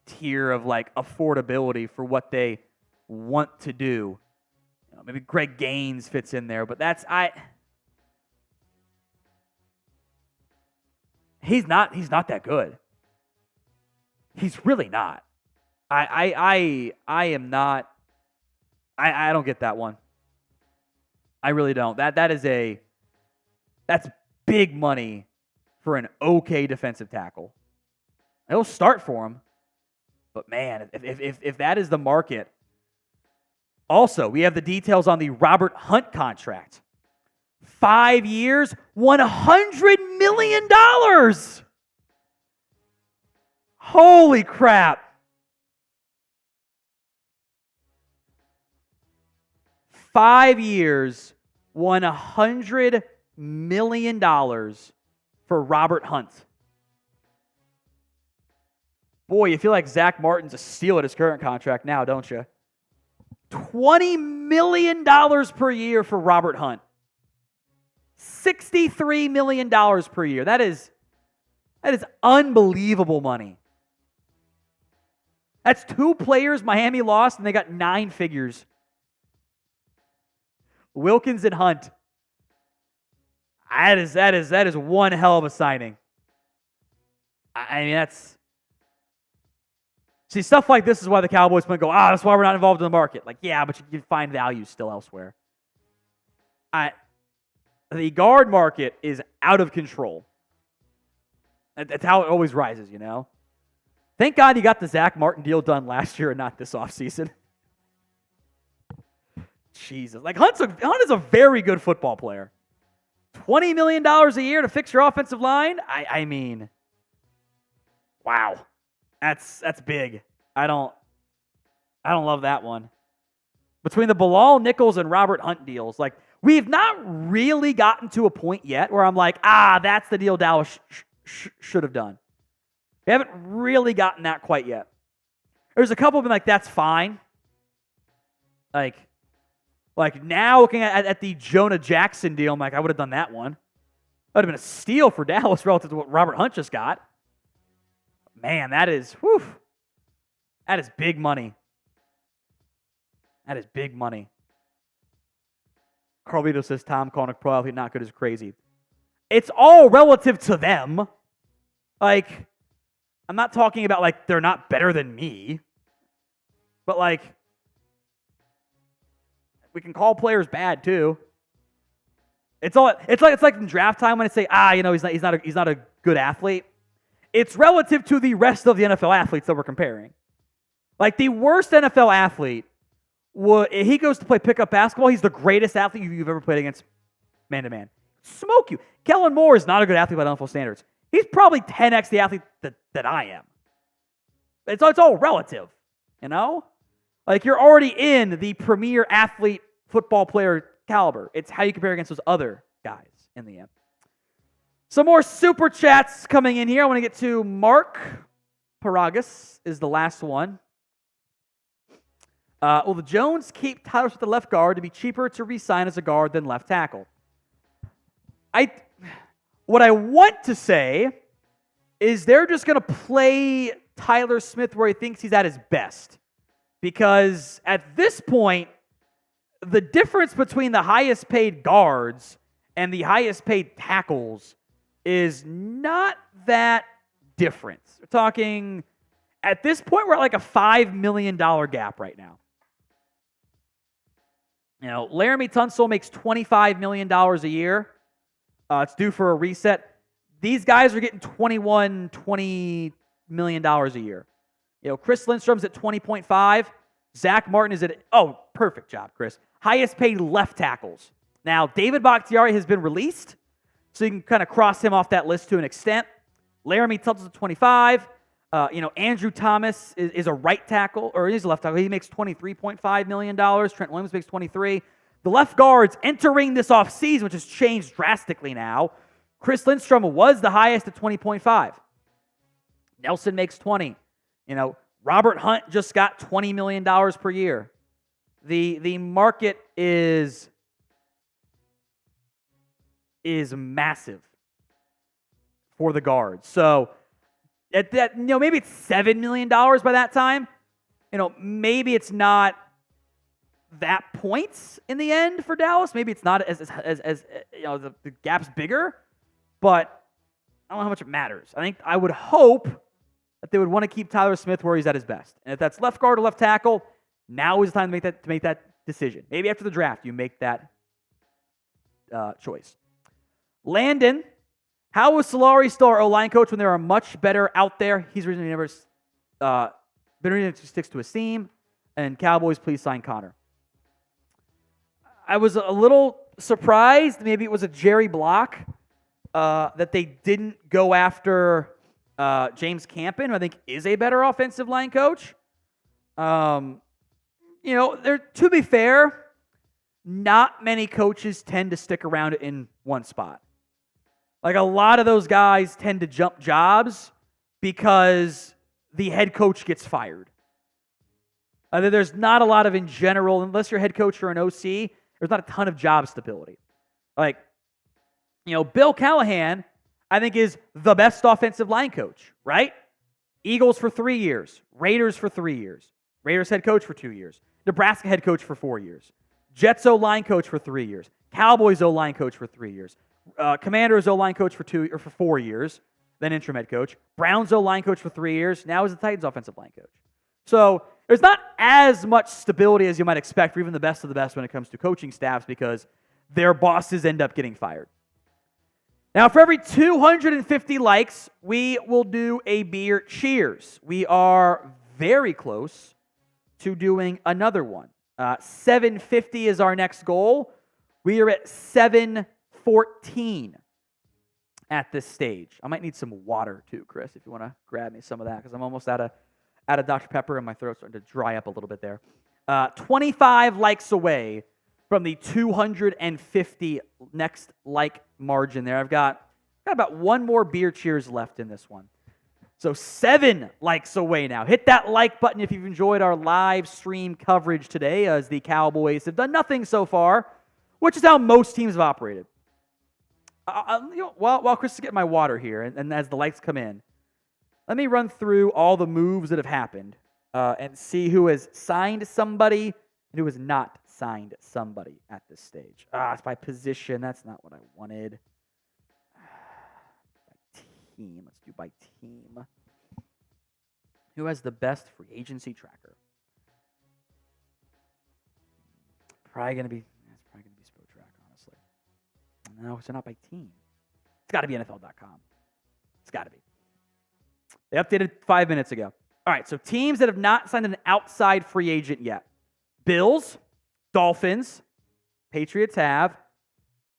tier of like affordability for what they want to do. Maybe Greg Gaines fits in there, but He's not that good. He's really not. I am not. I don't get that one. I really don't. That's big money for an okay defensive tackle. He'll start for him, but man, if that is the market. Also, we have the details on the Robert Hunt contract. 5 years, $100 million. Holy crap. 5 years, $100 million for Robert Hunt. Boy, you feel like Zach Martin's a steal at his current contract now, don't you? $20 million per year for Robert Hunt. $63 million per year. That is unbelievable money. That's 2 players Miami lost, and they got 9 figures. Wilkins and Hunt. That is one hell of a signing. I mean, that's... See, stuff like this is why the Cowboys might go, that's why we're not involved in the market. Like, yeah, but you can find value still elsewhere. The guard market is out of control. That's how it always rises, Thank God you got the Zach Martin deal done last year and not this offseason. Jesus. Like, Hunt is a very good football player. $20 million a year to fix your offensive line? I mean, wow. That's big. I don't love that one. Between the Bilal Nichols and Robert Hunt deals, like, we've not really gotten to a point yet where I'm like, that's the deal Dallas should have done. We haven't really gotten that quite yet. There's a couple of them like, that's fine. Like now looking at the Jonah Jackson deal, I'm like, I would have done that one. That would have been a steal for Dallas relative to what Robert Hunt just got. Man, that is big money. That is big money. Carlito says, Tom calling a pro athlete not good is crazy. It's all relative to them. Like, I'm not talking about, like, they're not better than me. But, like, we can call players bad, too. It's like in draft time when I say, he's not a good athlete. It's relative to the rest of the NFL athletes that we're comparing. Like, the worst NFL athlete, he goes to play pickup basketball, he's the greatest athlete you've ever played against man-to-man. Smoke you. Kellen Moore is not a good athlete by NFL standards. He's probably 10x the athlete that I am. It's all relative, you know? Like, you're already in the premier athlete football player caliber. It's how you compare against those other guys in the end. Some more super chats coming in here. I want to get to Mark Paragas is the last one. Will the Jones keep Tyler with the left guard to be cheaper to re-sign as a guard than left tackle? What I want to say is they're just going to play Tyler Smith where he thinks he's at his best. Because at this point, the difference between the highest paid guards and the highest paid tackles is not that different. We're talking, at this point, we're at like a $5 million gap right now. You know, Laramie Tunsil makes $25 million a year. It's due for a reset. These guys are getting $20 million a year. You know, Chris Lindstrom's at 20.5. Zach Martin is at, perfect job, Chris. Highest paid left tackles. Now, David Bakhtiari has been released, so you can kind of cross him off that list to an extent. Laramie Tunsil's at 25. Andrew Thomas is a right tackle, or he's a left tackle. He makes $23.5 million. Trent Williams makes $23. The left guards entering this offseason, which has changed drastically now. Chris Lindstrom was the highest at 20.5. Nelson makes 20. Robert Hunt just got $20 million per year. The market is massive for the guards. So at that, maybe it's $7 million by that time. Maybe it's not that points in the end for Dallas. Maybe it's not as the gap's bigger, but I don't know how much it matters. I would hope that they would want to keep Tyler Smith where he's at his best. And if that's left guard or left tackle, now is the time to make that decision. Maybe after the draft, you make that choice. Landon, how was Solari still our O-line coach when there are much better out there? He's originally never been reason to sticks to his theme. And Cowboys, please sign Connor. I was a little surprised. Maybe it was a Jerry Block that they didn't go after James Campen, who I think is a better offensive line coach. To be fair, not many coaches tend to stick around in one spot. Like, a lot of those guys tend to jump jobs because the head coach gets fired. There's not a lot of, in general, unless you're head coach or an OC, there's not a ton of job stability. Like, Bill Callahan, I think, is the best offensive line coach, right? Eagles for 3 years. Raiders for 3 years. Raiders head coach for 2 years. Nebraska head coach for 4 years. Jets O-line coach for 3 years. Cowboys O-line coach for 3 years. Commanders O-line coach for 4 years, then interim head coach. Browns O-line coach for 3 years. Now is the Titans offensive line coach. So there's not as much stability as you might expect for even the best of the best when it comes to coaching staffs because their bosses end up getting fired. Now, for every 250 likes, we will do a beer cheers. We are very close to doing another one. 750 is our next goal. We are at 714 at this stage. I might need some water too, Chris, if you want to grab me some of that, because I'm almost out of Dr. Pepper and my throat's starting to dry up a little bit there. 25 likes away from the 250 next like margin there. I've got about one more beer cheers left in this one. So 7 likes away now. Hit that like button if you've enjoyed our live stream coverage today, as the Cowboys have done nothing so far, which is how most teams have operated. While Chris is getting my water here, and as the likes come in, let me run through all the moves that have happened and see who has signed somebody and who has not signed somebody at this stage. It's by position. That's not what I wanted. Team. Let's do by team. Who has the best free agency tracker? It's probably gonna be Spotrac, honestly. No, it's not by team. It's got to be NFL.com. It's got to be. They updated 5 minutes ago. All right, so teams that have not signed an outside free agent yet: Bills, Dolphins, Patriots have.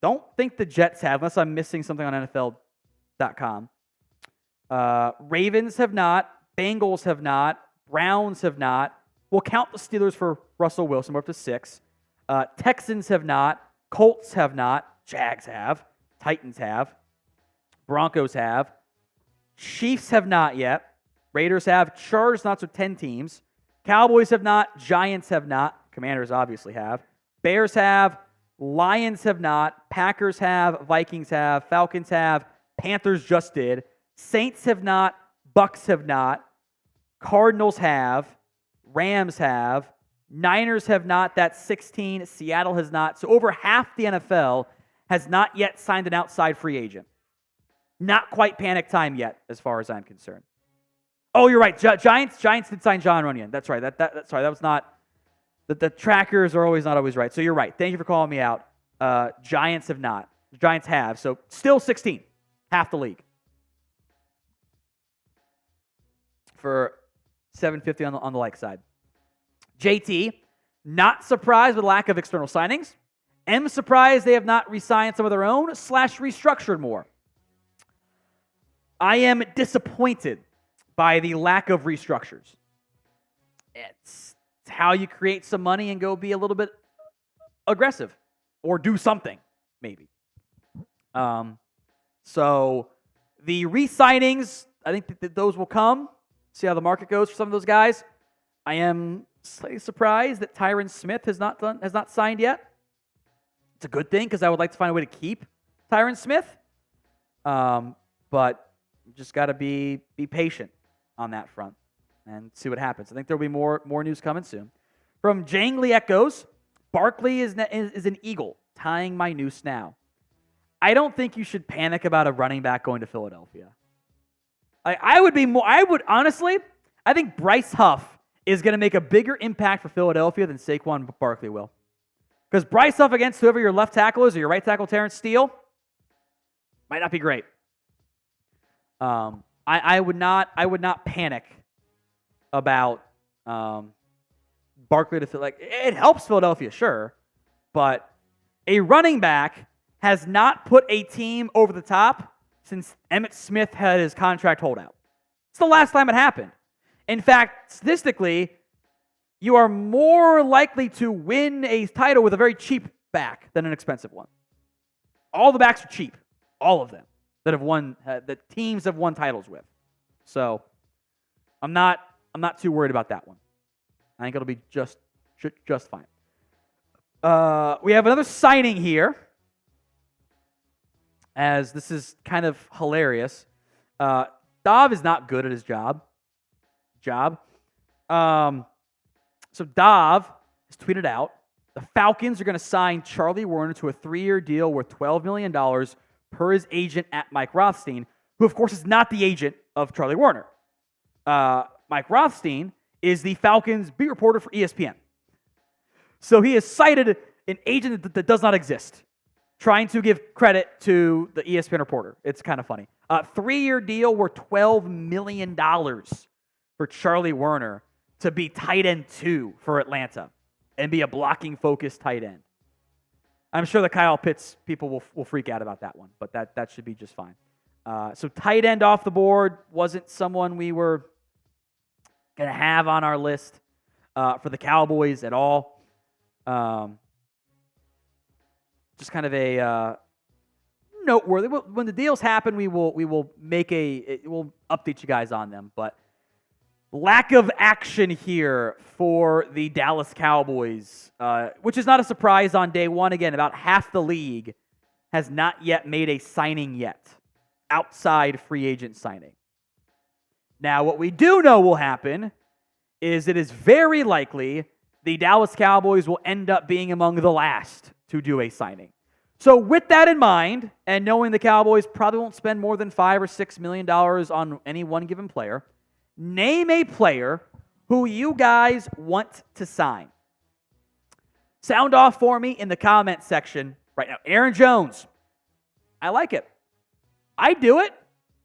Don't think the Jets have, unless I'm missing something on NFL.com. Ravens have not. Bengals have not. Browns have not. We'll count the Steelers for Russell Wilson. We're up to 6. Texans have not. Colts have not. Jags have. Titans have. Broncos have. Chiefs have not yet. Raiders have. Chargers not, so 10 teams. Cowboys have not. Giants have not. Commanders obviously have. Bears have. Lions have not. Packers have. Vikings have. Falcons have. Panthers just did. Saints have not. Bucks have not. Cardinals have. Rams have. Niners have not. That's 16. Seattle has not. So over half the NFL has not yet signed an outside free agent. Not quite panic time yet, as far as I'm concerned. Oh, you're right. Giants did sign John Runyon. That's right. Sorry, that was not. The trackers are not always right. So you're right. Thank you for calling me out. Giants have not. The Giants have. So still 16. Half the league. For 750 on the like side. JT, not surprised with lack of external signings. Am surprised they have not re-signed some of their own / restructured more. I am disappointed by the lack of restructures. It's how you create some money and go be a little bit aggressive or do something, maybe. So the re-signings, I think that those will come. See how the market goes for some of those guys. I am slightly surprised that Tyron Smith has not signed yet. It's a good thing because I would like to find a way to keep Tyron Smith. But you just got to be patient on that front and see what happens. I think there'll be more news coming soon. From Jangly Echoes, Barkley is an Eagle, tying my noose now. I don't think you should panic about a running back going to Philadelphia. I think Bryce Huff is going to make a bigger impact for Philadelphia than Saquon Barkley will. Because Bryce Huff against whoever your left tackle is or your right tackle, Terrence Steele, might not be great. I would not panic about Barkley to feel like it helps Philadelphia, sure, but a running back has not put a team over the top since Emmitt Smith had his contract holdout. It's the last time it happened. In fact, statistically, you are more likely to win a title with a very cheap back than an expensive one. All the backs are cheap, all of them that have won, that teams have won titles with. So I'm not too worried about that one. I think it'll be just fine. We have another signing here, as this is kind of hilarious. Dav is not good at his job. So Dav has tweeted out, the Falcons are going to sign Charlie Warner to a 3-year deal worth $12 million per his agent at Mike Rothstein, who of course is not the agent of Charlie Warner. Mike Rothstein is the Falcons beat reporter for ESPN. So he has cited an agent that does not exist, trying to give credit to the ESPN reporter. It's kind of funny. 3-year deal worth $12 million for Charlie Warner to be tight end 2 for Atlanta and be a blocking-focused tight end. I'm sure the Kyle Pitts people will freak out about that one, but that should be just fine. So tight end off the board wasn't someone we were going to have on our list. for the Cowboys at all. Just kind of a noteworthy. When the deals happen, we'll update you guys on them. But lack of action here for the Dallas Cowboys, which is not a surprise on day one. Again, about half the league has not yet made a signing yet, outside free agent signing. Now, what we do know will happen is it is very likely the Dallas Cowboys will end up being among the last to do a signing. So with that in mind, and knowing the Cowboys probably won't spend more than $5 or $6 million on any one given player, name a player who you guys want to sign. Sound off for me in the comment section right now. Aaron Jones. I like it. I'd do it.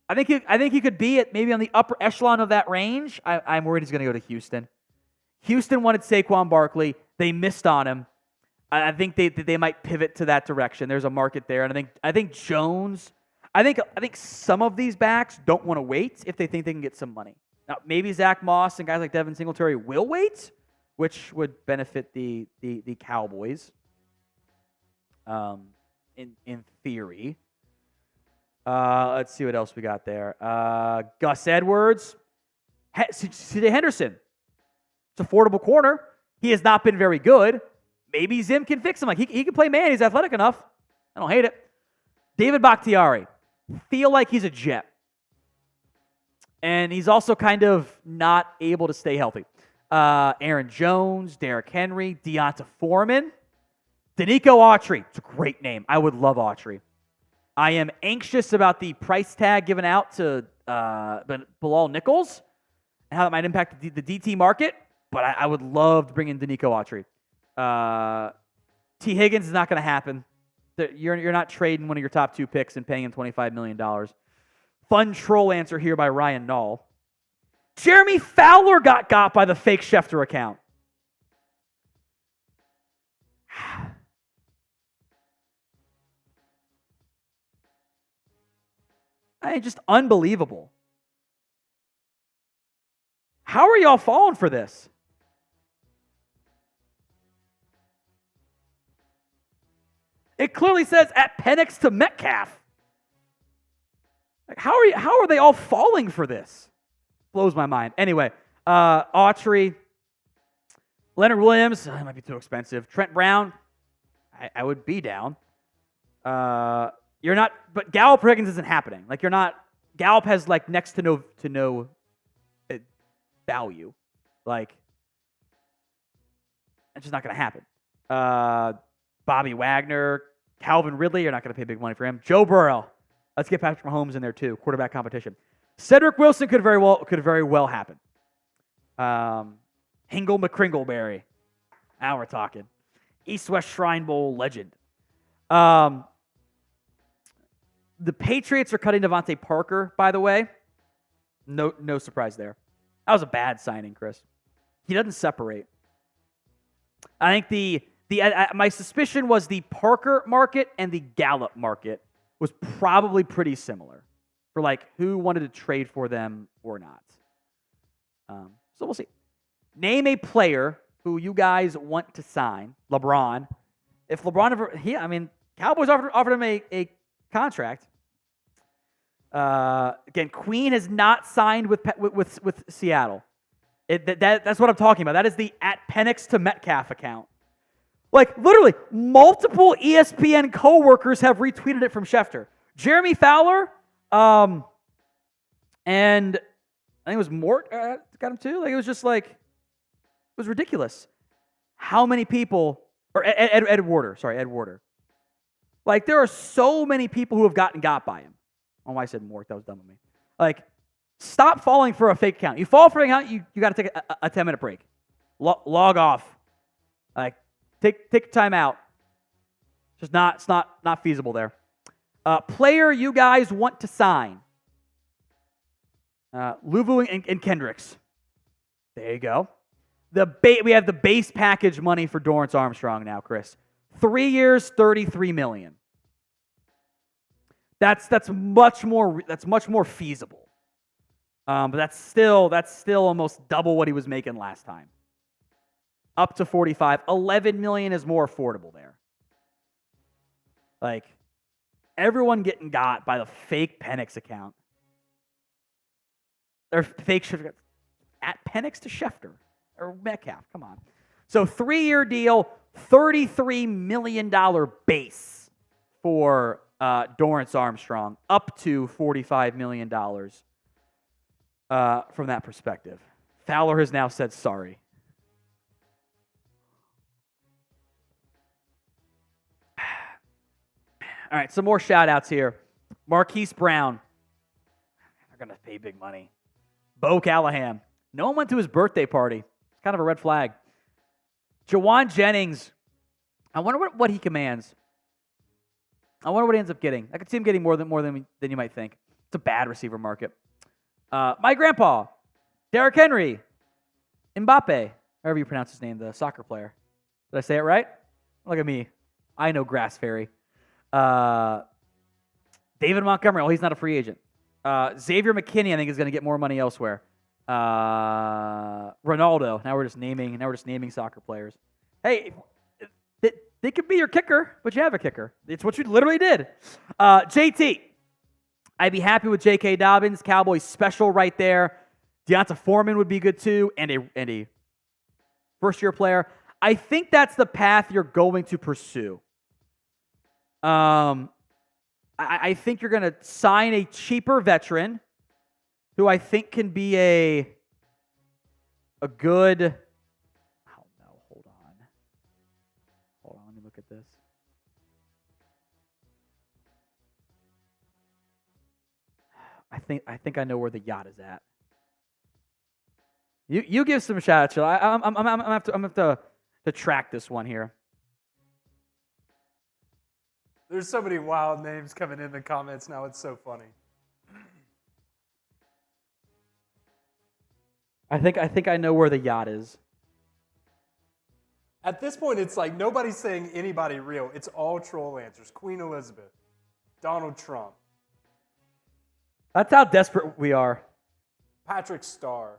I think he could be at maybe on the upper echelon of that range. I'm worried he's going to go to Houston. Houston wanted Saquon Barkley. They missed on him. I think they might pivot to that direction. There's a market there, and I think Jones. I think some of these backs don't want to wait if they think they can get some money. Now maybe Zach Moss and guys like Devin Singletary will wait, which would benefit the Cowboys. In theory. Let's see what else we got there. Gus Edwards. C.J. Henderson. It's affordable corner. He has not been very good. Maybe Zim can fix him. Like he can play man. He's athletic enough. I don't hate it. David Bakhtiari. Feel like he's a Jet. And he's also kind of not able to stay healthy. Aaron Jones, Derrick Henry, Deonta Foreman, Denico Autrey. It's a great name. I would love Autrey. I am anxious about the price tag given out to Bilal Nichols and how that might impact the DT market, but I would love to bring in Denico Autrey. T. Higgins is not going to happen. You're not trading one of your top 2 picks and paying him $25 million. Fun troll answer here by Ryan Nall. Jeremy Fowler got by the fake Schefter account. Just unbelievable. How are y'all falling for this? It clearly says at Penix to Metcalf. Like, how are they all falling for this? Blows my mind. Anyway, Autrey, Leonard Williams, that might be too expensive. Trent Brown, I would be down. You're not, but Gallup Higgins isn't happening. Like Gallup has like next to no value. Like, it's just not going to happen. Bobby Wagner, Calvin Ridley, you're not going to pay big money for him. Joe Burrow, let's get Patrick Mahomes in there too. Quarterback competition. Cedric Wilson could very well happen. Hingle McCringleberry. Now we're talking. East-West Shrine Bowl legend. The Patriots are cutting Devontae Parker, by the way. No surprise there. That was a bad signing, Chris. He doesn't separate. I think my suspicion was the Parker market and the Gallup market was probably pretty similar for like who wanted to trade for them or not. So we'll see. Name a player who you guys want to sign. LeBron. If LeBron ever, Cowboys offered him a contract. Again, Queen has not signed with Seattle. That's what I'm talking about. That is the at Penix to Metcalf account. Like, literally, multiple ESPN coworkers have retweeted it from Schefter. Jeremy Fowler, and I think it was Mort got him too. Like, it was just like, it was ridiculous. How many people, or Ed Warder. Like, there are so many people who have got by him. I don't know why I said Mort. That was dumb of me. Like, stop falling for a fake account. You fall for an account, you got to take a 10-minute break. Log off. Like, take time out. It's not feasible there. Player you guys want to sign. Luvu and Kendricks. There you go. We have the base package money for Dorance Armstrong now, Chris. 3 years, $33 million. That's much more feasible. But that's still almost double what he was making last time. up to 45. 11 million is more affordable there. Like, everyone getting got by the fake Penix account. Or fake at Penix to Schefter or Metcalf. Come on. So 3-year deal, $33 million base for Dorance Armstrong, up to $45 million from that perspective. Fowler has now said sorry. All right, some more shout-outs here. Marquise Brown. They're going to pay big money. Bo Callahan. No one went to his birthday party. It's kind of a red flag. Jawan Jennings. I wonder what he commands. I wonder what he ends up getting. I could see him getting more than you might think. It's a bad receiver market. My grandpa, Derrick Henry, Mbappe, however you pronounce his name, the soccer player. Did I say it right? Look at me. I know Grass Fairy. David Montgomery. Oh, he's not a free agent. Xavier McKinney, I think, is going to get more money elsewhere. Ronaldo. Now we're just naming soccer players. Hey, they could be your kicker, but you have a kicker. It's what you literally did. JT. I'd be happy with J.K. Dobbins. Cowboys special right there. Deonta Foreman would be good too, and a first-year player. I think that's the path you're going to pursue. I think you're going to sign a cheaper veteran who I think can be a good. Oh no! Hold on. Let me look at this. I think I know where the yacht is at. You give some shout outs. I'm gonna have to track this one here. There's so many wild names coming in the comments now. It's so funny. I think I know where the yacht is. At this point, it's like nobody's saying anybody real. It's all troll answers. Queen Elizabeth, Donald Trump, That's how desperate we are. Patrick Starr,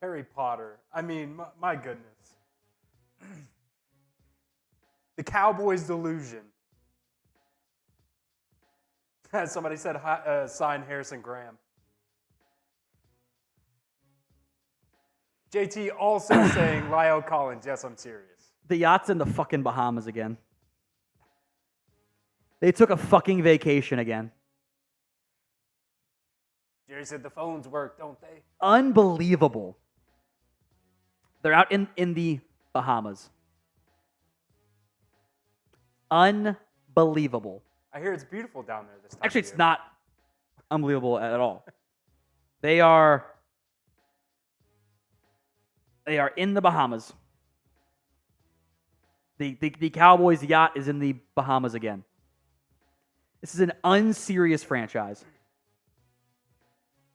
Harry Potter. I mean, my goodness. The Cowboys delusion. As somebody said, sign Harrison Graham. JT also saying Lyle Collins. Yes, I'm serious. The yacht's in the fucking Bahamas again. They took a fucking vacation again. Jerry said the phones work, don't they? Unbelievable. They're out in the Bahamas. Unbelievable. I hear it's beautiful down there this time. Actually, it's not unbelievable at all. They are in the Bahamas. The Cowboys yacht is in the Bahamas again. This is an unserious franchise.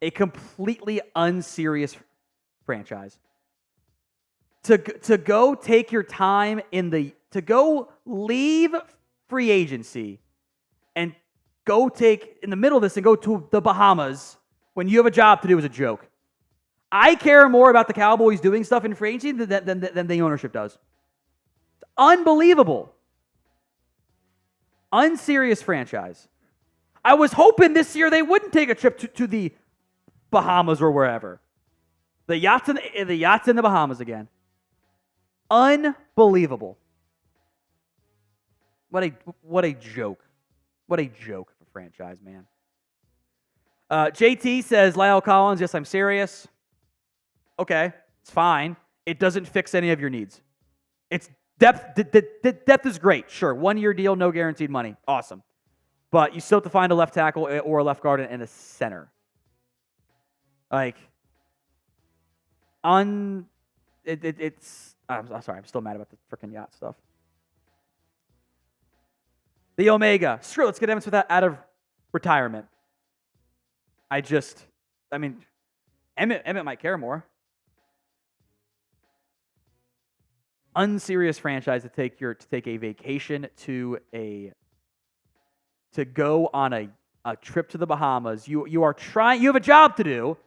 A completely unserious franchise. To go take your time to go leave free agency and go take in the middle of this and go to the Bahamas when you have a job to do is a joke. I care more about the Cowboys doing stuff in free agency than the ownership does. It's unbelievable. Unserious franchise. I was hoping this year they wouldn't take a trip to the Bahamas or wherever. The yacht's in the Bahamas again. Unbelievable. What a joke. What a joke of a franchise, man. JT says, Lyle Collins, yes, I'm serious. Okay, it's fine. It doesn't fix any of your needs. It's depth. Depth is great. Sure, 1-year deal, no guaranteed money. Awesome. But you still have to find a left tackle or a left guard and a center. Like, it's. I'm sorry. I'm still mad about the freaking yacht stuff. The Omega. Screw it. Let's get Evans with that out of retirement. Emmett might care more. Unserious franchise to take a vacation to go on a trip to the Bahamas. You have a job to do,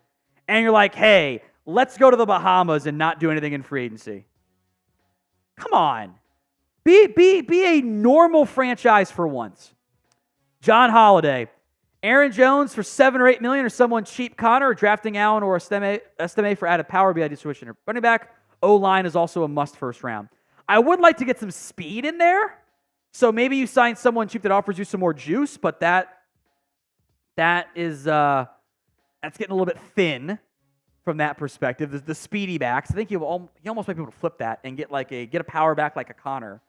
and you're like, hey, let's go to the Bahamas and not do anything in free agency. Come on. Be a normal franchise for once. John Holiday. Aaron Jones for $7 or $8 million, or someone cheap Connor, or drafting Allen or Estime for added power, be idea switching. Running back, O-line is also a must first round. I would like to get some speed in there. So maybe you sign someone cheap that offers you some more juice, but that is that's getting a little bit thin from that perspective. The speedy backs, I think you almost might be able to flip that and get a power back like a Connor,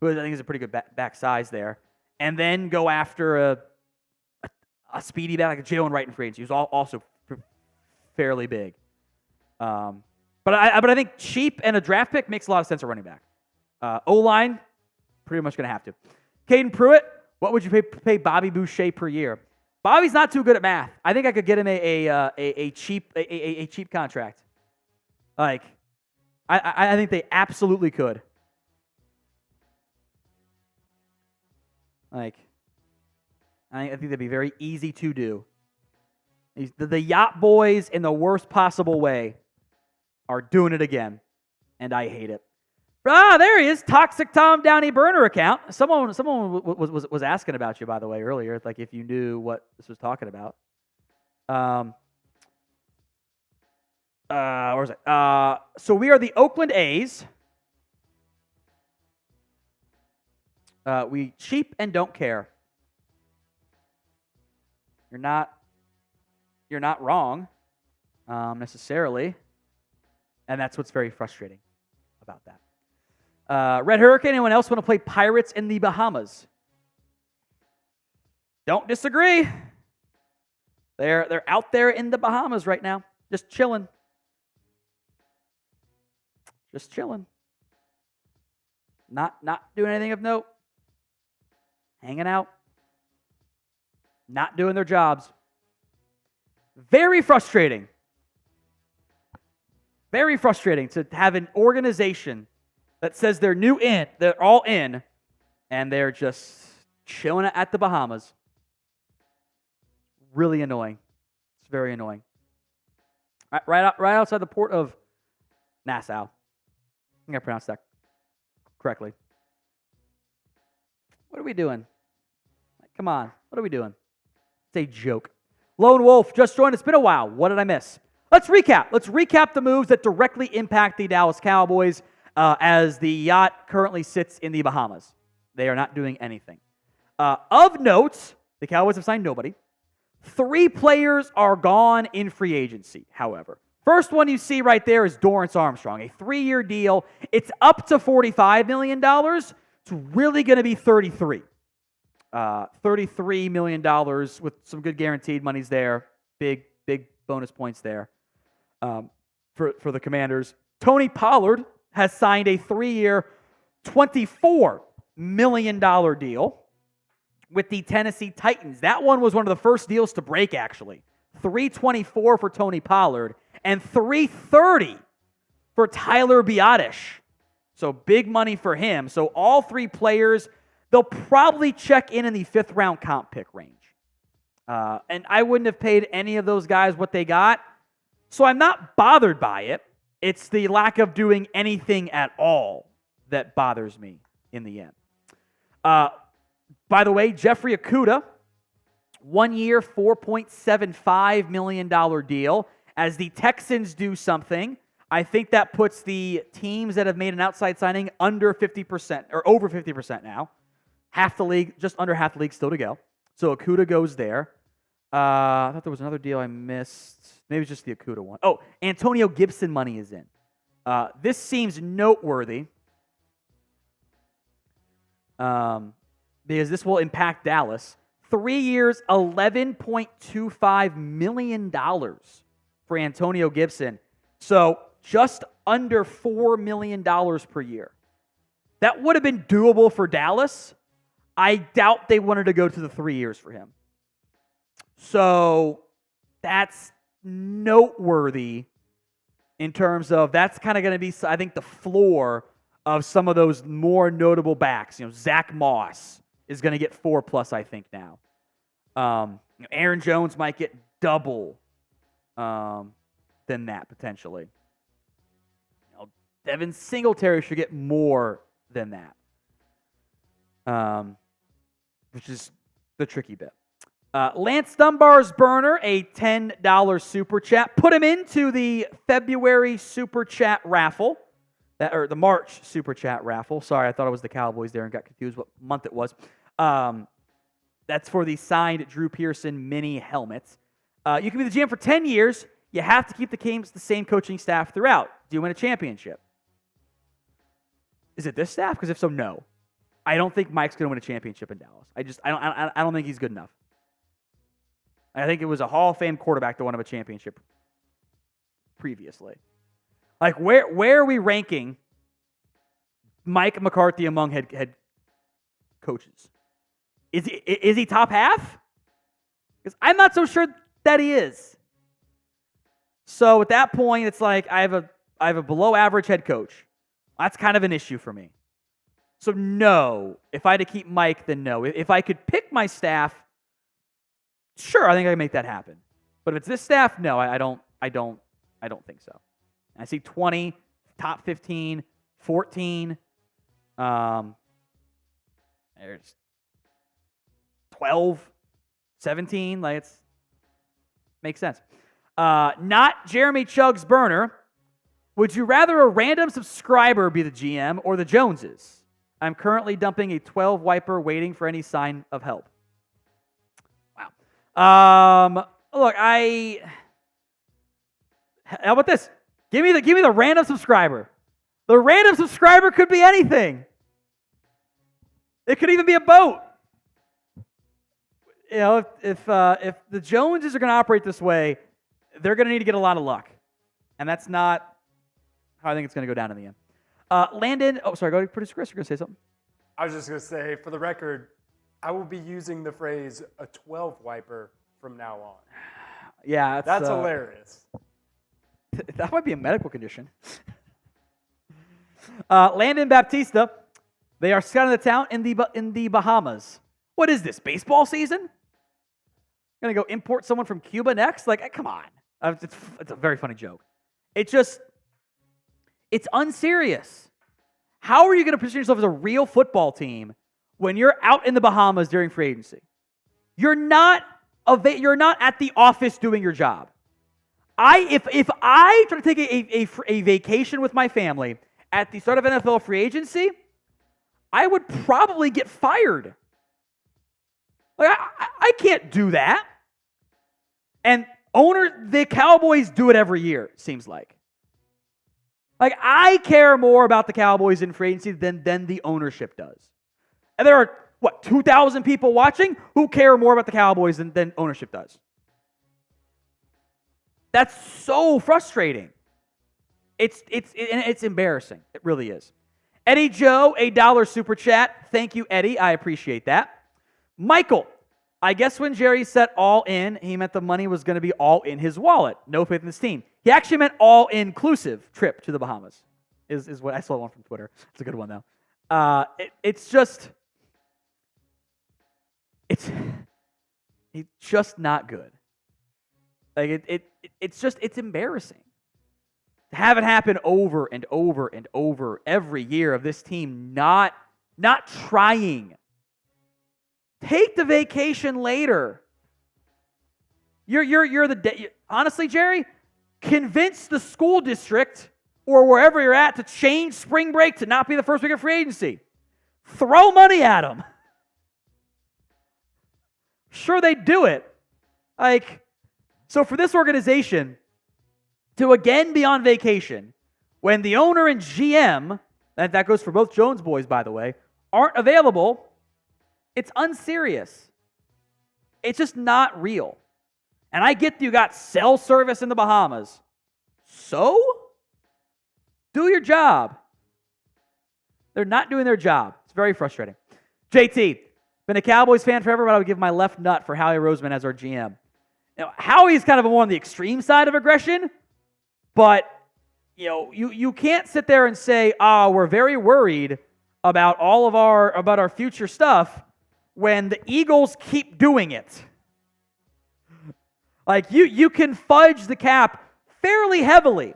who I think is a pretty good back size there, and then go after a speedy back like a Jalen Wright in free agency, who's also fairly big. But I think cheap and a draft pick makes a lot of sense at running back. O-line, pretty much going to have to. Caden Pruitt, what would you pay Bobby Boucher per year? Bobby's not too good at math. I think I could get him a cheap contract. I think they absolutely could. I think that'd be very easy to do. The Yacht boys, in the worst possible way, are doing it again, and I hate it. There he is, Toxic Tom Downey burner account. Someone was asking about you, by the way, earlier, like if you knew what this was talking about. Where is it? So we are the Oakland A's. We cheap and don't care. You're not wrong, necessarily, and that's what's very frustrating about that. Red Hurricane, anyone else want to play Pirates in the Bahamas? Don't disagree. They're out there in the Bahamas right now, just chilling. Just chilling. Not doing anything of note. Hanging out. Not doing their jobs. Very frustrating. Very frustrating to have an organization that says they're they're all in, and they're just chilling at the Bahamas. Really annoying. It's very annoying. Right outside the port of Nassau. I think I pronounced that correctly. What are we doing? Come on. What are we doing? It's a joke. Lone Wolf just joined. It's been a while. What did I miss? Let's recap. Let's recap the moves that directly impact the Dallas Cowboys as the Yacht currently sits in the Bahamas. They are not doing anything. Of note, the Cowboys have signed nobody. 3 players are gone in free agency, however. First one you see right there is Dorance Armstrong, a 3-year deal. It's up to $45 million. It's really going to be 33. $33 million with some good guaranteed monies there. Big bonus points there for the Commanders. Tony Pollard has signed a 3-year, $24 million deal with the Tennessee Titans. That one was one of the first deals to break, actually. $324 for Tony Pollard and $330 for Tyler Biadasz. So big money for him. So all 3 players, they'll probably check in the 5th round comp pick range. And I wouldn't have paid any of those guys what they got. So I'm not bothered by it. It's the lack of doing anything at all that bothers me in the end. By the way, Jeffrey Okudah, 1-year, $4.75 million deal. As the Texans do something, I think that puts the teams that have made an outside signing under 50%, or over 50% now. Half the league, just under half the league still to go. So Okudah goes there. I thought there was another deal I missed. Maybe it's just the Okudah one. Oh, Antonio Gibson money is in. This seems noteworthy because this will impact Dallas. 3 years, $11.25 million for Antonio Gibson. So just under $4 million per year. That would have been doable for Dallas. I doubt they wanted to go to the 3 years for him. So that's noteworthy in terms of that's kind of going to be, I think, the floor of some of those more notable backs. Zach Moss is going to get 4+, I think, now. Aaron Jones might get double. than that, potentially. Devin Singletary should get more than that, which is the tricky bit. Lance Dunbar's burner, a $10 super chat. Put him into the February super chat raffle, or the March super chat raffle. Sorry, I thought it was the Cowboys there and got confused what month it was. That's for the signed Drew Pearson mini helmets. You can be the GM for 10 years. You have to keep the same coaching staff throughout. Do you win a championship? Is it this staff? Because if so, no. I don't think Mike's going to win a championship in Dallas. I don't think he's good enough. I think it was a Hall of Fame quarterback that won a championship previously. Like, where are we ranking Mike McCarthy among head coaches? Is he top half? Because I'm not so sure that he is. So at that point, it's like I have a below average head coach. That's kind of an issue for me. So no, if I had to keep Mike, then no. If I could pick my staff, sure, I think I can make that happen. But if it's this staff, no, I don't think so. I see 20, top 15, 14. There's 12, 17. Like, it's makes sense. Not Jeremy Chugg's burner. Would you rather a random subscriber be the GM or the Joneses? I'm currently dumping a 12 wiper, waiting for any sign of help. Wow. Look, how about this? Give me the random subscriber. The random subscriber could be anything. It could even be a boat. You know, if the Joneses are going to operate this way, they're going to need to get a lot of luck, and that's not how I think it's going to go down in the end. Landon, sorry, go ahead, producer Chris. You're going to say something. I was just going to say, for the record, I will be using the phrase a 12 wiper from now on. Yeah, that's hilarious. That might be a medical condition. Landon Baptista, they are scouting the town in the Bahamas. What is this, baseball season? Gonna go import someone from Cuba next? Like, come on. It's a very funny joke. It's unserious. How are you going to position yourself as a real football team when you're out in the Bahamas during free agency? You're not at the office doing your job. If I try to take a vacation with my family at the start of NFL free agency, I would probably get fired. Like, I can't do that. And the Cowboys do it every year, it seems like. Like, I care more about the Cowboys in free agency than the ownership does. And there are, 2,000 people watching who care more about the Cowboys than ownership does. That's so frustrating. It's embarrassing. It really is. Eddie Joe, $1 super chat. Thank you, Eddie. I appreciate that. Michael, I guess when Jerry said all in, he meant the money was going to be all in his wallet. No faith in this team. He actually meant all inclusive trip to the Bahamas. Is what I saw one from Twitter. It's a good one though. It's just not good. Like it's embarrassing to have it happen over and over and over every year of this team not trying. Take the vacation later. Honestly, Jerry, convince the school district or wherever you're at to change spring break to not be the first week of free agency. Throw money at them. Sure, they'd do it. So for this organization to again be on vacation when the owner and GM, and that goes for both Jones boys, by the way, aren't available, it's unserious. It's just not real. And I get you got cell service in the Bahamas. So? Do your job. They're not doing their job. It's very frustrating. JT, been a Cowboys fan forever, but I would give my left nut for Howie Roseman as our GM. Now, Howie's kind of more on the extreme side of aggression, but you can't sit there and say, we're very worried about about our future stuff when the Eagles keep doing it. Like, you can fudge the cap fairly heavily.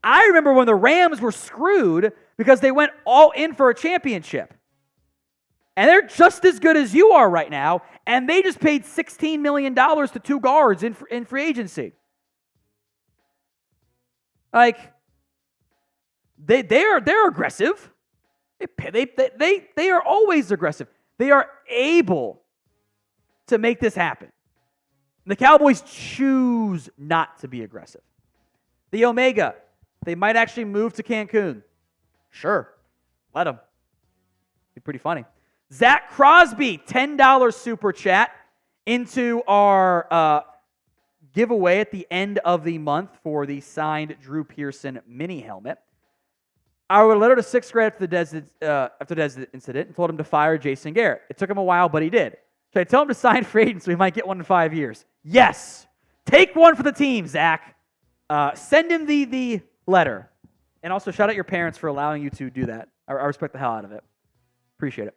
I remember when the Rams were screwed because they went all in for a championship. And they're just as good as you are right now, and they just paid $16 million to 2 guards in free agency. Like, they're aggressive. They are always aggressive. They are able to make this happen. The Cowboys choose not to be aggressive. The Omega, they might actually move to Cancun. Sure, let them. Be pretty funny. Zach Crosby, $10 super chat into our giveaway at the end of the month for the signed Drew Pearson mini helmet. I wrote a letter to 6th grade after the Des incident and told him to fire Jason Garrett. It took him a while, but he did. Should I tell him to sign free agent so he might get one in 5 years? Yes. Take one for the team, Zach. Send him the letter. And also shout out your parents for allowing you to do that. I respect the hell out of it. Appreciate it.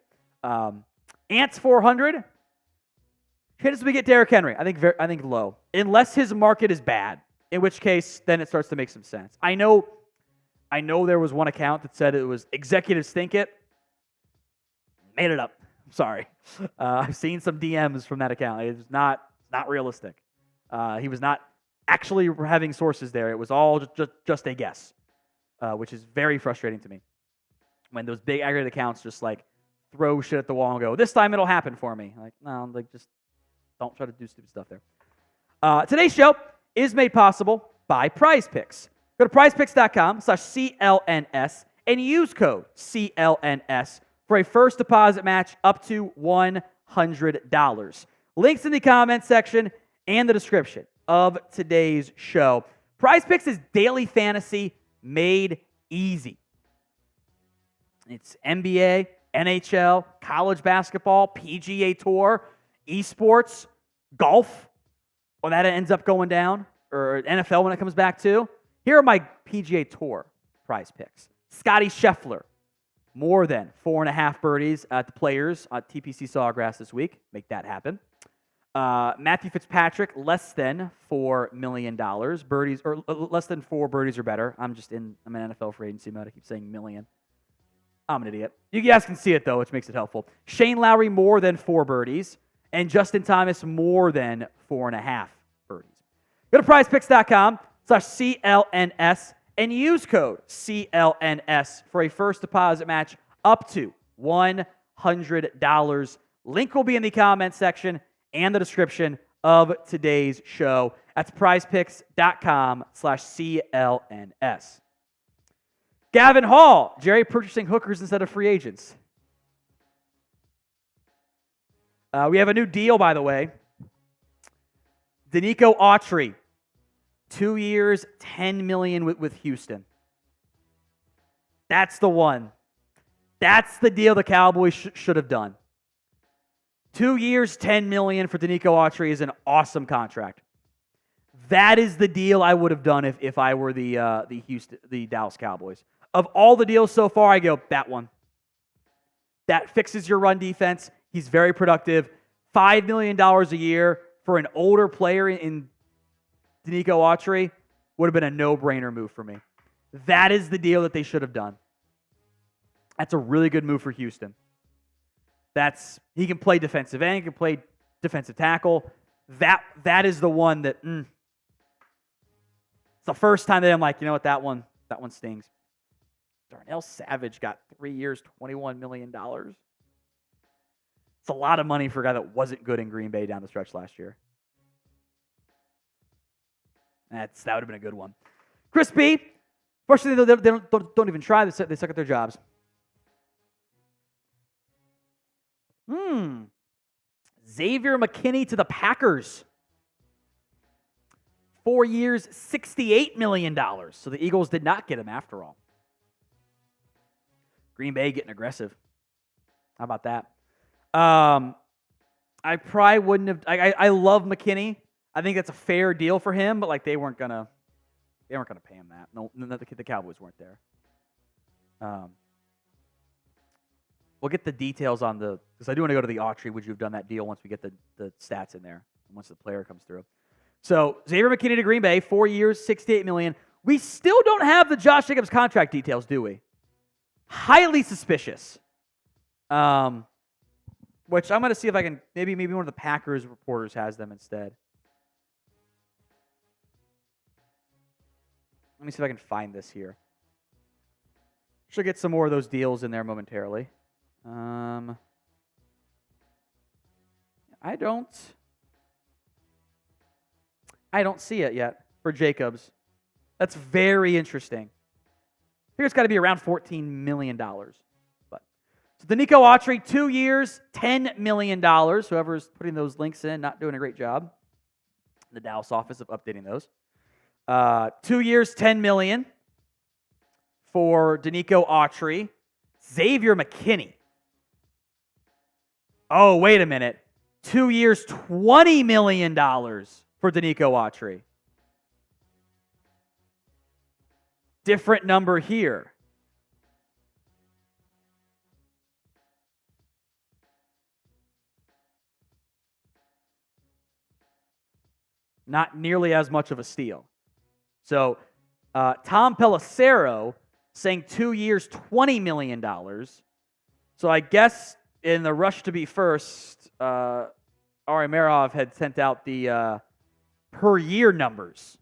Ants 400. Chances we get Derrick Henry. I think low. Unless his market is bad, in which case then it starts to make some sense. I know there was one account that said it was executives think it. Made it up. Sorry. I've seen some DMs from that account. It's not realistic. He was not actually having sources there. It was all just a guess, which is very frustrating to me. When those big aggregate accounts just like throw shit at the wall and go, this time it'll happen for me. Like, no, like just don't try to do stupid stuff there. Today's show is made possible by Prize Picks. Go to prizepicks.com/CLNS and use code CLNS for a first deposit match up to $100. Links in the comment section and the description of today's show. Prize Picks is daily fantasy made easy. It's NBA, NHL, college basketball, PGA Tour, esports, golf, when that ends up going down, or NFL when it comes back to. Here are my PGA Tour prize picks. Scotty Scheffler, more than 4.5 birdies at the Players at TPC Sawgrass this week. Make that happen. Matthew Fitzpatrick, less than $4 million. Birdies, or less than 4 birdies or better. I'm in NFL free agency mode. I keep saying million. I'm an idiot. You guys can see it, though, which makes it helpful. Shane Lowry, more than 4 birdies. And Justin Thomas, more than 4.5 birdies. Go to prizepicks.com/CLNS and use code CLNS for a first deposit match up to $100. Link will be in the comment section and the description of today's show. That's prizepicks.com/CLNS. Gavin Hall, Jerry purchasing hookers instead of free agents. We have a new deal, by the way. Denico Autrey, 2 years, $10 million with Houston. That's the one. That's the deal the Cowboys should have done. 2 years, $10 million for Denico Autrey is an awesome contract. That is the deal I would have done if I were the Dallas Cowboys. Of all the deals so far, I go, that one. That fixes your run defense. He's very productive. $5 million a year for an older player in Denico Autrey would have been a no-brainer move for me. That is the deal that they should have done. That's a really good move for Houston. He can play defensive end, he can play defensive tackle. That is the one that it's the first time that I'm like, you know what, that one stings. Darnell Savage got 3 years, $21 million. It's a lot of money for a guy that wasn't good in Green Bay down the stretch last year. That would have been a good one. Chris B. Fortunately, they don't even try. They suck at their jobs. Xavier McKinney to the Packers. 4 years, $68 million. So the Eagles did not get him after all. Green Bay getting aggressive. How about that? I probably wouldn't have. I love McKinney. I think that's a fair deal for him, but like they weren't gonna pay him that. No, the Cowboys weren't there. We'll get the details on because I do want to go to the Autrey. Would you have done that deal once we get the stats in there and once the player comes through? So Xavier McKinney to Green Bay, 4 years, $68 million. We still don't have the Josh Jacobs contract details, do we? Highly suspicious. Which I'm going to see if I can, maybe one of the Packers reporters has them instead. Let me see if I can find this here. Should get some more of those deals in there momentarily. I don't see it yet for Jacobs. That's very interesting. I figure it's got to be around $14 million. But so Denico Autrey, 2 years, $10 million. Whoever's putting those links in, not doing a great job. The Dallas office of updating those. 2 years, $10 million for Denico Autrey. Xavier McKinney. Oh, wait a minute. 2 years, $20 million for Denico Autrey. Different number here. Not nearly as much of a steal. So, Tom Pelissero saying 2 years, $20 million. So I guess in the rush to be first, Ari Merov had sent out the per year numbers.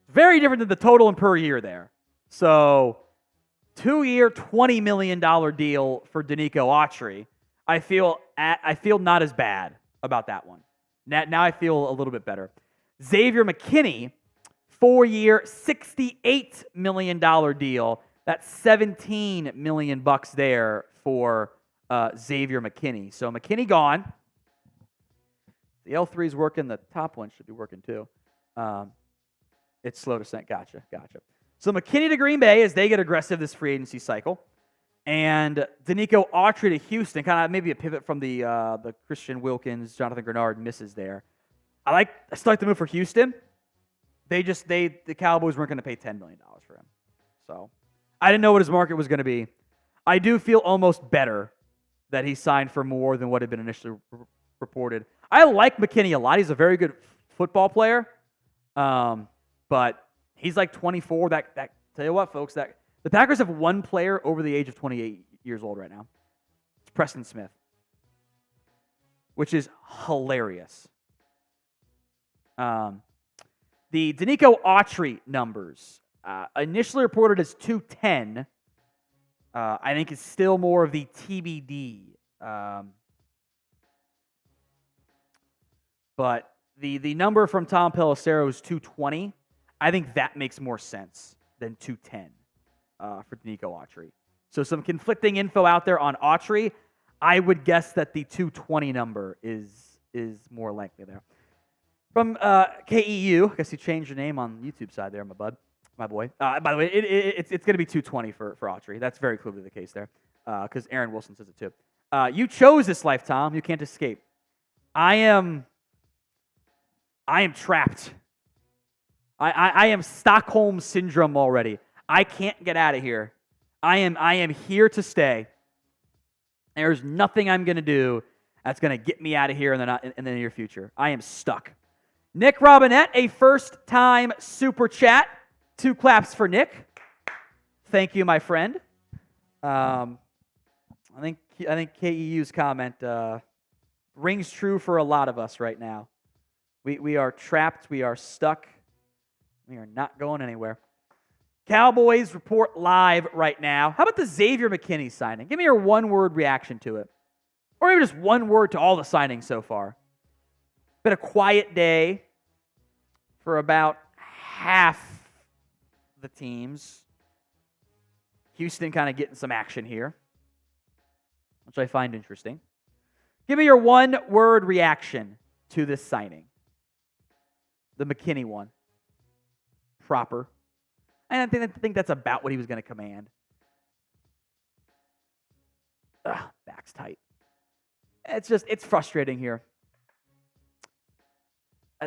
Very different than the total and per year there. So, 2 year, $20 million deal for Denico Autrey. I feel not as bad about that one. Now I feel a little bit better. Xavier McKinney, 4 year, $68 million deal. That's $17 million there for Xavier McKinney. So McKinney gone. The L3 is working. The top one should be working too. It's slow to send. Gotcha. So McKinney to Green Bay as they get aggressive this free agency cycle. And Denico Autrey to Houston, kind of maybe a pivot from the Christian Wilkins, Jonathan Grenard misses there. I still like the move for Houston. The Cowboys weren't going to pay $10 million for him. So I didn't know what his market was going to be. I do feel almost better that he signed for more than what had been initially reported. I like McKinney a lot. He's a very good football player. But he's like 24. That tell you what, folks, that the Packers have one player over the age of 28 years old right now. It's Preston Smith, which is hilarious. The Denico Autrey numbers, initially reported as 210, I think is still more of the TBD. But the number from Tom Pelissero is 220. I think that makes more sense than 210 for Denico Autrey. So some conflicting info out there on Autrey. I would guess that the 220 number is more likely there. From KEU, I guess you changed your name on the YouTube side there, my boy. By the way, it's going to be 220 for Autrey. That's very clearly the case there, because Aaron Wilson says it too. You chose this life, Tom. You can't escape. I am trapped. I am Stockholm Syndrome already. I can't get out of here. I am here to stay. There's nothing I'm going to do that's going to get me out of here in the near future. I am stuck. Nick Robinette, a first-time super chat. 2 claps for Nick. Thank you, my friend. I think KEU's comment rings true for a lot of us right now. We are trapped. We are stuck. We are not going anywhere. Cowboys Report live right now. How about the Xavier McKinney signing? Give me your one-word reaction to it. Or maybe just one word to all the signings so far. Been a quiet day for about half the teams. Houston kind of getting some action here, which I find interesting. Give me your one-word reaction to this signing. The McKinney one. Proper. And I think that's about what he was going to command. Back's tight. It's frustrating here.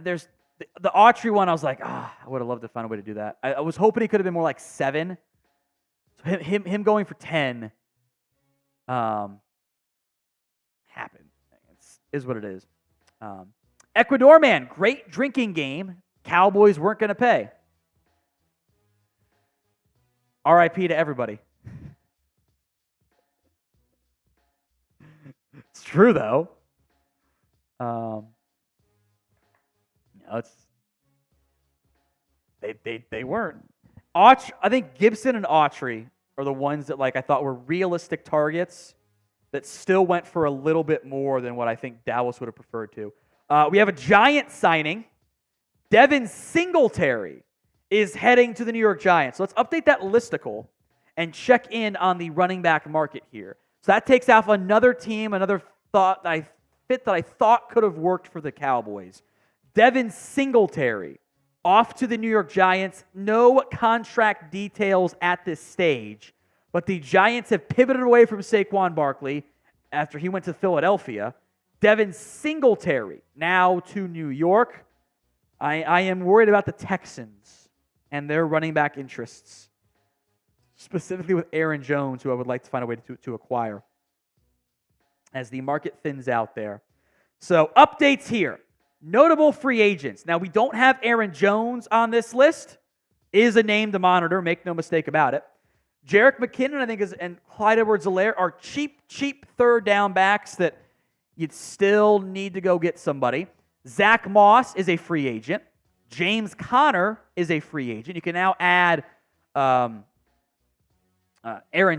There's the Autrey one. I was like, I would have loved to find a way to do that. I was hoping he could have been more like 7. So him going for 10 happened. Is what it is. Ecuador man, great drinking game. Cowboys weren't going to pay. RIP to everybody. It's true, though. They weren't. I think Gibson and Autrey are the ones that I thought were realistic targets that still went for a little bit more than what I think Dallas would have preferred to. We have a Giant signing. Devin Singletary is heading to the New York Giants. So let's update that listicle and check in on the running back market here. So that takes off another team, another thought that I thought could have worked for the Cowboys. Devin Singletary off to the New York Giants. No contract details at this stage, but the Giants have pivoted away from Saquon Barkley after he went to Philadelphia. Devin Singletary now to New York. I am worried about the Texans and their running back interests, specifically with Aaron Jones, who I would like to find a way to acquire as the market thins out there. So updates here. Notable free agents. Now, we don't have Aaron Jones on this list. Is a name to monitor, make no mistake about it. Jerick McKinnon, I think, and Clyde Edwards-Helaire are cheap third down backs that you'd still need to go get somebody. Zach Moss is a free agent. James Conner is a free agent. You can now add Aaron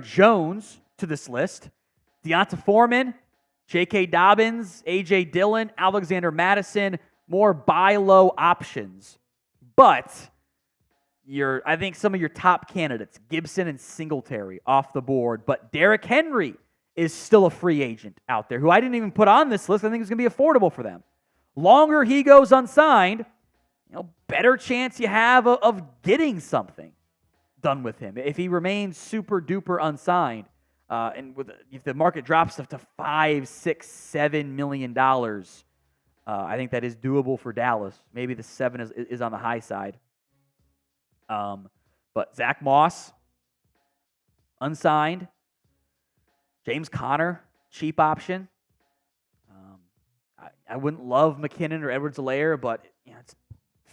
Jones to this list. Deonta Foreman, J.K. Dobbins, A.J. Dillon, Alexander Madison, more buy low options. But I think some of your top candidates, Gibson and Singletary, off the board. But Derrick Henry is still a free agent out there, who I didn't even put on this list. I think it's going to be affordable for them. Longer he goes unsigned, better chance you have of getting something done with him. If he remains super duper unsigned, if the market drops to $5, $6, $7 million, I think that is doable for Dallas. Maybe the 7 is on the high side. But Zach Moss, unsigned. James Conner, cheap option. I wouldn't love McKinnon or Edwards-Helaire, but it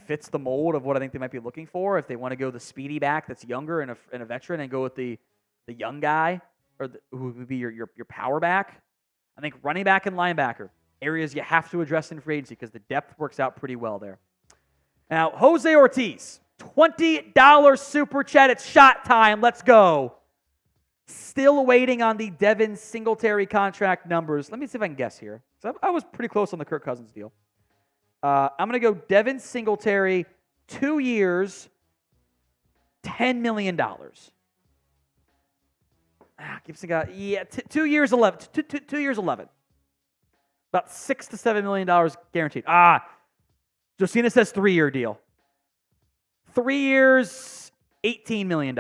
fits the mold of what I think they might be looking for. If they want to go the speedy back that's younger and a veteran, and go with the young guy who would be your power back. I think running back and linebacker, areas you have to address in free agency because the depth works out pretty well there. Now, Jose Ortiz, $20 super chat. It's shot time. Let's go. Still waiting on the Devin Singletary contract numbers. Let me see if I can guess here. So I was pretty close on the Kirk Cousins deal. I'm going to go Devin Singletary, 2 years, $10 million. Gibson got, 2 years, 11. 2 years, 11. About $6 to $7 million guaranteed. Josina says 3-year deal. 3 years, $18 million.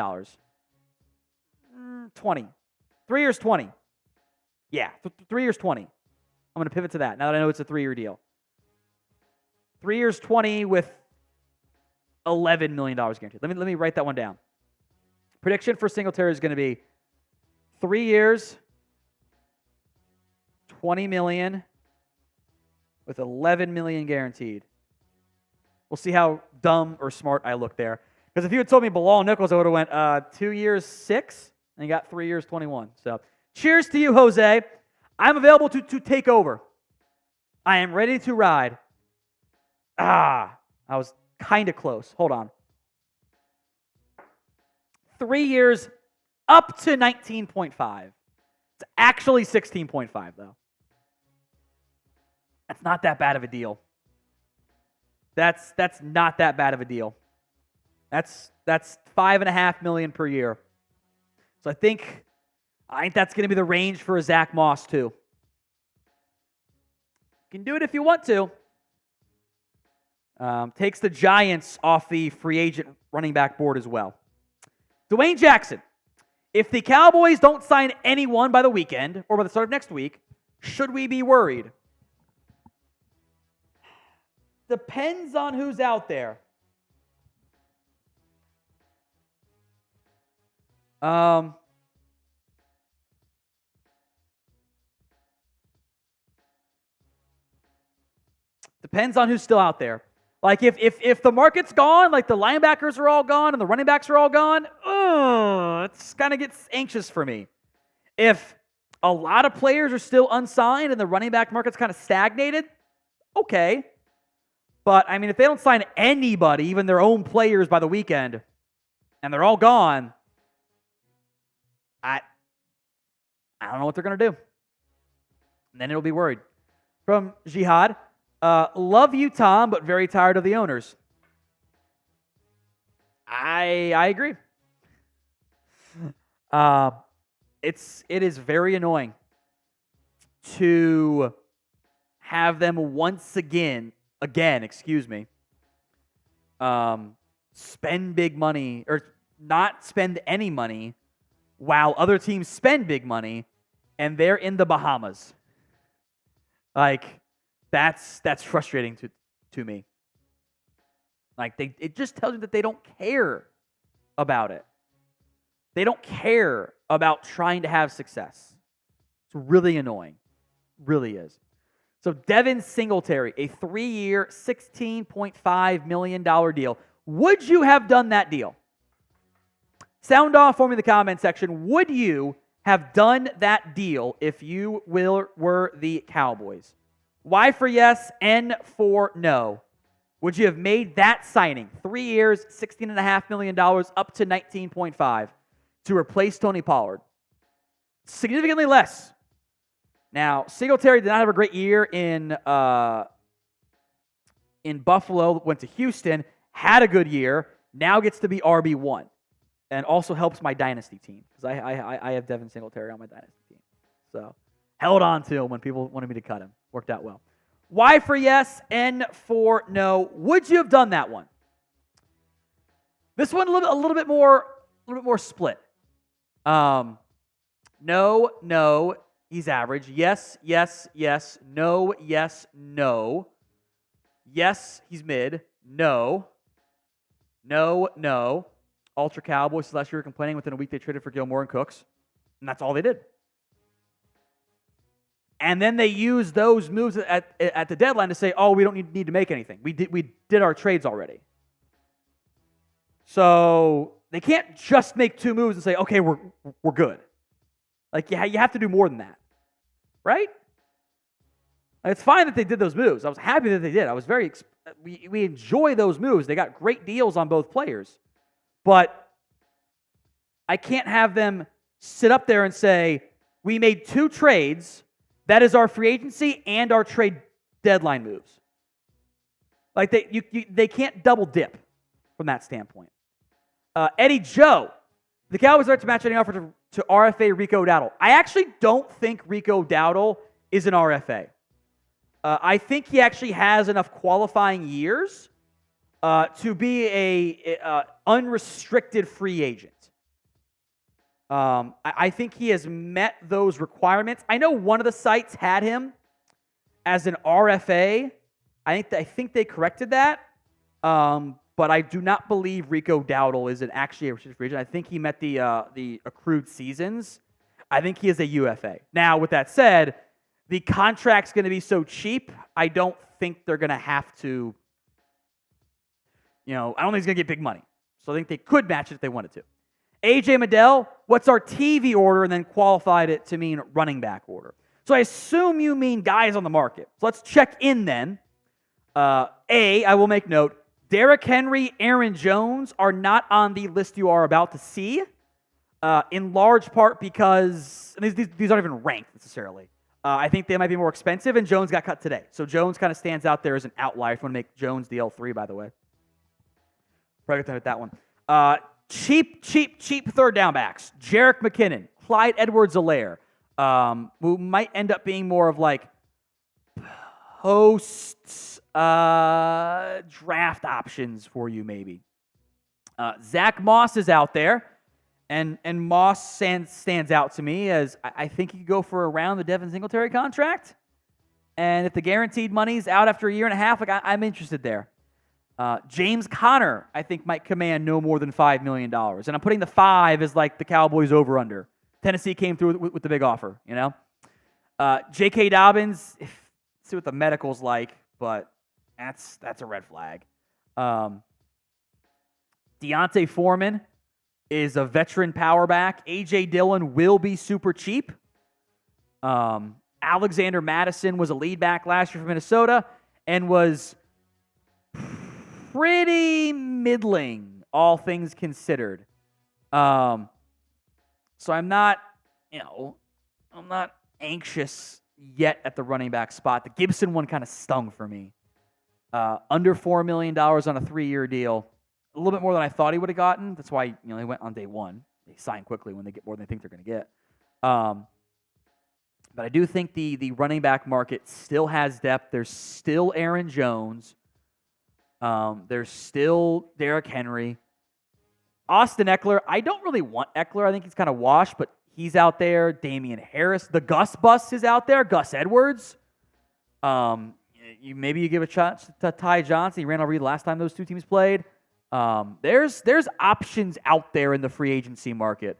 20. 3 years, 20. Yeah, 3 years, 20. I'm going to pivot to that now that I know it's a 3-year deal. 3 years, 20 with $11 million guaranteed. Let me write that one down. Prediction for Singletary is going to be 3 years, $20 million with $11 million guaranteed. We'll see how dumb or smart I look there. Because if you had told me Bilal Nichols, I would have went 2 years, 6, and you got 3 years, 21. So cheers to you, Jose. I'm available to take over. I am ready to ride. I was kind of close. Hold on. 3 years, up to 19.5. It's actually 16.5, though. That's not that bad of a deal. That's not that bad of a deal. That's $5.5 million per year. So I think that's going to be the range for a Zach Moss too. You can do it if you want to. Takes the Giants off the free agent running back board as well. Dwayne Jackson. If the Cowboys don't sign anyone by the weekend or by the start of next week, should we be worried? Depends on who's out there. Depends on who's still out there. Like, if the market's gone, like the linebackers are all gone and the running backs are all gone, it kind of gets anxious for me. If a lot of players are still unsigned and the running back market's kind of stagnated, okay. But, I mean, if they don't sign anybody, even their own players by the weekend, and they're all gone, I don't know what they're going to do. And then it'll be worried. From Jihad, love you, Tom, but very tired of the owners. I agree. It is very annoying to have them once again, spend big money or not spend any money while other teams spend big money and they're in the Bahamas. Like, that's frustrating to me. Like, it just tells you that they don't care about it. They don't care about trying to have success. It's really annoying. Really is. So Devin Singletary, a 3-year, $16.5 million deal. Would you have done that deal? Sound off for me in the comment section. Would you have done that deal if you were the Cowboys? Y for yes, N for no. Would you have made that signing, 3 years, $16.5 million, up to $19.5 million, to replace Tony Pollard? Significantly less. Now, Singletary did not have a great year in Buffalo, went to Houston, had a good year, now gets to be RB1, and also helps my dynasty team, because I have Devin Singletary on my dynasty team. So, held on to him when people wanted me to cut him. Worked out well. Y for yes, N for no. Would you have done that one? This one a little bit more split. No, he's average. Yes, no, yes, no. Yes, he's mid. No. Ultra Cowboys last year were complaining within a week they traded for Gilmore and Cooks, and that's all they did. And then they used those moves at the deadline to say, oh, we don't need to make anything. We did our trades already. So they can't just make 2 moves and say, okay, we're good. Like, you have to do more than that, right? It's fine that they did those moves. I was happy that they did. We enjoy those moves. They got great deals on both players. But I can't have them sit up there and say, we made 2 trades. That is our free agency and our trade deadline moves. Like, they can't double dip from that standpoint. Eddie Joe, the Cowboys are to match any offer to RFA Rico Dowdle. I actually don't think Rico Dowdle is an RFA. I think he actually has enough qualifying years to be a unrestricted free agent. I think he has met those requirements. I know one of the sites had him as an RFA. I think they corrected that. But I do not believe Rico Dowdle is actually a restricted free agent. I think he met the accrued seasons. I think he is a UFA. Now, with that said, the contract's going to be so cheap, I don't think they're going to have to, I don't think he's going to get big money. So I think they could match it if they wanted to. AJ Medell, what's our TV order? And then qualified it to mean running back order. So I assume you mean guys on the market. So let's check in then. I will make note, Derrick Henry, Aaron Jones are not on the list you are about to see, in large part because these aren't even ranked necessarily. I think they might be more expensive, and Jones got cut today. So Jones kind of stands out there as an outlier. If you want to make Jones the L3, by the way. Probably got to hit that one. Cheap third down backs. Jerick McKinnon, Clyde Edwards-Helaire, who might end up being more of like post draft options for you, maybe. Zach Moss is out there, and Moss stands out to me as I think he could go for around the Devin Singletary contract. And if the guaranteed money's out after a year and a half, I'm interested there. James Conner, I think, might command no more than $5 million. And I'm putting the 5 as like the Cowboys over-under. Tennessee came through with the big offer, J.K. Dobbins, see what the medical's like, but That's a red flag. Deontay Foreman is a veteran power back. A.J. Dillon will be super cheap. Alexander Madison was a lead back last year for Minnesota and was pretty middling, all things considered. So I'm not anxious yet at the running back spot. The Gibson one kind of stung for me. Under $4 million on a 3-year deal. A little bit more than I thought he would have gotten. That's why he went on day one. They sign quickly when they get more than they think they're going to get. But I do think the running back market still has depth. There's still Aaron Jones. There's still Derrick Henry. Austin Eckler. I don't really want Eckler. I think he's kind of washed, but he's out there. Damian Harris. The Gus bus is out there. Gus Edwards. Maybe you give a shot to Ty Johnson. He ran over you the last time those two teams played. There's options out there in the free agency market.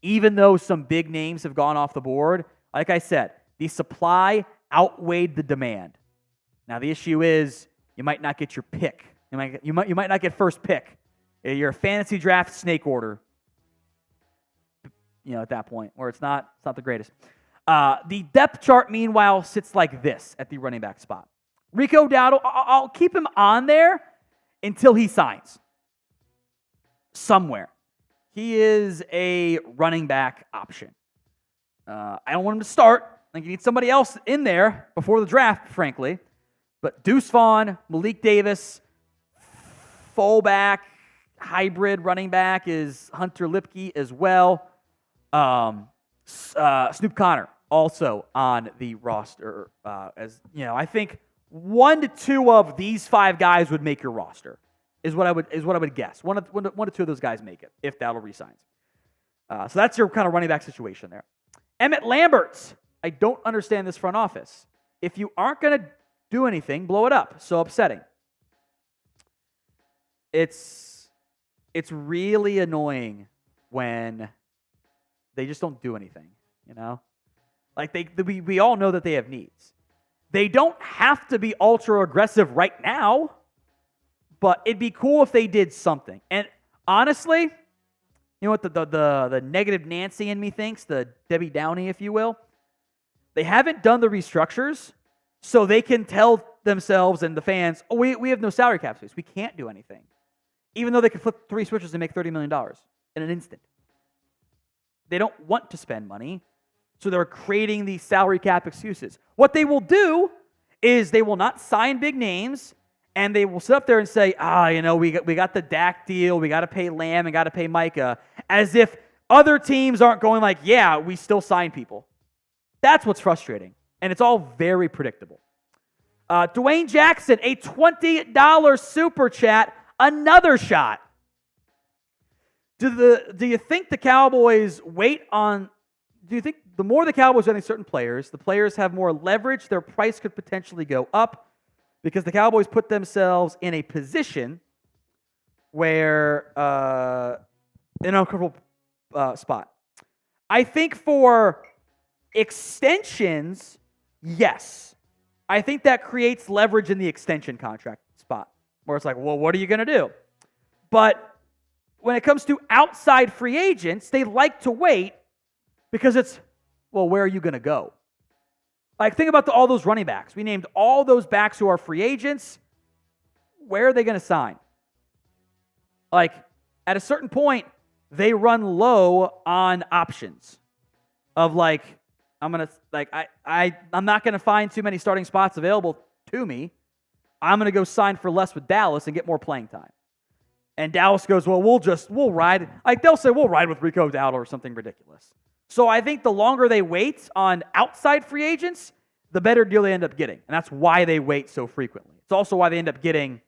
Even though some big names have gone off the board, like I said, the supply outweighed the demand. Now the issue is you might not get your pick. You might not get first pick. You're a fantasy draft snake order. At that point where it's not the greatest. The depth chart, meanwhile, sits like this at the running back spot. Rico Dowdle, I'll keep him on there until he signs somewhere. He is a running back option. I don't want him to start. I think you need somebody else in there before the draft, frankly. But Deuce Vaughn, Malik Davis, fullback, hybrid running back is Hunter Lipke as well. Snoop Connor also on the roster. I think 1 to 2 of these 5 guys would make your roster. Is what I would guess. One to two of those guys make it if Dowdle resigns. So that's your kind of running back situation there. Emmett Lambert. I don't understand this front office. If you aren't going to do anything, blow it up. So upsetting. It's really annoying when they just don't do anything. Like we all know that they have needs. They don't have to be ultra aggressive right now. But it'd be cool if they did something. And honestly, you know what the negative Nancy in me thinks, the Debbie Downey, if you will? They haven't done the restructures, so they can tell themselves and the fans, we have no salary cap space. We can't do anything. Even though they could flip 3 switches and make $30 million in an instant. They don't want to spend money, so they're creating these salary cap excuses. What they will do is they will not sign big names, and they will sit up there and say, we got the Dak deal, we got to pay Lamb and got to pay Micah, as if other teams aren't going like, yeah, we still sign people. That's what's frustrating, and it's all very predictable. Dwayne Jackson, a $20 super chat, another shot. Do you think the Cowboys wait on? Do you think the more the Cowboys are getting certain players, the players have more leverage, their price could potentially go up? Because the Cowboys put themselves in a position where in an uncomfortable spot. I think for extensions, yes. I think that creates leverage in the extension contract spot, where it's like, well, what are you going to do? But when it comes to outside free agents, they like to wait because it's, well, where are you going to go? Like, think about all those running backs. We named all those backs who are free agents. Where are they going to sign? Like, at a certain point, they run low on options of like, I'm not going to find too many starting spots available to me. I'm going to go sign for less with Dallas and get more playing time. And Dallas goes, well, we'll ride. Like, they'll say, we'll ride with Rico Dowdle or something ridiculous. So I think the longer they wait on outside free agents, the better deal they end up getting. And that's why they wait so frequently. It's also why they end up getting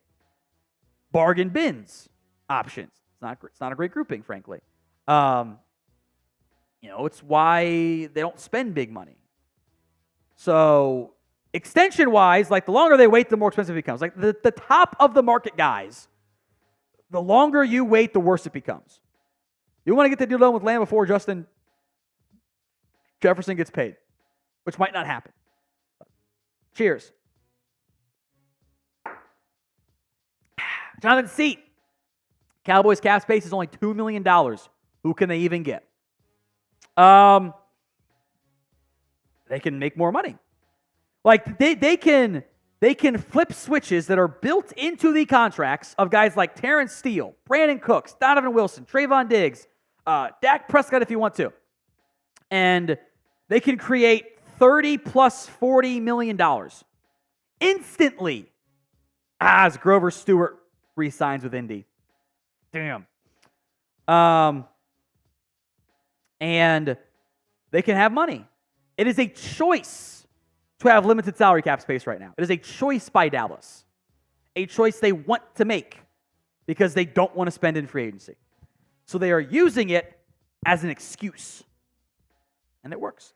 bargain bins options. It's not a great grouping, frankly. It's why they don't spend big money. So extension-wise, like the longer they wait, the more expensive it becomes. Like the top of the market guys, the longer you wait, the worse it becomes. You want to get the deal done with Lamb before Justin Jefferson gets paid, which might not happen. Cheers. Jonathan Seat. Cowboys cap space is only $2 million. Who can they even get? They can make more money. Like, they can flip switches that are built into the contracts of guys like Terrence Steele, Brandon Cooks, Donovan Wilson, Trayvon Diggs, Dak Prescott if you want to. And they can create $30 plus $40 million instantly as Grover Stewart re-signs with Indy. Damn. And they can have money. It is a choice to have limited salary cap space right now. It is a choice by Dallas. A choice they want to make because they don't want to spend in free agency. So they are using it as an excuse. And it works.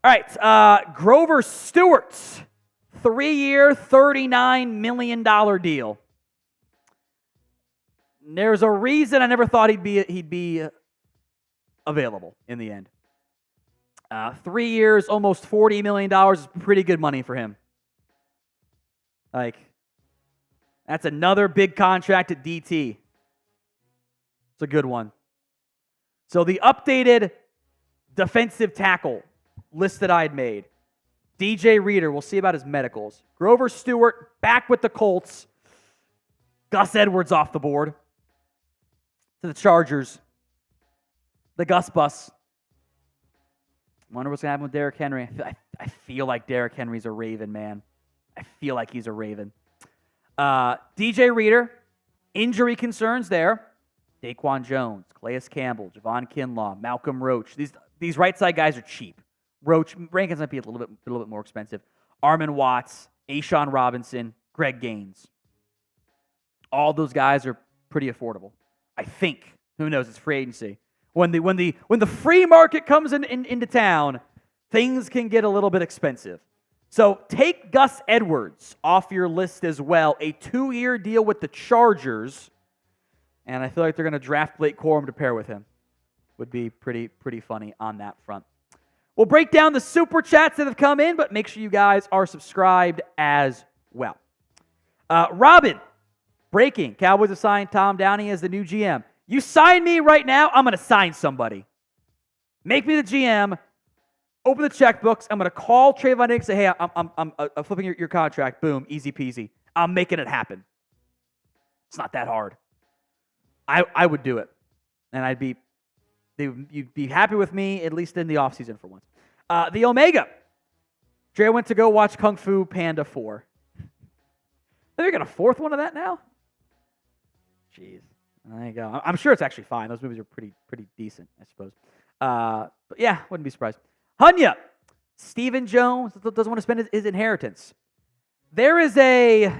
All right, Grover Stewart's 3-year, $39 million deal. There's a reason I never thought he'd be available in the end. 3 years, almost $40 million is pretty good money for him. Like, that's another big contract at DT. It's a good one. So the updated defensive tackle list that I had made. DJ Reader, we'll see about his medicals. Grover Stewart, back with the Colts. Gus Edwards off the board. To the Chargers. The Gus bus. Wonder what's going to happen with Derrick Henry. I feel like Derrick Henry's a Raven, man. I feel like he's a Raven. DJ Reader, injury concerns there. Daquan Jones, Calais Campbell, Javon Kinlaw, Malcolm Roach. These right side guys are cheap. Roach, Rankins might be a little bit more expensive. Armin Watts, Ashawn Robinson, Greg Gaines. All those guys are pretty affordable. I think. Who knows? It's free agency. When the free market comes into town, things can get a little bit expensive. So take Gus Edwards off your list as well. A 2-year deal with the Chargers. And I feel like they're going to draft Blake Corum to pair with him. Would be pretty funny on that front. We'll break down the super chats that have come in, but make sure you guys are subscribed as well. Robin, breaking. Cowboys have signed Tom Downey as the new GM. You sign me right now, I'm going to sign somebody. Make me the GM. Open the checkbooks. I'm going to call Trayvon Diggs and say, hey, I'm flipping your contract. Boom, easy peasy. I'm making it happen. It's not that hard. I would do it. And you'd be happy with me, at least in the offseason for once. The Omega. Dre went to go watch Kung Fu Panda 4. They got a fourth one of that now? Jeez. There you go. I'm sure it's actually fine. Those movies are pretty decent, I suppose. But yeah, wouldn't be surprised. Hunya. Stephen Jones doesn't want to spend his inheritance. There is a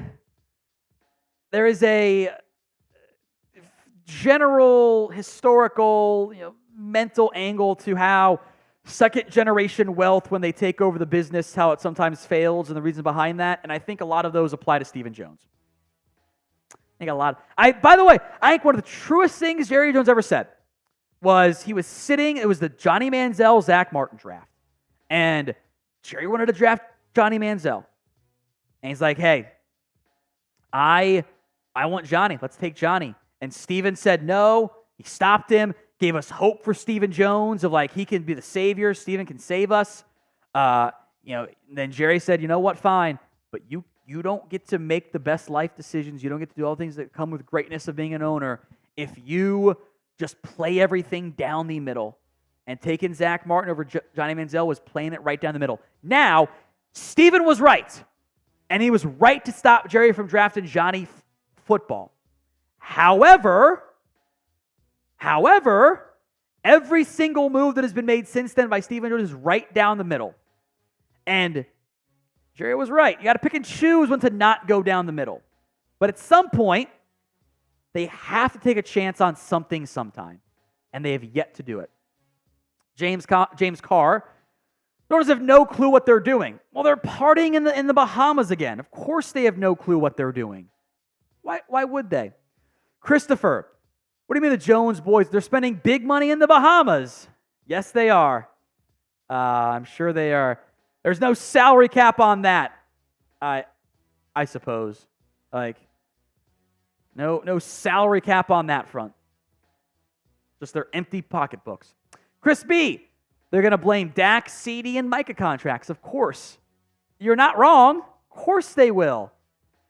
general historical, mental angle to how second-generation wealth, when they take over the business, how it sometimes fails, and the reason behind that. And I think a lot of those apply to Stephen Jones. By the way, I think one of the truest things Jerry Jones ever said was he was sitting, it was the Johnny Manziel, Zach Martin draft. And Jerry wanted to draft Johnny Manziel. And he's like, hey, I want Johnny. Let's take Johnny. And Steven said no. He stopped him, gave us hope for Stephen Jones of like, he can be the savior. Steven can save us. Then Jerry said, you know what, fine. But you don't get to make the best life decisions. You don't get to do all the things that come with greatness of being an owner if you just play everything down the middle. And taking Zach Martin over Johnny Manziel was playing it right down the middle. Now, Steven was right. And he was right to stop Jerry from drafting Johnny football. However, every single move that has been made since then by Stephen Jones is right down the middle. And Jerry was right. You got to pick and choose when to not go down the middle. But at some point, they have to take a chance on something sometime. And they have yet to do it. James Carr, Northerners have no clue what they're doing. Well, they're partying in the Bahamas again. Of course they have no clue what they're doing. Why would they? Christopher, what do you mean the Jones boys? They're spending big money in the Bahamas. Yes, they are. I'm sure they are. There's no salary cap on that. I suppose. Like, No salary cap on that front. Just their empty pocketbooks. Chris B, they're going to blame Dak, CD, and Micah contracts. Of course. You're not wrong. Of course they will.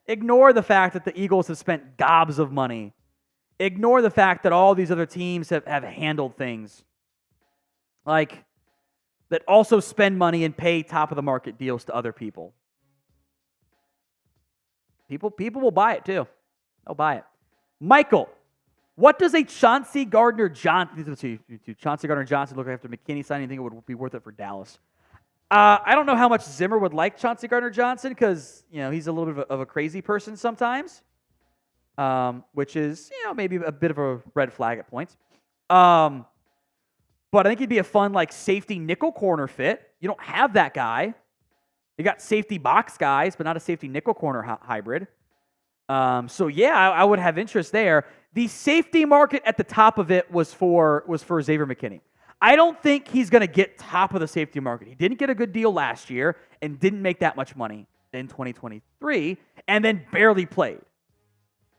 Ignore the fact that the Eagles have spent gobs of money. Ignore the fact that all these other teams have handled things. Like, that also spend money and pay top-of-the-market deals to other people. People will buy it, too. They'll buy it. Michael, what does a Chauncey Gardner-Johnson look after McKinney signing? Think it would be worth it for Dallas? I don't know how much Zimmer would like Chauncey Gardner-Johnson because, he's a little bit of a crazy person sometimes, which is, maybe a bit of a red flag at points. But I think he'd be a fun, safety nickel corner fit. You don't have that guy. You got safety box guys, but not a safety nickel corner hybrid. So yeah, I would have interest there. The safety market at the top of it was for Xavier McKinney. I don't think he's going to get top of the safety market. He didn't get a good deal last year and didn't make that much money in 2023 and then barely played.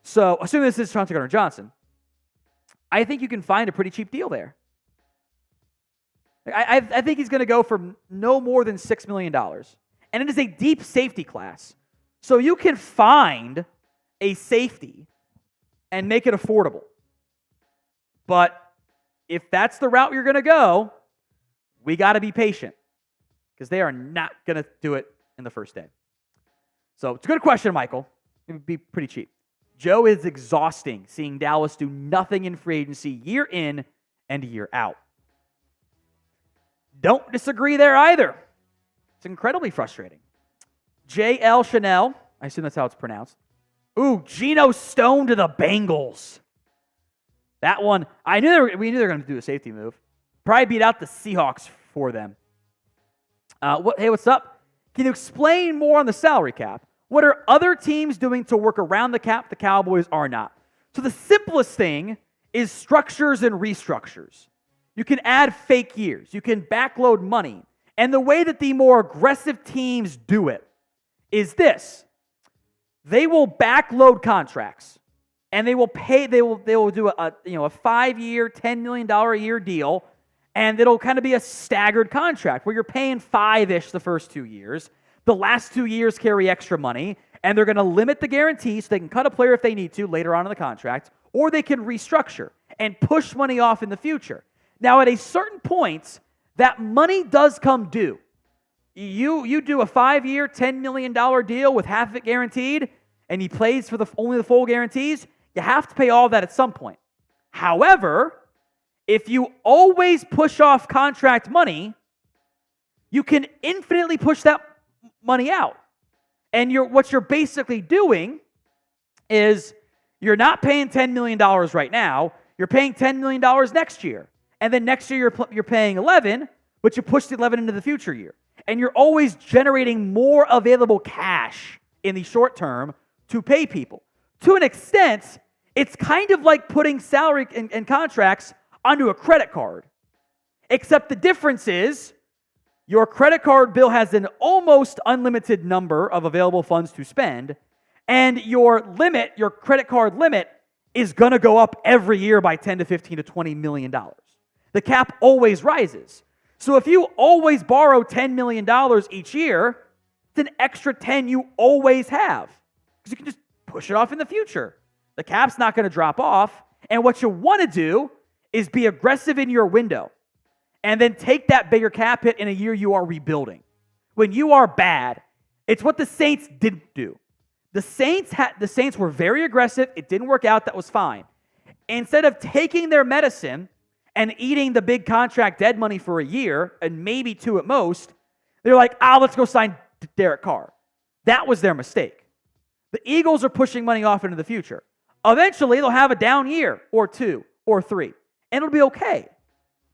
So assuming this is Chauncey Gardner-Johnson, I think you can find a pretty cheap deal there. I think he's going to go for no more than $6 million. And it is a deep safety class. So you can find a safety and make it affordable. But if that's the route you're going to go, we got to be patient because they are not going to do it in the first day. So it's a good question, Michael. It would be pretty cheap. Joe is exhausting seeing Dallas do nothing in free agency year in and year out. Don't disagree there either. It's incredibly frustrating. J.L. Chanel, I assume that's how it's pronounced. Ooh, Geno Stone to the Bengals. That one, we knew they were going to do a safety move. Probably beat out the Seahawks for them. Hey, what's up? Can you explain more on the salary cap? What are other teams doing to work around the cap the Cowboys are not? So the simplest thing is structures and restructures. You can add fake years. You can backload money. And the way that the more aggressive teams do it is this. They will backload contracts. And they will do a 5-year, $10 million a year deal, and it'll kind of be a staggered contract where you're paying 5-ish the first 2 years. The last 2 years carry extra money, and they're going to limit the guarantee so they can cut a player if they need to later on in the contract, or they can restructure and push money off in the future. Now, at a certain point, that money does come due. You do a 5-year, $10 million deal with half of it guaranteed, and he plays for only the full guarantees. You have to pay all that at some point. However, if you always push off contract money, you can infinitely push that money out. And what you're basically doing is you're not paying $10 million right now. You're paying $10 million next year. And then next year you're paying 11, but you push the 11 into the future year. And you're always generating more available cash in the short term to pay people. To an extent, it's kind of like putting salary and contracts onto a credit card. Except the difference is your credit card bill has an almost unlimited number of available funds to spend, and your credit card limit, is going to go up every year by $10 to $15 to $20 million. The cap always rises. So if you always borrow $10 million each year, it's an extra 10 you always have. Because you can just push it off in the future. The cap's not going to drop off. And what you want to do is be aggressive in your window. And then take that bigger cap hit in a year you are rebuilding. When you are bad, it's what the Saints didn't do. The Saints were very aggressive. It didn't work out. That was fine. Instead of taking their medicine and eating the big contract dead money for a year, and maybe 2 at most, they're like, let's go sign Derek Carr. That was their mistake. The Eagles are pushing money off into the future. Eventually, they'll have a down year or 2 or 3, and it'll be okay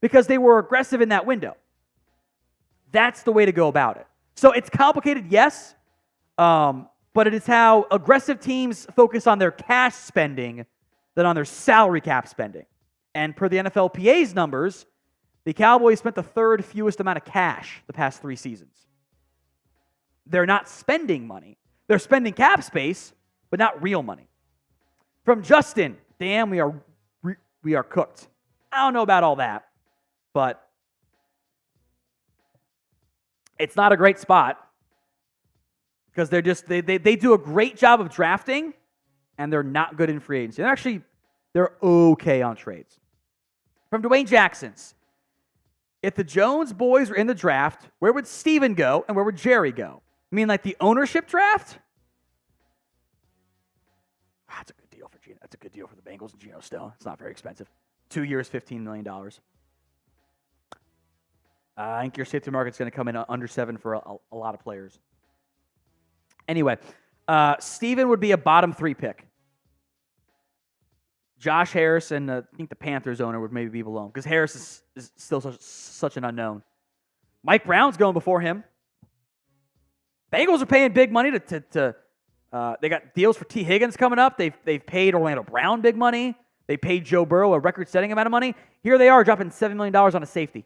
because they were aggressive in that window. That's the way to go about it. So it's complicated, yes, but it is how aggressive teams focus on their cash spending than on their salary cap spending. And per the NFLPA's numbers, the Cowboys spent the 3rd fewest amount of cash the past 3 seasons. They're not spending money. They're spending cap space, but not real money. From Justin, damn, we are cooked. I don't know about all that, but it's not a great spot because they do a great job of drafting, and they're not good in free agency. They're okay on trades. From Dwayne Jackson's, if the Jones boys were in the draft, where would Steven go and where would Jerry go? I mean, like the ownership draft? That's a good deal for Geno. That's a good deal for the Bengals and Geno still. It's not very expensive. 2 years, $15 million. I think your safety market's going to come in under 7 for a lot of players. Anyway, Steven would be a bottom 3 pick. Josh Harris and I think the Panthers owner would maybe be below him because Harris is still such an unknown. Mike Brown's going before him. Bengals are paying big money to they got deals for T. Higgins coming up. They've paid Orlando Brown big money. They paid Joe Burrow a record-setting amount of money. Here they are dropping $7 million on a safety.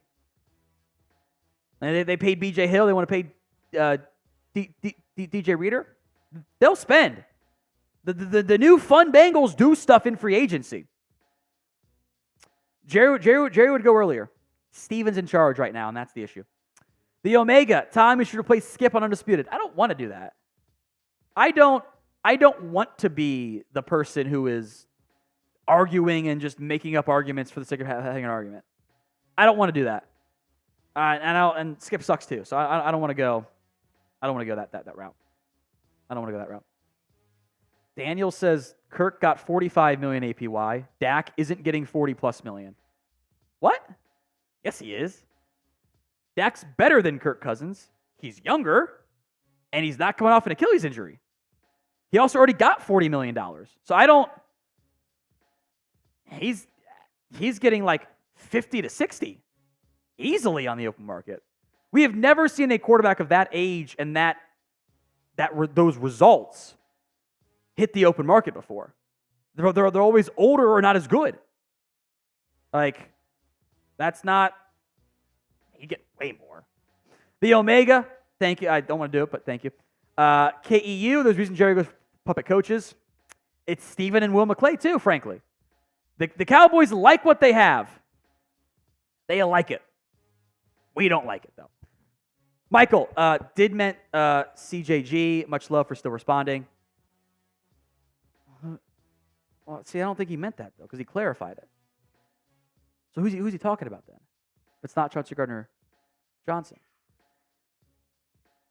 And they paid B.J. Hill. They want to pay DJ Reader. They'll spend. The new fun Bengals do stuff in free agency. Jerry would go earlier. Steven's in charge right now, and that's the issue. The Omega, Tom, you should replace Skip on Undisputed. I don't want to do that. I don't want to be the person who is arguing and just making up arguments for the sake of having an argument. I don't want to do that. And Skip sucks too, so I don't want to go. I don't want to go that route. I don't want to go that route. Daniel says Kirk got $45 million APY. Dak isn't getting $40+ million. What? Yes, he is. Dak's better than Kirk Cousins. He's younger, and he's not coming off an Achilles injury. He also already got $40 million. So I don't. He's getting like 50 to 60 easily on the open market. We have never seen a quarterback of that age and those results hit the open market before. They're always older or not as good. Like, that's not. You get way more. The Omega, thank you. I don't want to do it, but thank you. KEU, there's a reason Jerry goes puppet coaches. It's Steven and Will McClay too, frankly. The Cowboys like what they have. They like it. We don't like it, though. Michael, did meant CJG. Much love for still responding. Well, see, I don't think he meant that, though, because he clarified it. So who's he talking about, then? It's not Chauncey Gardner-Johnson.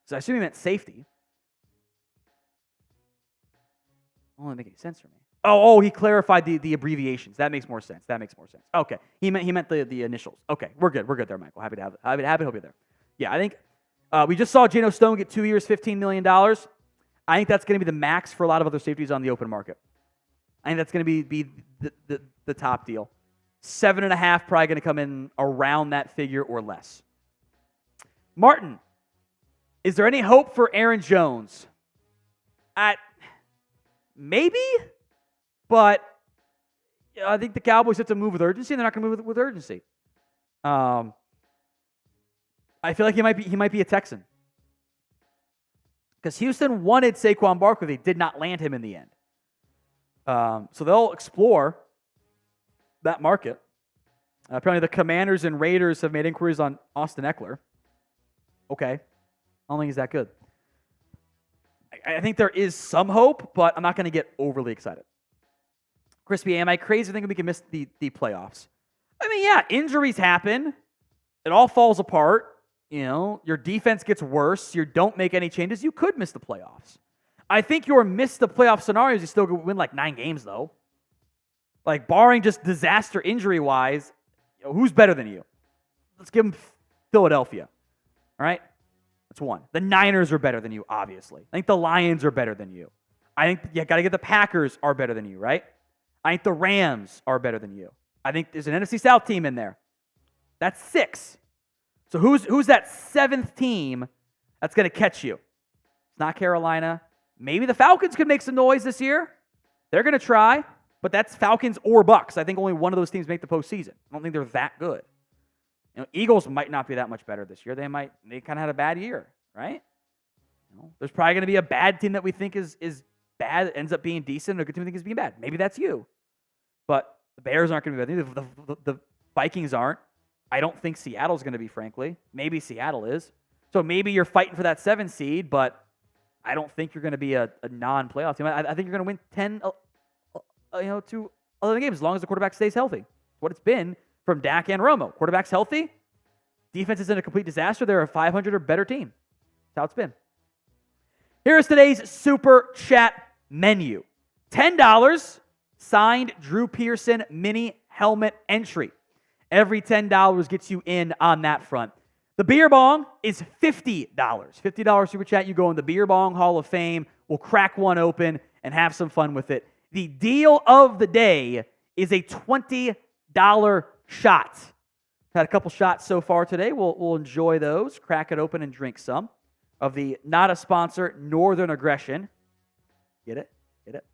So I assume he meant safety. That won't make any sense for me. Oh, he clarified the abbreviations. That makes more sense. Okay, he meant the initials. Okay, we're good there, Michael. Happy to help you there. Yeah, I think we just saw Geno Stone get 2 years, $15 million. I think that's going to be the max for a lot of other safeties on the open market. I think that's going to be the top deal. 7.5 probably going to come in around that figure or less. Martin, is there any hope for Aaron Jones? Maybe, but I think the Cowboys have to move with urgency, and they're not going to move with urgency. I feel like he might be a Texan. Because Houston wanted Saquon Barkley. They did not land him in the end. So they'll explore that market. Apparently the Commanders and Raiders have made inquiries on Austin Eckler. Okay. I don't think he's that good. I think there is some hope, but I'm not going to get overly excited. Crispy, am I crazy thinking we can miss the playoffs? I mean, yeah, injuries happen. It all falls apart. You know, your defense gets worse. You don't make any changes. You could miss the playoffs. I think your miss the playoff scenarios, you still could win like 9 games, though. Like, barring just disaster injury-wise, who's better than you? Let's give them Philadelphia. All right? That's one. The Niners are better than you, obviously. I think the Lions are better than you. I think you got to get the Packers are better than you, right? I think the Rams are better than you. I think there's an NFC South team in there. That's 6. So who's that 7th team that's going to catch you? It's not Carolina. Maybe the Falcons could make some noise this year. They're going to try, but that's Falcons or Bucks. I think only one of those teams make the postseason. I don't think they're that good. You know, Eagles might not be that much better this year. They kind of had a bad year, right? You know, there's probably going to be a bad team that we think is bad, it ends up being decent, and a good team thinks it's being bad. Maybe that's you. But the Bears aren't going to be bad. The Vikings aren't. I don't think Seattle's going to be, frankly. Maybe Seattle is. So maybe you're fighting for that 7 seed, but I don't think you're going to be a non-playoff team. I think you're going to win 10 to 11 games as long as the quarterback stays healthy. It's what it's been from Dak and Romo. Quarterback's healthy. Defense isn't a complete disaster. They're a 500 or better team. That's how it's been. Here is today's Super Chat menu. $10 signed Drew Pearson mini helmet entry. Every $10 gets you in on that front. The beer bong is $50. $50 Super Chat. You go in the Beer Bong Hall of Fame. We'll crack one open and have some fun with it. The deal of the day is a $20 shot. Had a couple shots so far today. We'll enjoy those, crack it open, and drink some of the not a sponsor Northern Aggression. Get it? Get it?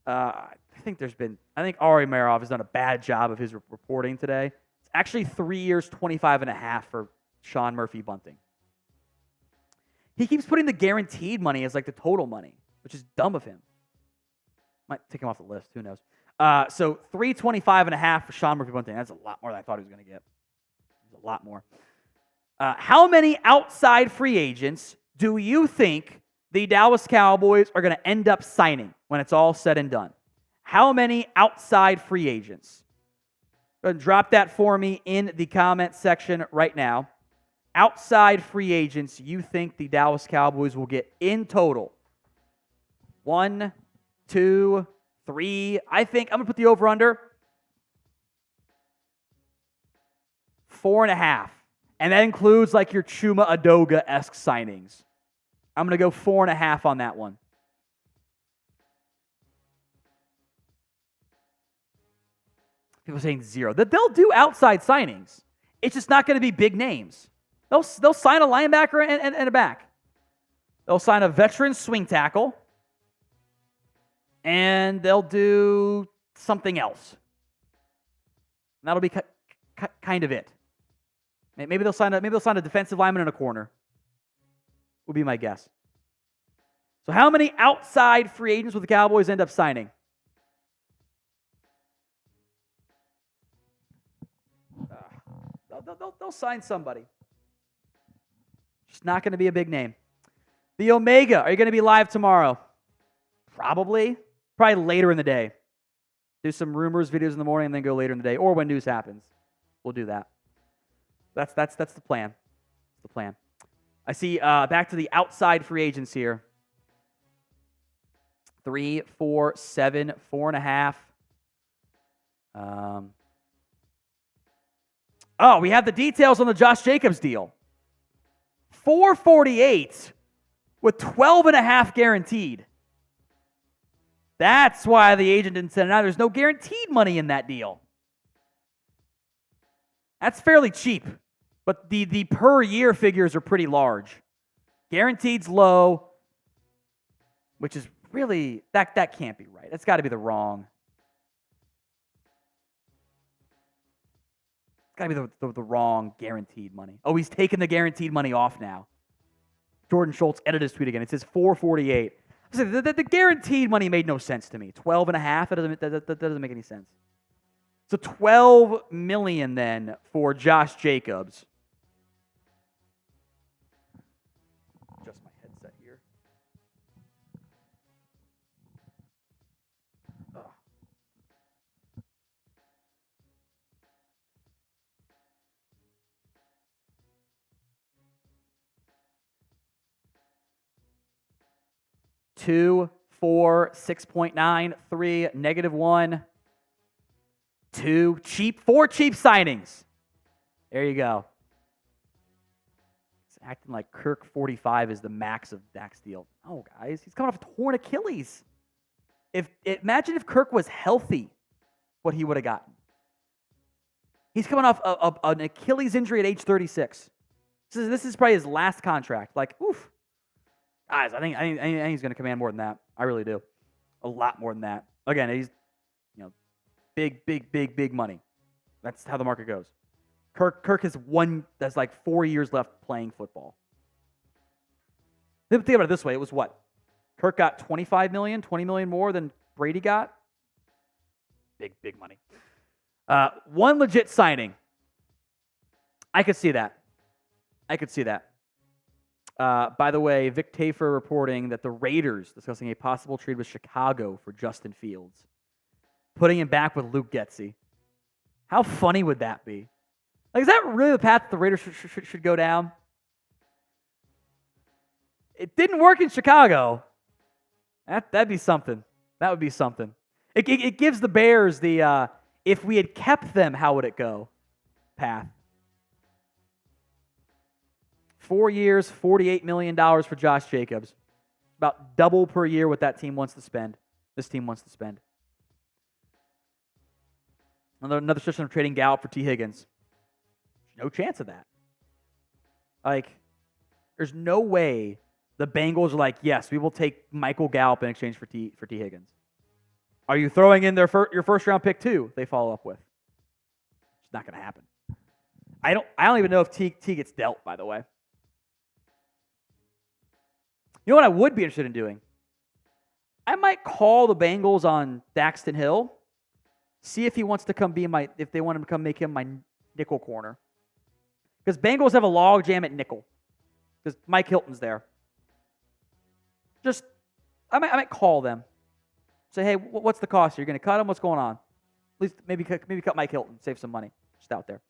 I think Ari Marov has done a bad job of his reporting today. It's actually 3 years, 25.5 for Sean Murphy Bunting. He keeps putting the guaranteed money as like the total money, which is dumb of him. Might take him off the list. Who knows? So 325.5 for Sean Murphy Bunting. That's a lot more than I thought he was going to get. A lot more. How many outside free agents do you think the Dallas Cowboys are going to end up signing when it's all said and done? How many outside free agents? Go ahead and drop that for me in the comment section right now. Outside free agents you think the Dallas Cowboys will get in total? 1, 2, 3. I think I'm going to put the over-under 4.5. And that includes like your Chuma Adoga-esque signings. I'm going to go 4.5 on that one. People saying 0. They'll do outside signings. It's just not going to be big names. They'll sign a linebacker and a back. They'll sign a veteran swing tackle. And they'll do something else. And that'll be kind of it. Maybe they'll sign a defensive lineman in a corner. Would be my guess. So how many outside free agents will the Cowboys end up signing? They'll sign somebody. Just not going to be a big name. The Omega, are you going to be live tomorrow? Probably later in the day. Do some rumors, videos in the morning, and then go later in the day, or when news happens. We'll do that. That's the plan. That's the plan. I see back to the outside free agents here. 3, 4, 7, 4.5. We have the details on the Josh Jacobs deal. $448 with 12.5 guaranteed. That's why the agent didn't send it out. There's no guaranteed money in that deal. That's fairly cheap, but the per year figures are pretty large. Guaranteed's low, which is really, that can't be right. That's got to be the wrong. It's got to be the wrong guaranteed money. Oh, he's taking the guaranteed money off now. Jordan Schultz edited his tweet again. It says $448. The guaranteed money made no sense to me. 12.5. That doesn't make any sense. So $12 million then for Josh Jacobs. Adjust my headset here. Ugh. $2, $4, 6.9, 3, -1. 2 cheap, 4 cheap signings. There you go. It's acting like Kirk 45 is the max of Dak's deal. Oh, guys, he's coming off a torn Achilles. Imagine if Kirk was healthy, what he would have gotten. He's coming off an Achilles injury at age 36. This is probably his last contract. Like, oof. Guys, I think he's going to command more than that. I really do. A lot more than that. Again, he's big money. That's how the market goes. Kirk has that's like 4 years left playing football. Think about it this way. It was what? Kirk got 25 million, 20 million more than Brady got. Big money. One legit signing. I could see that. By the way, Vic Tafer reporting that the Raiders discussing a possible trade with Chicago for Justin Fields, putting him back with Luke Getsy. How funny would that be? Like, is that really the path the Raiders should go down? It didn't work in Chicago. That'd be something. That would be something. It gives the Bears the if we had kept them, how would it go path. 4 years, $48 million for Josh Jacobs. About double per year what that team wants to spend. This team wants to spend. Another suggestion of trading Gallup for T. Higgins. No chance of that. Like, there's no way the Bengals are like, yes, we will take Michael Gallup in exchange for T. Higgins. Are you throwing in your first round pick too? They follow up with. It's not going to happen. I don't even know if T gets dealt, by the way. You know what I would be interested in doing? I might call the Bengals on Daxton Hill, see if he wants to come if they want him to come make him my nickel corner. Because Bengals have a log jam at nickel. Because Mike Hilton's there. I might call them. Say, hey, what's the cost? You're going to cut him? What's going on? At least maybe cut Mike Hilton, save some money. Just out there.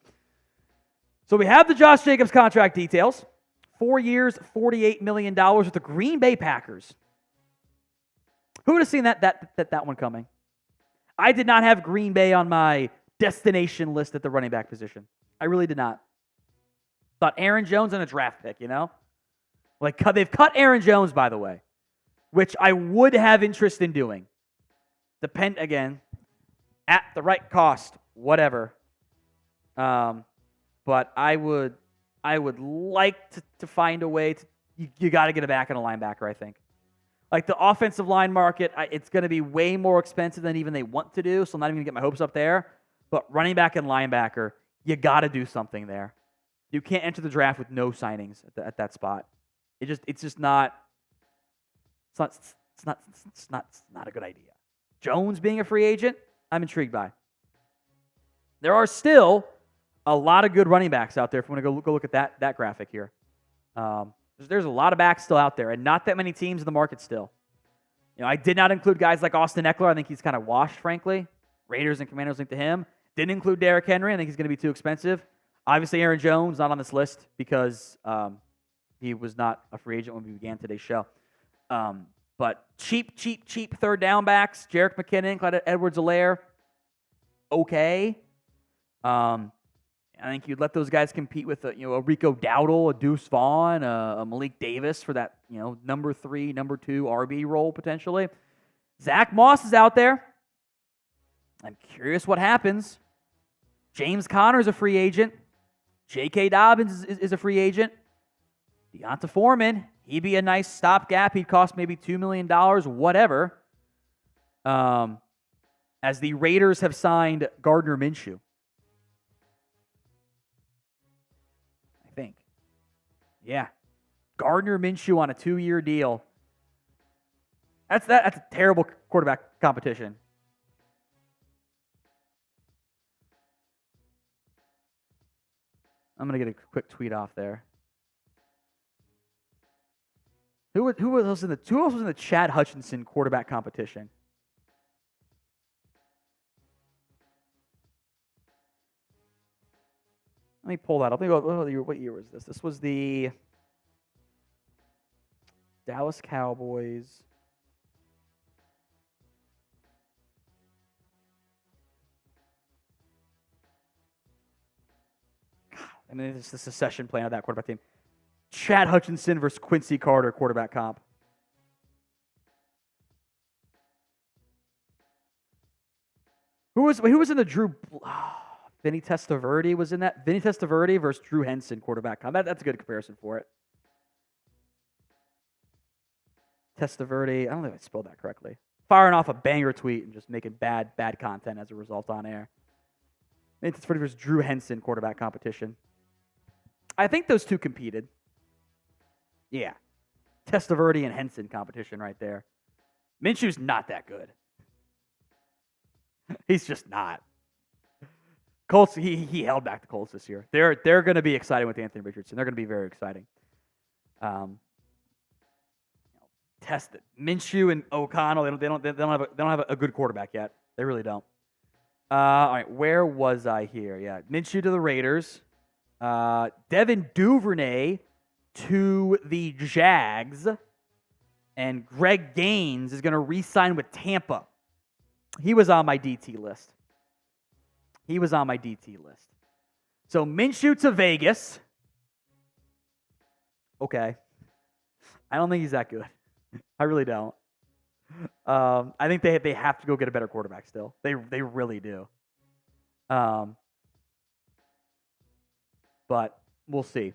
So we have the Josh Jacobs contract details. 4 years, $48 million with the Green Bay Packers. Who would have seen that one coming? I did not have Green Bay on my destination list at the running back position. I really did not. Thought Aaron Jones and a draft pick, you know? Like, they've cut Aaron Jones, by the way, which I would have interest in doing. Depend, again, at the right cost, whatever. But I would like to find a way to, you got to get it back in a linebacker, I think. Like, the offensive line market, it's going to be way more expensive than even they want to do, so I'm not even going to get my hopes up there. But running back and linebacker, you got to do something there. You can't enter the draft with no signings at that spot. It's not a good idea. Jones being a free agent, I'm intrigued by. There are still a lot of good running backs out there if we want to go look at that graphic here. There's a lot of backs still out there, and not that many teams in the market still. You know, I did not include guys like Austin Eckler. I think he's kind of washed, frankly. Raiders and Commanders linked to him. Didn't include Derrick Henry. I think he's going to be too expensive. Obviously, Aaron Jones not on this list because he was not a free agent when we began today's show. But cheap third down backs. Jerick McKinnon, Clyde Edwards-Helaire. Okay. I think you'd let those guys compete with a Rico Dowdle, a Deuce Vaughn, a Malik Davis for that number 3, number 2 RB role potentially. Zach Moss is out there. I'm curious what happens. James Conner's a free agent. J.K. Dobbins is a free agent. Deonta Foreman, he'd be a nice stopgap. He'd cost maybe $2 million, whatever. As the Raiders have signed Gardner Minshew. I think. Yeah. Gardner Minshew on a 2-year deal. That's a terrible quarterback competition. I'm going to get a quick tweet off there. Who else was in the Chad Hutchinson quarterback competition? Let me pull that up. Let me go, what year was this? This was the Dallas Cowboys. I mean, it's the succession plan of that quarterback team. Chad Hutchinson versus Quincy Carter quarterback comp. Who was in the Drew? Vinny Testaverde was in that. Vinny Testaverde versus Drew Henson quarterback comp. That's a good comparison for it. Testaverde. I don't know if I spelled that correctly. Firing off a banger tweet and just making bad content as a result on air. Vinny Testaverde versus Drew Henson quarterback competition. I think those two competed. Yeah. Testaverde and Henson competition right there. Minshew's not that good. He's just not. Colts, he held back the Colts this year. They're going to be exciting with Anthony Richardson. They're going to be very exciting. Test it. Minshew and O'Connell. They don't have a good quarterback yet. They really don't. All right, where was I here? Yeah, Minshew to the Raiders. Devin Duvernay to the Jags. And Greg Gaines is going to re-sign with Tampa. He was on my DT list. So Minshew to Vegas. Okay. I don't think he's that good. I really don't. I think they have to go get a better quarterback still. They really do. But we'll see.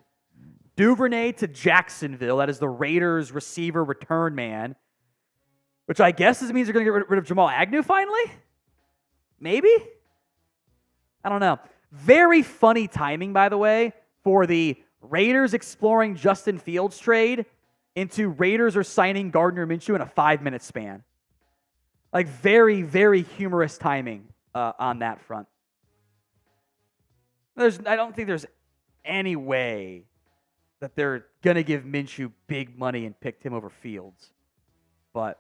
Duvernay to Jacksonville. That is the Raiders receiver return man. Which I guess means they're going to get rid of Jamal Agnew finally? Maybe? I don't know. Very funny timing, by the way, for the Raiders exploring Justin Fields trade into Raiders are signing Gardner Minshew in a 5-minute span. Like very, very humorous timing on that front. I don't think there's any way that they're going to give Minshew big money and pick him over Fields. But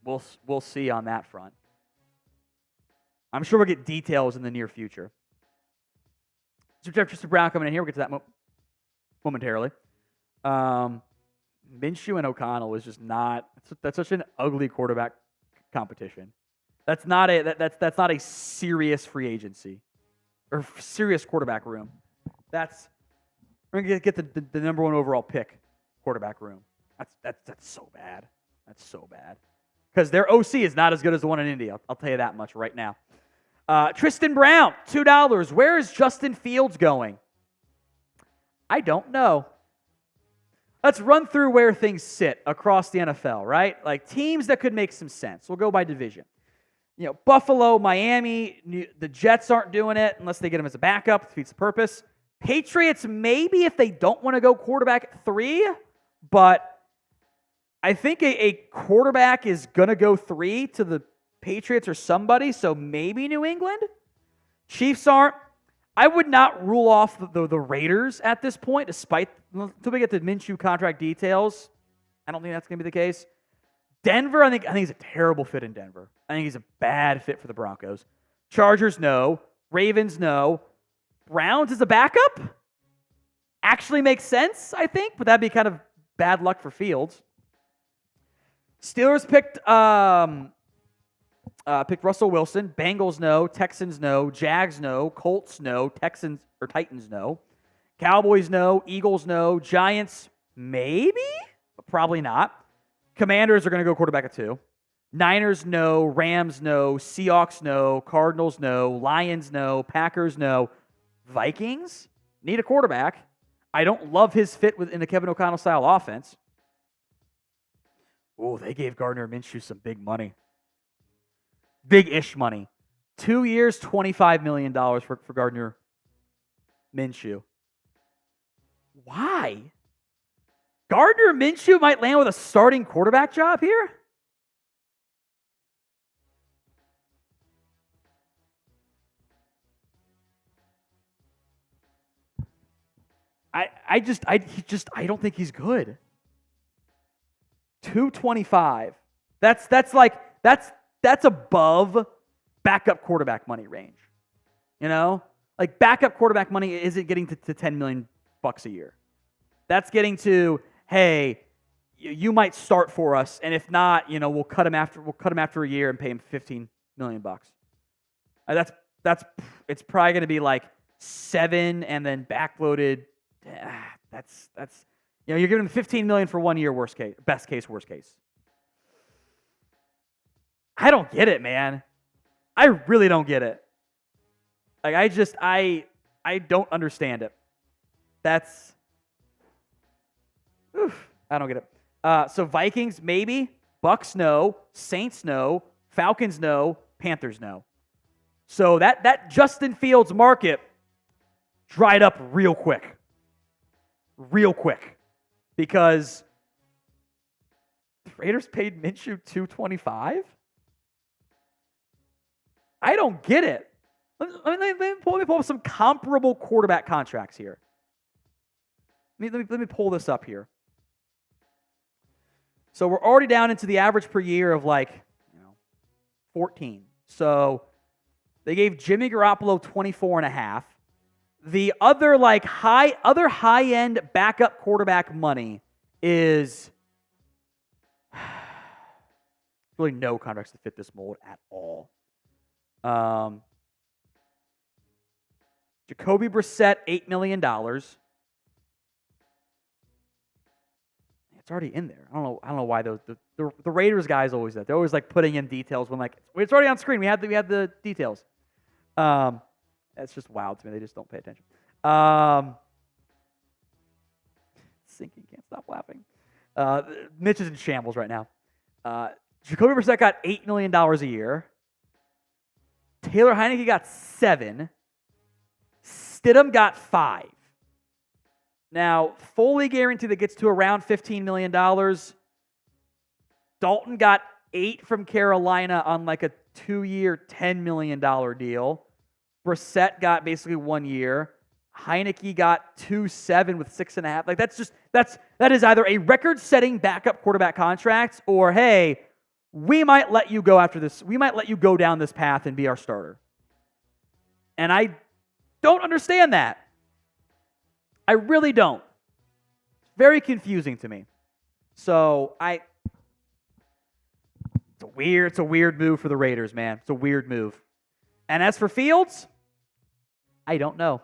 we'll see on that front. I'm sure we'll get details in the near future. So Jefferson Brown coming in here. We'll get to that momentarily. Minshew and O'Connell is just not. That's such an ugly quarterback competition. That's not a serious free agency or serious quarterback room. We're gonna get the number 1 overall pick quarterback room. That's so bad. That's so bad. Because their OC is not as good as the one in Indy. I'll tell you that much right now. Tristan Brown, $2. Where is Justin Fields going? I don't know. Let's run through where things sit across the NFL, right? Like teams that could make some sense. We'll go by division. Buffalo, Miami, the Jets aren't doing it unless they get him as a backup. Defeats the purpose. Patriots, maybe if they don't want to go quarterback at 3, but I think a quarterback is going to go 3 to the Patriots or somebody, so maybe New England. Chiefs aren't. I would not rule off the Raiders at this point, until we get the Minshew contract details. I don't think that's going to be the case. Denver, I think he's a terrible fit in Denver. I think he's a bad fit for the Broncos. Chargers, no. Ravens, no. Browns as a backup actually makes sense, I think, but that'd be kind of bad luck for Fields. Steelers picked Russell Wilson. Bengals, no. Texans, no. Jags, no. Colts, no. Titans, no. Cowboys, no. Eagles, no. Giants, maybe, but probably not. Commanders are going to go quarterback at 2. Niners, no. Rams, no. Seahawks, no. Cardinals, no. Lions, no. Packers, no. Vikings need a quarterback. I don't love his fit in the Kevin O'Connell style offense. Oh, they gave Gardner Minshew some big money. Big-ish money. 2 years, $25 million for Gardner Minshew. Why? Gardner Minshew might land with a starting quarterback job here? I don't think he's good. 225. That's above backup quarterback money range. Like backup quarterback money isn't getting to $10 million a year. That's getting to, hey, you might start for us, and if not, we'll cut him after a year and pay him $15 million. It's probably going to be like 7 and then backloaded. That's you're giving him $15 million for 1 year, worst case. I don't get it, man. I really don't get it. Like I don't understand it. I don't get it. So Vikings, maybe. Bucks, no. Saints, no. Falcons, no. Panthers, no. So that Justin Fields market dried up real quick. Because The Raiders paid Minshew $225? I don't get it. Let me pull up some comparable quarterback contracts here. Let me pull this up here. So we're already down into the average per year of 14. So they gave Jimmy Garoppolo 24.5. The other high-end backup quarterback money is really no contracts to fit this mold at all. Jacoby Brissett, $8 million. It's already in there. I don't know why the Raiders guys always that. They're always putting in details when it's already on screen. We have the details. That's just wild to me. They just don't pay attention. Sinking, can't stop laughing. Mitch is in shambles right now. Jacoby Brissett got $8 million a year. Taylor Heineke got 7. Stidham got 5. Now, fully guaranteed that gets to around $15 million. Dalton got 8 from Carolina on a 2-year, $10 million deal. Brissett got basically 1 year. Heineke got 2.7 with 6.5. That is either a record-setting backup quarterback contract or, hey, we might let you go after this. We might let you go down this path and be our starter. And I don't understand that. I really don't. It's very confusing to me. So it's a weird move for the Raiders, man. It's a weird move. And as for Fields, I don't know.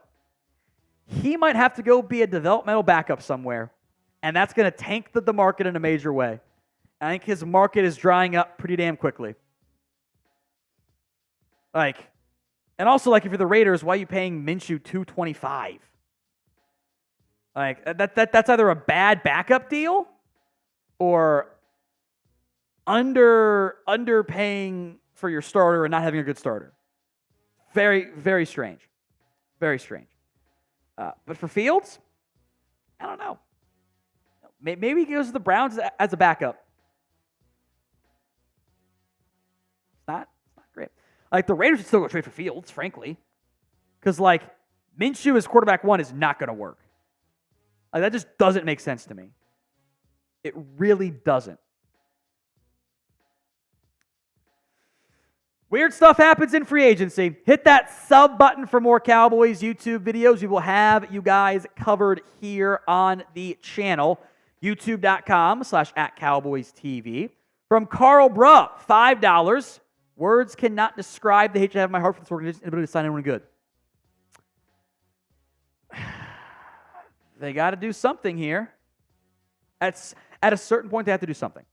He might have to go be a developmental backup somewhere. And that's going to tank the market in a major way. I think his market is drying up pretty damn quickly. And also, if you're the Raiders, why are you paying Minshew $225? That's either a bad backup deal or underpaying for your starter and not having a good starter. Very, very strange. Very strange. But for Fields, I don't know. Maybe he goes to the Browns as a backup. It's not great. The Raiders should still go trade for Fields, frankly. Because, Minshew as quarterback 1 is not going to work. That just doesn't make sense to me. It really doesn't. Weird stuff happens in free agency. Hit that sub button for more Cowboys YouTube videos. We will have you guys covered here on the channel. YouTube.com/@CowboysTV. From Carl Bruh, $5. Words cannot describe the hate I have in my heart for this organization's ability to sign anyone good. They got to do something here. At a certain point, they have to do something.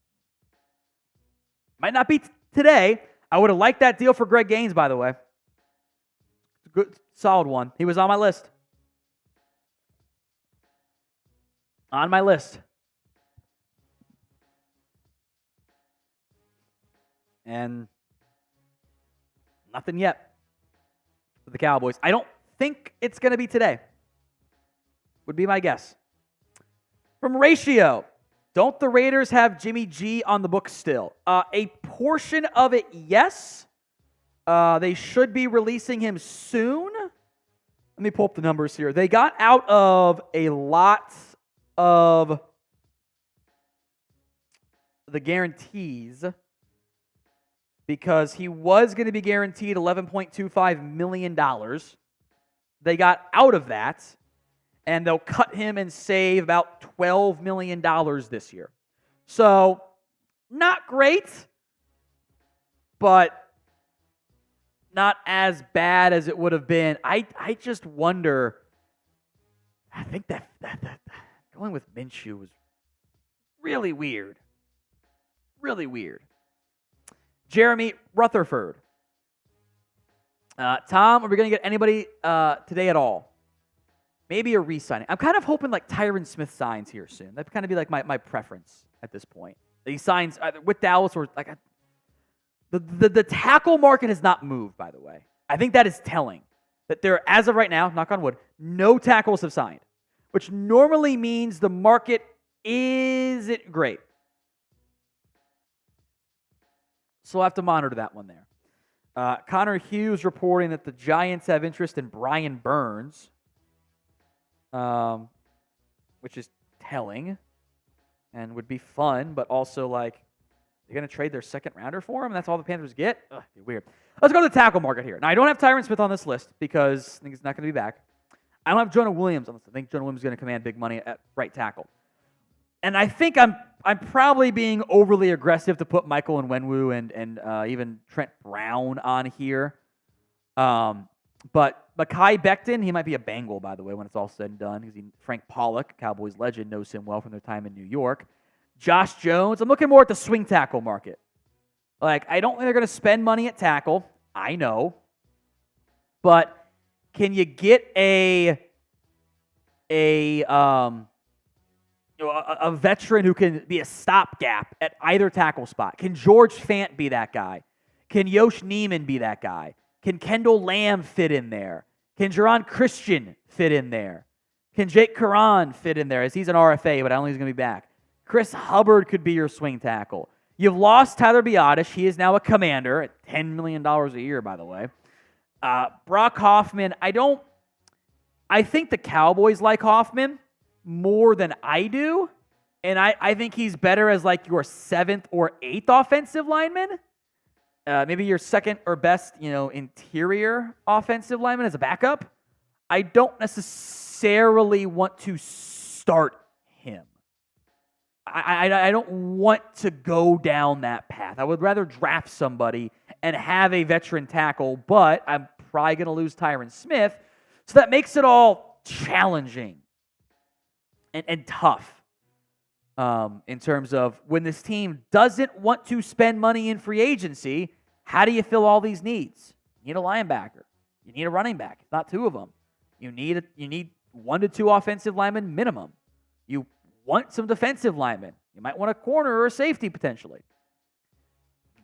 Might not be today. I would have liked that deal for Greg Gaines, by the way. Good, solid one. He was on my list. On my list. And nothing yet with the Cowboys. I don't think it's going to be today. Would be my guess. From Ratio, don't the Raiders have Jimmy G on the books still? A portion of it, yes. They should be releasing him soon. Let me pull up the numbers here. They got out of a lot of the guarantees because he was going to be guaranteed $11.25 million. They got out of that, and they'll cut him and save about $12 million this year. So, not great, but not as bad as it would have been. I just wonder, I think that going with Minshew was really weird. Really weird. Jeremy Rutherford. Tom, are we going to get anybody today at all? Maybe a re-signing. I'm kind of hoping Tyron Smith signs here soon. That'd kind of be my preference at this point. That he signs either with Dallas or the tackle market has not moved, by the way. I think that is telling. That there, as of right now, knock on wood, no tackles have signed. Which normally means the market isn't great. So we'll have to monitor that one there. Connor Hughes reporting that the Giants have interest in Brian Burns, which is telling and would be fun, but also like they're going to trade their second rounder for him, and that's all the Panthers get? Ugh, it'd be weird. Let's go to the tackle market here. Now, I don't have Tyron Smith on this list because I think he's not going to be back. I don't have Jonah Williams on this. I think Jonah Williams is going to command big money at right tackle. And I think I'm probably being overly aggressive to put Michael Onwenu and even Trent Brown on here. But Mekhi Becton, he might be a Bengal, by the way, when it's all said and done. Because Frank Pollock, Cowboys legend, knows him well from their time in New York. Josh Jones. I'm looking more at the swing tackle market. Like, I don't think they're going to spend money at tackle. I know. But can you get a veteran who can be a stopgap at either tackle spot? Can George Fant be that guy? Can Yosh Neiman be that guy? Can Kendall Lamb fit in there? Can Jerron Christian fit in there? Can Jake Curran fit in there? As he's an RFA, but I don't think he's going to be back. Chris Hubbard could be your swing tackle. You've lost Tyler Biadasz. He is now a Commander at $10 million a year, by the way. Brock Hoffman, I think the Cowboys like Hoffman more than I do, and I think he's better as like your 7th or 8th offensive lineman. Maybe your second or best, interior offensive lineman as a backup. I don't necessarily want to start him. I don't want to go down that path. I would rather draft somebody and have a veteran tackle, but I'm probably going to lose Tyron Smith. So that makes it all challenging and tough in terms of when this team doesn't want to spend money in free agency, how do you fill all these needs? You need a linebacker. You need a running back, if not 2 of them. You need 1 to 2 offensive linemen minimum. You want some defensive linemen. You might want a corner or a safety potentially.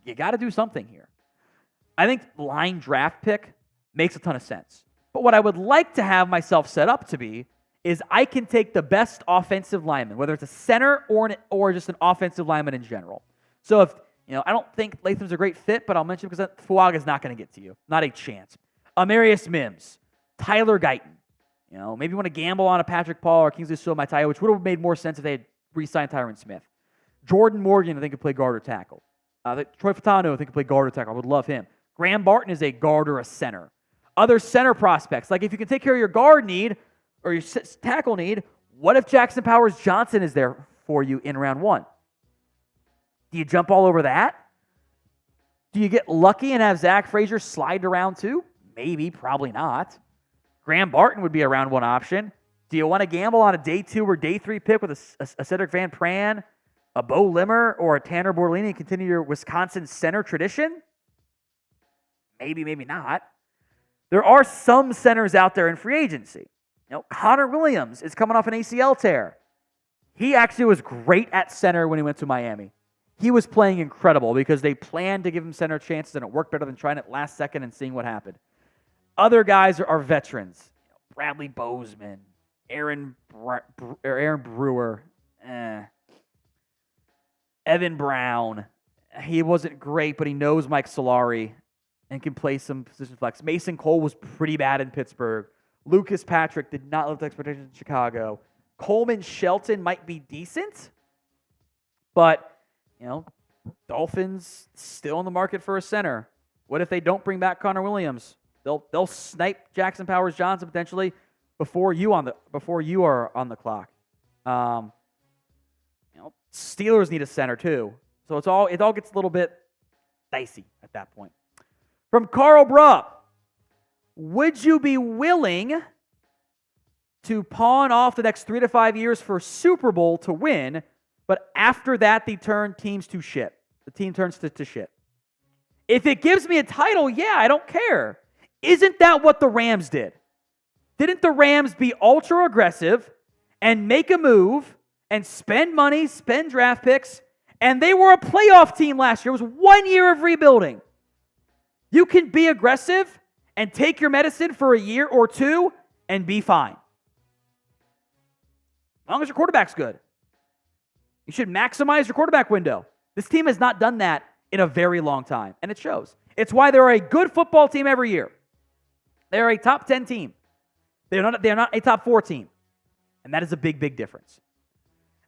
You got to do something here. I think line draft pick makes a ton of sense. But what I would like to have myself set up to be is I can take the best offensive lineman, whether it's a center or just an offensive lineman in general. So if, I don't think Latham's a great fit, but I'll mention because Fuaga's not going to get to you. Not a chance. Amarius Mims, Tyler Guyton. Maybe you want to gamble on a Patrick Paul or Kingsley Suamataia, which would have made more sense if they had re-signed Tyron Smith. Jordan Morgan, I think, could play guard or tackle. Troy Fatano, I think, could play guard or tackle. I would love him. Graham Barton is a guard or a center. Other center prospects, like if you can take care of your guard need or your tackle need, what if Jackson Powers Johnson is there for you in round 1? Do you jump all over that? Do you get lucky and have Zach Frazier slide to round 2? Maybe, probably not. Graham Barton would be a round 1 option. Do you want to gamble on a day 2 or day 3 pick with a Cedric Van Pran, a Bo Limmer, or a Tanner Borlini and continue your Wisconsin center tradition? Maybe, maybe not. There are some centers out there in free agency. Connor Williams is coming off an ACL tear. He actually was great at center when he went to Miami. He was playing incredible because they planned to give him center chances, and it worked better than trying it last second and seeing what happened. Other guys are veterans. Bradley Bozeman, Aaron Brewer, Evan Brown. He wasn't great, but he knows Mike Solari and can play some position flex. Mason Cole was pretty bad in Pittsburgh. Lucas Patrick did not live up to expectations in Chicago. Coleman Shelton might be decent, but, Dolphins still in the market for a center. What if they don't bring back Connor Williams? They'll snipe Jackson Powers Johnson potentially before you are on the clock. Steelers need a center too, so it all gets a little bit dicey at that point. From Carl Bruh, would you be willing to pawn off the next 3 to 5 years for Super Bowl to win, but after that they turn teams to shit? The team turns to shit. If it gives me a title, yeah, I don't care. Isn't that what the Rams did? Didn't the Rams be ultra aggressive and make a move and spend money, spend draft picks, and they were a playoff team last year? It was 1 year of rebuilding. You can be aggressive and take your medicine for a year or 2 and be fine. As long as your quarterback's good. You should maximize your quarterback window. This team has not done that in a very long time, and it shows. It's why they're a good football team every year. They're a top 10 team. They're not a top 4 team, and that is a big, big difference.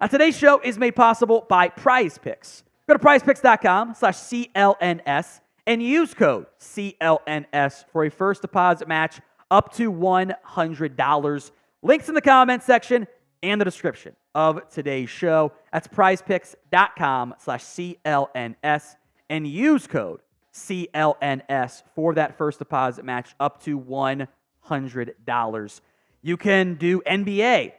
Now, today's show is made possible by Prize Picks. Go to prizepicks.com/CLNS and use code CLNS for a first deposit match up to $100. Links in the comments section and the description of today's show. That's prizepicks.com/CLNS and use code CLNS for that first deposit match up to $100. You can do NBA,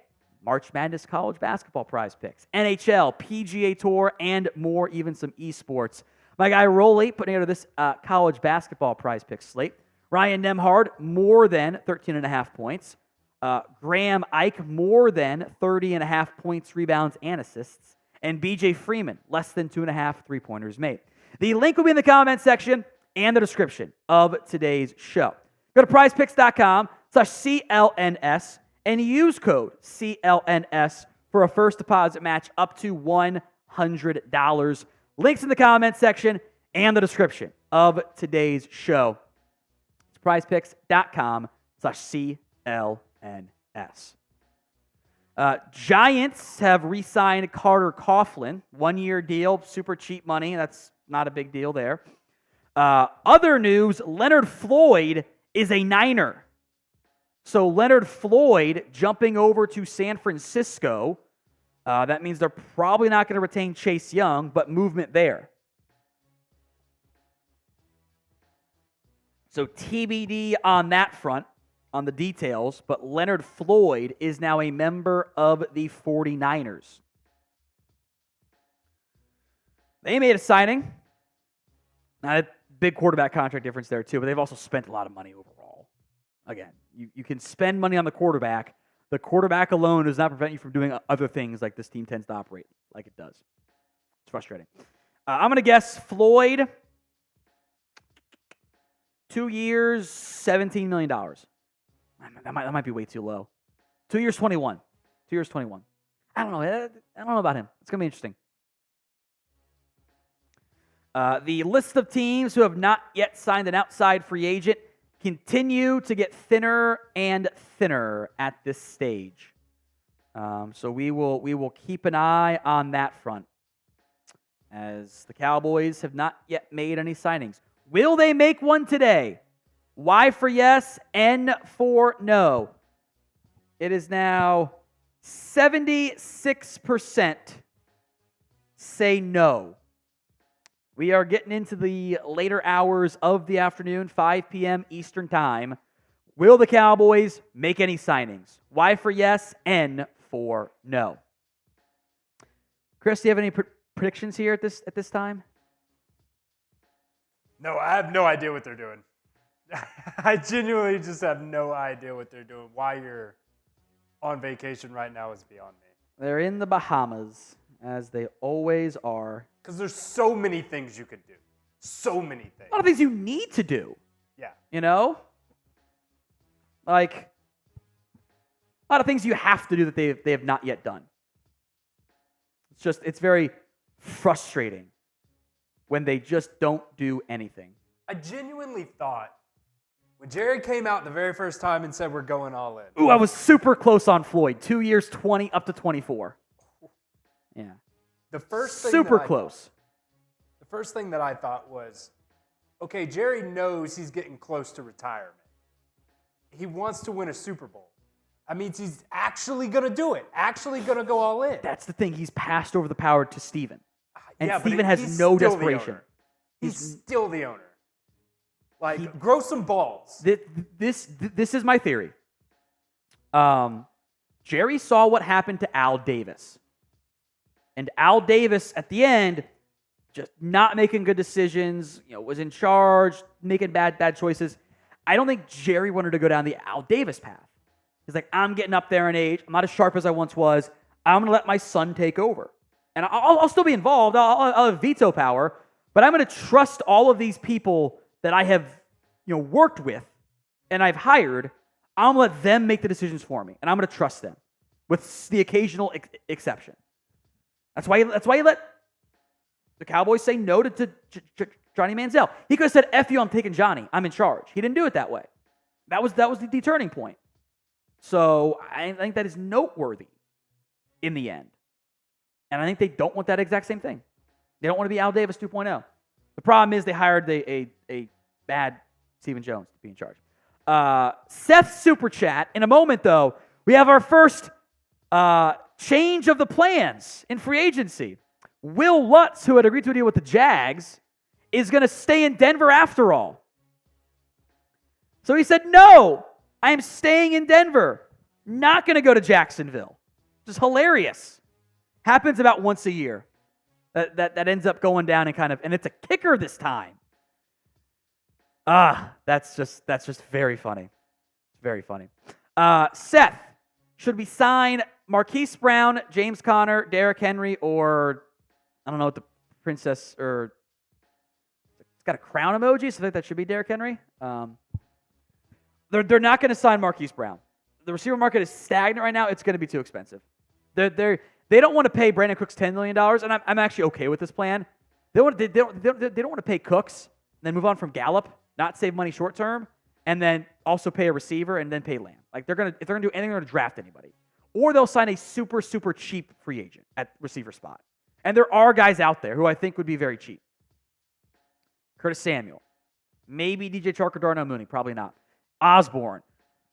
March Madness college basketball prize picks, NHL, PGA Tour, and more, even some esports. My guy Rolly putting together this college basketball prize pick slate. Ryan Nemhard, more than 13.5 points. Graham Ike, more than 30.5 points, rebounds, and assists. And BJ Freeman, less than 2.5 3-pointers made. The link will be in the comments section and the description of today's show. Go to prizepicks.com/CLNS and use code CLNS for a first deposit match up to $100. Links in the comments section and the description of today's show. It's prizepicks.com/CLNS. Giants have re-signed Carter Coughlin. 1-year deal, super cheap money. That's not a big deal there. Other news, Leonard Floyd is a Niner. So Leonard Floyd jumping over to San Francisco. That means they're probably not going to retain Chase Young, but movement there. So TBD on that front, on the details, but Leonard Floyd is now a member of the 49ers. They made a signing. Now, a big quarterback contract difference there too, but they've also spent a lot of money overall. Again, you can spend money on the quarterback. The quarterback alone does not prevent you from doing other things like this team tends to operate like it does. It's frustrating. I'm going to guess Floyd, 2 years, $17 million. That might be way too low. 2 years, 21. 2 years, 21. I don't know. I don't know about him. It's going to be interesting. The list of teams who have not yet signed an outside free agent continue to get thinner and thinner at this stage. So we will keep an eye on that front, as the Cowboys have not yet made any signings. Will they make one today? Y for yes, N for no. It is now 76% say no. We are getting into the later hours of the afternoon, 5 p.m. Eastern Time. Will the Cowboys make any signings? Y for yes, N for no. Chris, do you have any predictions here at this time? No, I have no idea what they're doing. I genuinely just have no idea what they're doing. Why you're on vacation right now is beyond me. They're in the Bahamas, as they always are. Because there's so many things you could do. So many things. A lot of things you need to do. Yeah. You know? Like, a lot of things you have to do that they have not yet done. It's very frustrating when they just don't do anything. I genuinely thought, when Jerry came out the very first time and said we're going all in. Ooh, I was super close on Floyd. 2 years, 20 up to 24. Yeah. The first thing super close. The first thing that I thought was, okay, Jerry knows he's getting close to retirement. He wants to win a Super Bowl. That means he's actually going to do it. Actually going to go all in. That's the thing. He's passed over the power to Steven. And yeah, Steven has no desperation. He's still the owner. Like, grow some balls. This is my theory. Jerry saw what happened to Al Davis. And Al Davis, at the end, just not making good decisions, was in charge, making bad choices. I don't think Jerry wanted to go down the Al Davis path. He's like, I'm getting up there in age. I'm not as sharp as I once was. I'm going to let my son take over. And I'll still be involved. I'll have veto power. But I'm going to trust all of these people that I have worked with and I've hired. I'm going to let them make the decisions for me. And I'm going to trust them with the occasional exception. That's why you let the Cowboys say no to Johnny Manziel. He could have said, F you, I'm taking Johnny. I'm in charge. He didn't do it that way. That was the turning point. So I think that is noteworthy in the end. And I think they don't want that exact same thing. They don't want to be Al Davis 2.0. The problem is they hired a bad Stephen Jones to be in charge. Seth's Super Chat. In a moment, though, we have our first change of the plans in free agency. Will Lutz, who had agreed to a deal with the Jags, is going to stay in Denver after all. So he said, no, I am staying in Denver. Not going to go to Jacksonville. Just hilarious. Happens about once a year. That ends up going down and it's a kicker this time. That's just very funny. Very funny. Seth, should we sign Marquise Brown, James Conner, Derrick Henry, or I don't know what the princess or it's got a crown emoji, so I think that should be Derrick Henry. They're not going to sign Marquise Brown. The receiver market is stagnant right now. It's going to be too expensive. They don't want to pay Brandon Cooks $10 million, and I'm actually okay with this plan. They don't want to pay Cooks and then move on from Gallup, not save money short term, and then also pay a receiver and then pay Lamb. Like if they're gonna do anything, they're gonna draft anybody, or they'll sign a super cheap free agent at receiver spot. And there are guys out there who I think would be very cheap. Curtis Samuel, maybe DJ Chark or Darnell Mooney, probably not. Osborne,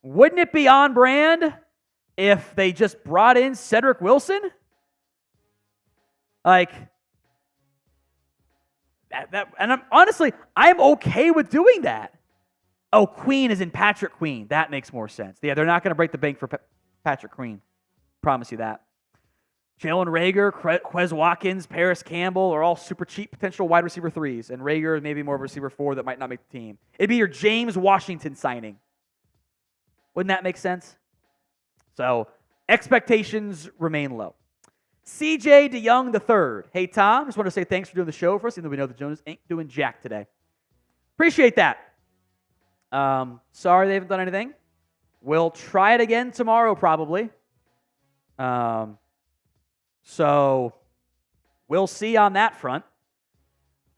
wouldn't it be on brand if they just brought in Cedric Wilson? Like that, and I'm okay with doing that. Oh, Queen is in Patrick Queen. That makes more sense. Yeah, they're not going to break the bank for Patrick Queen. Promise you that. Jalen Reagor, Quez Watkins, Paris Campbell are all super cheap potential wide receiver 3s, and Reagor is maybe more of a receiver 4 that might not make the team. It'd be your James Washington signing. Wouldn't that make sense? So expectations remain low. CJ DeYoung III. Hey, Tom, just want to say thanks for doing the show for us, even though we know the Jonas ain't doing jack today. Appreciate that. Sorry they haven't done anything. We'll try it again tomorrow, probably. So we'll see on that front.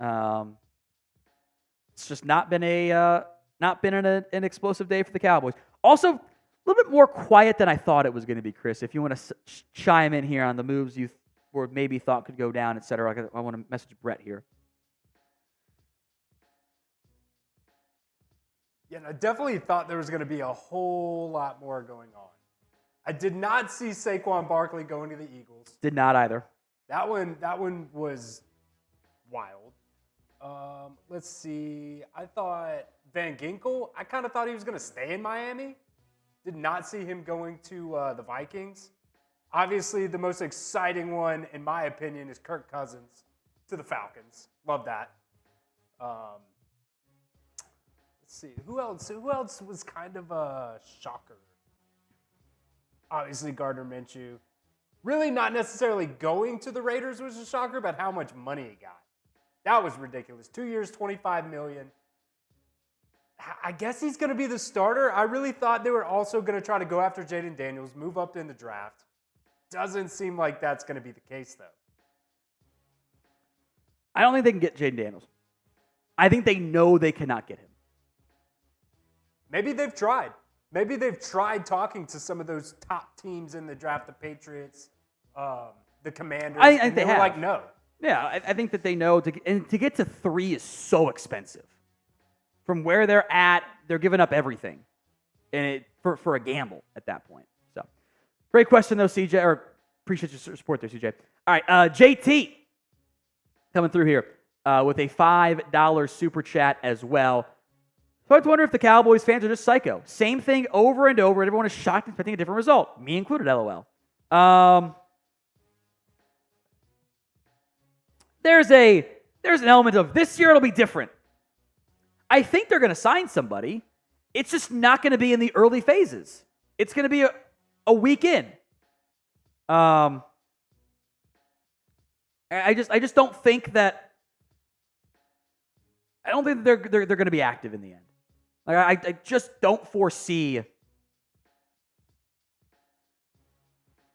It's just not been an explosive day for the Cowboys. Also, a little bit more quiet than I thought it was going to be, Chris. If you want to chime in here on the moves you or maybe thought could go down, etc., I want to message Brett here. Yeah, I definitely thought there was going to be a whole lot more going on. I did not see Saquon Barkley going to the Eagles. Did not either. That one was wild. Let's see. I thought Van Ginkel, I kind of thought he was going to stay in Miami. Did not see him going to the Vikings. Obviously, the most exciting one, in my opinion, is Kirk Cousins to the Falcons. Love that. Let's see. Who else was kind of a shocker? Obviously, Gardner Minshew. Really not necessarily going to the Raiders was a shocker, but how much money he got. That was ridiculous. 2 years, $25 million. I guess he's going to be the starter. I really thought they were also going to try to go after Jaden Daniels, move up in the draft. Doesn't seem like that's going to be the case, though. I don't think they can get Jaden Daniels. I think they know they cannot get him. Maybe they've tried. Maybe they've tried talking to some of those top teams in the draft, the Patriots, the Commanders. I think they were have. like, no. Yeah, I think that they know. To get to 3 is so expensive. From where they're at, they're giving up everything, and for a gamble at that point. So, great question though, CJ. Or appreciate your support there, CJ. All right, JT coming through here with a $5 super chat as well. So I have to wonder if the Cowboys fans are just psycho. Same thing over and over, and everyone is shocked expecting a different result. Me included, LOL. There's an element of this year it'll be different. I think they're going to sign somebody. It's just not going to be in the early phases. It's going to be a week in. I just don't think that. I don't think they're going to be active in the end. Like I just don't foresee.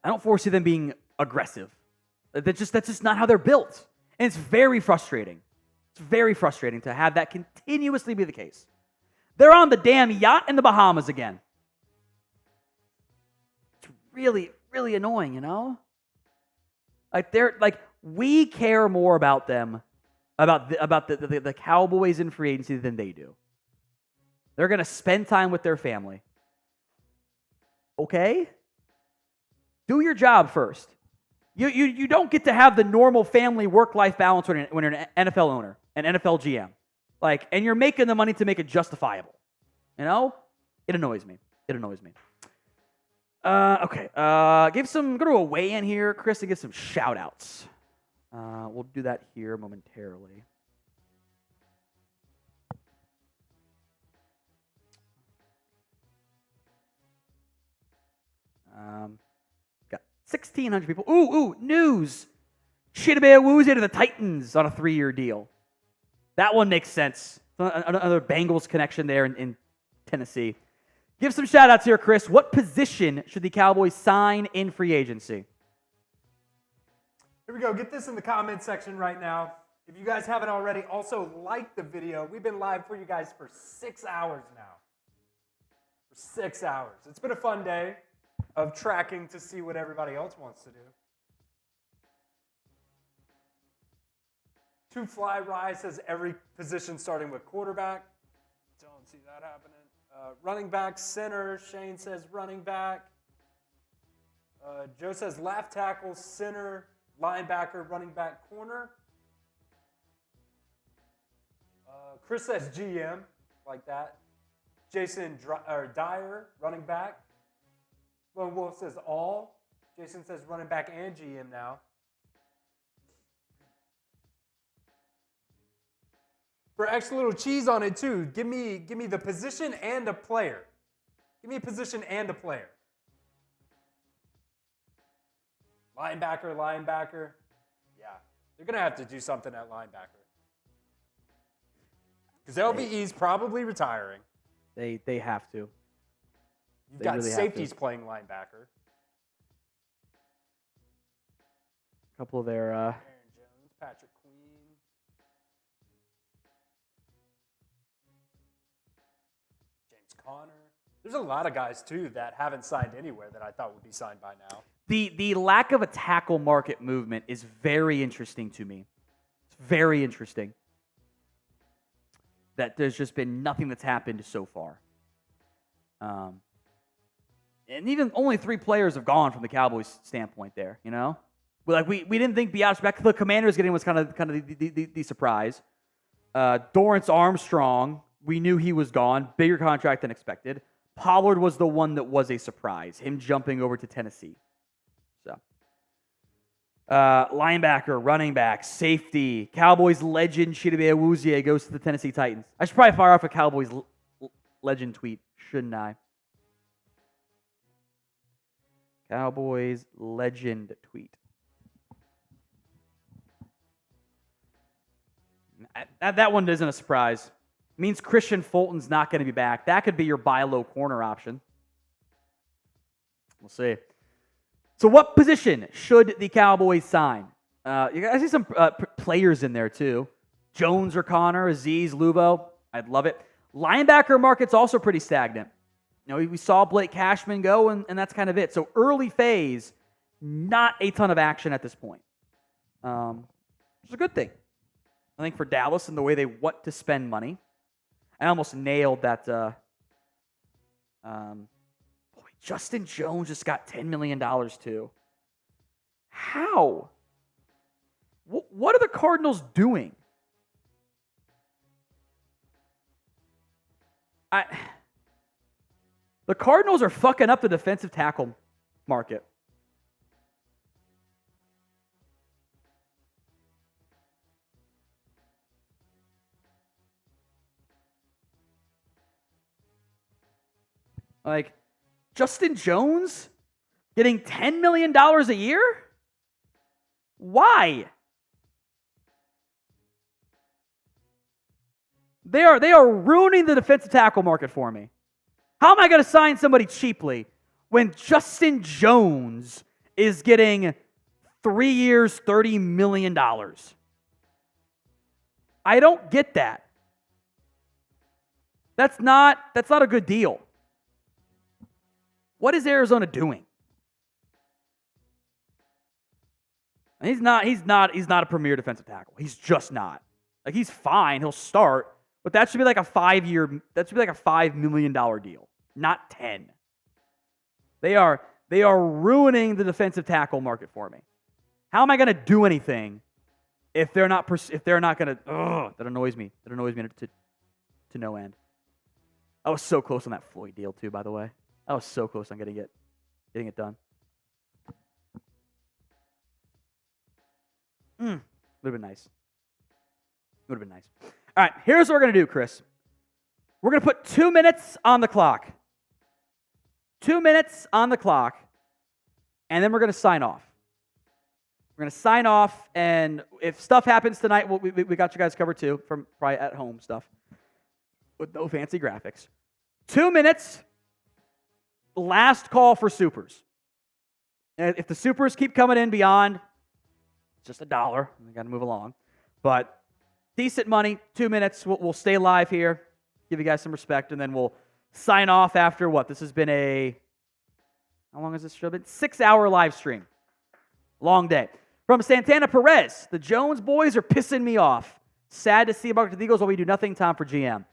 I don't foresee them being aggressive. That's just not how they're built. And it's very frustrating. It's very frustrating to have that continuously be the case. They're on the damn yacht in the Bahamas again. It's really, really annoying, you know? We care more about them, about the Cowboys in free agency than they do. They're going to spend time with their family. Okay? Do your job first. You don't get to have the normal family work-life balance when you're an NFL owner, an NFL GM. And you're making the money to make it justifiable. You know? It annoys me. Okay. Go to a weigh-in here, Chris, and give some shout-outs. We'll do that here momentarily. Got 1,600 people. Ooh, news. Chidobe Awuzie to the Titans on a 3-year deal. That one makes sense. Another Bengals connection there in Tennessee. Give some shout-outs here, Chris. What position should the Cowboys sign in free agency? Here we go. Get this in the comment section right now. If you guys haven't already, also like the video. We've been live for you guys for 6 hours now. For 6 hours. It's been a fun day of tracking to see what everybody else wants to do. Two Fly Rye says every position starting with quarterback. Don't see that happening. Running back, center. Shane says running back. Joe says left tackle, center, linebacker, running back, corner. Chris says GM, like that. Jason Dyer, running back. Lone Wolf says all. Jason says running back and GM now. For extra little cheese on it too, give me the position and a player. Give me a position and a player. Linebacker. Yeah, they're going to have to do something at linebacker. Because LVE's probably retiring. They have to. You've got really safeties playing linebacker. A couple of their... Aaron Jones, Patrick Queen. James Conner. There's a lot of guys, too, that haven't signed anywhere that I thought would be signed by now. The lack of a tackle market movement is very interesting to me. It's very interesting that there's just been nothing that's happened so far. And even only 3 players have gone from the Cowboys' standpoint there, you know? We didn't think Biadasz back to the Commanders getting was kind of the surprise. Dorance Armstrong, we knew he was gone. Bigger contract than expected. Pollard was the one that was a surprise, him jumping over to Tennessee. So, linebacker, running back, safety. Cowboys legend Chidobe Awuzie goes to the Tennessee Titans. I should probably fire off a Cowboys legend tweet, shouldn't I? Cowboys legend tweet. That one isn't a surprise. It means Christian Fulton's not going to be back. That could be your buy low corner option. We'll see. So what position should the Cowboys sign? I see some players in there too. Jones or Connor, Aziz, Luvo. I'd love it. Linebacker market's also pretty stagnant. You know, we saw Blake Cashman go, and that's kind of it. So early phase, not a ton of action at this point. Which is a good thing. I think for Dallas and the way they want to spend money. I almost nailed that. Justin Jones just got $10 million too. How? What are the Cardinals doing? The Cardinals are fucking up the defensive tackle market. Justin Jones getting $10 million a year? Why? They are ruining the defensive tackle market for me. How am I going to sign somebody cheaply when Justin Jones is getting 3 years, $30 million? I don't get that. That's not a good deal. What is Arizona doing? He's not a premier defensive tackle. He's just not. Like, he's fine. He'll start, but that should be like a $5 million deal, not 10. They are ruining the defensive tackle market for me. How am I going to do anything if they're not going to? That annoys me. That annoys me to no end. I was so close on that Floyd deal too, by the way. I was so close on getting it done. Would have been nice. Would have been nice. All right, here's what we're going to do, Chris. We're going to put 2 minutes on the clock. 2 minutes on the clock, and then we're going to sign off. We're going to sign off, and if stuff happens tonight, we got you guys covered too, from probably at home stuff with no fancy graphics. 2 minutes, last call for supers. And if the supers keep coming in beyond, it's just $1. We got to move along. But decent money, 2 minutes. We'll stay live here, give you guys some respect, and then we'll sign off after what? This has been how long has this show been? 6-hour live stream. Long day. From Santana Perez, the Jones boys are pissing me off. Sad to see about the Eagles while we do nothing. Time for GM.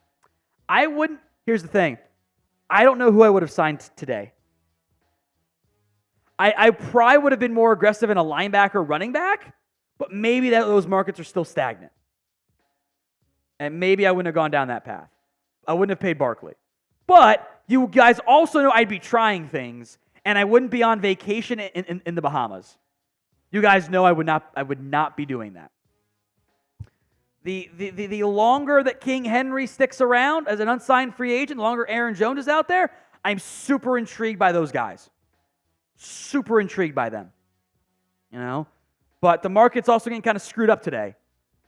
Here's the thing. I don't know who I would have signed today. I probably would have been more aggressive in a linebacker running back, but maybe those markets are still stagnant. And maybe I wouldn't have gone down that path. I wouldn't have paid Barkley. But you guys also know I'd be trying things, and I wouldn't be on vacation in the Bahamas. You guys know I would not be doing that. The longer that King Henry sticks around as an unsigned free agent, the longer Aaron Jones is out there, I'm super intrigued by those guys. Super intrigued by them. You know? But the market's also getting kind of screwed up today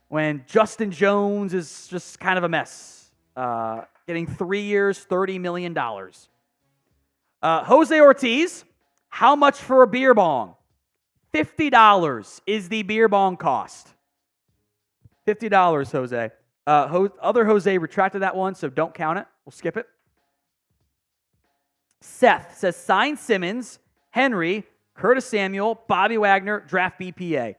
when Justin Jones is just kind of a mess. Getting 3 years, $30 million. Jose Ortiz, how much for a beer bong? $50 is the beer bong cost. $50, Jose. Other Jose retracted that one, so don't count it. We'll skip it. Seth says, sign Simmons, Henry, Curtis Samuel, Bobby Wagner, draft BPA.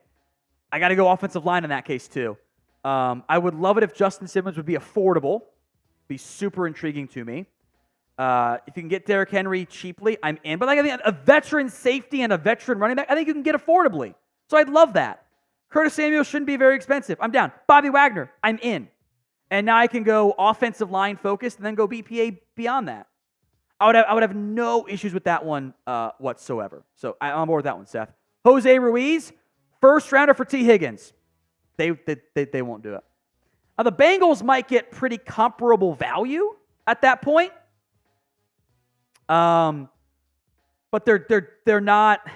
I got to go offensive line in that case, too. I would love it if Justin Simmons would be affordable. Be super intriguing to me. If you can get Derrick Henry cheaply, I'm in. But I think a veteran safety and a veteran running back, I think you can get affordably. So I'd love that. Curtis Samuel shouldn't be very expensive. I'm down. Bobby Wagner, I'm in. And now I can go offensive line focused and then go BPA beyond that. I would have no issues with that one whatsoever. So I'm on board with that one, Seth. Jose Ruiz, first rounder for T. Higgins. They won't do it. Now, the Bengals might get pretty comparable value at that point. But they're not.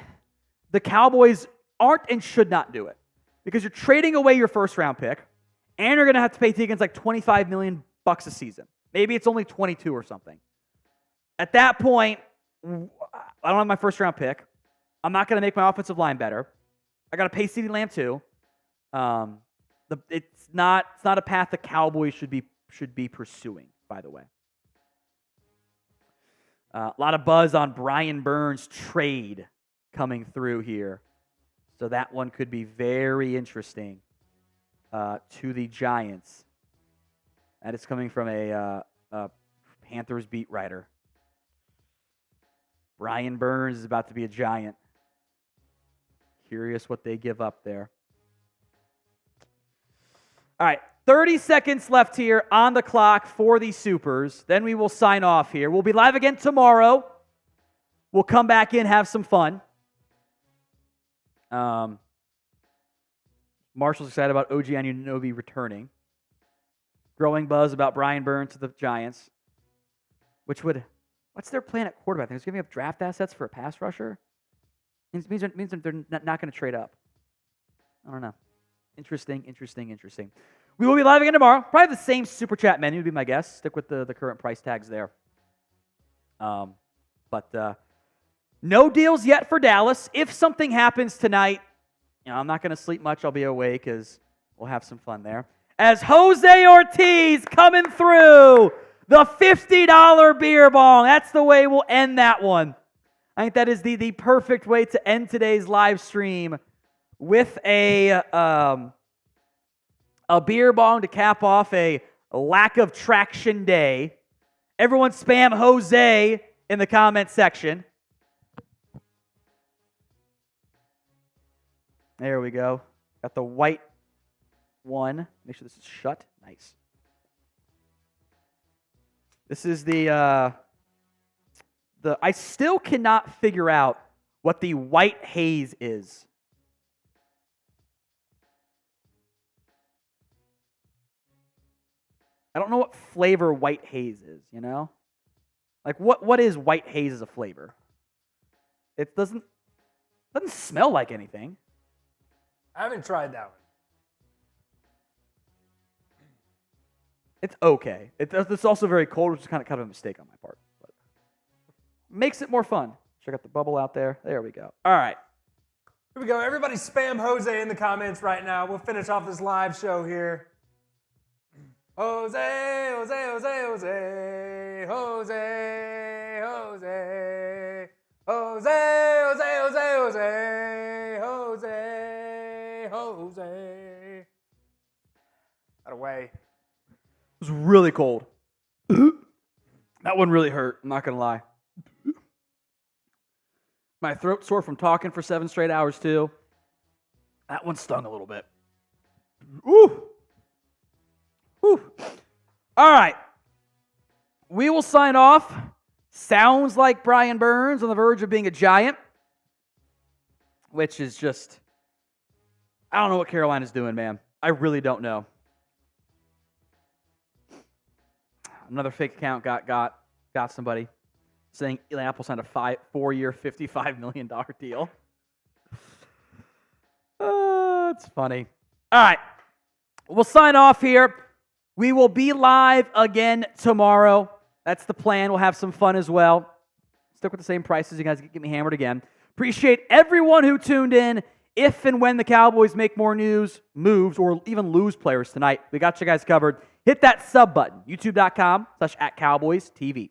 The Cowboys aren't and should not do it because you're trading away your first round pick, and you're going to have to pay T. Higgins like $25 million a season. Maybe it's only 22 or something. At that point, I don't have my first round pick. I'm not going to make my offensive line better. I got to pay CeeDee Lamb too. It's not a path the Cowboys should be pursuing, by the way. A lot of buzz on Brian Burns' trade coming through here. So that one could be very interesting to the Giants. That is coming from a Panthers beat writer. Brian Burns is about to be a Giant. Curious what they give up there. All right, 30 seconds left here on the clock for the Supers. Then we will sign off here. We'll be live again tomorrow. We'll come back in, have some fun. Marshall's excited about OG Anunoby returning. Growing buzz about Brian Burns to the Giants. What's their plan at quarterback? They're giving up draft assets for a pass rusher? It means they're not going to trade up. I don't know. Interesting. We will be live again tomorrow. Probably the same Super Chat menu would be my guess. Stick with the current price tags there. But no deals yet for Dallas. If something happens tonight, I'm not going to sleep much. I'll be awake because we'll have some fun there. as Jose Ortiz coming through the $50 beer bong. That's the way we'll end that one. I think that is the perfect way to end today's live stream with a beer bong to cap off a lack of traction day. Everyone spam Jose in the comment section. There we go. Got the white one. Make sure this is shut. Nice. This is the I still cannot figure out what the white haze is. I don't know what flavor white haze is, you know? Like what is white haze as a flavor? It doesn't smell like anything. I haven't tried that one. It's okay. It's also very cold, which is kind of a mistake on my part. But makes it more fun. Check out the bubble out there. There we go. All right. Here we go. Everybody spam Jose in the comments right now. We'll finish off this live show here. Jose, Jose, Jose, Jose, Jose, Jose, Jose, Jose, Jose, Jose, Jose, Jose. Out of way. It was really cold. That one really hurt, I'm not going to lie. My throat sore from talking for 7 straight hours, too. That one stung a little bit. Ooh. Whew. All right. We will sign off. Sounds like Brian Burns on the verge of being a Giant, which is just, I don't know what Carolina's doing, man. I really don't know. Another fake account got somebody saying Eli Apple signed a 4-year, $55 million deal. It's funny. All right. We'll sign off here. We will be live again tomorrow. That's the plan. We'll have some fun as well. Stick with the same prices. You guys get me hammered again. Appreciate everyone who tuned in. If and when the Cowboys make more moves, or even lose players tonight, we got you guys covered. Hit that sub button, youtube.com/@CowboysTV.